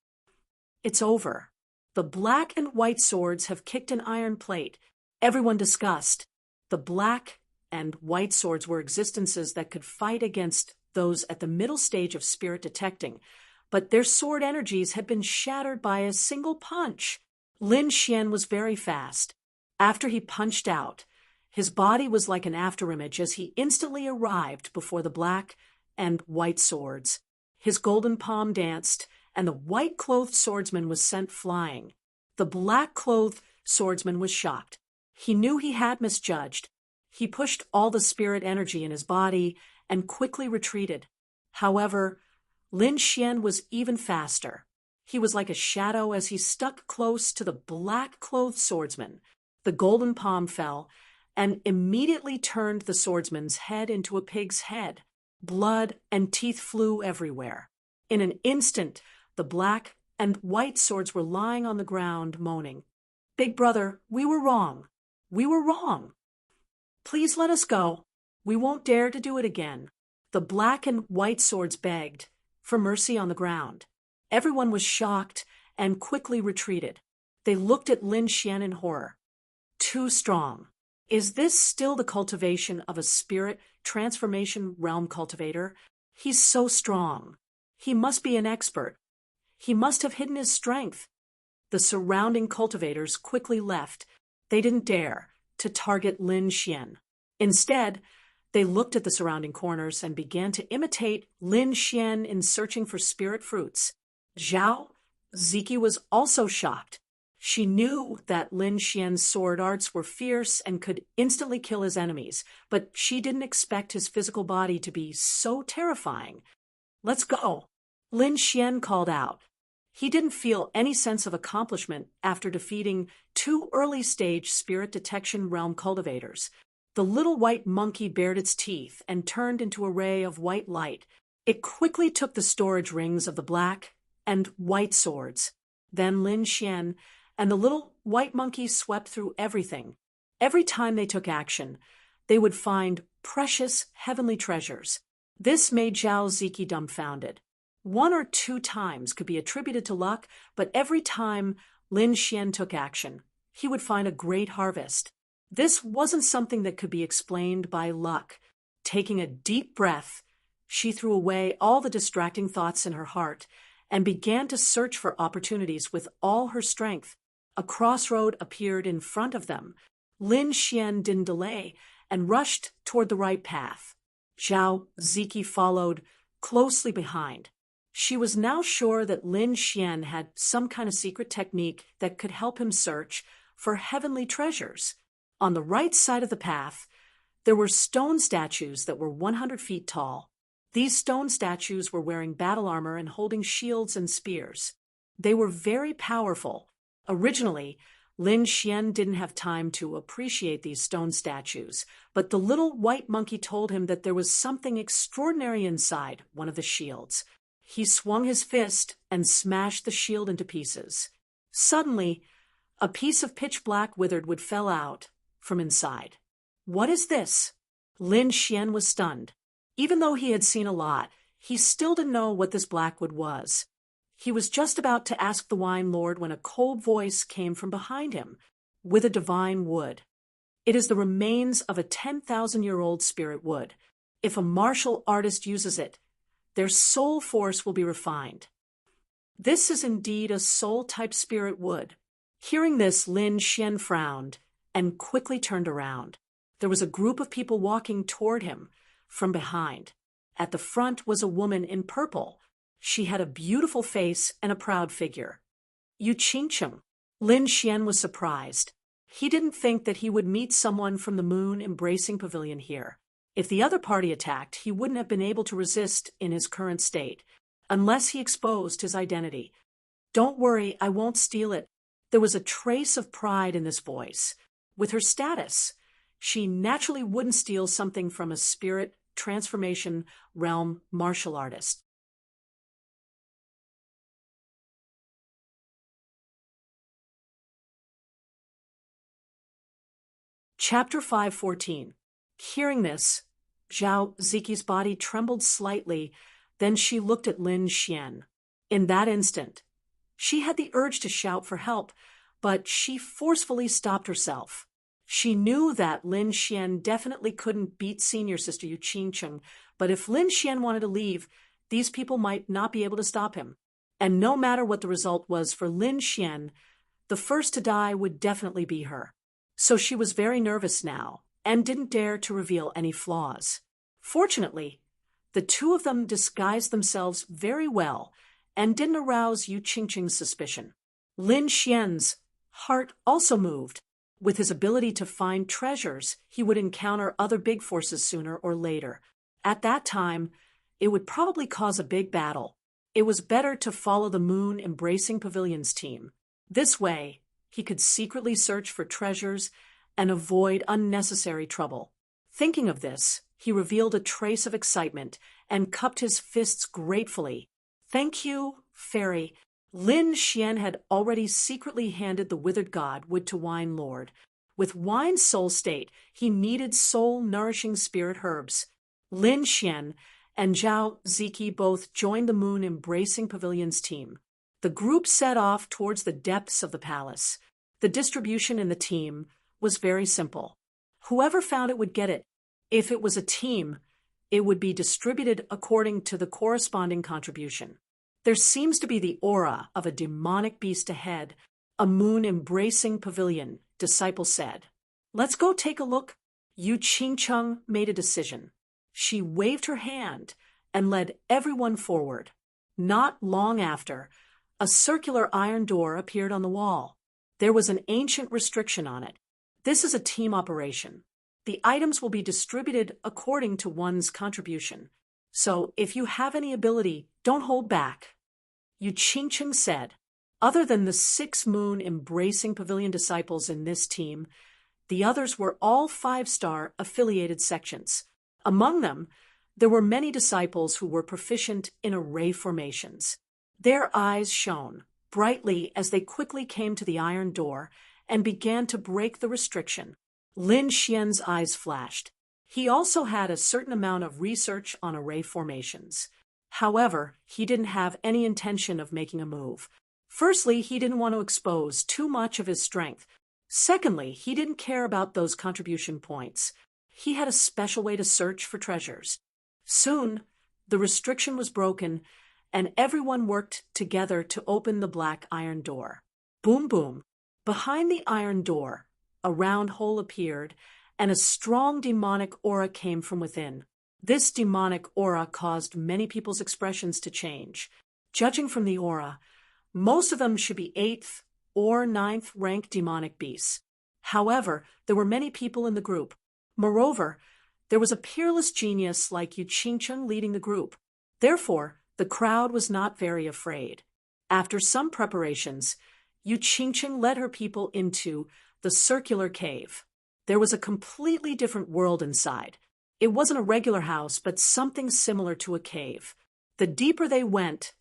It's over. The black and white swords have kicked an iron plate. Everyone discussed. The black and white swords were existences that could fight against those at the middle stage of spirit detecting, but their sword energies had been shattered by a single punch. Lin Xian was very fast. After he punched out, his body was like an afterimage as he instantly arrived before the black and white swords. His golden palm danced, and the white-clothed swordsman was sent flying. The black-clothed swordsman was shocked. He knew he had misjudged. He pushed all the spirit energy in his body and quickly retreated. However, Lin Xian was even faster. He was like a shadow as he stuck close to the black-clothed swordsman. The golden palm fell and immediately turned the swordsman's head into a pig's head. Blood and teeth flew everywhere. In an instant, the black and white swords were lying on the ground, moaning. Big brother, we were wrong. We were wrong. Please let us go. We won't dare to do it again. The black and white swords begged for mercy on the ground. Everyone was shocked and quickly retreated. They looked at Lin Xian in horror. Too strong. Is this still the cultivation of a spirit transformation realm cultivator? He's so strong. He must be an expert. He must have hidden his strength. The surrounding cultivators quickly left. They didn't dare to target Lin Xian. Instead, they looked at the surrounding corners and began to imitate Lin Xian in searching for spirit fruits. Zhao Ziki was also shocked. She knew that Lin Xian's sword arts were fierce and could instantly kill his enemies, but she didn't expect his physical body to be so terrifying. Let's go, Lin Xian called out. He didn't feel any sense of accomplishment after defeating 2 early-stage spirit detection realm cultivators. The little white monkey bared its teeth and turned into a ray of white light. It quickly took the storage rings of the black and white swords. Then Lin Xian and the little white monkey swept through everything. Every time they took action, they would find precious heavenly treasures. This made Zhao Ziki dumbfounded. 1 or 2 times could be attributed to luck, but every time Lin Xian took action, he would find a great harvest. This wasn't something that could be explained by luck. Taking a deep breath, she threw away all the distracting thoughts in her heart and began to search for opportunities with all her strength. A crossroad appeared in front of them. Lin Xian didn't delay and rushed toward the right path. Zhao Ziki followed closely behind. She was now sure that Lin Xian had some kind of secret technique that could help him search for heavenly treasures. On the right side of the path, there were stone statues that were 100 feet tall. These stone statues were wearing battle armor and holding shields and spears. They were very powerful. Originally, Lin Xian didn't have time to appreciate these stone statues, but the little white monkey told him that there was something extraordinary inside one of the shields. He swung his fist and smashed the shield into pieces. Suddenly, a piece of pitch-black withered wood fell out from inside. What is this? Lin Xian was stunned. Even though he had seen a lot, he still didn't know what this blackwood was. He was just about to ask the wine lord when a cold voice came from behind him, with a divine wood. It is the remains of a 10,000-year-old spirit wood. If a martial artist uses it, their soul force will be refined. This is indeed a soul-type spirit wood. Hearing this, Lin Xian frowned and quickly turned around. There was a group of people walking toward him from behind. At the front was a woman in purple. She had a beautiful face and a proud figure. You Qingcheng. Lin Xian was surprised. He didn't think that he would meet someone from the moon embracing pavilion here. If the other party attacked, he wouldn't have been able to resist in his current state, unless he exposed his identity. Don't worry, I won't steal it. There was a trace of pride in this voice. With her status, she naturally wouldn't steal something from a spirit transformation realm martial artist. Chapter 5:14. Hearing this, Zhao Ziki's body trembled slightly, then she looked at Lin Xian. In that instant, she had the urge to shout for help, but she forcefully stopped herself. She knew that Lin Xian definitely couldn't beat senior sister Yu Qingcheng, but if Lin Xian wanted to leave, these people might not be able to stop him. And no matter what the result was for Lin Xian, the first to die would definitely be her. So she was very nervous now and didn't dare to reveal any flaws. Fortunately, the two of them disguised themselves very well and didn't arouse Yu Qingcheng's suspicion. Lin Xian's heart also moved. With his ability to find treasures, he would encounter other big forces sooner or later. At that time, it would probably cause a big battle. It was better to follow the moon embracing pavilion's team. This way, he could secretly search for treasures and avoid unnecessary trouble. Thinking of this, he revealed a trace of excitement and cupped his fists gratefully. Thank you, Fairy. Lin Xian had already secretly handed the withered god wood to Wine Lord. With Wine's soul state, he needed soul-nourishing spirit herbs. Lin Xian and Zhao Ziki both joined the moon-embracing pavilion's team. The group set off towards the depths of the palace. The distribution in the team was very simple. Whoever found it would get it. If it was a team, it would be distributed according to the corresponding contribution. There seems to be the aura of a demonic beast ahead, a moon-embracing pavilion, disciple said. Let's go take a look. Yu Qingcheng made a decision. She waved her hand and led everyone forward. Not long after, a circular iron door appeared on the wall. There was an ancient restriction on it. This is a team operation. The items will be distributed according to one's contribution. So if you have any ability, don't hold back. Yu Qingcheng said. Other than the 6 moon-embracing pavilion disciples in this team, the others were all 5-star affiliated sections. Among them, there were many disciples who were proficient in array formations. Their eyes shone brightly as they quickly came to the iron door and began to break the restriction. Lin Xian's eyes flashed. He also had a certain amount of research on array formations. However, he didn't have any intention of making a move. Firstly, he didn't want to expose too much of his strength. Secondly, he didn't care about those contribution points. He had a special way to search for treasures. Soon, the restriction was broken, and everyone worked together to open the black iron door. Boom, boom. Behind the iron door, a round hole appeared, and a strong demonic aura came from within. This demonic aura caused many people's expressions to change. Judging from the aura, most of them should be 8th or 9th rank demonic beasts. However, there were many people in the group. Moreover, there was a peerless genius like Yu Qingcheng leading the group. Therefore, the crowd was not very afraid. After some preparations, Yu Qingcheng led her people into the circular cave. There was a completely different world inside. It wasn't a regular house, but something similar to a cave. The deeper they went,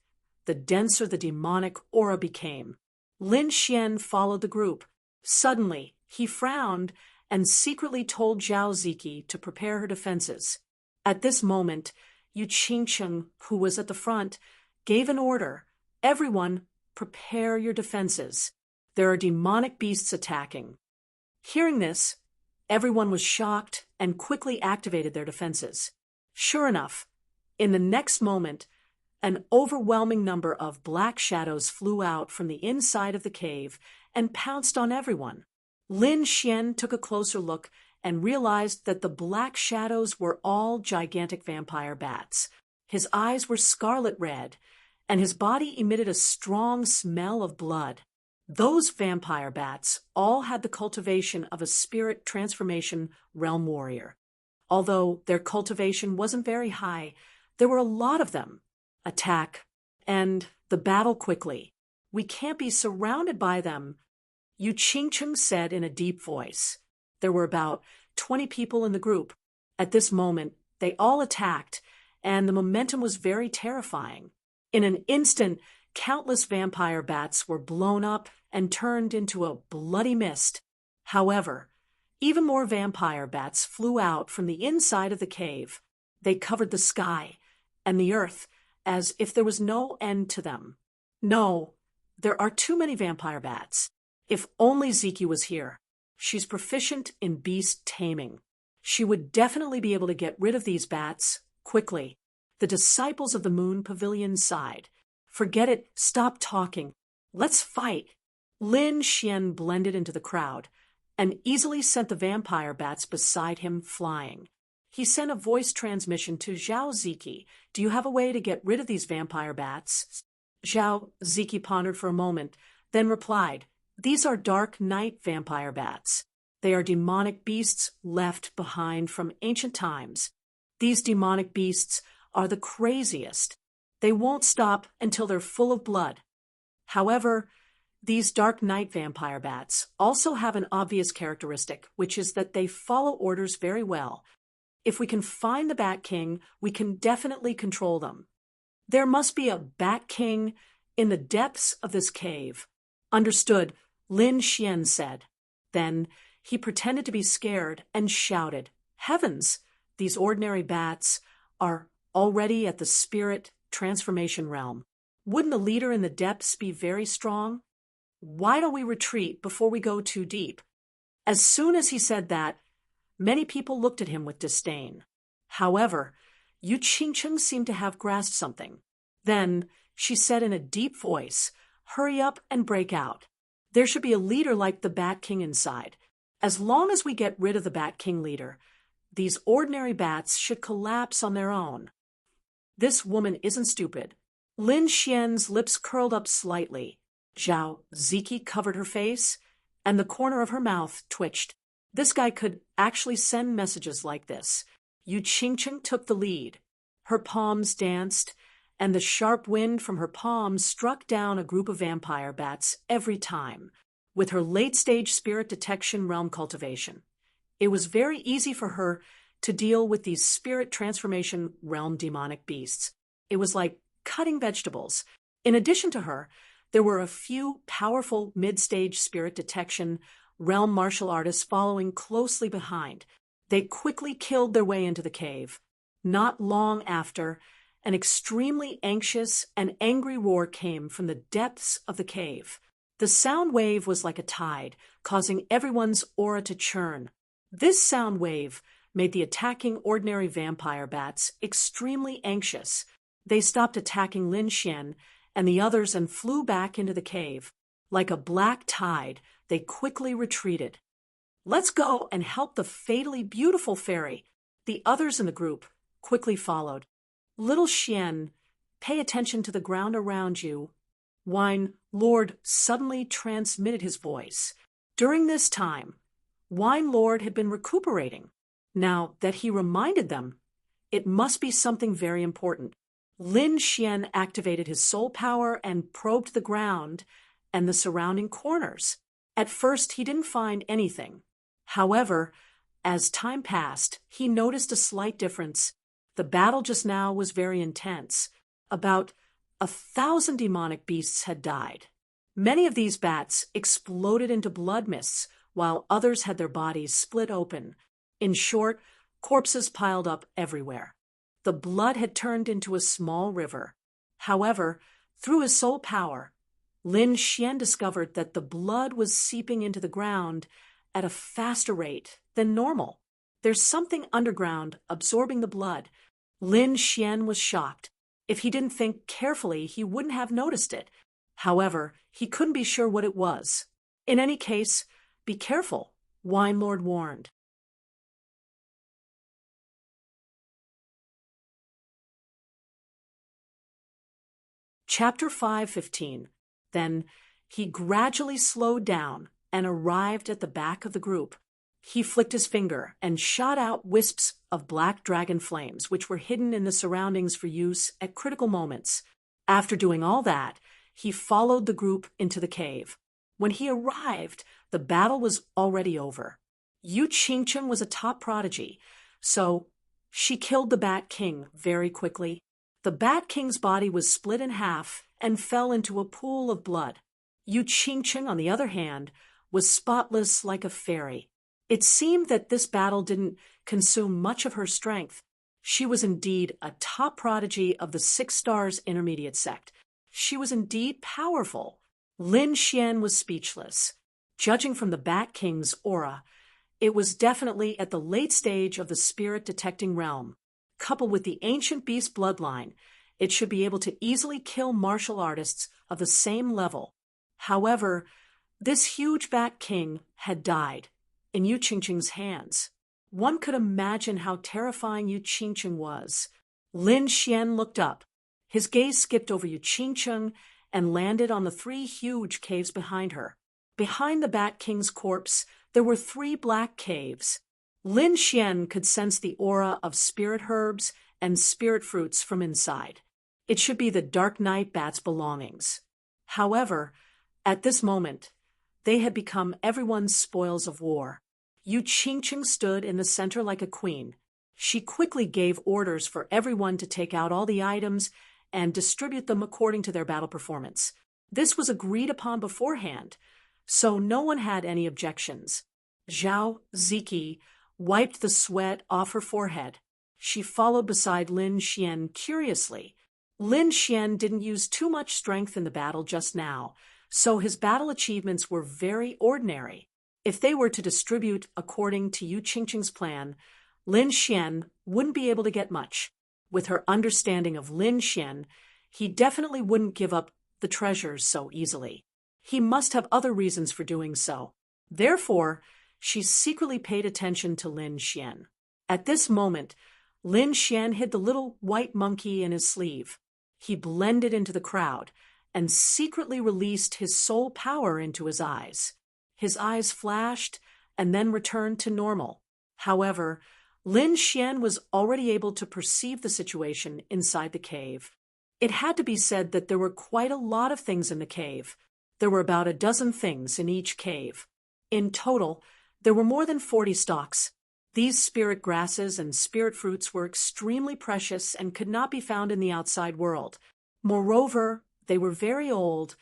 the denser the demonic aura became. Lin Xian followed the group. Suddenly, he frowned and secretly told Zhao Ziki to prepare her defenses. At this moment, Yu Qingcheng, who was at the front, gave an order. Everyone, prepare your defenses. There are demonic beasts attacking. Hearing this, everyone was shocked and quickly activated their defenses. Sure enough, in the next moment, an overwhelming number of black shadows flew out from the inside of the cave and pounced on everyone. Lin Xian took a closer look and realized that the black shadows were all gigantic vampire bats. His eyes were scarlet red, and his body emitted a strong smell of blood. Those vampire bats all had the cultivation of a spirit transformation realm warrior. Although their cultivation wasn't very high, there were a lot of them. Attack, and the battle quickly. We can't be surrounded by them, Yu Qingcheng said in a deep voice. There were about 20 people in the group. At this moment, they all attacked, and the momentum was very terrifying. In an instant, countless vampire bats were blown up and turned into a bloody mist. However, even more vampire bats flew out from the inside of the cave. They covered the sky and the earth as if there was no end to them. No, there are too many vampire bats. If only Ziki was here. She's proficient in beast taming. She would definitely be able to get rid of these bats quickly. The disciples of the Moon Pavilion sighed. Forget it, stop talking. Let's fight. Lin Xian blended into the crowd and easily sent the vampire bats beside him flying. He sent a voice transmission to Zhao Ziki. Do you have a way to get rid of these vampire bats? Zhao Ziki pondered for a moment, then replied, These are dark night vampire bats. They are demonic beasts left behind from ancient times. These demonic beasts are the craziest. They won't stop until they're full of blood. However, these dark night vampire bats also have an obvious characteristic, which is that they follow orders very well. If we can find the Bat King, we can definitely control them. There must be a Bat King in the depths of this cave. Understood, Lin Xian said. Then he pretended to be scared and shouted, Heavens! These ordinary bats are already at the spirit transformation realm. Wouldn't the leader in the depths be very strong? Why don't we retreat before we go too deep? As soon as he said that, many people looked at him with disdain. However, Yu Qingcheng seemed to have grasped something. Then she said in a deep voice, Hurry up and break out. There should be a leader like the Bat King inside. As long as we get rid of the Bat King leader, these ordinary bats should collapse on their own. This woman isn't stupid. Lin Xian's lips curled up slightly. Zhao Ziki covered her face, and the corner of her mouth twitched. This guy could actually send messages like this. Yu Qingcheng took the lead. Her palms danced, and the sharp wind from her palms struck down a group of vampire bats every time, with her late-stage spirit detection realm cultivation. It was very easy for her to deal with these spirit transformation realm demonic beasts. It was like cutting vegetables. In addition to her, there were a few powerful mid-stage spirit detection realm martial artists following closely behind. They quickly killed their way into the cave. Not long after, an extremely anxious and angry roar came from the depths of the cave. The sound wave was like a tide, causing everyone's aura to churn. This sound wave made the attacking ordinary vampire bats extremely anxious. They stopped attacking Lin Xian and the others and flew back into the cave. Like a black tide, they quickly retreated. Let's go and help the fatally beautiful fairy. The others in the group quickly followed. Little Xian, pay attention to the ground around you. Wine Lord suddenly transmitted his voice. During this time, Wine Lord had been recuperating. Now that he reminded them, it must be something very important. Lin Xian activated his soul power and probed the ground and the surrounding corners. At first, he didn't find anything. However, as time passed, he noticed a slight difference. The battle just now was very intense. About 1,000 demonic beasts had died. Many of these bats exploded into blood mists, while others had their bodies split open. In short, corpses piled up everywhere. The blood had turned into a small river. However, through his soul power, Lin Xian discovered that the blood was seeping into the ground at a faster rate than normal. There's something underground absorbing the blood. Lin Xian was shocked. If he didn't think carefully, he wouldn't have noticed it. However, he couldn't be sure what it was. In any case, be careful, Wine Lord warned. Chapter 5:15. Then he gradually slowed down and arrived at the back of the group. He flicked his finger and shot out wisps of black dragon flames, which were hidden in the surroundings for use at critical moments. After doing all that, he followed the group into the cave. When he arrived, the battle was already over. Yu Qingcheng was a top prodigy, so she killed the Bat King very quickly. The Bat King's body was split in half and fell into a pool of blood. Yu Qingcheng, on the other hand, was spotless like a fairy. It seemed that this battle didn't consume much of her strength. She was indeed a top prodigy of the 6 Stars Intermediate Sect. She was indeed powerful. Lin Xian was speechless. Judging from the Bat King's aura, it was definitely at the late stage of the spirit-detecting realm. Coupled with the ancient beast bloodline, it should be able to easily kill martial artists of the same level. However, this huge Bat King had died in Yu Qingcheng's hands. One could imagine how terrifying Yu Qingcheng was. Lin Xian looked up. His gaze skipped over Yu Qingcheng and landed on the 3 huge caves behind her. Behind the Bat King's corpse, there were 3 black caves. Lin Xian could sense the aura of spirit herbs and spirit fruits from inside. It should be the Dark Knight Bat's belongings. However, at this moment, they had become everyone's spoils of war. Yu Qingcheng stood in the center like a queen. She quickly gave orders for everyone to take out all the items and distribute them according to their battle performance. This was agreed upon beforehand, so no one had any objections. Zhao Ziki wiped the sweat off her forehead. She followed beside Lin Xian curiously. Lin Xian didn't use too much strength in the battle just now, so his battle achievements were very ordinary. If they were to distribute according to Yu Qingqing's plan, Lin Xian wouldn't be able to get much. With her understanding of Lin Xian, he definitely wouldn't give up the treasures so easily. He must have other reasons for doing so. Therefore, she secretly paid attention to Lin Xian. At this moment, Lin Xian hid the little white monkey in his sleeve. He blended into the crowd and secretly released his soul power into his eyes. His eyes flashed and then returned to normal. However, Lin Xian was already able to perceive the situation inside the cave. It had to be said that there were quite a lot of things in the cave. There were about a dozen things in each cave. In total, there were more than 40 stalks. These spirit grasses and spirit fruits were extremely precious and could not be found in the outside world. Moreover, they were very old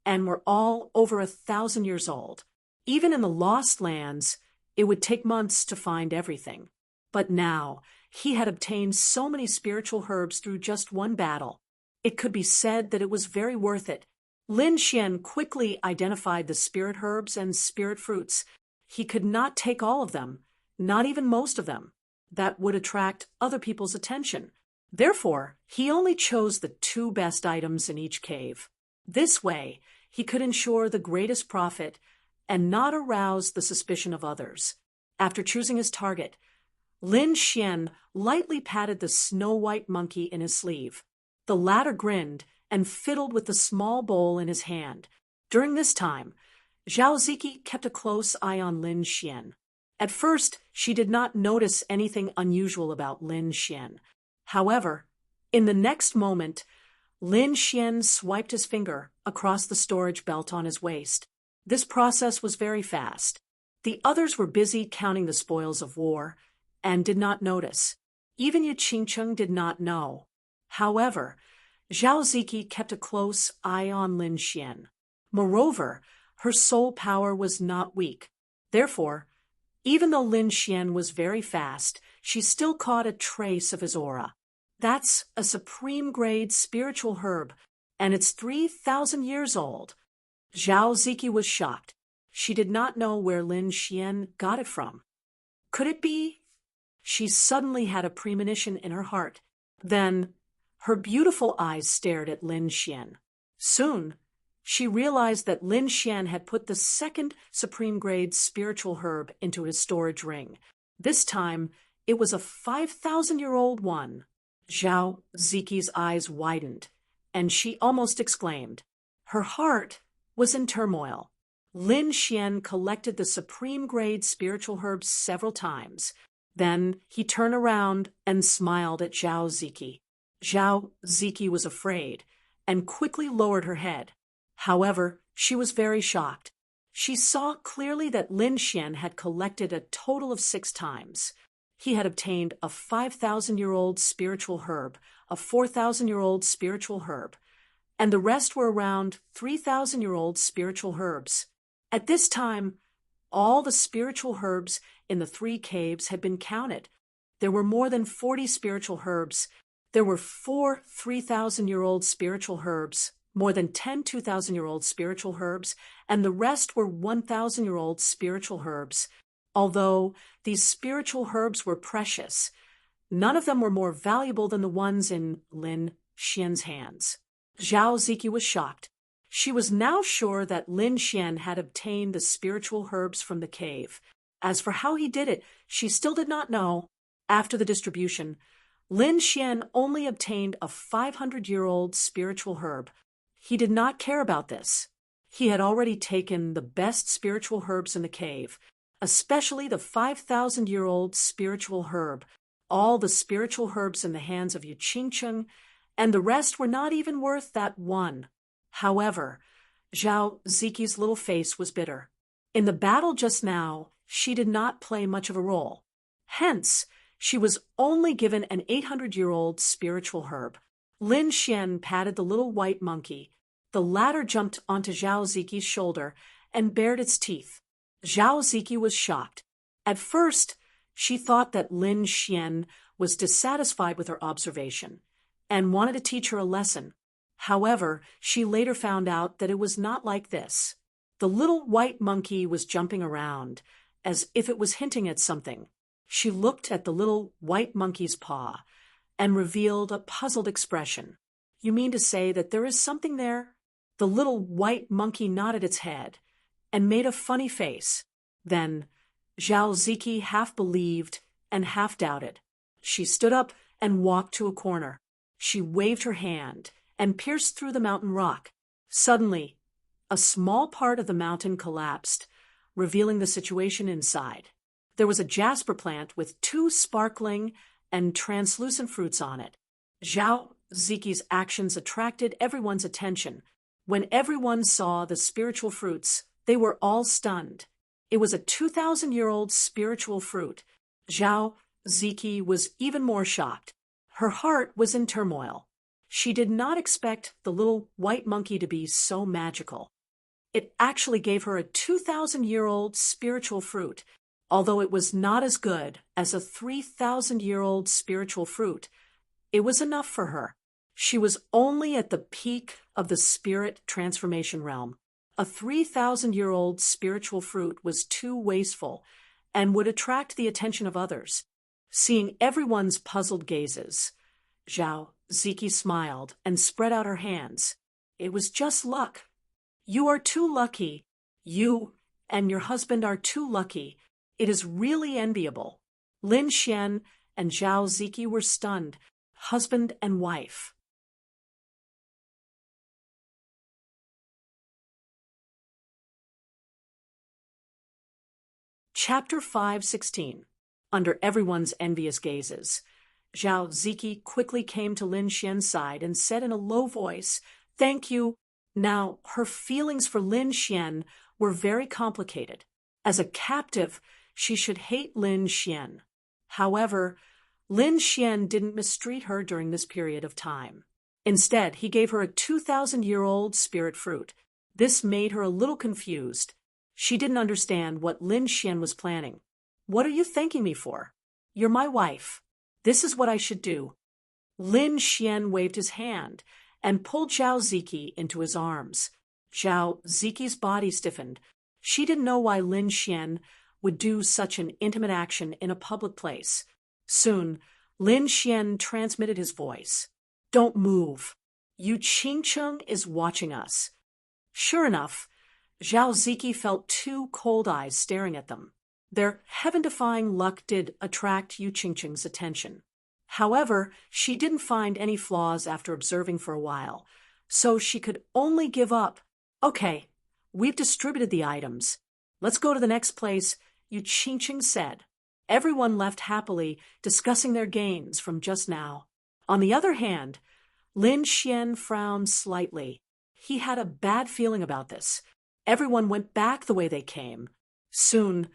and were all over 1,000 years old. Even in the Lost Lands, it would take months to find everything. But now, he had obtained so many spiritual herbs through just one battle. It could be said that it was very worth it. Lin Xian quickly identified the spirit herbs and spirit fruits. He could not take all of them, not even most of them. That would attract other people's attention. Therefore, he only chose the 2 best items in each cave. This way, he could ensure the greatest profit and not arouse the suspicion of others. After choosing his target, Lin Xian lightly patted the snow-white monkey in his sleeve. The latter grinned and fiddled with the small bowl in his hand. During this time, Zhao Ziki kept a close eye on Lin Xian. At first, she did not notice anything unusual about Lin Xian. However, in the next moment, Lin Xian swiped his finger across the storage belt on his waist. This process was very fast. The others were busy counting the spoils of war and did not notice. Even Yu Qingqing did not know. However, Zhao Ziki kept a close eye on Lin Xian. Moreover, her soul power was not weak. Therefore, even though Lin Xian was very fast, she still caught a trace of his aura. That's a supreme-grade spiritual herb, and it's 3,000 years old. Zhao Ziki was shocked. She did not know where Lin Xian got it from. Could it be? She suddenly had a premonition in her heart. Then, her beautiful eyes stared at Lin Xian. Soon, she realized that Lin Xian had put the 2nd supreme-grade spiritual herb into his storage ring. This time, it was a 5,000-year-old one. Zhao Ziki's eyes widened, and she almost exclaimed. Her heart was in turmoil. Lin Xian collected the supreme-grade spiritual herbs several times. Then he turned around and smiled at Zhao Ziki. Zhao Ziki was afraid and quickly lowered her head. However, she was very shocked. She saw clearly that Lin Xian had collected a total of 6 times. He had obtained a 5,000-year-old spiritual herb, a 4,000-year-old spiritual herb, and the rest were around 3,000-year-old spiritual herbs. At this time, all the spiritual herbs in the 3 caves had been counted. There were more than 40 spiritual herbs. There were 4 3,000-year-old spiritual herbs, more than 10 2,000-year-old spiritual herbs, and the rest were 1,000-year-old spiritual herbs. Although these spiritual herbs were precious, none of them were more valuable than the ones in Lin Xian's hands. Zhao Ziki was shocked. She was now sure that Lin Xian had obtained the spiritual herbs from the cave. As for how he did it, she still did not know. After the distribution, Lin Xian only obtained a 500-year-old spiritual herb. He did not care about this. He had already taken the best spiritual herbs in the cave, especially the 5,000-year-old spiritual herb, all the spiritual herbs in the hands of Yu Qingqing, and the rest were not even worth that one. However, Zhao Ziki's little face was bitter. In the battle just now, she did not play much of a role. Hence, she was only given an 800-year-old spiritual herb. Lin Xian patted the little white monkey. The latter jumped onto Zhao Ziqi's shoulder and bared its teeth. Zhao Ziqi was shocked. At first, she thought that Lin Xian was dissatisfied with her observation and wanted to teach her a lesson. However, she later found out that it was not like this. The little white monkey was jumping around, as if it was hinting at something. She looked at the little white monkey's paw and revealed a puzzled expression. "You mean to say that there is something there?" The little white monkey nodded its head and made a funny face. Then Zhao Ziqi half believed and half doubted. She stood up and walked to a corner. She waved her hand and pierced through the mountain rock. Suddenly, a small part of the mountain collapsed, revealing the situation inside. There was a jasper plant with 2 sparkling and translucent fruits on it. Zhao Ziqi's actions attracted everyone's attention. When everyone saw the spiritual fruits, they were all stunned. It was a 2,000-year-old spiritual fruit. Zhao Ziqi was even more shocked. Her heart was in turmoil. She did not expect the little white monkey to be so magical. It actually gave her a 2,000-year-old spiritual fruit. Although it was not as good as a 3,000-year-old spiritual fruit, it was enough for her. She was only at the peak of the spirit transformation realm. A 3,000-year-old spiritual fruit was too wasteful and would attract the attention of others. Seeing everyone's puzzled gazes, Zhao Ziqi smiled and spread out her hands. "It was just luck. You are too lucky. You and your husband are too lucky. It is really enviable." Lin Xian and Zhao Ziqi were stunned, husband and wife. Chapter 5:16. Under everyone's envious gazes, Zhao Ziqi quickly came to Lin Xian's side and said in a low voice, "Thank you." Now, her feelings for Lin Xian were very complicated. As a captive, she should hate Lin Xian. However, Lin Xian didn't mistreat her during this period of time. Instead, he gave her a 2,000-year-old spirit fruit. This made her a little confused. She didn't understand what Lin Xian was planning. "What are you thanking me for? You're my wife. This is what I should do." Lin Xian waved his hand and pulled Zhao Ziqi into his arms. Zhao Ziqi's body stiffened. She didn't know why Lin Xian would do such an intimate action in a public place. Soon, Lin Xian transmitted his voice. "Don't move. Yu Qingcheng is watching us." Sure enough, Zhao Ziqi felt 2 cold eyes staring at them. Their heaven-defying luck did attract Yu Qingcheng's attention. However, she didn't find any flaws after observing for a while, so she could only give up. "Okay, we've distributed the items. Let's go to the next place," Yu Qingcheng said. Everyone left happily, discussing their gains from just now. On the other hand, Lin Xian frowned slightly. He had a bad feeling about this. Everyone went back the way they came. Soon,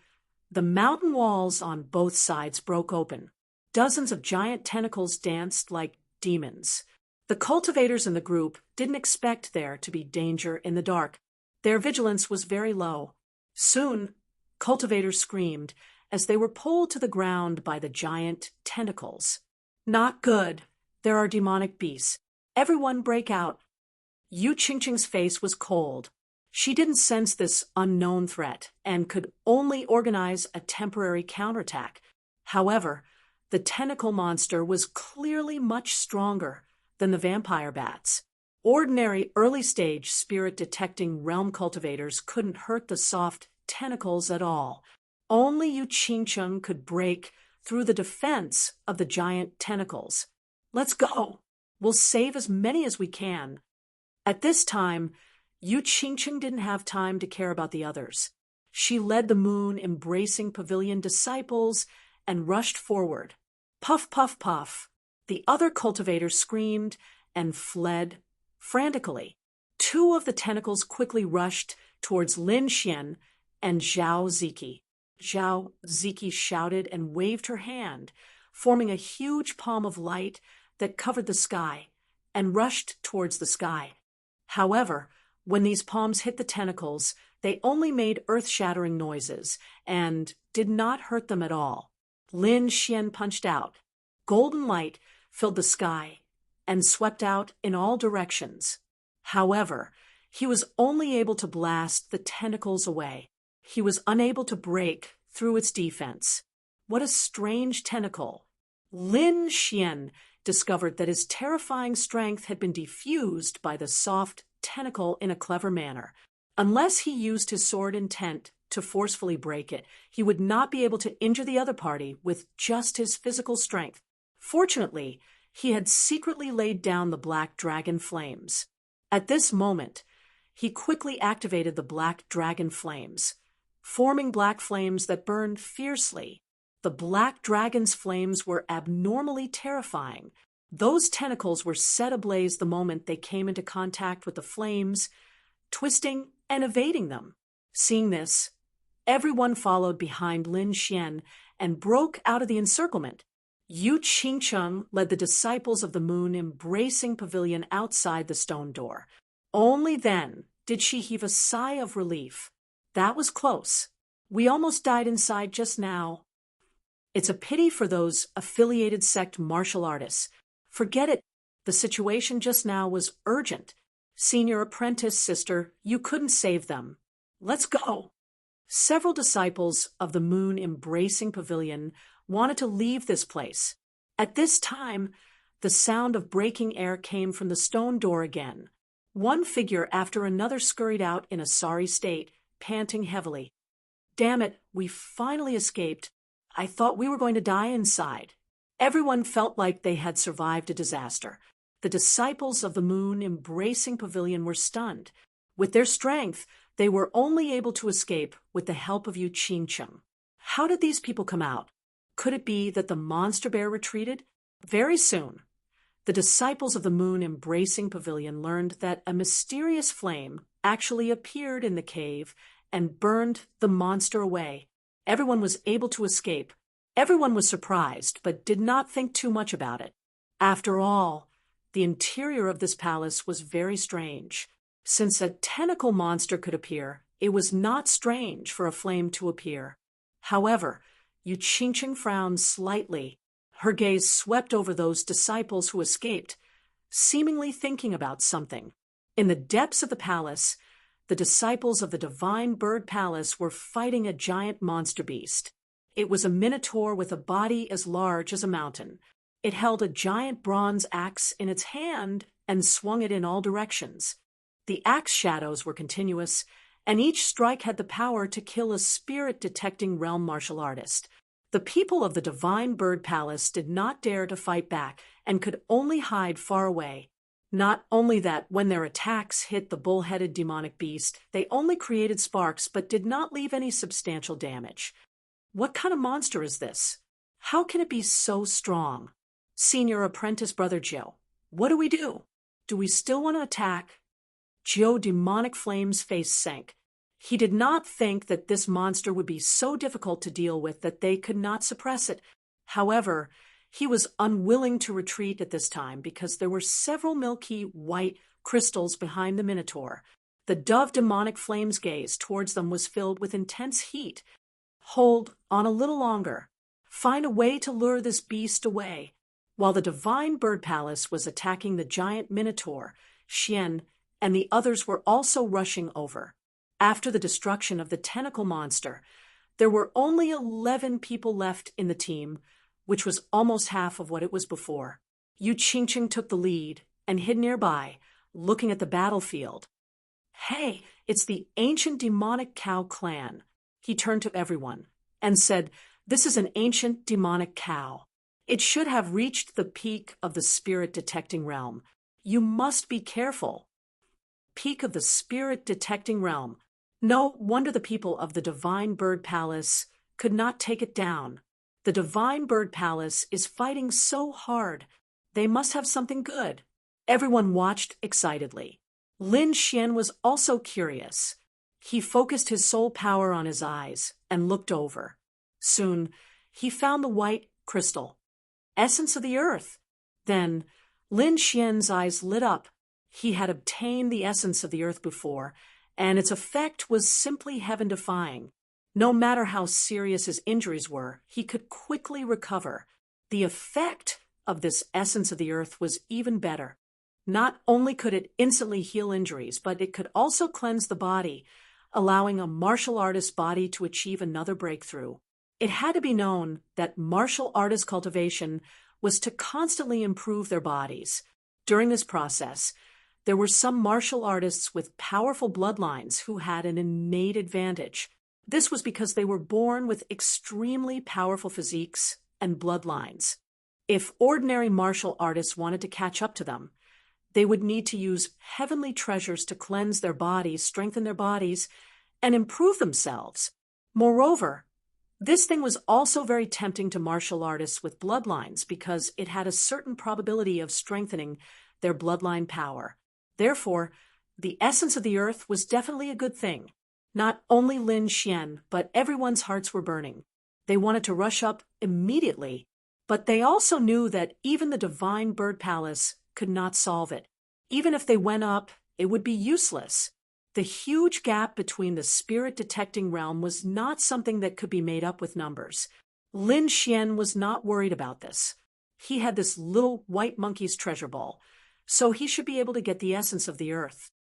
the mountain walls on both sides broke open. Dozens of giant tentacles danced like demons. The cultivators in the group didn't expect there to be danger in the dark. Their vigilance was very low. Soon, cultivators screamed as they were pulled to the ground by the giant tentacles. "Not good. There are demonic beasts. Everyone break out." Yu Qingcheng's face was cold. She didn't sense this unknown threat and could only organize a temporary counterattack. However, the tentacle monster was clearly much stronger than the vampire bats. Ordinary early-stage spirit-detecting realm cultivators couldn't hurt the soft tentacles at all. Only Yu Qingcheng could break through the defense of the giant tentacles. "Let's go. We'll save as many as we can." At this time, Yu Qingcheng didn't have time to care about the others. She led the moon-embracing pavilion disciples and rushed forward. Puff, puff, puff. The other cultivators screamed and fled frantically. 2 of the tentacles quickly rushed towards Lin Xian and Zhao Ziqi. Zhao Ziqi shouted and waved her hand, forming a huge palm of light that covered the sky. and rushed towards the sky. However, when these palms hit the tentacles, they only made earth-shattering noises and did not hurt them at all. Lin Xian punched out. Golden light filled the sky and swept out in all directions. However, he was only able to blast the tentacles away. He was unable to break through its defense. What a strange tentacle! Lin Xian discovered that his terrifying strength had been diffused by the soft tentacle in a clever manner. Unless he used his sword intent to forcefully break it, he would not be able to injure the other party with just his physical strength. Fortunately, he had secretly laid down the black dragon flames. At this moment, he quickly activated the black dragon flames, forming black flames that burned fiercely. The black dragon's flames were abnormally terrifying. Those tentacles were set ablaze the moment they came into contact with the flames, twisting and evading them. Seeing this, everyone followed behind Lin Xian and broke out of the encirclement. Yu Qingcheng led the disciples of the moon embracing pavilion outside the stone door. Only then did she heave a sigh of relief. That was close. We almost died inside just now. It's a pity for those affiliated sect martial artists. Forget it. The situation just now was urgent. Senior apprentice sister, you couldn't save them. Let's go. Several disciples of the moon embracing pavilion wanted to leave this place. At this time, the sound of breaking air came from the stone door again. One figure after another scurried out in a sorry state, panting heavily. Damn it, we finally escaped. I thought we were going to die inside. Everyone felt like they had survived a disaster. The disciples of the moon embracing pavilion were stunned. With their strength, they were only able to escape with the help of Yu Qingcheng. How did these people come out? Could it be that the monster bear retreated? Very soon, the disciples of the moon embracing pavilion learned that a mysterious flame actually appeared in the cave and burned the monster away. Everyone was able to escape. Everyone was surprised, but did not think too much about it. After all, the interior of this palace was very strange. Since a tentacle monster could appear, it was not strange for a flame to appear. However, Yu Qingcheng frowned slightly. Her gaze swept over those disciples who escaped, seemingly thinking about something. In the depths of the palace, the disciples of the Divine Bird Palace were fighting a giant monster beast. It was a minotaur with a body as large as a mountain. It held a giant bronze axe in its hand and swung it in all directions. The axe shadows were continuous, and each strike had the power to kill a spirit-detecting realm martial artist. The people of the Divine Bird Palace did not dare to fight back and could only hide far away. Not only that, when their attacks hit the bull-headed demonic beast, they only created sparks but did not leave any substantial damage. What kind of monster is this? How can it be so strong? Senior apprentice brother Joe, what do we do? Do we still want to attack? Joe demonic flame's face sank. He did not think that this monster would be so difficult to deal with that they could not suppress it. However, he was unwilling to retreat at this time because there were several milky white crystals behind the minotaur. The dove demonic flame's gaze towards them was filled with intense heat. Hold on a little longer. Find a way to lure this beast away. While the Divine Bird Palace was attacking the giant minotaur, Xian and the others were also rushing over. After the destruction of the tentacle monster, there were only 11 people left in the team, which was almost half of what it was before. Yu Qingcheng took the lead and hid nearby, looking at the battlefield. Hey, it's the ancient demonic cow clan. He turned to everyone and said, this is an ancient demonic cow. It should have reached the peak of the spirit-detecting realm. You must be careful. Peak of the spirit-detecting realm. No wonder the people of the Divine Bird Palace could not take it down. The Divine Bird Palace is fighting so hard. They must have something good. Everyone watched excitedly. Lin Xian was also curious. He focused his soul power on his eyes and looked over. Soon, he found the white crystal, essence of the earth. Then, Lin Xian's eyes lit up. He had obtained the essence of the earth before, and its effect was simply heaven-defying. No matter how serious his injuries were, he could quickly recover. The effect of this essence of the earth was even better. Not only could it instantly heal injuries, but it could also cleanse the body, allowing a martial artist's body to achieve another breakthrough. It had to be known that martial artist cultivation was to constantly improve their bodies. During this process, there were some martial artists with powerful bloodlines who had an innate advantage. This was because they were born with extremely powerful physiques and bloodlines. If ordinary martial artists wanted to catch up to them, they would need to use heavenly treasures to cleanse their bodies, strengthen their bodies, and improve themselves. Moreover, this thing was also very tempting to martial artists with bloodlines because it had a certain probability of strengthening their bloodline power. Therefore, the essence of the earth was definitely a good thing. Not only Lin Xian, but everyone's hearts were burning. They wanted to rush up immediately, but they also knew that even the divine bird palace could not solve it. Even if they went up, it would be useless. The huge gap between the spirit-detecting realm was not something that could be made up with numbers. Lin Xian was not worried about this. He had this little white monkey's treasure ball, so he should be able to get the essence of the earth.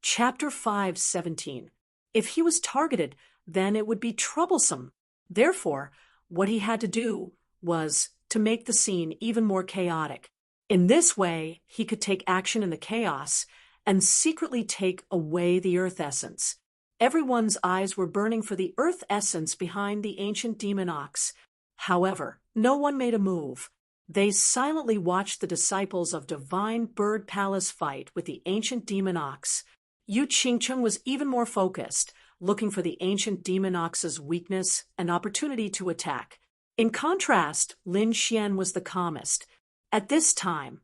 Chapter 5:17. If he was targeted, then it would be troublesome. Therefore, what he had to do was to make the scene even more chaotic. In this way, he could take action in the chaos and secretly take away the earth essence. Everyone's eyes were burning for the earth essence behind the ancient demon ox. However, no one made a move. They silently watched the disciples of Divine Bird Palace fight with the ancient demon ox. Yu Qingcheng was even more focused, looking for the ancient demon ox's weakness and opportunity to attack. In contrast, Lin Xian was the calmest. At this time,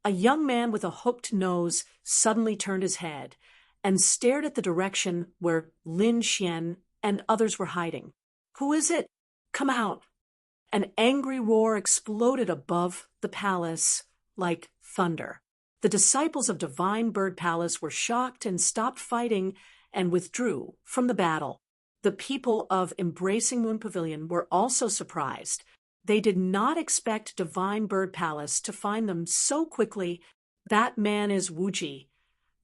a young man with a hooked nose suddenly turned his head and stared at the direction where Lin Xian and others were hiding. "Who is it? Come out!" An angry roar exploded above the palace like thunder. The disciples of Divine Bird Palace were shocked and stopped fighting and withdrew from the battle. The people of Embracing Moon Pavilion were also surprised. They did not expect Divine Bird Palace to find them so quickly. That man is Wuji,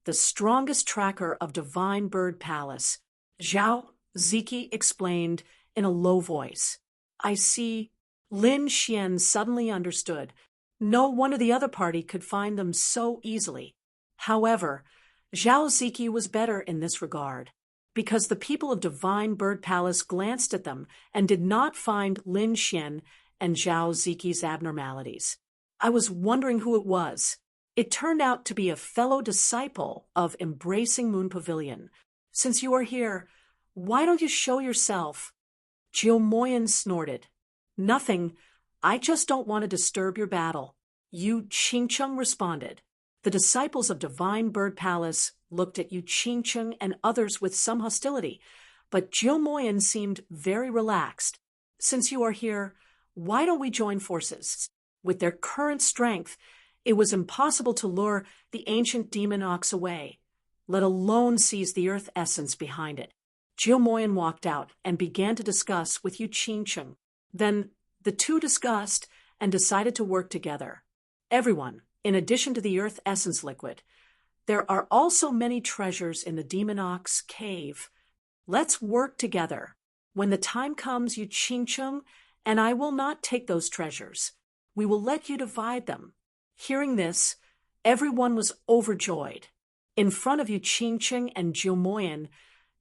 the strongest tracker of Divine Bird Palace. Zhao Ziki explained in a low voice. "I see." Lin Xian suddenly understood. No wonder the other party could find them so easily. However, Zhao Ziki was better in this regard, because the people of Divine Bird Palace glanced at them and did not find Lin Xian and Zhao Ziki's abnormalities. I was wondering who it was. It turned out to be a fellow disciple of Embracing Moon Pavilion. "Since you are here, why don't you show yourself?" Jiu Moyan snorted. "Nothing. I just don't want to disturb your battle." Yu Qingcheng responded. The disciples of Divine Bird Palace looked at Yu Qingcheng and others with some hostility, but Jiu Moyan seemed very relaxed. "Since you are here, why don't we join forces?" With their current strength, it was impossible to lure the ancient demon ox away, let alone seize the earth essence behind it. Jiu Moyan walked out and began to discuss with Yu Qingcheng. Then the two discussed and decided to work together. "Everyone, in addition to the earth essence liquid, there are also many treasures in the demon ox cave. Let's work together. When the time comes, Yu Qingcheng and I will not take those treasures. We will let you divide them." Hearing this, everyone was overjoyed. In front of Yu Qingcheng and Jiu Moyan,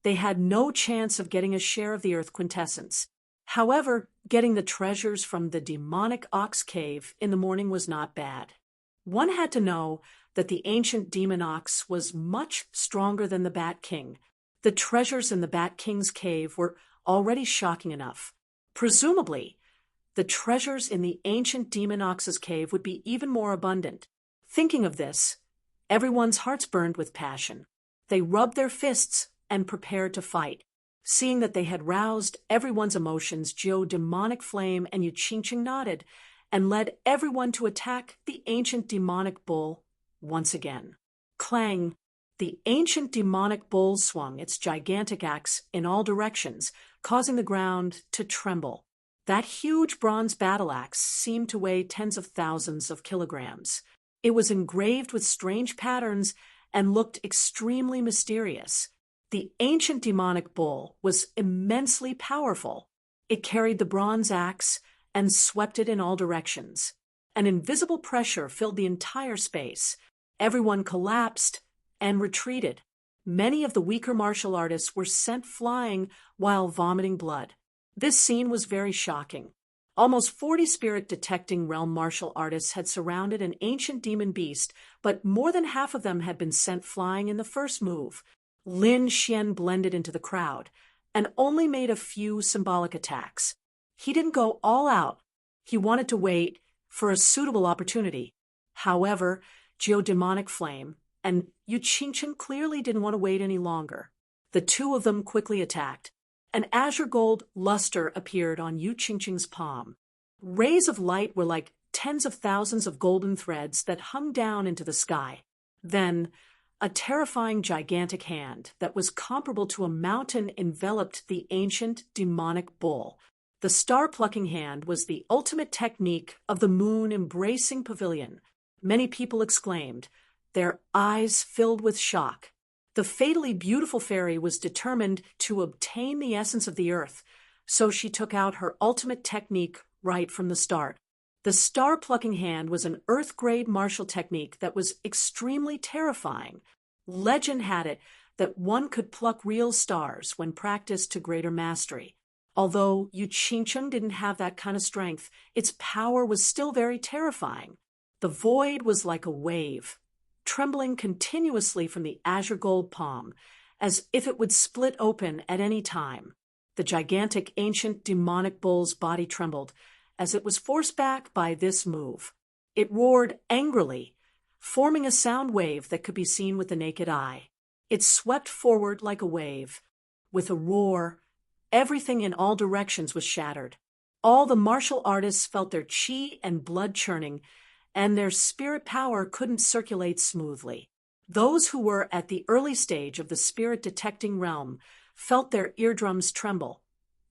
they had no chance of getting a share of the earth quintessence. However, getting the treasures from the demonic ox cave in the morning was not bad. One had to know that the ancient demon ox was much stronger than the Bat King. The treasures in the Bat King's cave were already shocking enough. Presumably, the treasures in the ancient demon ox's cave would be even more abundant. Thinking of this, everyone's hearts burned with passion. They rubbed their fists and prepared to fight. Seeing that they had roused everyone's emotions, Demonic Flame and Yuqingqing nodded and led everyone to attack the ancient demonic bull once again. Clang! The ancient demonic bull swung its gigantic axe in all directions, causing the ground to tremble. That huge bronze battle axe seemed to weigh tens of thousands of kilograms. It was engraved with strange patterns and looked extremely mysterious. The ancient demonic bull was immensely powerful. It carried the bronze axe and swept it in all directions. An invisible pressure filled the entire space. Everyone collapsed and retreated. Many of the weaker martial artists were sent flying while vomiting blood. This scene was very shocking. Almost 40 spirit-detecting realm martial artists had surrounded an ancient demon beast, but more than half of them had been sent flying in the first move. Lin Xian blended into the crowd and only made a few symbolic attacks. He didn't go all out. He wanted to wait for a suitable opportunity. However, Demonic Flame and Yuqingqing clearly didn't want to wait any longer. The two of them quickly attacked. An azure gold luster appeared on Yuqingqing's palm. Rays of light were like tens of thousands of golden threads that hung down into the sky. Then, a terrifying gigantic hand that was comparable to a mountain enveloped the ancient demonic bull. The star-plucking hand was the ultimate technique of the moon-embracing pavilion. Many people exclaimed, their eyes filled with shock. The fatally beautiful fairy was determined to obtain the essence of the earth, so she took out her ultimate technique right from the start. The star-plucking hand was an earth-grade martial technique that was extremely terrifying. Legend had it that one could pluck real stars when practiced to greater mastery. Although Yuqingqing didn't have that kind of strength, its power was still very terrifying. The void was like a wave, trembling continuously from the azure gold palm, as if it would split open at any time. The gigantic ancient demonic bull's body trembled, as it was forced back by this move. It roared angrily, forming a sound wave that could be seen with the naked eye. It swept forward like a wave. With a roar, everything in all directions was shattered. All the martial artists felt their chi and blood churning, and their spirit power couldn't circulate smoothly. Those who were at the early stage of the spirit-detecting realm felt their eardrums tremble,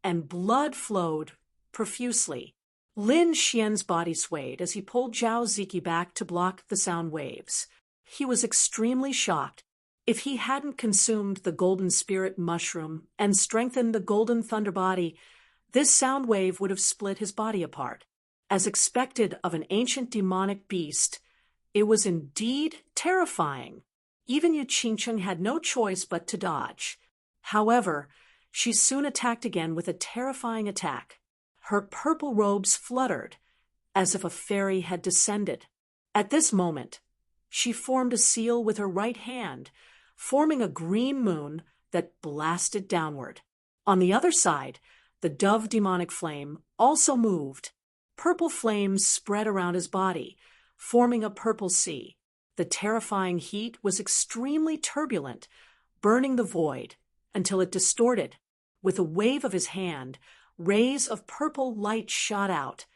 and blood flowed profusely. Lin Xian's body swayed as he pulled Zhao Ziki back to block the sound waves. He was extremely shocked. If he hadn't consumed the golden spirit mushroom and strengthened the golden thunder body, this sound wave would have split his body apart. As expected of an ancient demonic beast, it was indeed terrifying. Even Yuqingqing had no choice but to dodge. However, she soon attacked again with a terrifying attack. Her purple robes fluttered, as if a fairy had descended. At this moment, she formed a seal with her right hand, forming a green moon that blasted downward. On the other side, the dove demonic flame also moved. Purple flames spread around his body, forming a purple sea. The terrifying heat was extremely turbulent, burning the void until it distorted. With a wave of his hand, rays of purple light shot out,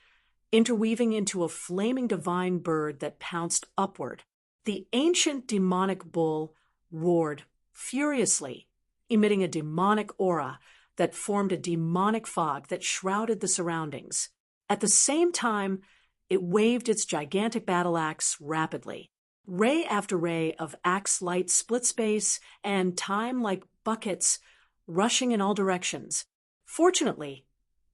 interweaving into a flaming divine bird that pounced upward. The ancient demonic bull roared furiously, emitting a demonic aura that formed a demonic fog that shrouded the surroundings. At the same time, it waved its gigantic battle axe rapidly. Ray after ray of axe light split space and time like buckets, rushing in all directions. Fortunately,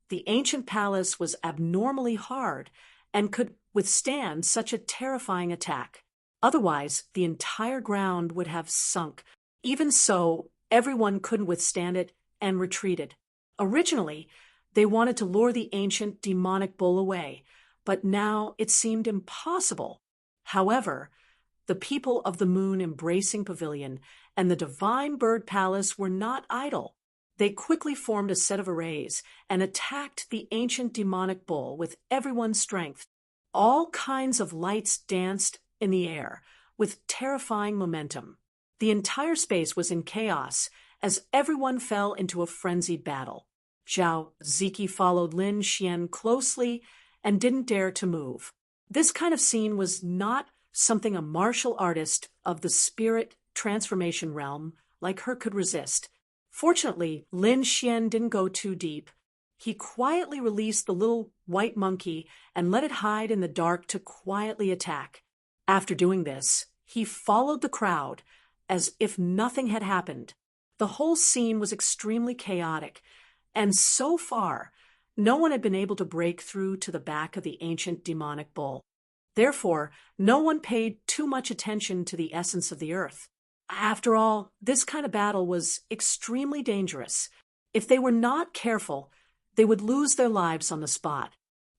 the ancient palace was abnormally hard and could withstand such a terrifying attack. Otherwise, the entire ground would have sunk. Even so, everyone couldn't withstand it and retreated. Originally, they wanted to lure the ancient demonic bull away, but now it seemed impossible. However, the people of the moon-embracing pavilion and the divine bird palace were not idle. They quickly formed a set of arrays and attacked the ancient demonic bull with everyone's strength. All kinds of lights danced in the air with terrifying momentum. The entire space was in chaos as everyone fell into a frenzied battle. Zhao Ziki followed Lin Xian closely and didn't dare to move. This kind of scene was not something a martial artist of the spirit transformation realm like her could resist. Fortunately, Lin Xian didn't go too deep. He quietly released the little white monkey and let it hide in the dark to quietly attack. After doing this, he followed the crowd as if nothing had happened. The whole scene was extremely chaotic, and so far, no one had been able to break through to the back of the ancient demonic bull. Therefore, no one paid too much attention to the essence of the earth. After all, this kind of battle was extremely dangerous. If they were not careful, they would lose their lives on the spot.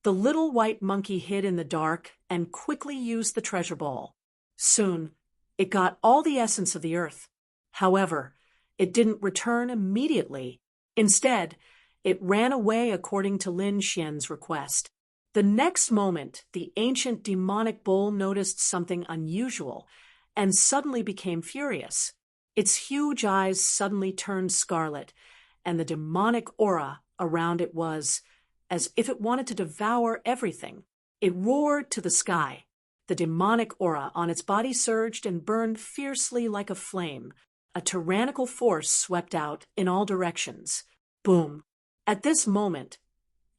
The little white monkey hid in the dark and quickly used the treasure ball. Soon, it got all the essence of the earth. However, it didn't return immediately. Instead, it ran away according to Lin Xian's request. The next moment, the ancient demonic bull noticed something unusual and suddenly became furious. Its huge eyes suddenly turned scarlet, and the demonic aura around it was as if it wanted to devour everything. It roared to the sky. The demonic aura on its body surged and burned fiercely like a flame. A tyrannical force swept out in all directions. Boom. At this moment,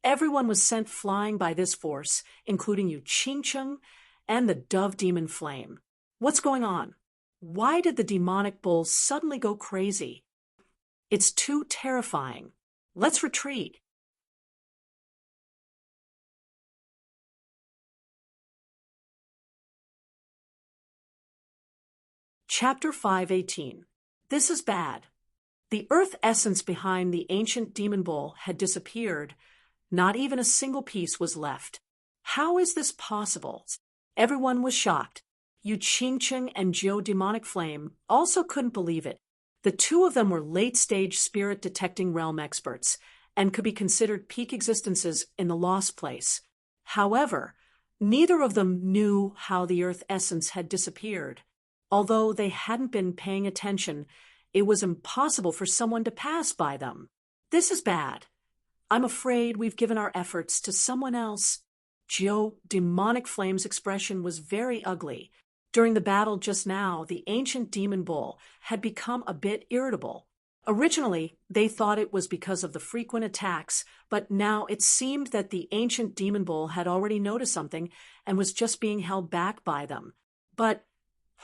everyone was sent flying by this force, including Yu Qingcheng and the dove demon flame. What's going on? Why did the demonic bull suddenly go crazy? It's too terrifying. Let's retreat. Chapter 518. This is bad. The earth essence behind the ancient demon bull had disappeared. Not even a single piece was left. How is this possible? Everyone was shocked. Yu Qingcheng and Jiu Demonic Flame also couldn't believe it. The two of them were late-stage spirit-detecting realm experts and could be considered peak existences in the lost place. However, neither of them knew how the earth essence had disappeared. Although they hadn't been paying attention, it was impossible for someone to pass by them. This is bad. I'm afraid we've given our efforts to someone else. Jiu Demonic Flame's expression was very ugly. During the battle just now, the ancient demon bull had become a bit irritable. Originally, they thought it was because of the frequent attacks, but now it seemed that the ancient demon bull had already noticed something and was just being held back by them. But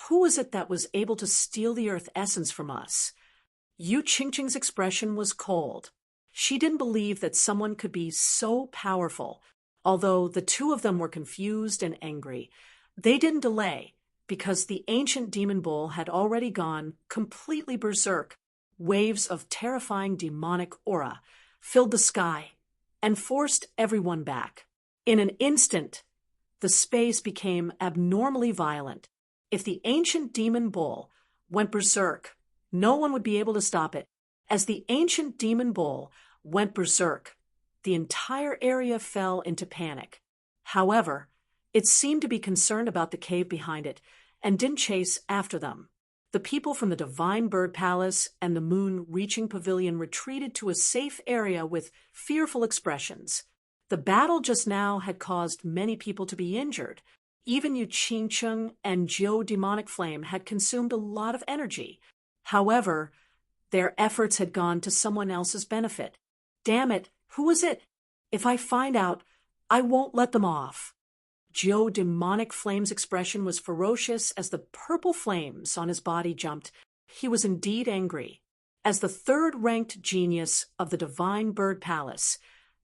who was it that was able to steal the earth essence from us? Yu Qingcheng's expression was cold. She didn't believe that someone could be so powerful. Although the two of them were confused and angry, they didn't delay, because the ancient demon bull had already gone completely berserk. Waves of terrifying demonic aura filled the sky and forced everyone back. In an instant, the space became abnormally violent. If the ancient demon bull went berserk, no one would be able to stop it. As the ancient demon bull went berserk, the entire area fell into panic. However, it seemed to be concerned about the cave behind it and didn't chase after them. The people from the Divine Bird Palace and the Moon-reaching Pavilion retreated to a safe area with fearful expressions. The battle just now had caused many people to be injured. Even Yu Qingcheng and Jiu Demonic Flame had consumed a lot of energy. However, their efforts had gone to someone else's benefit. Damn it, who was it? If I find out, I won't let them off. Jiu Demonic Flame's expression was ferocious as the purple flames on his body jumped. He was indeed angry. As the third-ranked genius of the Divine Bird Palace,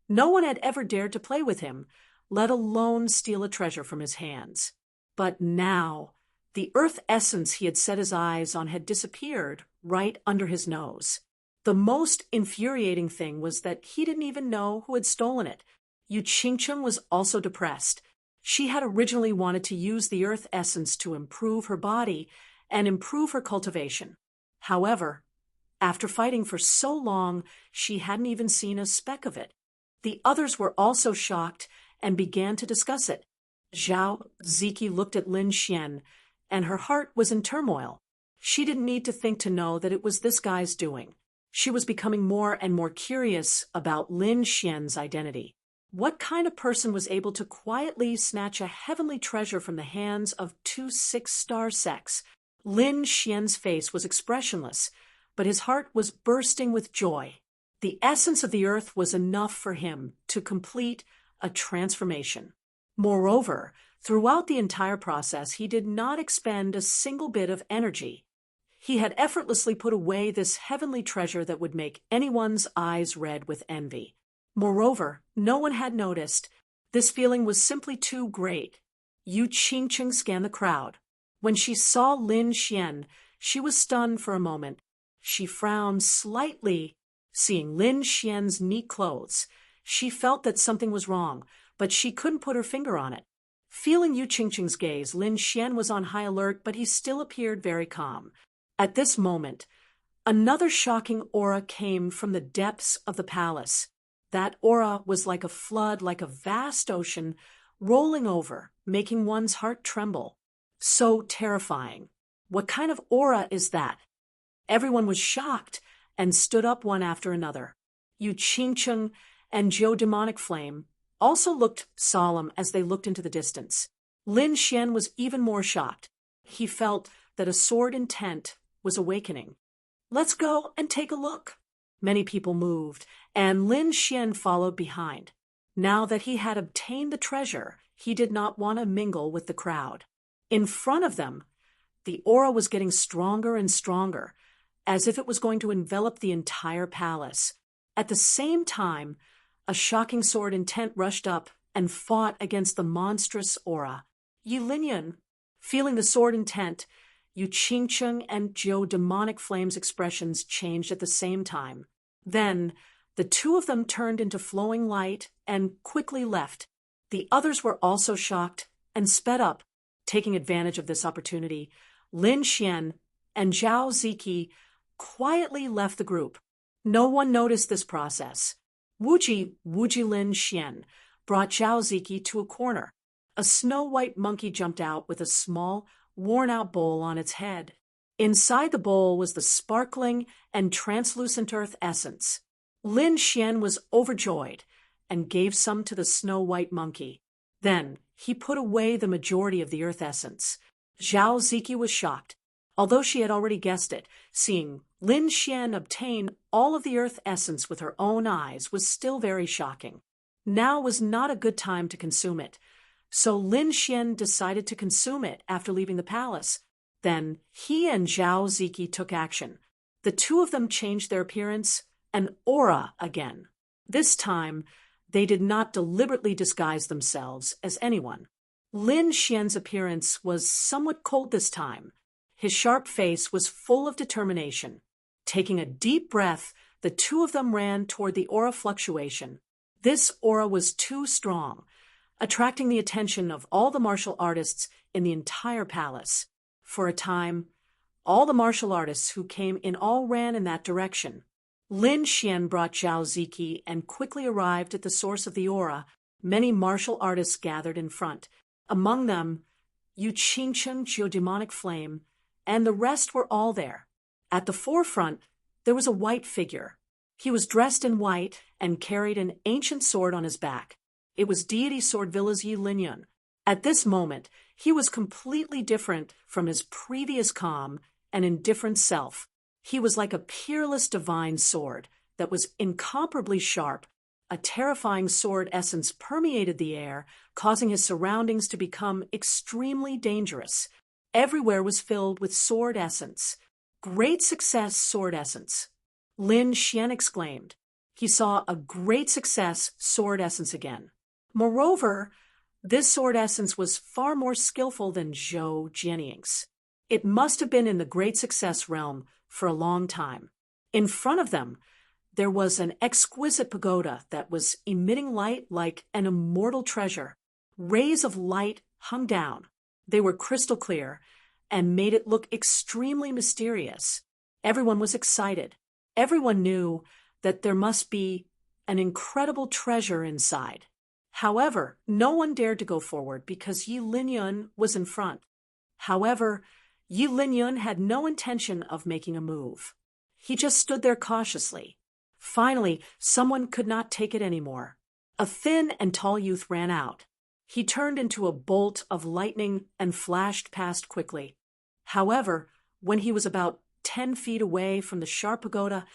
no one had ever dared to play with him, let alone steal a treasure from his hands. But now, the earth essence he had set his eyes on had disappeared right under his nose. The most infuriating thing was that he didn't even know who had stolen it. Yu Qingcheng was also depressed. She had originally wanted to use the earth essence to improve her body and improve her cultivation. However, after fighting for so long, she hadn't even seen a speck of it. The others were also shocked and began to discuss it. Zhao Ziki looked at Lin Xian, and her heart was in turmoil. She didn't need to think to know that it was this guy's doing. She was becoming more and more curious about Lin Xian's identity. What kind of person was able to quietly snatch a heavenly treasure from the hands of two six-star sects? Lin Xian's face was expressionless, but his heart was bursting with joy. The essence of the earth was enough for him to complete a transformation. Moreover, throughout the entire process, he did not expend a single bit of energy. He had effortlessly put away this heavenly treasure that would make anyone's eyes red with envy. Moreover, no one had noticed. This feeling was simply too great. Yu Qingcheng scanned the crowd. When she saw Lin Xian, she was stunned for a moment. She frowned slightly, seeing Lin Xian's neat clothes. She felt that something was wrong, but she couldn't put her finger on it. Feeling Yu Qingcheng's gaze, Lin Xian was on high alert, but he still appeared very calm. At this moment, another shocking aura came from the depths of the palace. That aura was like a flood, like a vast ocean, rolling over, making one's heart tremble. So terrifying. What kind of aura is that? Everyone was shocked and stood up one after another. Yu Qingcheng and Zhou Demonic Flame also looked solemn as they looked into the distance. Lin Xian was even more shocked. He felt that a sword intent was awakening. Let's go and take a look. Many people moved, and Lin Xian followed behind. Now that he had obtained the treasure, he did not want to mingle with the crowd. In front of them, the aura was getting stronger and stronger, as if it was going to envelop the entire palace. At the same time, a shocking sword intent rushed up and fought against the monstrous aura. Yi Linyan, feeling the sword intent, Yu Qingcheng and Zhou Demonic Flame's expressions changed at the same time. Then, the two of them turned into flowing light and quickly left. The others were also shocked and sped up. Taking advantage of this opportunity, Lin Xian and Zhao Ziki quietly left the group. No one noticed this process. Wuji Lin Xian brought Zhao Ziki to a corner. A snow-white monkey jumped out with a small, worn-out bowl on its head. Inside the bowl was the sparkling and translucent earth essence. Lin Xian was overjoyed and gave some to the snow-white monkey. Then he put away the majority of the earth essence. Zhao Ziki was shocked. Although she had already guessed it, seeing Lin Xian obtain all of the earth essence with her own eyes was still very shocking. Now was not a good time to consume it. So Lin Xian decided to consume it after leaving the palace. Then he and Zhao Ziki took action. The two of them changed their appearance and aura again. This time, they did not deliberately disguise themselves as anyone. Lin Xian's appearance was somewhat cold this time. His sharp face was full of determination. Taking a deep breath, the two of them ran toward the aura fluctuation. This aura was too strong, attracting the attention of all the martial artists in the entire palace. For a time, all the martial artists who came in all ran in that direction. Lin Xian brought Zhao Ziki and quickly arrived at the source of the aura. Many martial artists gathered in front. Among them, Yu Qingcheng, Zhou Demonic Flame, and the rest were all there. At the forefront, there was a white figure. He was dressed in white and carried an ancient sword on his back. It was deity sword Villa's Yi Linyan. At this moment, he was completely different from his previous calm and indifferent self. He was like a peerless divine sword that was incomparably sharp. A terrifying sword essence permeated the air, causing his surroundings to become extremely dangerous. Everywhere was filled with sword essence. Great success, sword essence. Lin Xian exclaimed. He saw a great success, sword essence again. Moreover, this sword essence was far more skillful than Zhou Jianying's. It must have been in the great success realm for a long time. In front of them, there was an exquisite pagoda that was emitting light like an immortal treasure. Rays of light hung down. They were crystal clear and made it look extremely mysterious. Everyone was excited. Everyone knew that there must be an incredible treasure inside. However, no one dared to go forward because Yi Linyan was in front. However, Yi Linyan had no intention of making a move. He just stood there cautiously. Finally, someone could not take it anymore. A thin and tall youth ran out. He turned into a bolt of lightning and flashed past quickly. However, when he was about 10 feet away from the sharp pagoda,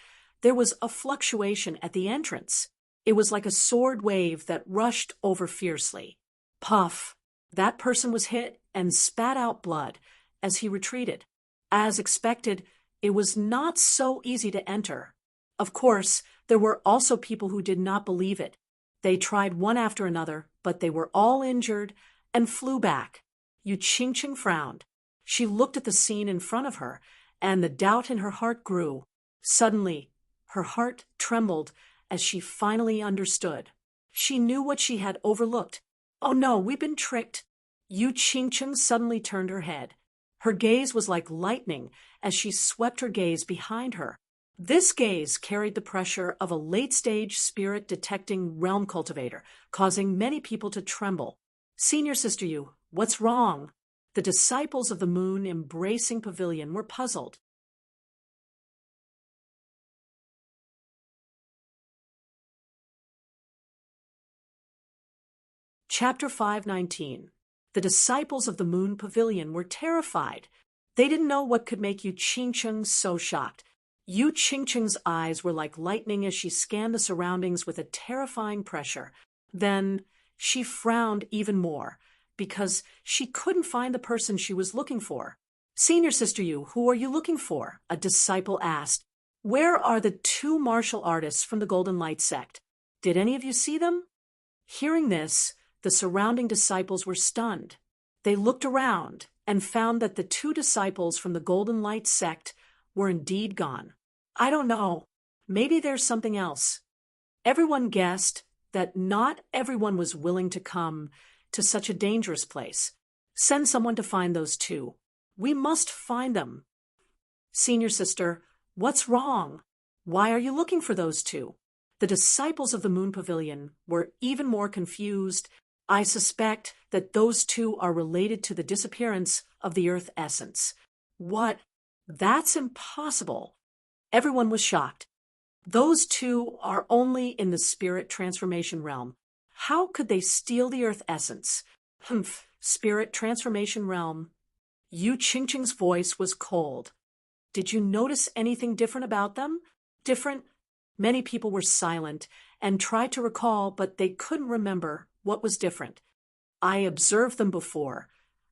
there was a fluctuation at the entrance. It was like a sword wave that rushed over fiercely. Puff! That person was hit and spat out blood as he retreated. As expected, it was not so easy to enter. Of course, there were also people who did not believe it. They tried one after another, but they were all injured and flew back. Yu Qingqing frowned. She looked at the scene in front of her, and the doubt in her heart grew. Suddenly, her heart trembled as she finally understood. She knew what she had overlooked. Oh no, we've been tricked. Yu Qingqing suddenly turned her head. Her gaze was like lightning as she swept her gaze behind her. This gaze carried the pressure of a late-stage spirit-detecting realm cultivator, causing many people to tremble. Senior Sister Yu, what's wrong? The disciples of the moon embracing pavilion were puzzled. Chapter 519. The disciples of the moon pavilion were terrified. They didn't know what could make Yu Qingqing so shocked. Yu Qingqing's eyes were like lightning as she scanned the surroundings with a terrifying pressure. Then she frowned even more, because she couldn't find the person she was looking for. Senior Sister Yu, who are you looking for? A disciple asked. Where are the two martial artists from the Golden Light sect? Did any of you see them? Hearing this, the surrounding disciples were stunned. They looked around and found that the two disciples from the Golden Light sect were indeed gone. I don't know. Maybe there's something else. Everyone guessed that not everyone was willing to come to such a dangerous place. Send someone to find those two. We must find them. Senior Sister, what's wrong? Why are you looking for those two? The disciples of the Moon Pavilion were even more confused. I suspect that those two are related to the disappearance of the Earth essence. What? That's impossible. Everyone was shocked. Those two are only in the spirit transformation realm. How could they steal the Earth essence? Humph, spirit transformation realm. Yu Qingqing's voice was cold. Did you notice anything different about them? Different? Many people were silent and tried to recall, but they couldn't remember what was different. I observed them before,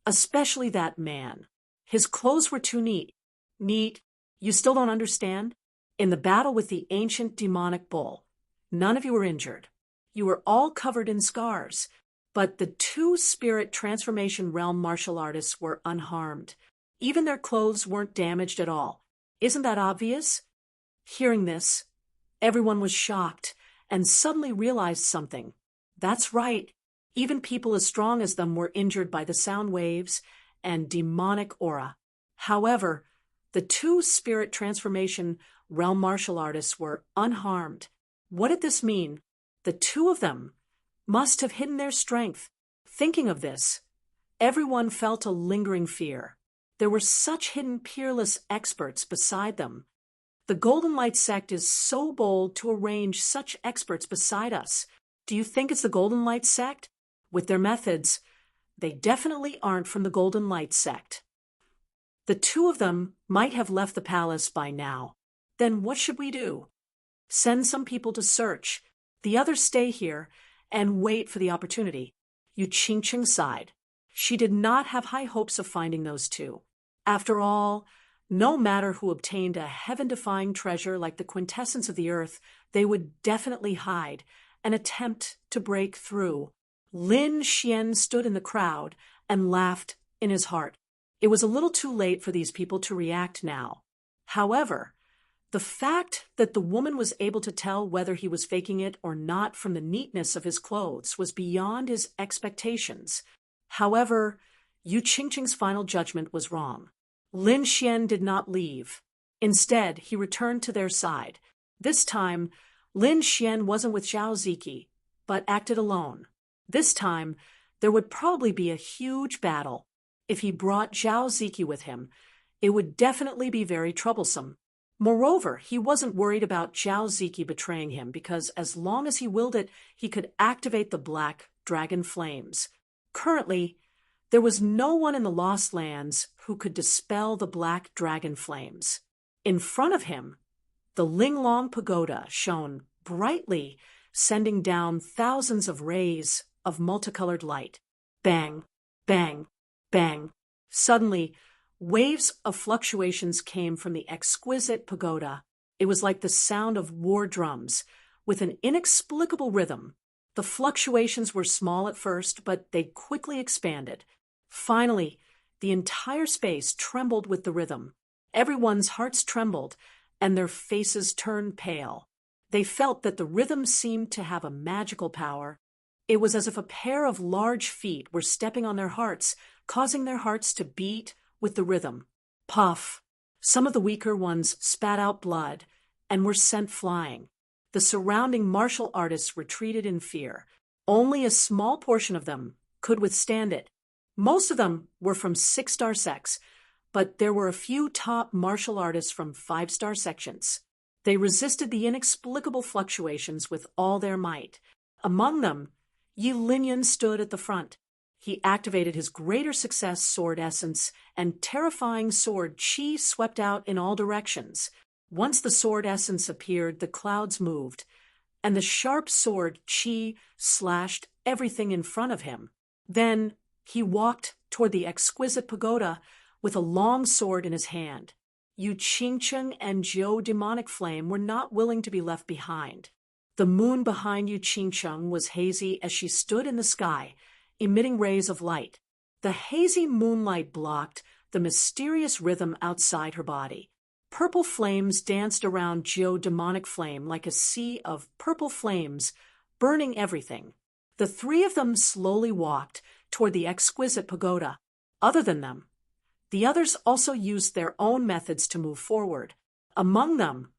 especially that man. His clothes were too neat. Neat? You still don't understand? In the battle with the ancient demonic bull, none of you were injured. You were all covered in scars, but the two spirit transformation realm martial artists were unharmed. Even their clothes weren't damaged at all. Isn't that obvious? Hearing this, everyone was shocked and suddenly realized something. That's right. Even people as strong as them were injured by the sound waves and demonic aura. However, the two spirit transformation realm martial artists were unharmed. What did this mean? The two of them must have hidden their strength. Thinking of this, everyone felt a lingering fear. There were such hidden peerless experts beside them. The Golden Light sect is so bold to arrange such experts beside us. Do you think it's the Golden Light sect? With their methods, they definitely aren't from the Golden Light sect. The two of them might have left the palace by now. Then what should we do? Send some people to search. The others stay here and wait for the opportunity. Yu Qingqing sighed. She did not have high hopes of finding those two. After all, no matter who obtained a heaven-defying treasure like the quintessence of the earth, they would definitely hide and attempt to break through. Lin Xian stood in the crowd and laughed in his heart. It was a little too late for these people to react now. However, the fact that the woman was able to tell whether he was faking it or not from the neatness of his clothes was beyond his expectations. However, Yu Qingqing's final judgment was wrong. Lin Xian did not leave. Instead, he returned to their side. This time, Lin Xian wasn't with Zhao Ziki, but acted alone. This time, there would probably be a huge battle. If he brought Zhao Ziki with him, it would definitely be very troublesome. Moreover, he wasn't worried about Zhao Ziki betraying him because as long as he willed it, he could activate the black dragon flames. Currently, there was no one in the Lost Lands who could dispel the black dragon flames. In front of him, the Linglong Pagoda shone brightly, sending down thousands of rays of multicolored light. Bang, bang, bang. Suddenly, waves of fluctuations came from the exquisite pagoda. It was like the sound of war drums, with an inexplicable rhythm. The fluctuations were small at first, but they quickly expanded. Finally, the entire space trembled with the rhythm. Everyone's hearts trembled, and their faces turned pale. They felt that the rhythm seemed to have a magical power. It was as if a pair of large feet were stepping on their hearts, causing their hearts to beat with the rhythm. Puff! Some of the weaker ones spat out blood and were sent flying. The surrounding martial artists retreated in fear. Only a small portion of them could withstand it. Most of them were from 6-star sects, but there were a few top martial artists from 5-star sections. They resisted the inexplicable fluctuations with all their might. Among them, Yi Linyan stood at the front. He activated his greater success sword essence, and terrifying sword chi swept out in all directions. Once the sword essence appeared, the clouds moved, and the sharp sword chi slashed everything in front of him. Then he walked toward the exquisite pagoda with a long sword in his hand. Yu Qingcheng and Jiu Demonic Flame were not willing to be left behind. The moon behind Yu Qingcheng was hazy as she stood in the sky, emitting rays of light. The hazy moonlight blocked the mysterious rhythm outside her body. Purple flames danced around Jiu Demonic Flame like a sea of purple flames, burning everything. The three of them slowly walked toward the exquisite pagoda. Other than them, the others also used their own methods to move forward. Among them,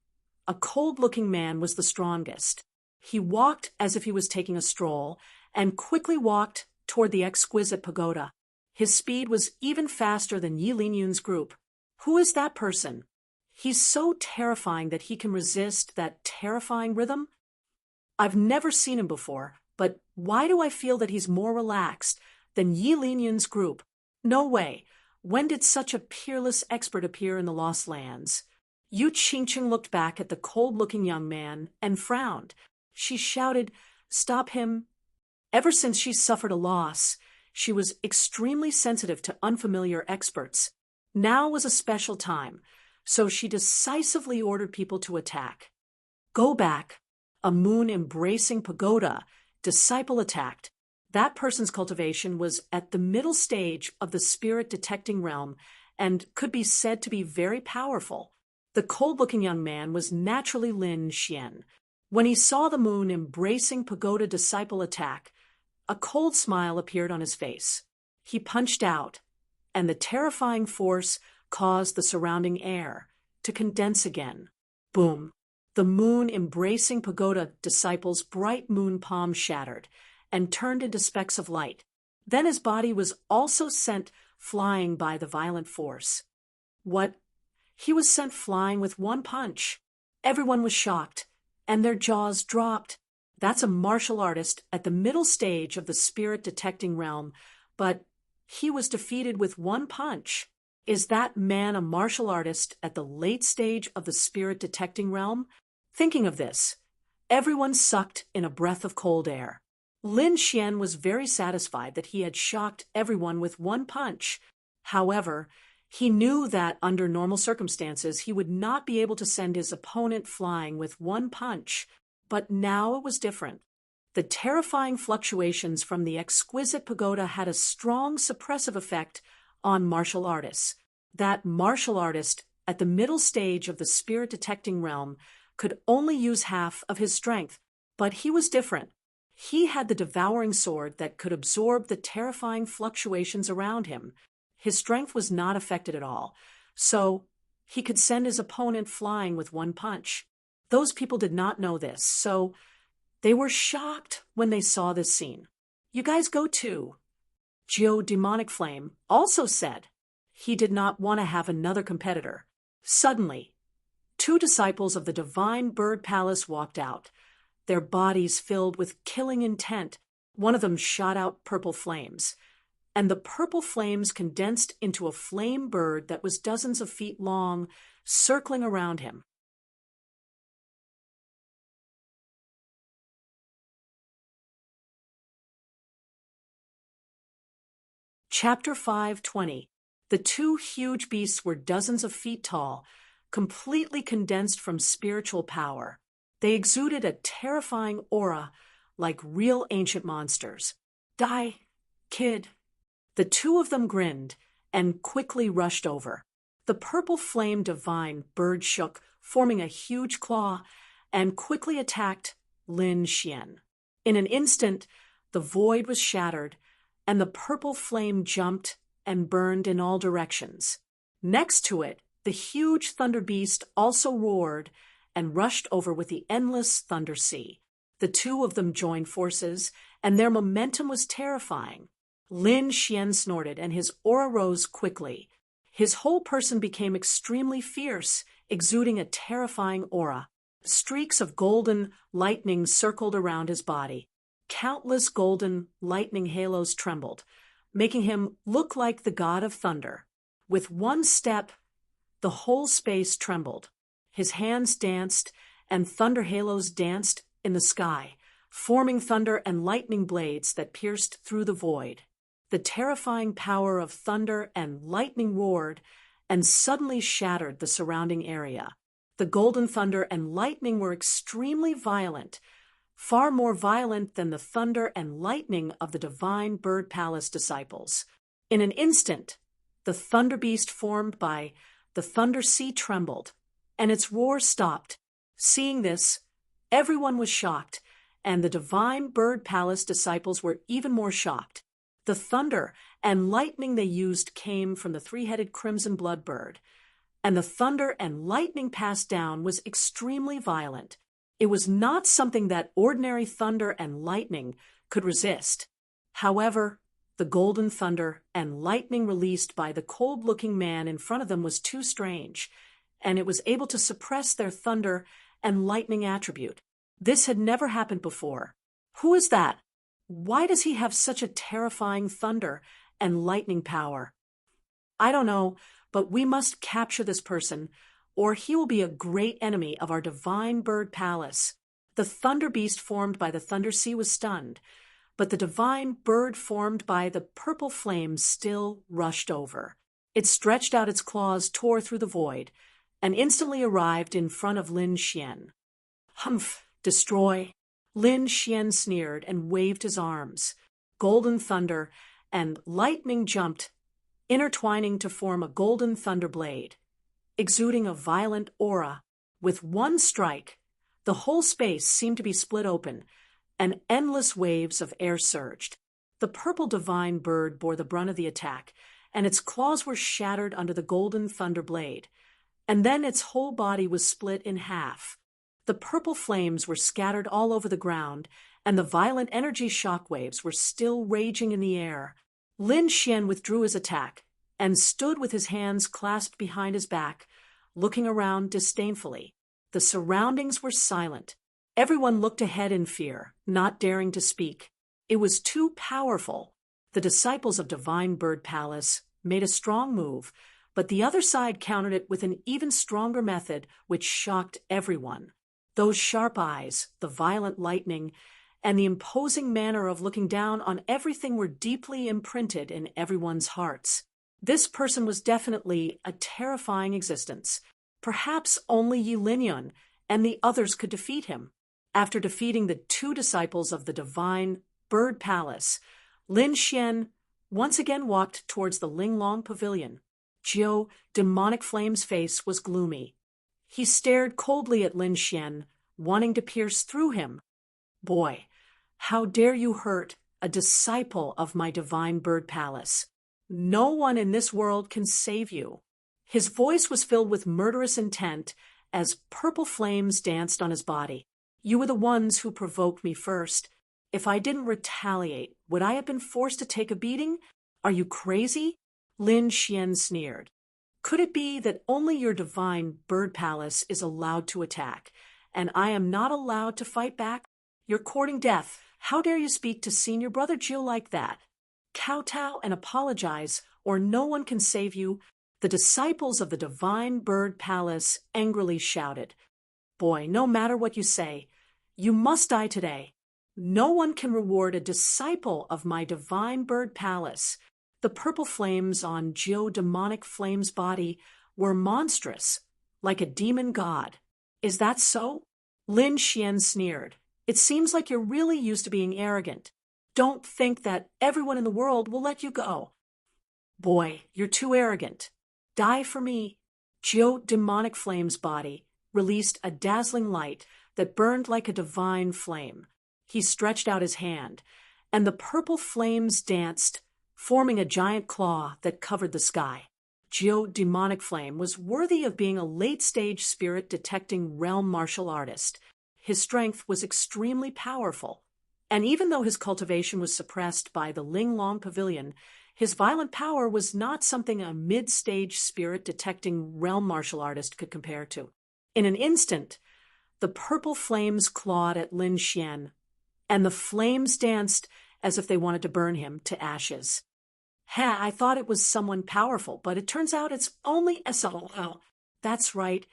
a cold-looking man was the strongest. He walked as if he was taking a stroll, and quickly walked toward the exquisite pagoda. His speed was even faster than Yi Linyan's group. Who is that person? He's so terrifying that he can resist that terrifying rhythm? I've never seen him before, but why do I feel that he's more relaxed than Yi Linyan's group? No way. When did such a peerless expert appear in the Lost Lands? Yu Qingcheng looked back at the cold-looking young man and frowned. She shouted, "Stop him!" Ever since she suffered a loss, she was extremely sensitive to unfamiliar experts. Now was a special time, so she decisively ordered people to attack. Go back. A moon-embracing pagoda disciple attacked. That person's cultivation was at the middle stage of the spirit-detecting realm and could be said to be very powerful. The cold-looking young man was naturally Lin Xian. When he saw the moon-embracing pagoda disciple attack, a cold smile appeared on his face. He punched out, and the terrifying force caused the surrounding air to condense again. Boom! The moon-embracing pagoda disciple's bright moon palm shattered and turned into specks of light. Then his body was also sent flying by the violent force. What? He was sent flying with one punch. Everyone was shocked, and their jaws dropped. That's a martial artist at the middle stage of the spirit-detecting realm, but he was defeated with one punch. Is that man a martial artist at the late stage of the spirit-detecting realm? Thinking of this, everyone sucked in a breath of cold air. Lin Xian was very satisfied that he had shocked everyone with one punch. However, he knew that under normal circumstances he would not be able to send his opponent flying with one punch. But now it was different. The terrifying fluctuations from the exquisite pagoda had a strong suppressive effect on martial artists. That martial artist at the middle stage of the spirit-detecting realm could only use half of his strength, but he was different. He had the devouring sword that could absorb the terrifying fluctuations around him. His strength was not affected at all, so he could send his opponent flying with one punch. Those people did not know this, so they were shocked when they saw this scene. You guys go too. Jiu Demonic Flame also said he did not want to have another competitor. Suddenly, 2 disciples of the divine bird palace walked out, their bodies filled with killing intent. One of them shot out purple flames, and the purple flames condensed into a flame bird that was dozens of feet long, circling around him. Chapter 5:20. The 2 huge beasts were dozens of feet tall, completely condensed from spiritual power. They exuded a terrifying aura like real ancient monsters. "Die, kid." The 2 of them grinned and quickly rushed over. The purple flame divine bird shook, forming a huge claw, and quickly attacked Lin Xian. In an instant, the void was shattered, and the purple flame jumped and burned in all directions. Next to it, the huge thunder beast also roared and rushed over with the endless thunder sea. The 2 of them joined forces, and their momentum was terrifying. Lin Xian snorted, and his aura rose quickly. His whole person became extremely fierce, exuding a terrifying aura. Streaks of golden lightning circled around his body. Countless golden lightning halos trembled, making him look like the god of thunder. With one step, the whole space trembled. His hands danced, and thunder halos danced in the sky, forming thunder and lightning blades that pierced through the void. The terrifying power of thunder and lightning roared and suddenly shattered the surrounding area. The golden thunder and lightning were extremely violent, far more violent than the thunder and lightning of the divine bird palace disciples. In an instant, the thunder beast formed by the thunder sea trembled, and its roar stopped. Seeing this, everyone was shocked, and the divine bird palace disciples were even more shocked. The thunder and lightning they used came from the 3-headed crimson blood bird, and the thunder and lightning passed down was extremely violent. It was not something that ordinary thunder and lightning could resist. However, the golden thunder and lightning released by the cold-looking man in front of them was too strange, and it was able to suppress their thunder and lightning attribute. This had never happened before. Who is that? Why does he have such a terrifying thunder and lightning power? I don't know, but we must capture this person, or he will be a great enemy of our divine bird palace. The thunder beast formed by the thunder sea was stunned, but the divine bird formed by the purple flames still rushed over. It stretched out its claws, tore through the void, and instantly arrived in front of Lin Xian. "Humph, destroy." Lin Xian sneered and waved his arms. Golden thunder and lightning jumped, intertwining to form a golden thunder blade. Exuding a violent aura, with one strike, the whole space seemed to be split open, and endless waves of air surged. The purple divine bird bore the brunt of the attack, and its claws were shattered under the golden thunder blade, and then its whole body was split in half. The purple flames were scattered all over the ground, and the violent energy shockwaves were still raging in the air. Lin Xian withdrew his attack and stood with his hands clasped behind his back, looking around disdainfully. The surroundings were silent. Everyone looked ahead in fear, not daring to speak. It was too powerful. The disciples of Divine Bird Palace made a strong move, but the other side countered it with an even stronger method, which shocked everyone. Those sharp eyes, the violent lightning, and the imposing manner of looking down on everything were deeply imprinted in everyone's hearts. This person was definitely a terrifying existence. Perhaps only Yi Linyan and the others could defeat him. After defeating the 2 disciples of the Divine Bird Palace, Lin Xian once again walked towards the Linglong Pavilion. Jiu, Demonic Flame's face was gloomy. He stared coldly at Lin Xian, wanting to pierce through him. "Boy, how dare you hurt a disciple of my Divine Bird Palace? No one in this world can save you." His voice was filled with murderous intent as purple flames danced on his body. "You were the ones who provoked me first. If I didn't retaliate, would I have been forced to take a beating? Are you crazy?" Lin Xian sneered. Could it be that only your divine bird palace is allowed to attack, and I am not allowed to fight back? You're courting death. How dare you speak to senior brother Jill like that? Kowtow and apologize, or no one can save you, the disciples of the divine bird palace angrily shouted. Boy, no matter what you say, you must die today. No one can reward a disciple of my divine bird palace. The purple flames on Demonic Flame's body were monstrous, like a demon god. Is that so? Lin Xian sneered. It seems like you're really used to being arrogant. Don't think that everyone in the world will let you go. Boy, you're too arrogant. Die for me. Demonic Flame's body released a dazzling light that burned like a divine flame. He stretched out his hand, and the purple flames danced, forming a giant claw that covered the sky. Demonic Flame was worthy of being a late-stage spirit-detecting realm martial artist. His strength was extremely powerful, and even though his cultivation was suppressed by the Linglong Pavilion, his violent power was not something a mid-stage spirit-detecting realm martial artist could compare to. In an instant, the purple flames clawed at Lin Xian, and the flames danced as if they wanted to burn him to ashes. I thought it was someone powerful, but it turns out it's only SLL. That's right.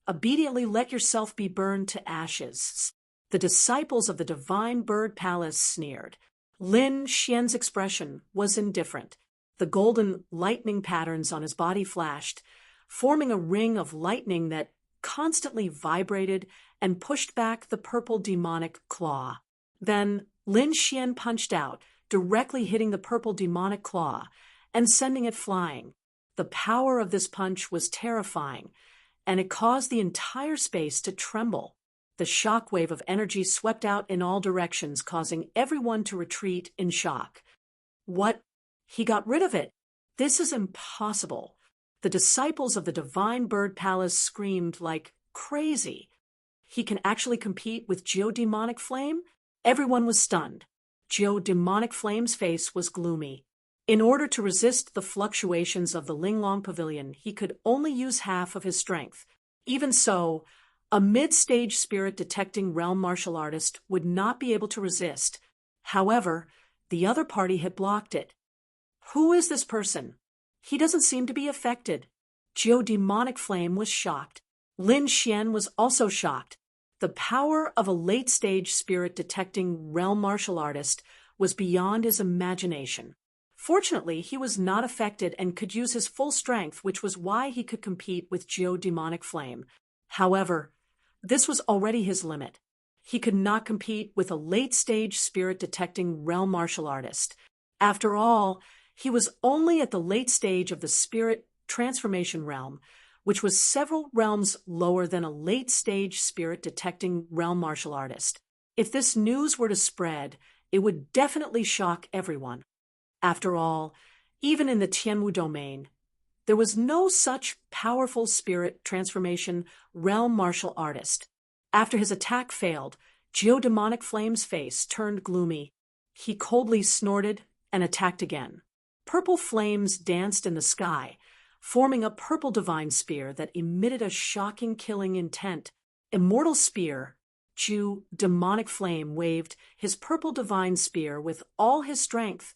Obediently let yourself be burned to ashes. The disciples of the divine bird palace sneered. Lin Xian's expression was indifferent. The golden lightning patterns on his body flashed, forming a ring of lightning that constantly vibrated and pushed back the purple demonic claw. Then Lin Xian punched out, directly hitting the purple demonic claw and sending it flying. The power of this punch was terrifying, and it caused the entire space to tremble. The shockwave of energy swept out in all directions, causing everyone to retreat in shock. What? He got rid of it. This is impossible. The disciples of the divine bird palace screamed like crazy. He can actually compete with Demonic Flame? Everyone was stunned. Demonic Flame's face was gloomy. In order to resist the fluctuations of the Linglong Pavilion, he could only use half of his strength. Even so, a mid-stage spirit-detecting realm martial artist would not be able to resist. However, the other party had blocked it. Who is this person? He doesn't seem to be affected. Demonic Flame was shocked. Lin Xian was also shocked. The power of a late-stage spirit-detecting realm martial artist was beyond his imagination. Fortunately, he was not affected and could use his full strength, which was why he could compete with Demonic Flame. However, this was already his limit. He could not compete with a late-stage spirit-detecting realm martial artist. After all, he was only at the late stage of the spirit transformation realm, which was several realms lower than a late-stage spirit-detecting realm martial artist. If this news were to spread, it would definitely shock everyone. After all, even in the Tianwu domain, there was no such powerful spirit transformation realm martial artist. After his attack failed, Demonic Flame's face turned gloomy. He coldly snorted and attacked again. Purple flames danced in the sky, forming a purple divine spear that emitted a shocking killing intent. Immortal Spear, Demonic Flame waved his purple divine spear with all his strength,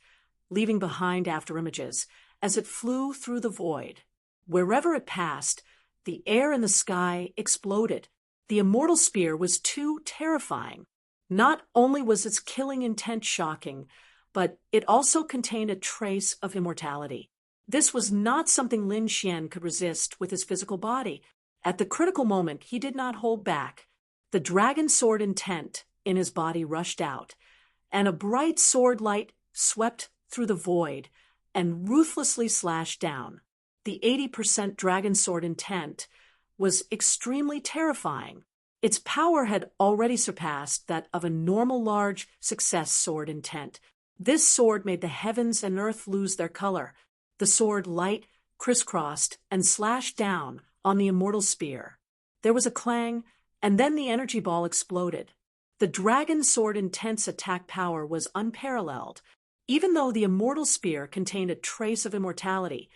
leaving behind afterimages as it flew through the void. Wherever it passed, the air in the sky exploded. The immortal spear was too terrifying. Not only was its killing intent shocking, but it also contained a trace of immortality. This was not something Lin Xian could resist with his physical body. At the critical moment, he did not hold back. The dragon sword intent in his body rushed out, and a bright sword light swept through the void and ruthlessly slashed down. The 80% dragon sword intent was extremely terrifying. Its power had already surpassed that of a normal large success sword intent. This sword made the heavens and earth lose their color. The sword light crisscrossed and slashed down on the immortal spear. There was a clang, and then the energy ball exploded. The dragon sword intense attack power was unparalleled. Even though the immortal spear contained a trace of immortality,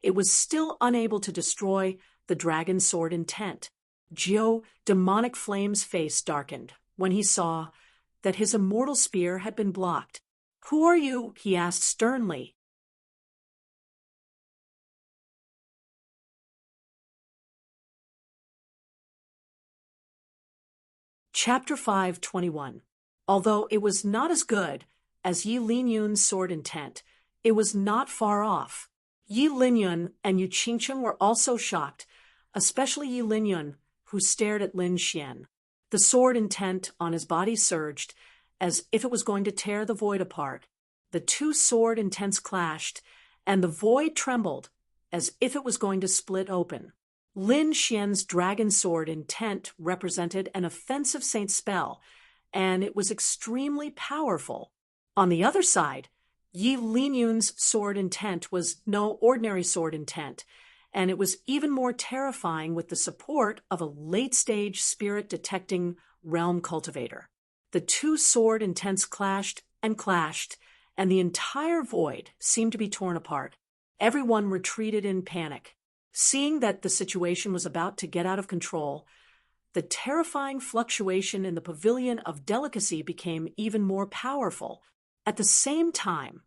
it was still unable to destroy the dragon's sword intent. Demonic Flame's face darkened when he saw that his immortal spear had been blocked. "Who are you?" he asked sternly. Chapter 5:21. Although it was not as good as Yi Linyun's sword intent, it was not far off. Yi Linyun and Yu Qingcheng were also shocked, especially Yi Linyun, who stared at Lin Xian. The sword intent on his body surged, as if it was going to tear the void apart. The two sword intents clashed, and the void trembled, as if it was going to split open. Lin Xian's dragon sword intent represented an offensive saint spell, and it was extremely powerful. On the other side, Yi Linyun's sword intent was no ordinary sword intent, and it was even more terrifying with the support of a late-stage spirit-detecting realm cultivator. The two sword intents clashed, and the entire void seemed to be torn apart. Everyone retreated in panic. Seeing that the situation was about to get out of control, the terrifying fluctuation in the pavilion of delicacy became even more powerful. At the same time,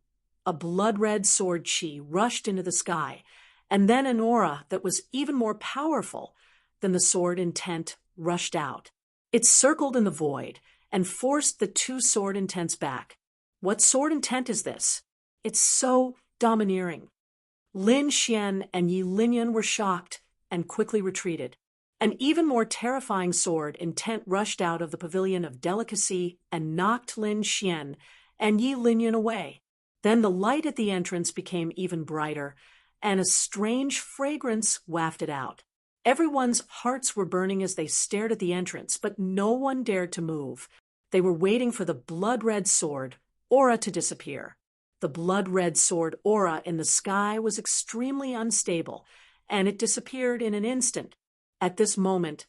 a blood-red sword chi rushed into the sky, and then an aura that was even more powerful than the sword intent rushed out. It circled in the void and forced the two sword intents back. What sword intent is this? It's so domineering. Lin Xian and Yi Linyun were shocked and quickly retreated. An even more terrifying sword intent rushed out of the pavilion of delicacy and knocked Lin Xian and Yi Linyun away. Then the light at the entrance became even brighter, and a strange fragrance wafted out. Everyone's hearts were burning as they stared at the entrance, but no one dared to move. They were waiting for the blood-red sword aura to disappear. The blood-red sword aura in the sky was extremely unstable, and it disappeared in an instant. At this moment,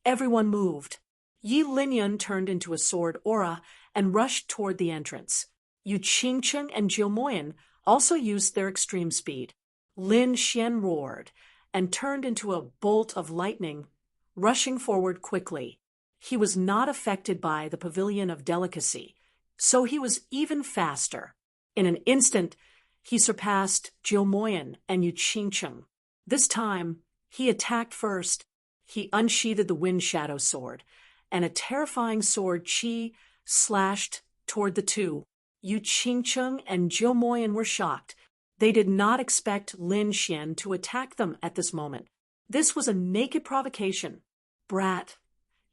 everyone moved. Yi Linyun turned into a sword aura and rushed toward the entrance. Yu Qingcheng and Jiu Moyan also used their extreme speed. Lin Xian roared and turned into a bolt of lightning, rushing forward quickly. He was not affected by the pavilion of delicacy, so he was even faster. In an instant, he surpassed Jiu Moyan and Yu Qingcheng. This time, he attacked first. He unsheathed the wind shadow sword, and a terrifying sword chi slashed toward the two. Yu Qingcheng and Jiu Moyan were shocked. They did not expect Lin Xian to attack them at this moment. This was a naked provocation. "Brat,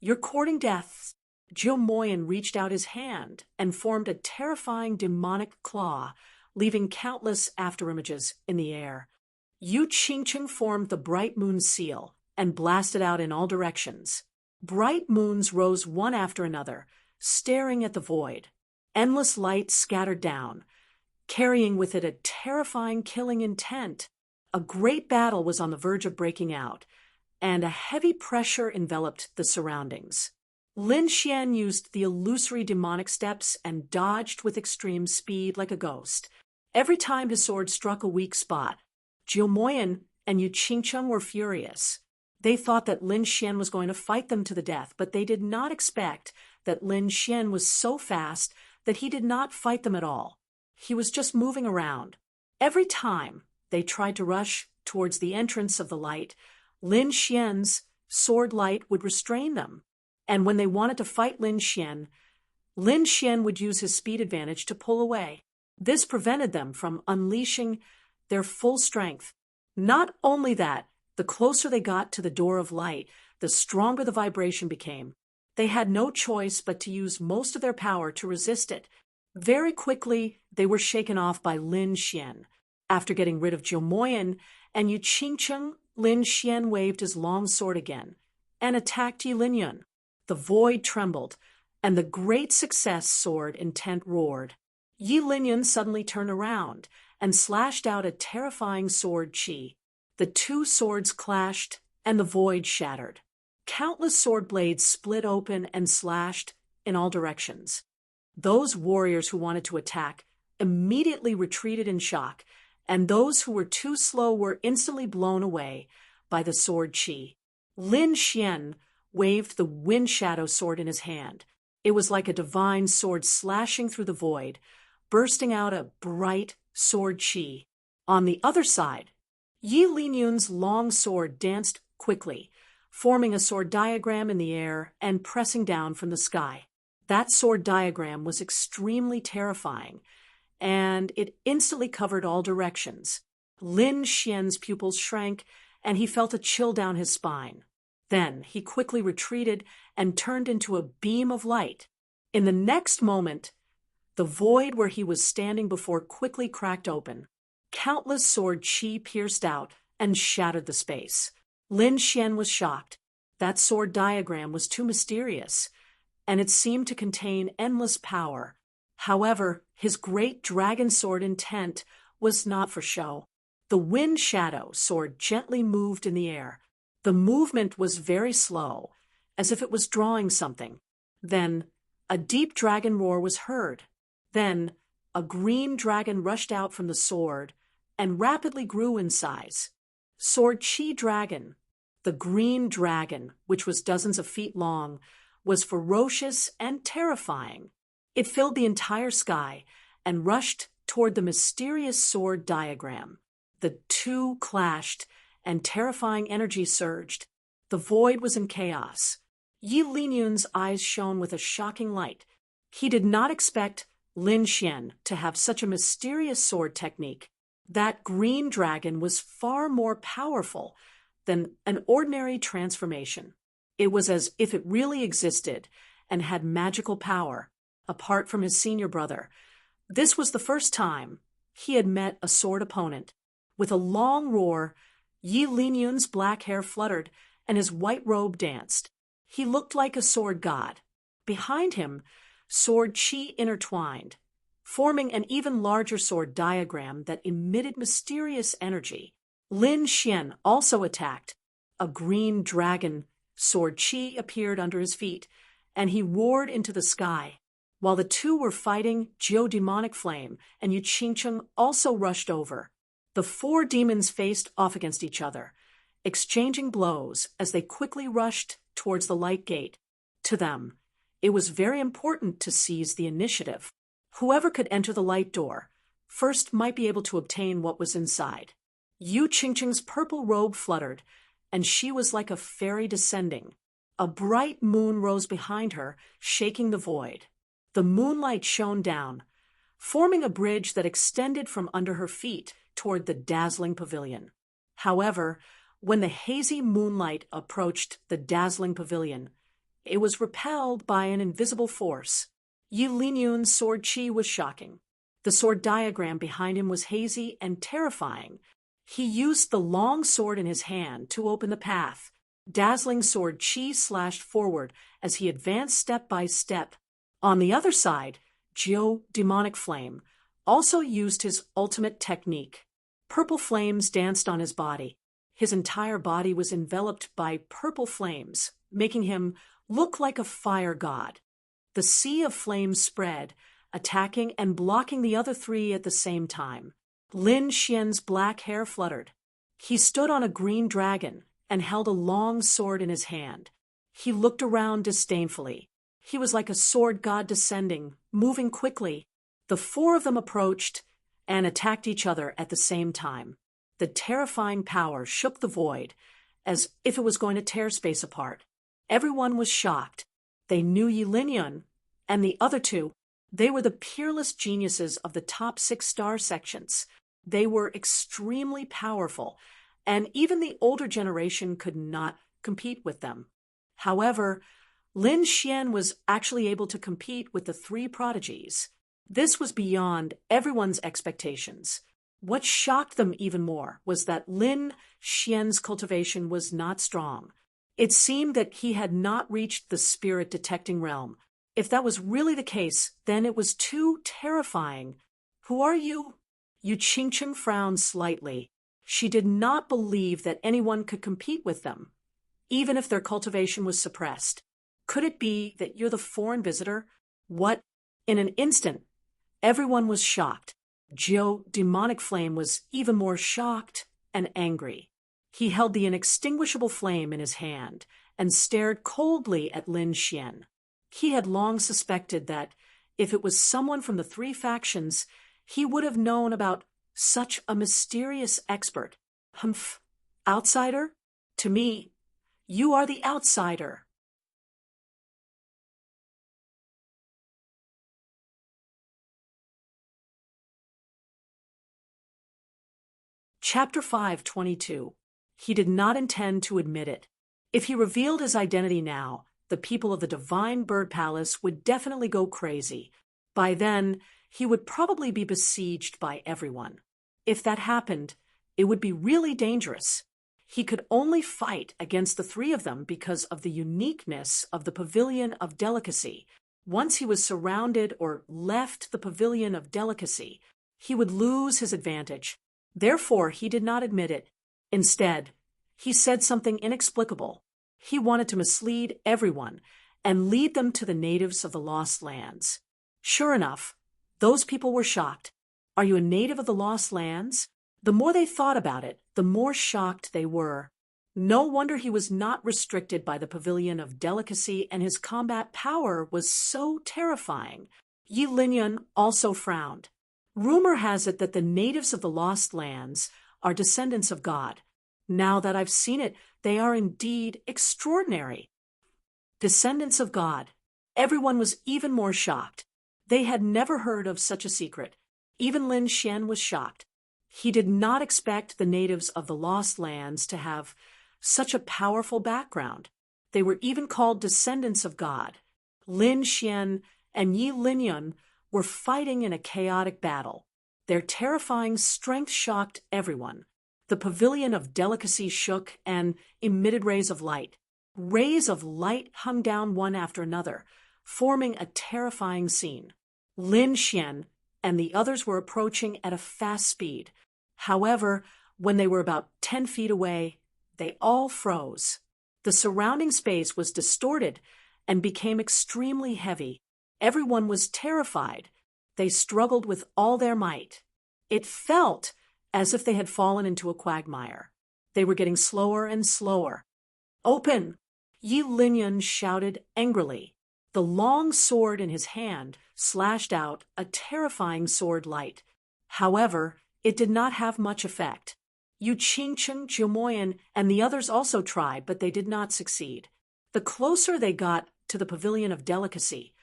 you're courting death." Jiu Moyan reached out his hand and formed a terrifying demonic claw, leaving countless afterimages in the air. Yu Qingcheng formed the bright moon seal and blasted out in all directions. Bright moons rose one after another, staring at the void. Endless light scattered down, carrying with it a terrifying killing intent. A great battle was on the verge of breaking out, and a heavy pressure enveloped the surroundings. Lin Xian used the illusory demonic steps and dodged with extreme speed like a ghost. Every time his sword struck a weak spot, Jiu Moyan and Yu Qingcheng were furious. They thought that Lin Xian was going to fight them to the death, but they did not expect that Lin Xian was so fast that he did not fight them at all. He was just moving around. Every time they tried to rush towards the entrance of the light, Lin Xian's sword light would restrain them. And when they wanted to fight Lin Xian would use his speed advantage to pull away. This prevented them from unleashing their full strength. Not only that, the closer they got to the door of light, the stronger the vibration became. They had no choice but to use most of their power to resist it. Very quickly, they were shaken off by Lin Xian. After getting rid of Jiu Moyan and Yu Qingcheng, Lin Xian waved his long sword again and attacked Yi Linyun. The void trembled, and the great success sword intent roared. Yi Linyun suddenly turned around and slashed out a terrifying sword chi. The two swords clashed, and the void shattered. Countless sword blades split open and slashed in all directions. Those warriors who wanted to attack immediately retreated in shock, and those who were too slow were instantly blown away by the sword qi. Lin Xian waved the wind shadow sword in his hand. It was like a divine sword slashing through the void, bursting out a bright sword qi. On the other side, Yi Linyun's long sword danced quickly, forming a sword diagram in the air and pressing down from the sky. That sword diagram was extremely terrifying, and it instantly covered all directions. Lin Xian's pupils shrank, and he felt a chill down his spine. Then he quickly retreated and turned into a beam of light. In the next moment, the void where he was standing before quickly cracked open. Countless sword qi pierced out and shattered the space. Lin Xian was shocked. That sword diagram was too mysterious, and it seemed to contain endless power. However, his great dragon sword intent was not for show. The wind shadow sword gently moved in the air. The movement was very slow, as if it was drawing something. Then, a deep dragon roar was heard. Then, a green dragon rushed out from the sword and rapidly grew in size. Sword Qi Dragon, the green dragon, which was dozens of feet long, was ferocious and terrifying. It filled the entire sky and rushed toward the mysterious sword diagram. The two clashed, and terrifying energy surged. The void was in chaos. Yi Linyun's eyes shone with a shocking light. He did not expect Lin Xian to have such a mysterious sword technique. That green dragon was far more powerful than an ordinary transformation. It was as if it really existed and had magical power, apart from his senior brother. This was the first time he had met a sword opponent. With a long roar, Yi Linyun's black hair fluttered and his white robe danced. He looked like a sword god. Behind him, sword qi intertwined, forming an even larger sword diagram that emitted mysterious energy. Lin Xian also attacked. A green dragon sword qi appeared under his feet, and he roared into the sky. While the two were fighting, Demonic Flame and Yu Qingcheng also rushed over. The four demons faced off against each other, exchanging blows as they quickly rushed towards the light gate. To them, it was very important to seize the initiative. Whoever could enter the light door first might be able to obtain what was inside. Yu Qingcheng's purple robe fluttered, and she was like a fairy descending. A bright moon rose behind her, shaking the void. The moonlight shone down, forming a bridge that extended from under her feet toward the dazzling pavilion. However, when the hazy moonlight approached the dazzling pavilion, it was repelled by an invisible force. Yi Linyun's sword qi was shocking. The sword diagram behind him was hazy and terrifying. He used the long sword in his hand to open the path. Dazzling sword qi slashed forward as he advanced step by step. On the other side, Demonic Flame also used his ultimate technique. Purple flames danced on his body. His entire body was enveloped by purple flames, making him look like a fire god. The sea of flames spread, attacking and blocking the other three at the same time. Lin Xian's black hair fluttered. He stood on a green dragon and held a long sword in his hand. He looked around disdainfully. He was like a sword god descending, moving quickly. The four of them approached and attacked each other at the same time. The terrifying power shook the void, as if it was going to tear space apart. Everyone was shocked. They knew Yi Linyun and the other two. They were the peerless geniuses of the top 6 star sections. They were extremely powerful, and even the older generation could not compete with them. However, Lin Xian was actually able to compete with the 3 prodigies. This was beyond everyone's expectations. What shocked them even more was that Lin Xian's cultivation was not strong. It seemed that he had not reached the spirit-detecting realm. If that was really the case, then it was too terrifying. "Who are you?" Yu Qingcheng frowned slightly. She did not believe that anyone could compete with them, even if their cultivation was suppressed. "Could it be that you're the foreign visitor?" What? In an instant, everyone was shocked. Demonic Flame was even more shocked and angry. He held the inextinguishable flame in his hand and stared coldly at Lin Xian. He had long suspected that if it was someone from the three factions, he would have known about such a mysterious expert. Humph, outsider? To me, you are the outsider. Chapter 5:22. He did not intend to admit it. If he revealed his identity now, the people of the Divine Bird Palace would definitely go crazy. By then, he would probably be besieged by everyone. If that happened, it would be really dangerous. He could only fight against the three of them because of the uniqueness of the Pavilion of Delicacy. Once he was surrounded or left the Pavilion of Delicacy, he would lose his advantage. Therefore, he did not admit it. Instead, he said something inexplicable. He wanted to mislead everyone and lead them to the natives of the Lost Lands. Sure enough, those people were shocked. Are you a native of the Lost Lands? The more they thought about it, the more shocked they were. No wonder he was not restricted by the Pavilion of Delicacy, and his combat power was so terrifying. Yi Linyan also frowned. Rumor has it that the natives of the Lost Lands are descendants of God. Now that I've seen it, they are indeed extraordinary. Descendants of God. Everyone was even more shocked. They had never heard of such a secret. Even Lin Xian was shocked. He did not expect the natives of the Lost Lands to have such a powerful background. They were even called descendants of God. Lin Xian and Yi Linyan were fighting in a chaotic battle. Their terrifying strength shocked everyone. The Pavilion of Delicacy shook and emitted rays of light. Rays of light hung down one after another, forming a terrifying scene. Lin Xian and the others were approaching at a fast speed. However, when they were about 10 feet away, they all froze. The surrounding space was distorted and became extremely heavy. Everyone was terrified. They struggled with all their might. It felt as if they had fallen into a quagmire. They were getting slower and slower. "Open!" Yi Linyan shouted angrily. The long sword in his hand slashed out a terrifying sword light. However, it did not have much effect. Yu Qingcheng, Jimoyan, and the others also tried, but they did not succeed. The closer they got to the Pavilion of Delicacy,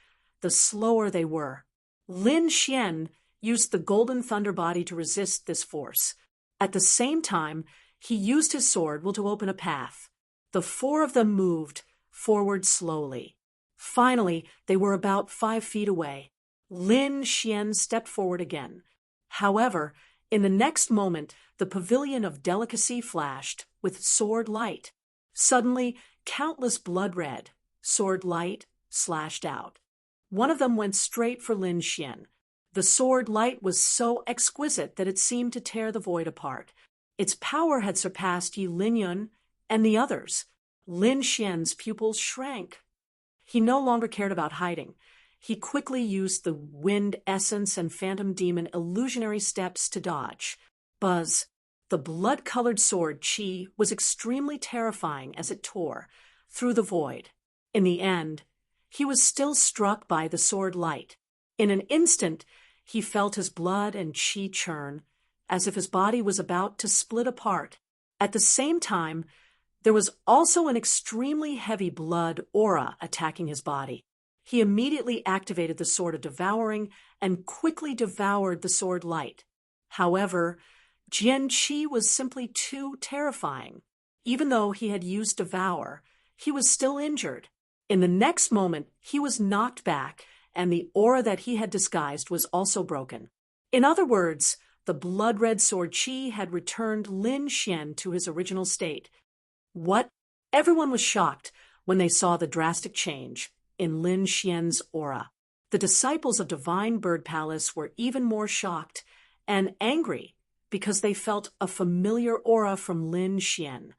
the slower they were. Lin Xian used the Golden Thunder Body to resist this force. At the same time, he used his sword to open a path. The four of them moved forward slowly. Finally, they were about 5 feet away. Lin Xian stepped forward again. However, in the next moment, the Pavilion of Delicacy flashed with sword light. Suddenly, countless blood red sword light slashed out. One of them went straight for Lin Xian. The sword light was so exquisite that it seemed to tear the void apart. Its power had surpassed Yi Linyan and the others. Lin Xian's pupils shrank. He no longer cared about hiding. He quickly used the wind essence and phantom demon illusionary steps to dodge. Buzz. The blood-colored sword Qi was extremely terrifying as it tore through the void. In the end, he was still struck by the sword light. In an instant, he felt his blood and Qi churn, as if his body was about to split apart. At the same time, there was also an extremely heavy blood aura attacking his body. He immediately activated the Sword of Devouring and quickly devoured the sword light. However, Jian Qi was simply too terrifying. Even though he had used Devour, he was still injured. In the next moment, he was knocked back, and the aura that he had disguised was also broken. In other words, the blood-red sword Qi had returned Lin Xian to his original state. What? Everyone was shocked when they saw the drastic change in Lin Xian's aura. The disciples of Divine Bird Palace were even more shocked and angry because they felt a familiar aura from Lin Xian.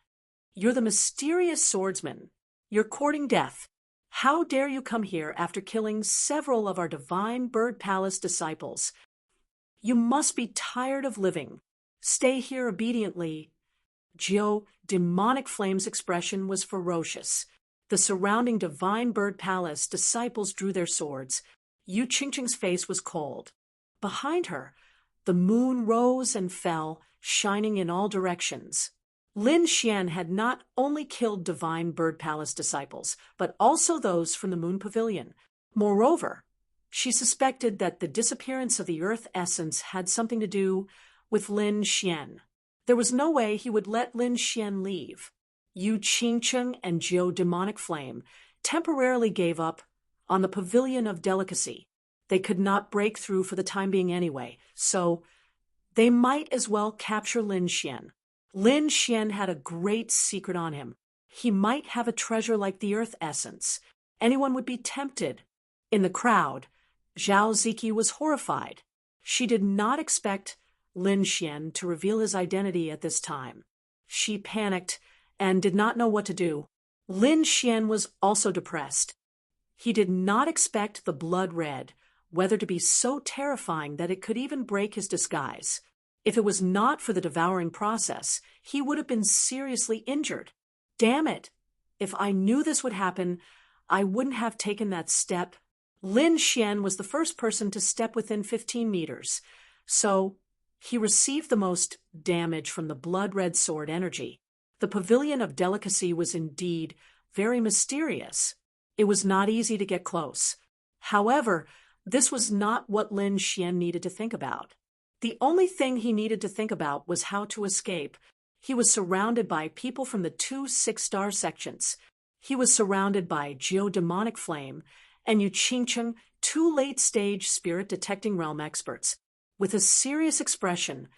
"You're the mysterious swordsman. You're courting death. How dare you come here after killing several of our Divine Bird Palace disciples?" You must be tired of living. Stay here obediently. Jiu demonic flame's expression was ferocious. The surrounding divine bird palace disciples drew their swords. Yu Qingqing's face was cold. Behind her, the moon rose and fell, shining in all directions. Lin Xian had not only killed divine bird palace disciples, but also those from the moon pavilion. Moreover, she suspected that the disappearance of the earth essence had something to do with Lin Xian. There was no way he would let Lin Xian leave. Yu Qingqing and Jiu Demonic Flame temporarily gave up on the Pavilion of Delicacy. They could not break through for the time being anyway, so they might as well capture Lin Xian. Lin Xian had a great secret on him. He might have a treasure like the earth essence. Anyone would be tempted. In the crowd, Zhao Ziki was horrified. She did not expect Lin Xian to reveal his identity at this time. She panicked and did not know what to do. Lin Xian was also depressed. He did not expect the blood red weather to be so terrifying that it could even break his disguise. If it was not for the devouring process, he would have been seriously injured. Damn it! If I knew this would happen, I wouldn't have taken that step. Lin Xian was the first person to step within 15 meters, so he received the most damage from the blood-red sword energy. The Pavilion of Delicacy was indeed very mysterious. It was not easy to get close. However, this was not what Lin Xian needed to think about. The only thing he needed to think about was how to escape. He was surrounded by people from the 2 6-star sections. He was surrounded by Jiu Demonic Flame and Yu Qingqing, 2 late-stage spirit-detecting realm experts. With a serious expression,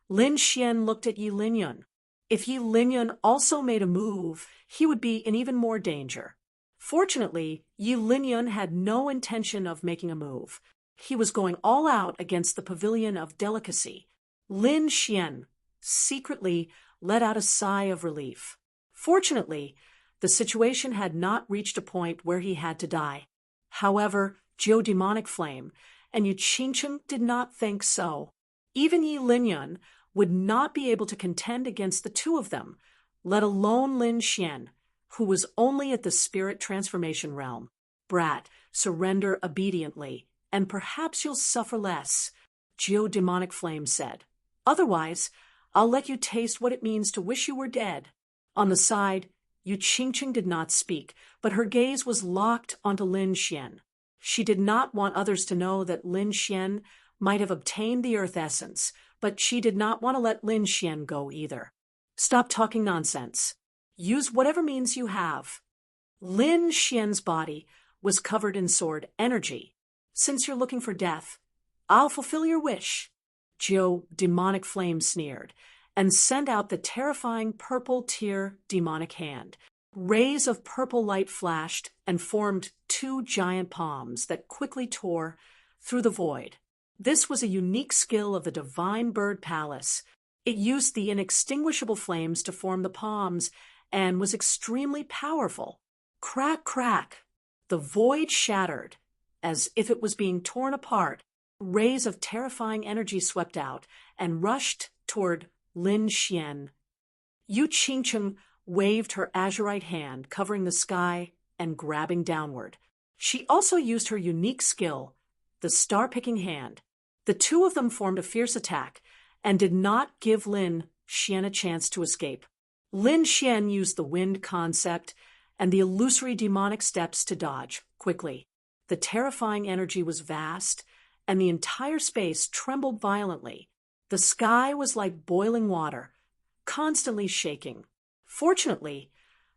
Lin Xian looked at Yi Linyun. If Yi Linyun also made a move, he would be in even more danger. Fortunately, Yi Linyun had no intention of making a move. He was going all out against the Pavilion of Delicacy. Lin Xian secretly let out a sigh of relief. Fortunately, the situation had not reached a point where he had to die. However, Jiu Demonic Flame and Yu Qingqing did not think so. Even Yi Linyun would not be able to contend against the two of them, let alone Lin Xian, who was only at the spirit transformation realm. Brat, surrender obediently, and perhaps you'll suffer less, Jiu Demonic Flame said. Otherwise, I'll let you taste what it means to wish you were dead. On the side, Yu Qingqing did not speak, but her gaze was locked onto Lin Xian. She did not want others to know that Lin Xian might have obtained the earth essence, but she did not want to let Lin Xian go either. Stop talking nonsense. Use whatever means you have. Lin Xian's body was covered in sword energy. Since you're looking for death, I'll fulfill your wish. Jiu Demonic Flame sneered and sent out the terrifying purple tear demonic hand. Rays of purple light flashed and formed 2 giant palms that quickly tore through the void. This was a unique skill of the Divine Bird Palace. It used the inextinguishable flames to form the palms and was extremely powerful. Crack, crack. The void shattered, as if it was being torn apart. Rays of terrifying energy swept out and rushed toward Lin Xian. Yu Qingqing waved her azurite hand, covering the sky and grabbing downward. She also used her unique skill, the star-picking hand. The two of them formed a fierce attack and did not give Lin Xian a chance to escape. Lin Xian used the wind concept and the illusory demonic steps to dodge quickly. The terrifying energy was vast, and the entire space trembled violently. The sky was like boiling water, constantly shaking. Fortunately,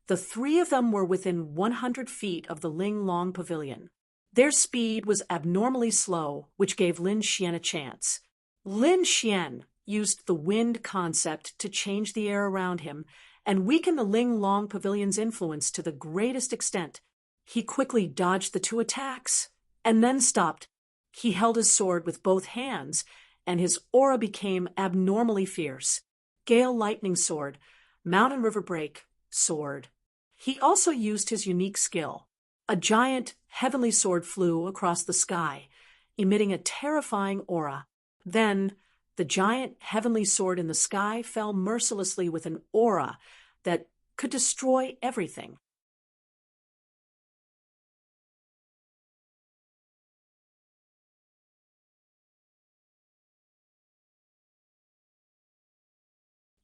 the 3 of them were within 100 feet of the Ling Long Pavilion. Their speed was abnormally slow, which gave Lin Xian a chance. Lin Xian used the wind concept to change the air around him and weaken the Ling Long Pavilion's influence to the greatest extent. He quickly dodged the 2 attacks and then stopped. He held his sword with both hands, and his aura became abnormally fierce. Gale Lightning Sword, Mountain River Break Sword. He also used his unique skill. A giant heavenly sword flew across the sky, emitting a terrifying aura. Then, the giant heavenly sword in the sky fell mercilessly with an aura that could destroy everything.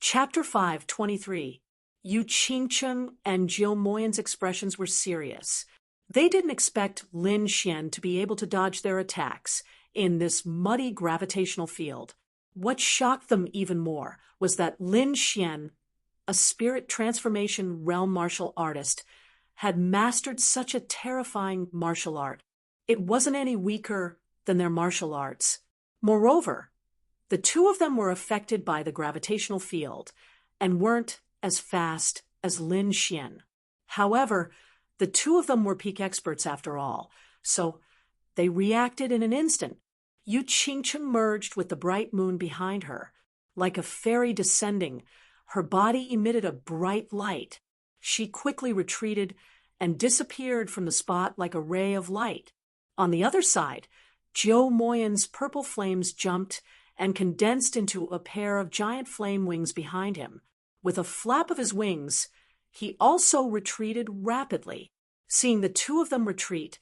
Chapter 5:23. Yu Qingcheng and Jiu Moyan's expressions were serious. They didn't expect Lin Xian to be able to dodge their attacks in this muddy gravitational field. What shocked them even more was that Lin Xian, a spirit transformation realm martial artist, had mastered such a terrifying martial art. It wasn't any weaker than their martial arts. Moreover, the two of them were affected by the gravitational field and weren't as fast as Lin Xian. However, the two of them were peak experts after all, so they reacted in an instant. Yu Qingcheng merged with the bright moon behind her. Like a fairy descending, her body emitted a bright light. She quickly retreated and disappeared from the spot like a ray of light. On the other side, Jiu Moyan's purple flames jumped and condensed into a pair of giant flame wings behind him. With a flap of his wings, he also retreated rapidly. Seeing the two of them retreat,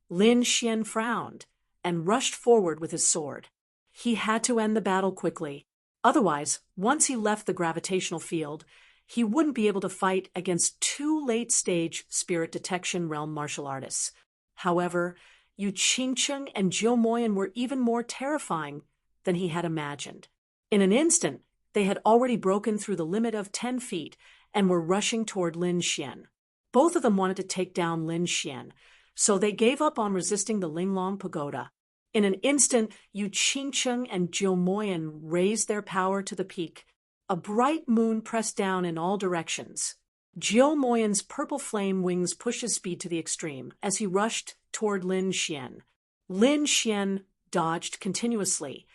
Lin Xian frowned and rushed forward with his sword. He had to end the battle quickly. Otherwise, once he left the gravitational field, he wouldn't be able to fight against two late-stage spirit detection realm martial artists. However, Yu Qingcheng and Jiu Moyan were even more terrifying than he had imagined. In an instant, they had already broken through the limit of 10 feet and were rushing toward Lin Xian. Both of them wanted to take down Lin Xian, so they gave up on resisting the Linglong Pagoda. In an instant, Yu Qingcheng and Jiu Moyan raised their power to the peak. A bright moon pressed down in all directions. Jiu Moyan's purple flame wings pushed his speed to the extreme as he rushed toward Lin Xian. Lin Xian dodged continuously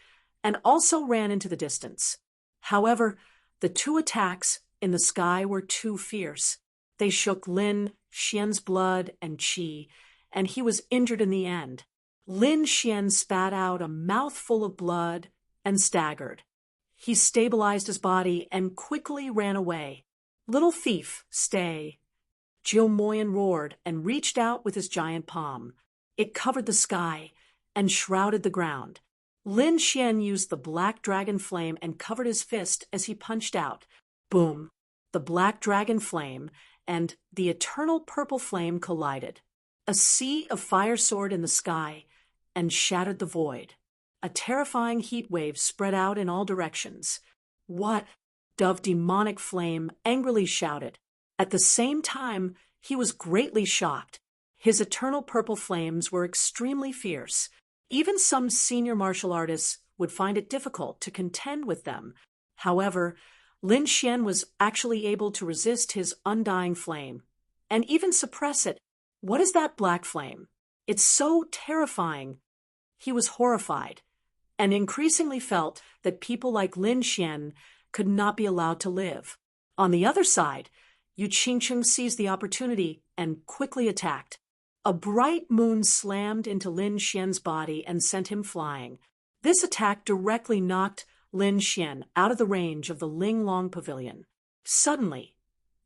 and also ran into the distance. However, the two attacks in the sky were too fierce. They shook Lin Xian's blood and qi, and he was injured in the end. Lin Xian spat out a mouthful of blood and staggered. He stabilized his body and quickly ran away. "Little thief, stay." Jiu Moyan roared and reached out with his giant palm. It covered the sky and shrouded the ground. Lin Xian used the black dragon flame and covered his fist as he punched out. Boom! The black dragon flame and the eternal purple flame collided. A sea of fire soared in the sky and shattered the void. A terrifying heat wave spread out in all directions. "What?" Dove demonic flame angrily shouted. At the same time, he was greatly shocked. His eternal purple flames were extremely fierce. Even some senior martial artists would find it difficult to contend with them. However, Lin Xian was actually able to resist his undying flame, and even suppress it. "What is that black flame? It's so terrifying." He was horrified, and increasingly felt that people like Lin Xian could not be allowed to live. On the other side, Yu Qingcheng seized the opportunity and quickly attacked. A bright moon slammed into Lin Xian's body and sent him flying. This attack directly knocked Lin Xian out of the range of the Linglong Pavilion. Suddenly,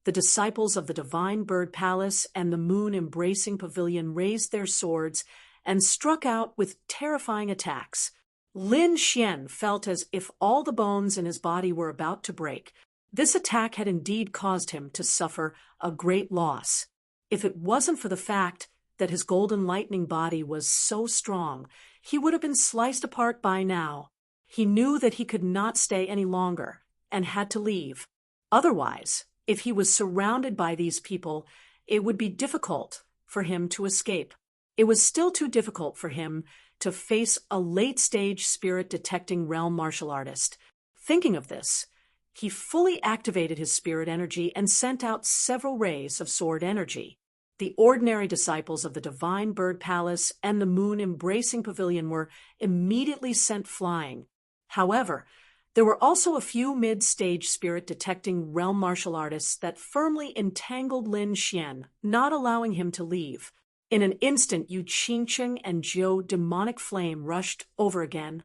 the disciples of the Divine Bird Palace and the Moon Embracing Pavilion raised their swords and struck out with terrifying attacks. Lin Xian felt as if all the bones in his body were about to break. This attack had indeed caused him to suffer a great loss. If it wasn't for the fact that his golden lightning body was so strong, he would have been sliced apart by now. He knew that he could not stay any longer and had to leave. Otherwise, if he was surrounded by these people, it would be difficult for him to escape. It was still too difficult for him to face a late-stage spirit-detecting realm martial artist. Thinking of this, he fully activated his spirit energy and sent out several rays of sword energy. The ordinary disciples of the Divine Bird Palace and the Moon Embracing Pavilion were immediately sent flying. However, there were also a few mid-stage spirit-detecting realm martial artists that firmly entangled Lin Xian, not allowing him to leave. In an instant, Yu Qingcheng and Jiu demonic flame rushed over again.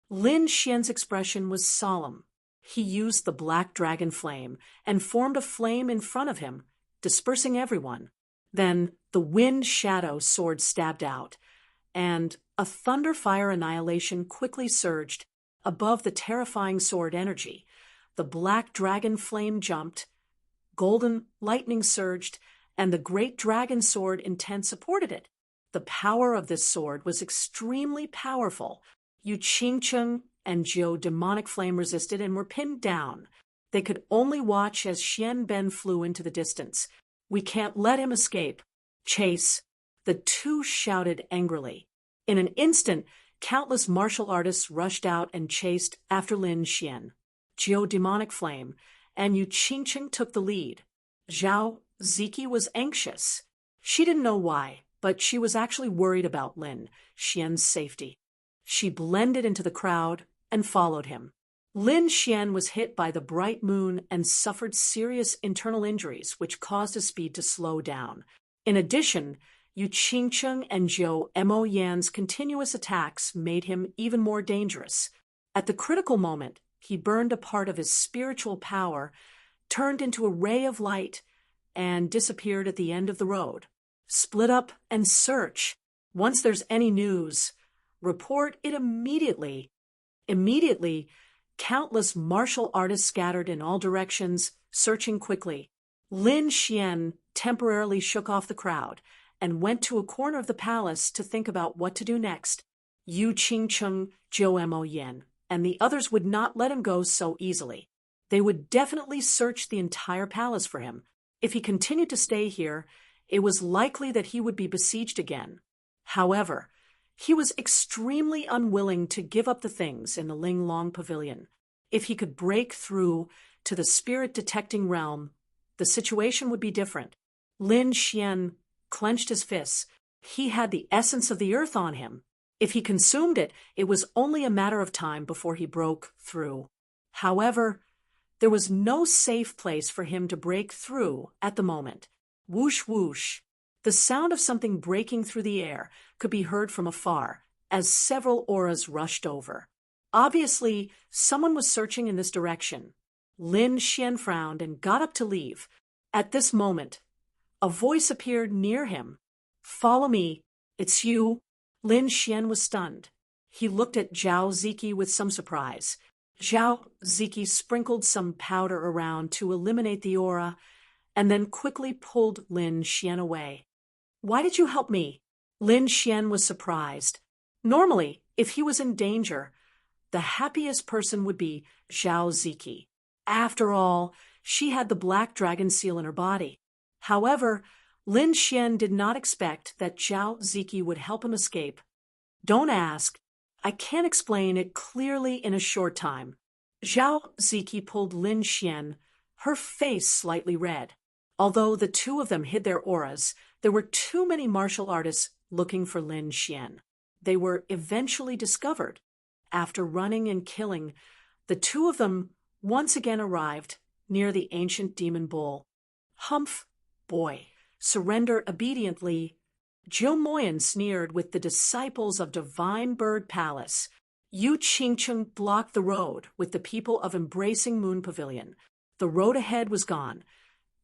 Lin Xian's expression was solemn. He used the black dragon flame and formed a flame in front of him, dispersing everyone. Then the wind shadow sword stabbed out, and a thunder fire annihilation quickly surged above the terrifying sword energy. The black dragon flame jumped, golden lightning surged, and the great dragon sword intent supported it. The power of this sword was extremely powerful. Yu Qingcheng and Jiu demonic flame resisted and were pinned down. They could only watch as Xian Ben flew into the distance. "We can't let him escape. Chase!" The two shouted angrily. In an instant, countless martial artists rushed out and chased after Lin Xian. Jiu demonic flame and Yu Qingcheng took the lead. Zhao Ziki was anxious. She didn't know why, but she was actually worried about Lin Xian's safety. She blended into the crowd and followed him. Lin Xian was hit by the bright moon and suffered serious internal injuries, which caused his speed to slow down. In addition, Yu Qingcheng and Zhou Mo Yan's continuous attacks made him even more dangerous. At the critical moment, he burned a part of his spiritual power, turned into a ray of light, and disappeared at the end of the road. Split up and search. Once there's any news, report it immediately. Immediately, countless martial artists scattered in all directions, searching quickly. Lin Xian temporarily shook off the crowd and went to a corner of the palace to think about what to do next. Yu Qingcheng, Zhou Mo Yan, and the others would not let him go so easily. They would definitely search the entire palace for him. If he continued to stay here, it was likely that he would be besieged again. However, he was extremely unwilling to give up the things in the Ling Long Pavilion. If he could break through to the spirit-detecting realm, the situation would be different. Lin Xian clenched his fists. He had the essence of the earth on him. If he consumed it, it was only a matter of time before he broke through. However, there was no safe place for him to break through at the moment. Whoosh whoosh. The sound of something breaking through the air could be heard from afar as several auras rushed over. Obviously, someone was searching in this direction. Lin Xian frowned and got up to leave. At this moment, a voice appeared near him. "Follow me. It's you." Lin Xian was stunned. He looked at Zhao Ziki with some surprise. Zhao Ziki sprinkled some powder around to eliminate the aura and then quickly pulled Lin Xian away. "Why did you help me?" Lin Xian was surprised. Normally, if he was in danger, the happiest person would be Zhao Ziki. After all, she had the black dragon seal in her body. However, Lin Xian did not expect that Zhao Ziki would help him escape. "Don't ask. I can't explain it clearly in a short time." Zhao Ziki pulled Lin Xian, her face slightly red. Although the two of them hid their auras, there were too many martial artists looking for Lin Xian. They were eventually discovered. After running and killing, the two of them once again arrived near the ancient demon bull. "Humph, boy, surrender obediently." Zhou Moyan sneered with the disciples of Divine Bird Palace. Yu Qingcheng blocked the road with the people of Embracing Moon Pavilion. The road ahead was gone,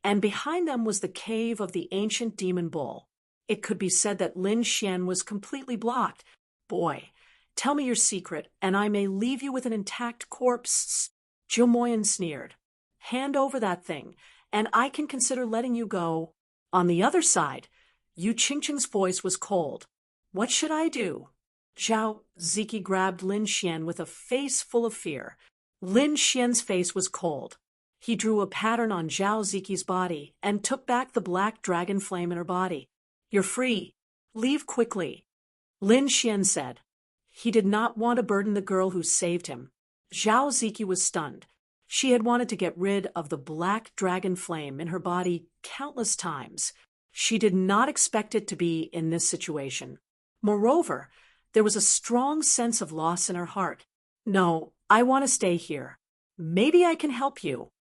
and behind them was the cave of the ancient demon bull. It could be said that Lin Xian was completely blocked. "Boy, tell me your secret, and I may leave you with an intact corpse." Zhou Moyan sneered. "Hand over that thing, and I can consider letting you go." On the other side, Yu Qingcheng's voice was cold. "What should I do?" Zhao Ziki grabbed Lin Xian with a face full of fear. Lin Xian's face was cold. He drew a pattern on Zhao Ziki's body and took back the black dragon flame in her body. "You're free. Leave quickly," Lin Xian said. He did not want to burden the girl who saved him. Zhao Ziki was stunned. She had wanted to get rid of the black dragon flame in her body countless times. She did not expect it to be in this situation. Moreover, there was a strong sense of loss in her heart. "No, I want to stay here. Maybe I can help you,"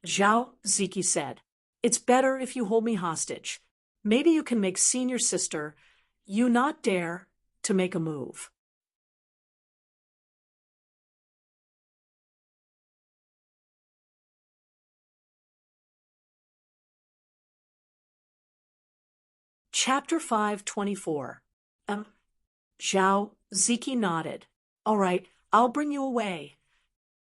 Zhao Ziki said. "It's better if you hold me hostage. Maybe you can make senior sister you not dare to make a move." Chapter 524. Zhao Ziki nodded. All right, I'll bring you away.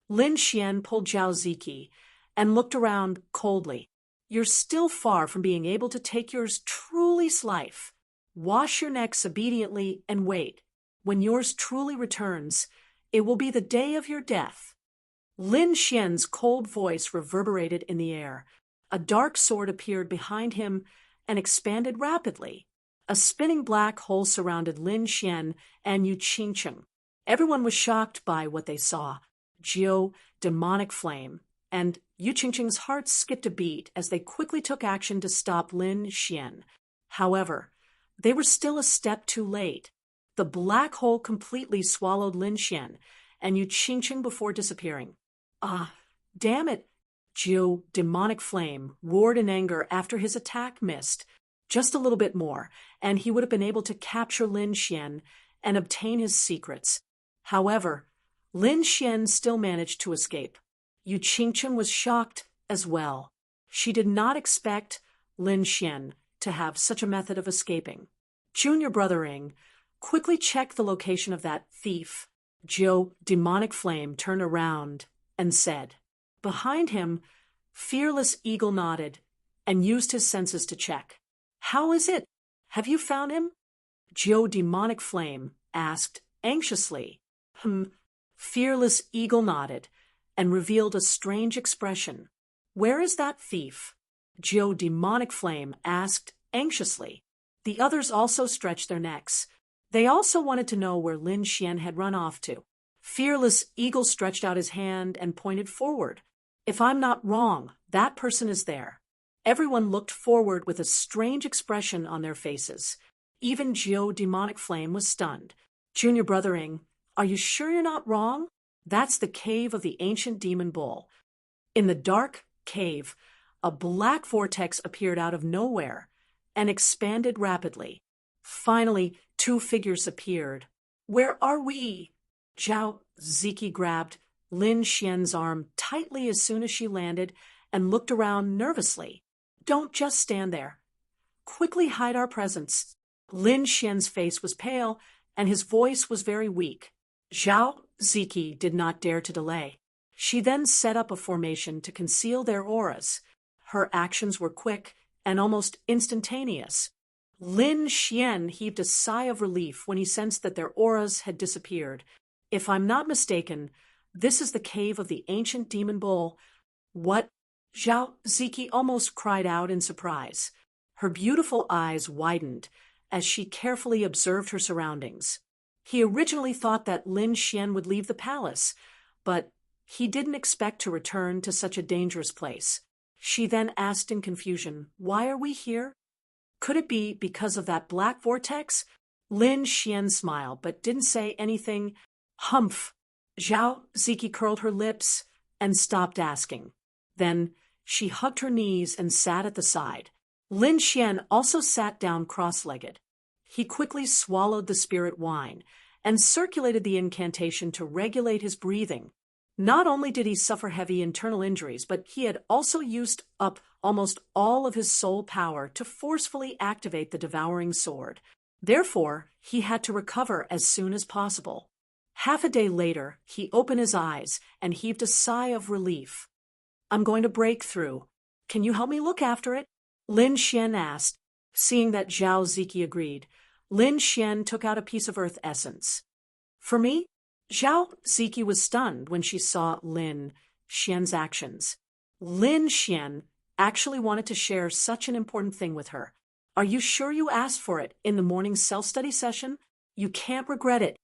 Lin Xian pulled Zhao Ziki and looked around coldly. You're still far from being able to take yours truly's life. Wash your necks obediently and wait. When yours truly returns, it will be the day of your death. Lin Xian's cold voice reverberated in the air. A dark sword appeared behind him and expanded rapidly. A spinning black hole surrounded Lin Xian and Yu Qingqing. Everyone was shocked by what they saw. Demonic flame, and Yu Qingqing's heart skipped a beat as they quickly took action to stop Lin Xian. However, they were still a step too late. The black hole completely swallowed Lin Xian and Yu Qingqing before disappearing. Damn it! Demonic flame roared in anger after his attack missed. Just a little bit more, and he would have been able to capture Lin Xian and obtain his secrets. However, Lin Xian still managed to escape. Yu Qingqing was shocked as well. She did not expect Lin Xian to have such a method of escaping. Junior brothering quickly checked the location of that thief. Demonic flame turned around and said. Behind him, Fearless Eagle nodded and used his senses to check. How is it? Have you found him? Demonic flame asked anxiously. Fearless Eagle nodded and revealed a strange expression. Where is that thief? Demonic flame asked anxiously. The others also stretched their necks. They also wanted to know where Lin Xian had run off to. Fearless Eagle stretched out his hand and pointed forward. If I'm not wrong, that person is there. Everyone looked forward with a strange expression on their faces. Even Demonic Flame was stunned. Junior brothering, are you sure you're not wrong? That's the cave of the ancient demon bull. In the dark cave, a black vortex appeared out of nowhere and expanded rapidly. Finally, two figures appeared. Where are we? Zhao Ziki grabbed Lin Xian's arm tightly as soon as she landed and looked around nervously. Don't just stand there. Quickly hide our presence. Lin Xian's face was pale and his voice was very weak. Zhao Ziki did not dare to delay. She then set up a formation to conceal their auras. Her actions were quick and almost instantaneous. Lin Xian heaved a sigh of relief when he sensed that their auras had disappeared. If I'm not mistaken, this is the cave of the ancient demon bull. What? Zhao Ziki almost cried out in surprise. Her beautiful eyes widened as she carefully observed her surroundings. He originally thought that Lin Xian would leave the palace, but he didn't expect to return to such a dangerous place. She then asked in confusion, "Why are we here?" Could it be because of that black vortex? Lin Xian smiled, but didn't say anything. Humph! Zhao Ziki curled her lips and stopped asking. Then she hugged her knees and sat at the side. Lin Xian also sat down cross-legged. He quickly swallowed the spirit wine and circulated the incantation to regulate his breathing. Not only did he suffer heavy internal injuries, but he had also used up almost all of his soul power to forcefully activate the devouring sword. Therefore, he had to recover as soon as possible. Half a day later, he opened his eyes and heaved a sigh of relief. I'm going to break through. Can you help me look after it? Lin Xian asked. Seeing that Zhao Ziki agreed, Lin Xian took out a piece of earth essence. For me? Zhao Ziki was stunned when she saw Lin Xian's actions. Lin Xian actually wanted to share such an important thing with her. Are you sure you asked for it in the morning self-study session? You can't regret it.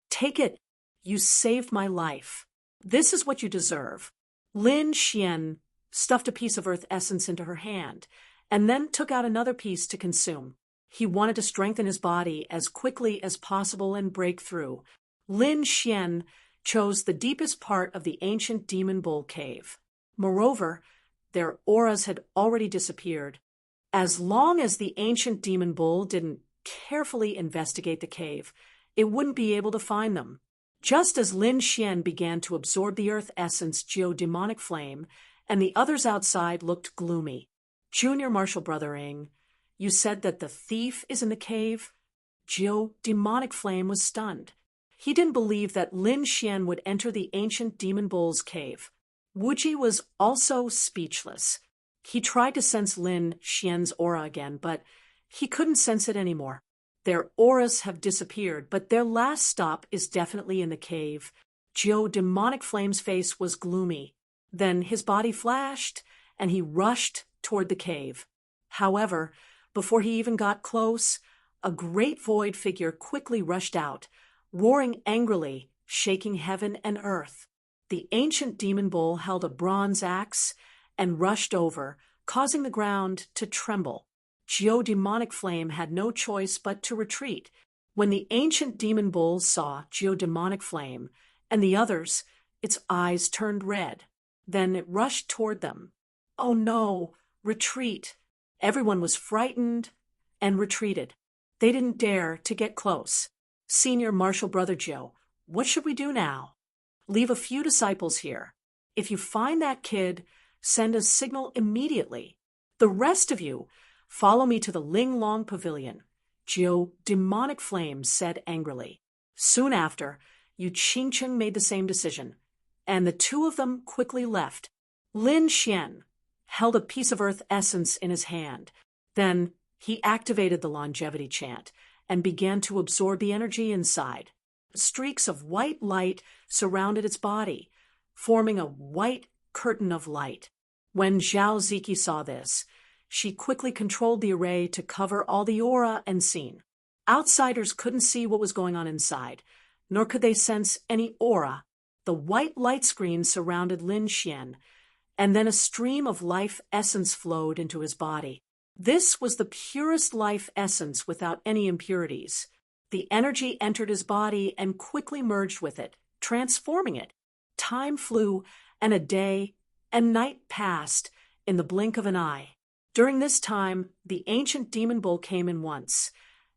Take it. You saved my life. This is what you deserve. Lin Xian stuffed a piece of earth essence into her hand and then took out another piece to consume. He wanted to strengthen his body as quickly as possible and break through. Lin Xian chose the deepest part of the ancient demon bull cave. Moreover, their auras had already disappeared. As long as the ancient demon bull didn't carefully investigate the cave, it wouldn't be able to find them. Just as Lin Xian began to absorb the earth essence demonic flame, and the others outside looked gloomy. Junior Marshall brothering You said that the thief is in the cave? Demonic Flame was stunned. He didn't believe that Lin Xian would enter the ancient demon bull's cave. Wuji was also speechless. He tried to sense Lin Xian's aura again, but he couldn't sense it anymore. Their auras have disappeared, but their last stop is definitely in the cave. Demonic Flame's face was gloomy. Then his body flashed, and he rushed toward the cave. However, before he even got close, a great void figure quickly rushed out, roaring angrily, shaking heaven and earth. The ancient demon bull held a bronze axe and rushed over, causing the ground to tremble. Demonic Flame had no choice but to retreat. When the ancient demon bull saw Demonic Flame and the others, its eyes turned red. Then it rushed toward them. Oh no, retreat. Everyone was frightened and retreated. They didn't dare to get close. Senior Marshal Brother Joe, what should we do now? Leave a few disciples here. If you find that kid, send a signal immediately. The rest of you, follow me to the Ling Long Pavilion, Demonic Flame said angrily. Soon after, Yu Qingcheng made the same decision, and the two of them quickly left. Lin Xian held a piece of earth essence in his hand. Then he activated the longevity chant and began to absorb the energy inside. Streaks of white light surrounded its body, forming a white curtain of light. When Zhao Ziki saw this, she quickly controlled the array to cover all the aura and scene. Outsiders couldn't see what was going on inside, nor could they sense any aura. The white light screen surrounded Lin Xian, and then a stream of life essence flowed into his body. This was the purest life essence without any impurities. The energy entered his body and quickly merged with it, transforming it. Time flew, and a day and night passed in the blink of an eye. During this time, the ancient demon bull came in once,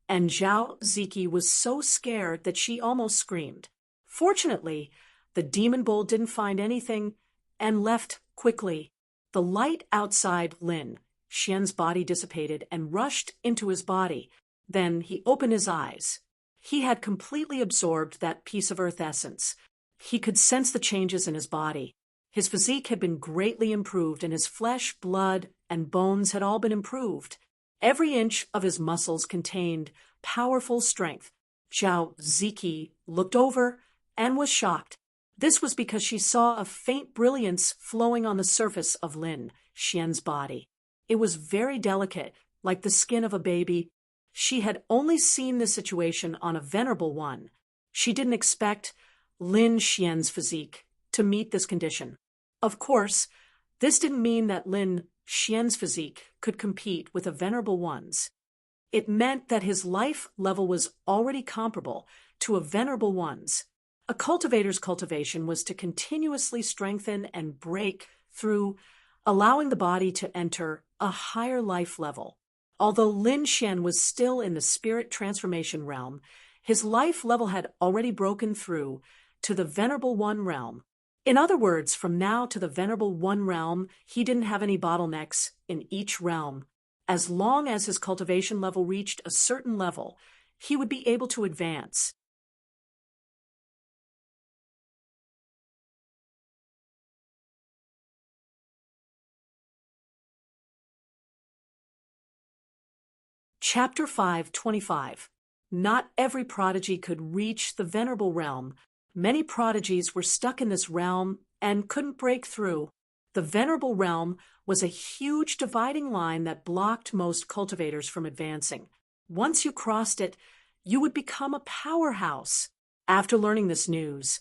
and Zhao Ziki was so scared that she almost screamed. Fortunately, the demon bull didn't find anything and left quickly. The light outside Lin Xian's body dissipated and rushed into his body. Then he opened his eyes. He had completely absorbed that piece of earth essence. He could sense the changes in his body. His physique had been greatly improved, and his flesh, blood, and bones had all been improved. Every inch of his muscles contained powerful strength. Zhao Ziki looked over and was shocked. This was because she saw a faint brilliance flowing on the surface of Lin Xian's body. It was very delicate, like the skin of a baby. She had only seen this situation on a venerable one. She didn't expect Lin Xian's physique to meet this condition. Of course, this didn't mean that Lin Xian's physique could compete with a venerable one's. It meant that his life level was already comparable to a venerable one's. A cultivator's cultivation was to continuously strengthen and break through, allowing the body to enter a higher life level. Although Lin Xian was still in the spirit transformation realm, his life level had already broken through to the Venerable One realm. In other words, from now to the Venerable One realm, he didn't have any bottlenecks in each realm. As long as his cultivation level reached a certain level, he would be able to advance. Chapter 5:25. Not every prodigy could reach the Venerable Realm. Many prodigies were stuck in this realm and couldn't break through. The Venerable Realm was a huge dividing line that blocked most cultivators from advancing. Once you crossed it, you would become a powerhouse. After learning this news,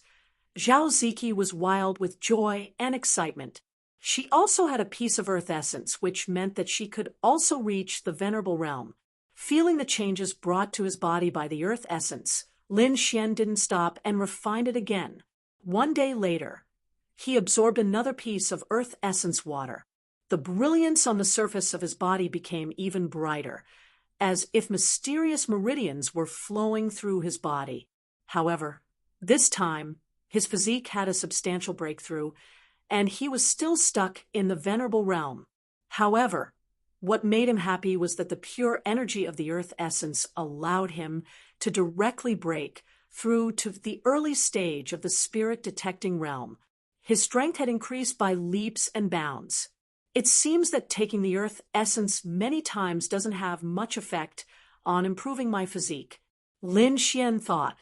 Zhao Ziki was wild with joy and excitement. She also had a piece of earth essence, which meant that she could also reach the Venerable Realm. Feeling the changes brought to his body by the earth essence, Lin Xian didn't stop and refined it again. One day later, he absorbed another piece of earth essence water. The brilliance on the surface of his body became even brighter, as if mysterious meridians were flowing through his body. However, this time, his physique had a substantial breakthrough, and he was still stuck in the Venerable Realm. However, What made him happy was that the pure energy of the earth essence allowed him to directly break through to the early stage of the spirit detecting realm. His strength had increased by leaps and bounds. It seems that taking the earth essence many times doesn't have much effect on improving my physique, Lin Xian thought.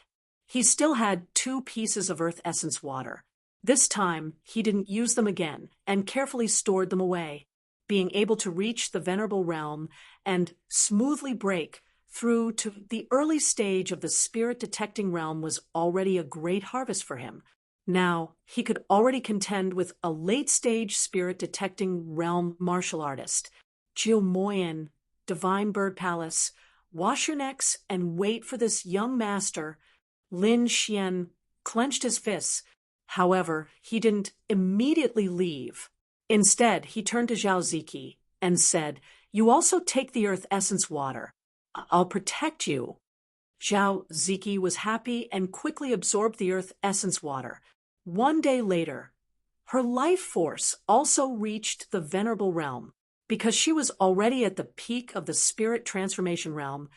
He still had 2 pieces of earth essence water. This time, he didn't use them again and carefully stored them away. Being able to reach the venerable realm and smoothly break through to the early stage of the spirit detecting realm was already a great harvest for him. Now, he could already contend with a late-stage spirit-detecting realm martial artist. Jiu Moyen, Divine Bird Palace, wash your necks and wait for this young master. Lin Xian clenched his fists. However, he didn't immediately leave. Instead, he turned to Zhao Ziki and said, "You also take the earth essence water. I'll protect you." Zhao Ziki was happy and quickly absorbed the earth essence water. 1 day later, her life force also reached the venerable realm. Because she was already at the peak of the spirit transformation realm,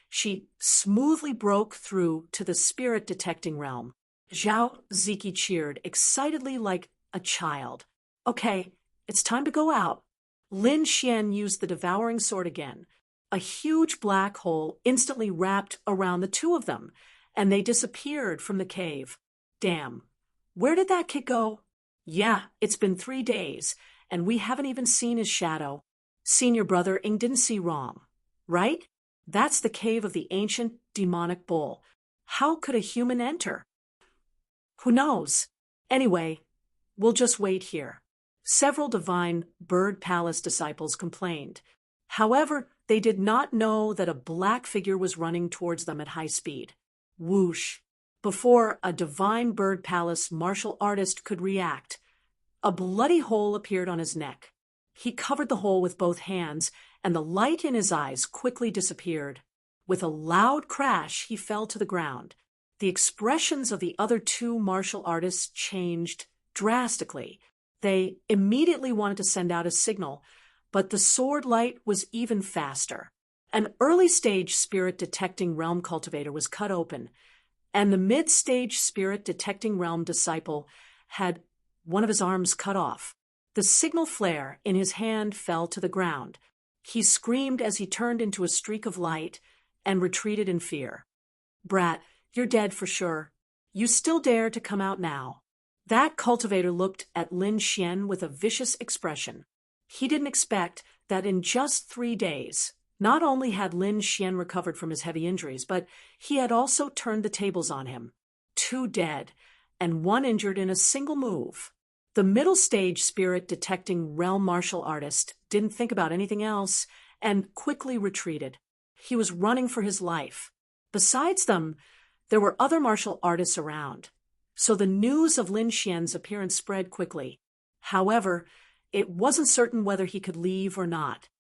she smoothly broke through to the spirit detecting realm. Zhao Ziki cheered excitedly like a child. "Okay, it's time to go out." Lin Xian used the devouring sword again. A huge black hole instantly wrapped around the 2 of them, and they disappeared from the cave. Damn. Where did that kid go? Yeah, it's been 3 days, and we haven't even seen his shadow. Senior brother Ing didn't see wrong, right? That's the cave of the ancient demonic bull. How could a human enter? Who knows? Anyway, we'll just wait here. Several Divine Bird Palace disciples complained. However, they did not know that a black figure was running towards them at high speed. Whoosh! Before a Divine Bird Palace martial artist could react, a bloody hole appeared on his neck. He covered the hole with both hands, and the light in his eyes quickly disappeared. With a loud crash, he fell to the ground. The expressions of the other 2 martial artists changed drastically. They immediately wanted to send out a signal, but the sword light was even faster. An early-stage spirit-detecting realm cultivator was cut open, and the mid-stage spirit-detecting realm disciple had one of his arms cut off. The signal flare in his hand fell to the ground. He screamed as he turned into a streak of light and retreated in fear. "Brat, you're dead for sure. You still dare to come out now." That cultivator looked at Lin Xian with a vicious expression. He didn't expect that in just 3 days, not only had Lin Xian recovered from his heavy injuries, but he had also turned the tables on him. 2 dead, and 1 injured in a single move. The middle stage spirit detecting realm martial artist didn't think about anything else and quickly retreated. He was running for his life. Besides them, there were other martial artists around, so the news of Lin Xian's appearance spread quickly. However, it wasn't certain whether he could leave or not.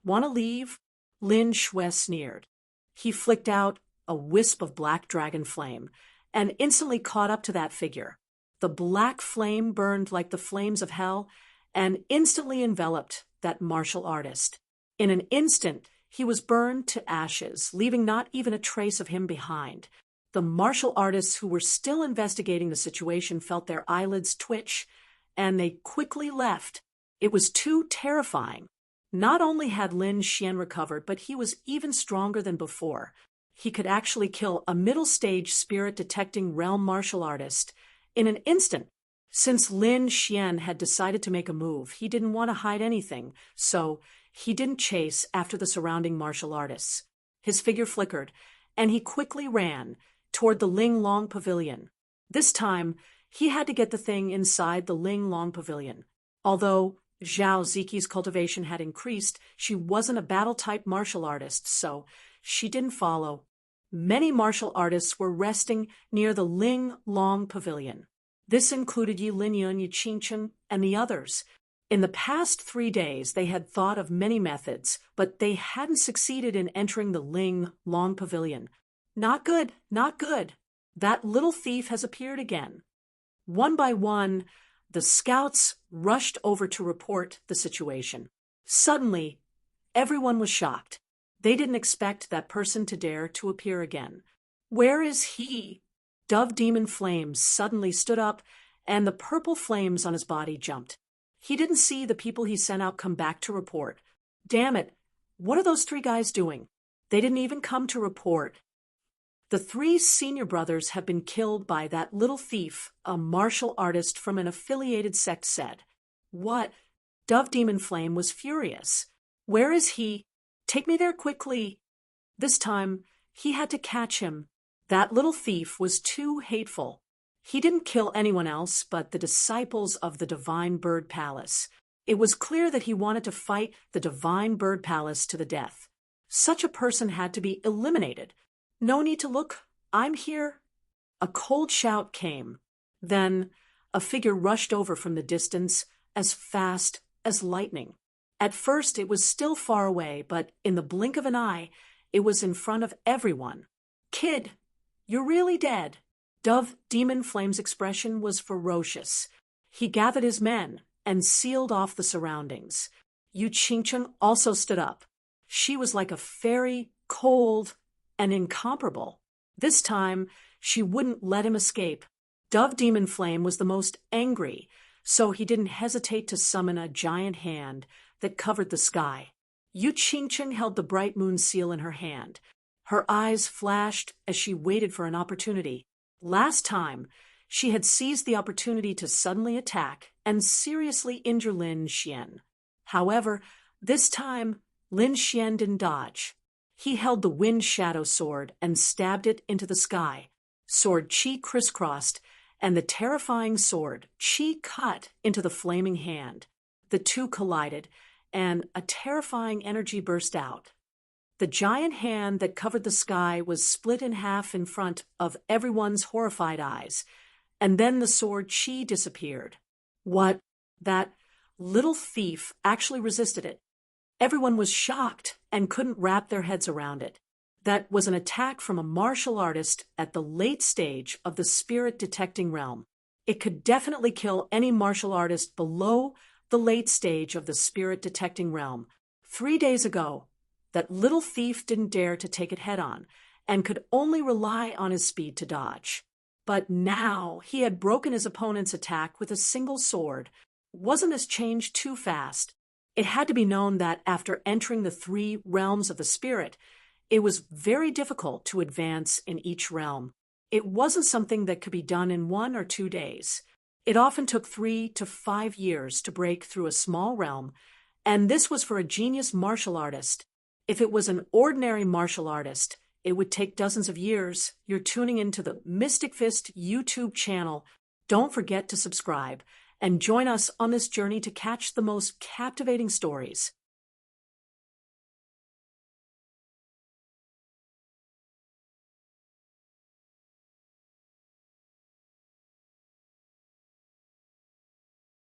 "Want to leave?" Lin Shui sneered. He flicked out a wisp of black dragon flame and instantly caught up to that figure. The black flame burned like the flames of hell and instantly enveloped that martial artist. In an instant, he was burned to ashes, leaving not even a trace of him behind. The martial artists who were still investigating the situation felt their eyelids twitch, and they quickly left. It was too terrifying. Not only had Lin Xian recovered, but he was even stronger than before. He could actually kill a middle-stage spirit-detecting realm martial artist in an instant. Since Lin Xian had decided to make a move, he didn't want to hide anything, so he didn't chase after the surrounding martial artists. His figure flickered, and he quickly ran toward the Ling Long Pavilion. This time, he had to get the thing inside the Ling Long Pavilion. Although Zhao Ziki's cultivation had increased, she wasn't a battle-type martial artist, so she didn't follow. Many martial artists were resting near the Ling Long Pavilion. This included Yi Linyun, Yi Qingchen, and the others. In the past 3 days, they had thought of many methods, but they hadn't succeeded in entering the Ling Long Pavilion. Not good, not good. That little thief has appeared again. One by one, the scouts rushed over to report the situation. Suddenly, everyone was shocked. They didn't expect that person to dare to appear again. Where is he? Dove Demon Flames suddenly stood up, and the purple flames on his body jumped. He didn't see the people he sent out come back to report. Damn it, what are those three guys doing? They didn't even come to report. The three senior brothers have been killed by that little thief, a martial artist from an affiliated sect said. What? Dove Demon Flame was furious. Where is he? Take me there quickly. This time, he had to catch him. That little thief was too hateful. He didn't kill anyone else but the disciples of the Divine Bird Palace. It was clear that he wanted to fight the Divine Bird Palace to the death. Such a person had to be eliminated. No need to look. I'm here. A cold shout came. Then a figure rushed over from the distance as fast as lightning. At first it was still far away, but in the blink of an eye, it was in front of everyone. Kid, you're really dead. Dove Demon Flame's expression was ferocious. He gathered his men and sealed off the surroundings. Yu Qingcheng also stood up. She was like a fairy, cold, and incomparable. This time, she wouldn't let him escape. Dove Demon Flame was the most angry, so he didn't hesitate to summon a giant hand that covered the sky. Yu Qingcheng held the bright moon seal in her hand. Her eyes flashed as she waited for an opportunity. Last time, she had seized the opportunity to suddenly attack and seriously injure Lin Xian. However, this time, Lin Xian didn't dodge. He held the wind shadow sword and stabbed it into the sky. Sword Qi crisscrossed, and the terrifying sword Qi cut into the flaming hand. The two collided, and a terrifying energy burst out. The giant hand that covered the sky was split in half in front of everyone's horrified eyes, and then the sword Qi disappeared. What? That little thief actually resisted it. Everyone was shocked and couldn't wrap their heads around it. That was an attack from a martial artist at the late stage of the spirit detecting realm. It could definitely kill any martial artist below the late stage of the spirit detecting realm. 3 days ago, that little thief didn't dare to take it head on and could only rely on his speed to dodge. But now he had broken his opponent's attack with a single sword. Wasn't this change too fast? It had to be known that after entering the 3 realms of the spirit, it was very difficult to advance in each realm. It wasn't something that could be done in 1 or 2 days. It often took 3 to 5 years to break through a small realm, and this was for a genius martial artist. If it was an ordinary martial artist, it would take dozens of years. You're tuning into the Mystic Fist YouTube channel. Don't forget to subscribe and join us on this journey to catch the most captivating stories.